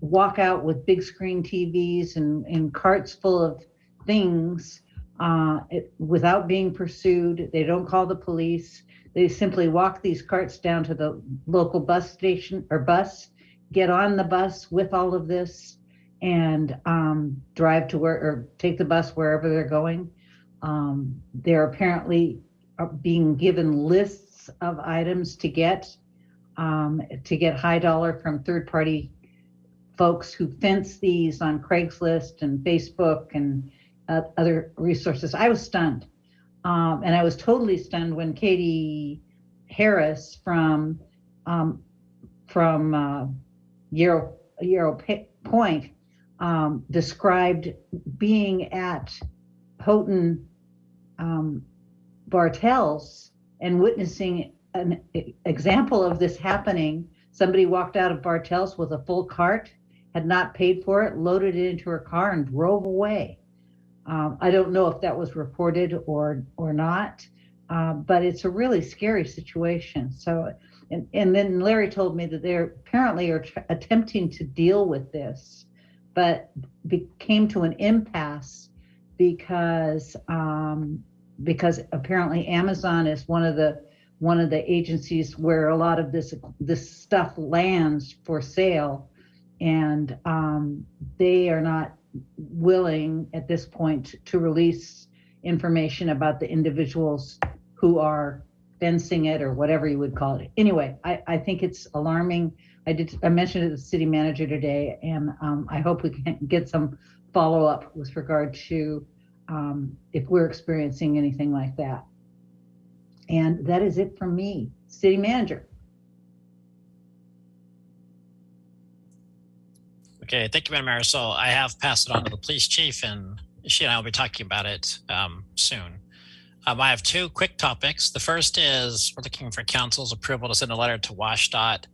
Speaker 13: walk out with big screen TVs and carts full of things without being pursued. They don't call the police. They simply walk these carts down to the local bus station or bus, get on the bus with all of this and drive to where or take the bus wherever they're going. They're apparently being given lists of items to get high dollar from third-party folks who fence these on Craigslist and Facebook and other resources. I was stunned. And I was totally stunned when Katie Harris from Yarrow Point described being at Houghton Bartels and witnessing an example of this happening. Somebody walked out of Bartels with a full cart, had not paid for it, loaded it into her car and drove away. I don't know if that was reported or not, but it's a really scary situation. So, and then Larry told me that they apparently are attempting to deal with this, but came to an impasse because apparently Amazon is one of the agencies where a lot of this stuff lands for sale, and they are not willing at this point to release information about the individuals who are fencing it or whatever you would call it. Anyway, I think it's alarming I mentioned it to the city manager today, and I hope we can get some follow-up with regard to if we're experiencing anything like that. And that is it from me. City manager.
Speaker 6: Okay, thank you, Madam Mayor. So I have passed it on to the police chief, and she and I will be talking about it soon. I have two quick topics. The first is we're looking for council's approval to send a letter to WashDOT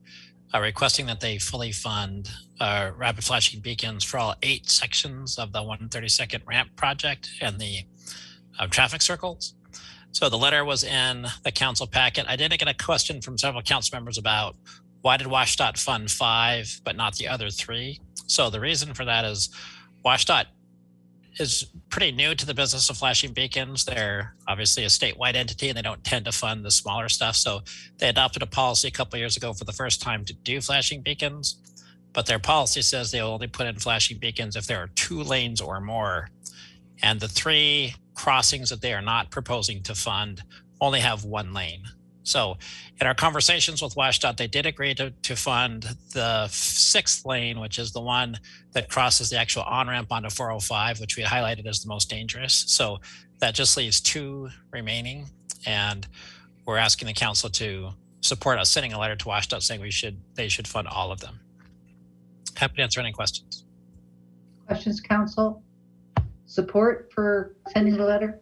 Speaker 6: requesting that they fully fund rapid flashing beacons for all 8 sections of the 132nd ramp project and the traffic circles. So the letter was in the council packet. I did get a question from several council members about why did WashDOT fund 5 but not the other 3? So the reason for that is WashDOT is pretty new to the business of flashing beacons. They're obviously a statewide entity and they don't tend to fund the smaller stuff. So they adopted a policy a couple of years ago for the first time to do flashing beacons, but their policy says they'll only put in flashing beacons if there are 2 lanes or more. And the 3 crossings that they are not proposing to fund only have 1 lane. So in our conversations with WashDOT, they did agree to fund the 6th lane, which is the one that crosses the actual on-ramp onto 405, which we highlighted as the most dangerous. So that just leaves 2 remaining. And we're asking the council to support us sending a letter to WashDOT saying they should fund all of them. Happy to answer any questions.
Speaker 13: Questions, council? Support for sending the letter?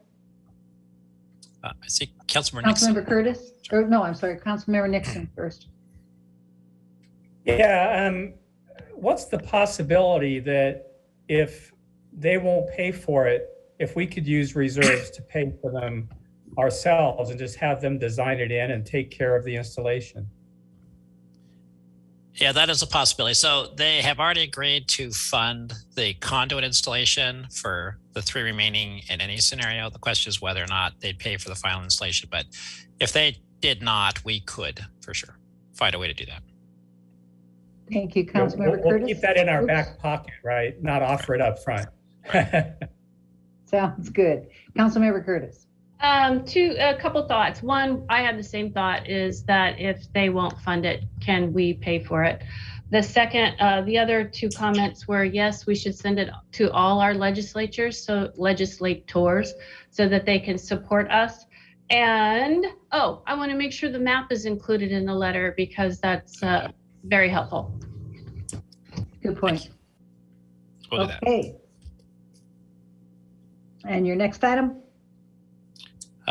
Speaker 6: I see Councilmember Nixon.
Speaker 13: Councilmember Curtis? Or no, I'm sorry, Councilmember Nixon first.
Speaker 20: Yeah, what's the possibility that if they won't pay for it, if we could use reserves to pay for them ourselves and just have them design it in and take care of the installation?
Speaker 6: Yeah, that is a possibility. So they have already agreed to fund the conduit installation for the 3 remaining in any scenario. The question is whether or not they'd pay for the final installation. But if they did not, we could for sure find a way to do that.
Speaker 13: Thank you, Councilmember
Speaker 20: We'll
Speaker 13: Curtis.
Speaker 20: keep that in our back pocket, right? Not offer it up front.
Speaker 13: Sounds good. Councilmember Curtis.
Speaker 14: A couple thoughts. One, I had the same thought, is that if they won't fund it, can we pay for it? The second, the other 2 comments were, yes, we should send it to all our legislators, so legislators, so that they can support us. And, I want to make sure the map is included in the letter because that's very helpful.
Speaker 13: Good point.
Speaker 6: We'll do
Speaker 13: okay. And your next item?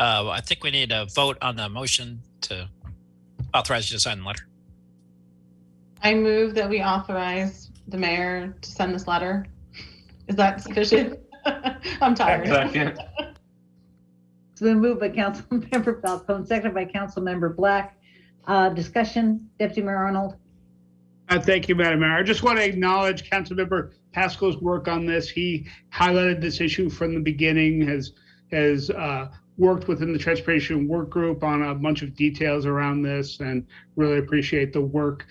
Speaker 6: I think we need a vote on the motion to authorize you to sign the letter.
Speaker 12: I move that we authorize the mayor to send this letter. Is that sufficient? I'm tired.
Speaker 5: Second.
Speaker 13: It's been moved by Councilmember Falcone, seconded by Councilmember Black. Discussion, Deputy Mayor Arnold.
Speaker 3: Thank you, Madam Mayor. I just want to acknowledge Councilmember Pascal's work on this. He highlighted this issue from the beginning, has worked within the transportation work group on a bunch of details around this, and really appreciate the work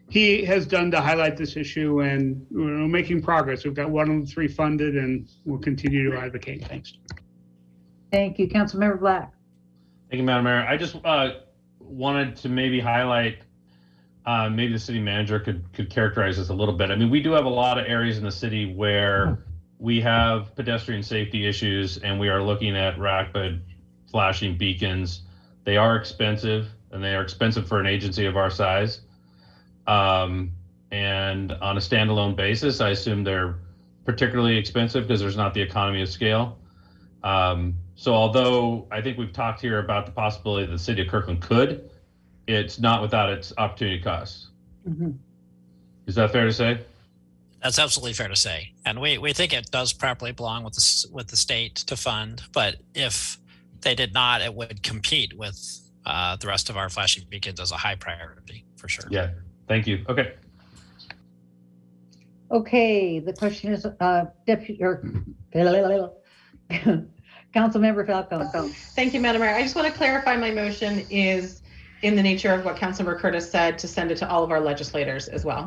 Speaker 3: he has done to highlight this issue, and we're making progress. We've got 1 of the 3 funded, and we'll continue to advocate. Thanks.
Speaker 13: Thank you, Councilmember Black.
Speaker 5: Thank you, Madam Mayor. I just wanted to maybe highlight, maybe the city manager could characterize this a little bit. I mean, we do have a lot of areas in the city where we have pedestrian safety issues, and we are looking at rapid flashing beacons. They are expensive, and they are expensive for an agency of our size. And on a standalone basis, I assume they're particularly expensive because there's not the economy of scale. So although I think we've talked here about the possibility that the city of Kirkland could, it's not without its opportunity costs.
Speaker 13: Mm-hmm.
Speaker 5: Is that fair to say?
Speaker 6: That's absolutely fair to say. And we think it does properly belong with the state to fund, but if they did not, it would compete with the rest of our flashing beacons as a high priority for sure.
Speaker 5: Yeah, thank you. Okay.
Speaker 13: Okay, the question is, Deputy or Councilmember Falcone.
Speaker 12: Thank you, Madam Mayor. I just want to clarify my motion is in the nature of what Councilmember Curtis said, to send it to all of our legislators as well.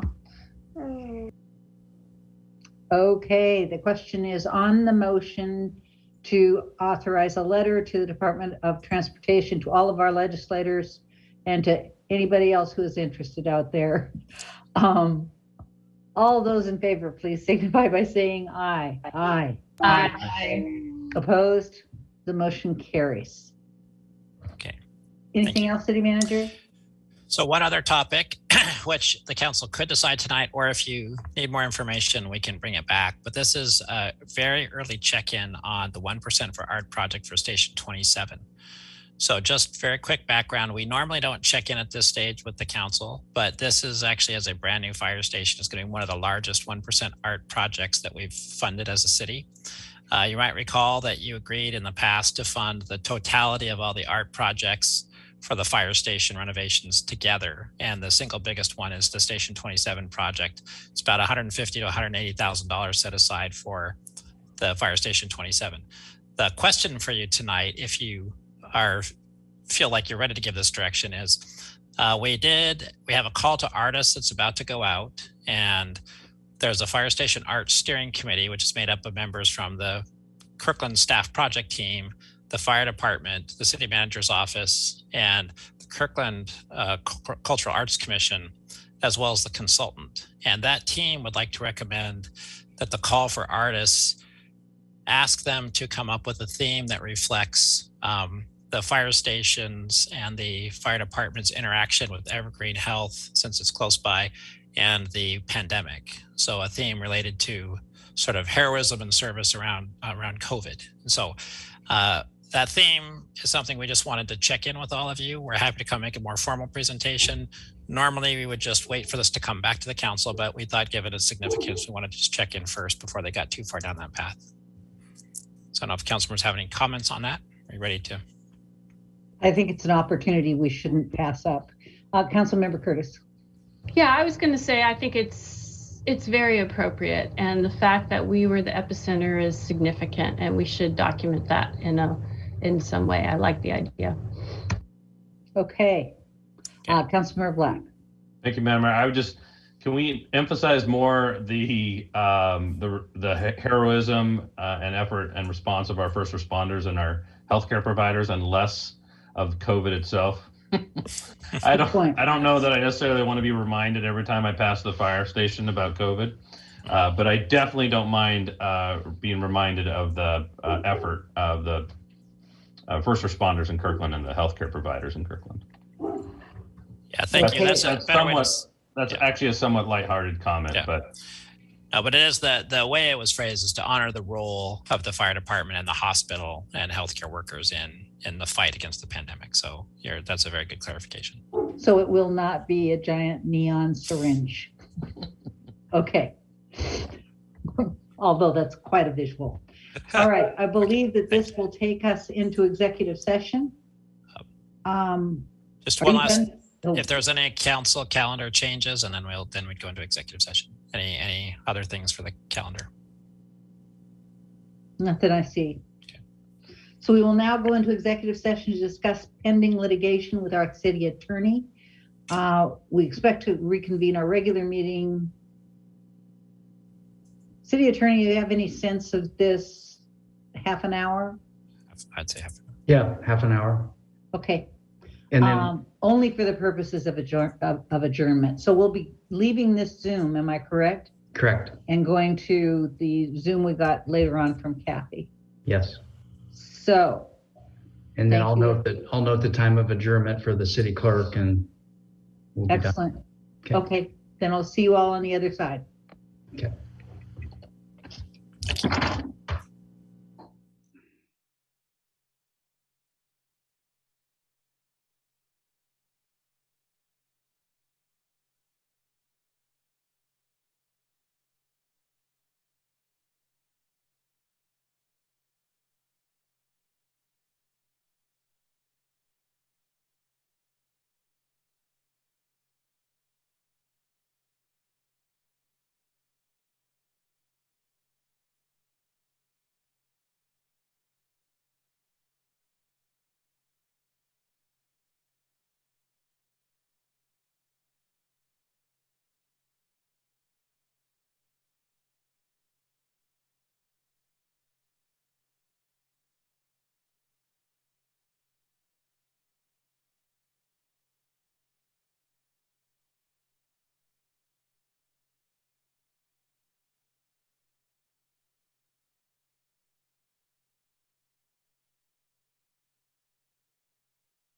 Speaker 13: Okay, the question is on the motion to authorize a letter to the Department of Transportation to all of our legislators and to anybody else who is interested out there. All those in favor, please signify by saying aye. Aye.
Speaker 12: Aye.
Speaker 13: Opposed? The motion carries.
Speaker 6: Okay.
Speaker 13: Anything else, City Manager?
Speaker 6: So one other topic, which the council could decide tonight, or if you need more information, we can bring it back. But this is a very early check-in on the 1% for Art project for Station 27. So just very quick background, we normally don't check in at this stage with the council, but this is actually, as a brand new fire station, is going to be one of the largest 1% art projects that we've funded as a city. You might recall that you agreed in the past to fund the totality of all the art projects for the fire station renovations together. And the single biggest one is the Station 27 project. It's about $150,000 to $180,000 set aside for the fire station 27. The question for you tonight, if you feel like you're ready to give this direction, is we have a call to artists that's about to go out, and there's a fire station art steering committee, which is made up of members from the Kirkland staff project team, the fire department, the city manager's office, and the Kirkland Cultural Arts Commission, as well as the consultant. And that team would like to recommend that the call for artists ask them to come up with a theme that reflects the fire stations and the fire department's interaction with Evergreen Health, since it's close by, and the pandemic. So a theme related to sort of heroism and service around COVID. So that theme is something we just wanted to check in with all of you. We're happy to come make a more formal presentation. Normally we would just wait for this to come back to the council, but we thought, given its significance, we wanted to just check in first before they got too far down that path. So I don't know if council members have any comments on that. Are you ready to?
Speaker 13: I think it's an opportunity we shouldn't pass up. Councilmember Curtis.
Speaker 14: Yeah, I was going to say, I think it's very appropriate, and the fact that we were the epicenter is significant, and we should document that in some way. I like the idea.
Speaker 13: Okay. Councilmember Black.
Speaker 5: Thank you, Madam Mayor. Can we emphasize more the heroism and effort and response of our first responders and our healthcare providers, and less of COVID itself? I don't know that I necessarily want to be reminded every time I pass the fire station about COVID, but I definitely don't mind being reminded of the effort of the first responders in Kirkland and the healthcare providers in Kirkland.
Speaker 6: Yeah, thank you. That's
Speaker 5: actually a somewhat lighthearted comment,
Speaker 6: yeah.
Speaker 5: But
Speaker 6: it is the way it was phrased is to honor the role of the fire department and the hospital and healthcare workers in the fight against the pandemic. So that's a very good clarification.
Speaker 13: So it will not be a giant neon syringe. Okay. Although that's quite a visual. All right. I believe that this will take us into executive session.
Speaker 6: Just one last, if there's any council calendar changes, and then we'd go into executive session. Any other things for the calendar?
Speaker 13: Nothing I see. Okay. So we will now go into executive session to discuss pending litigation with our city attorney. We expect to reconvene our regular meeting. City attorney, do you have any sense of this? Half an hour?
Speaker 6: I'd say half an hour.
Speaker 17: Yeah, half an hour.
Speaker 13: Okay.
Speaker 17: And then
Speaker 13: only for the purposes of adjournment. So we'll be leaving this Zoom, am I correct?
Speaker 17: Correct.
Speaker 13: And going to the Zoom we got later on from Kathy.
Speaker 17: Yes.
Speaker 13: So.
Speaker 17: And then I'll note the time of adjournment for the city clerk, and we'll be
Speaker 13: excellent.
Speaker 17: Done.
Speaker 13: Okay. Then I'll see you all on the other side.
Speaker 17: Okay.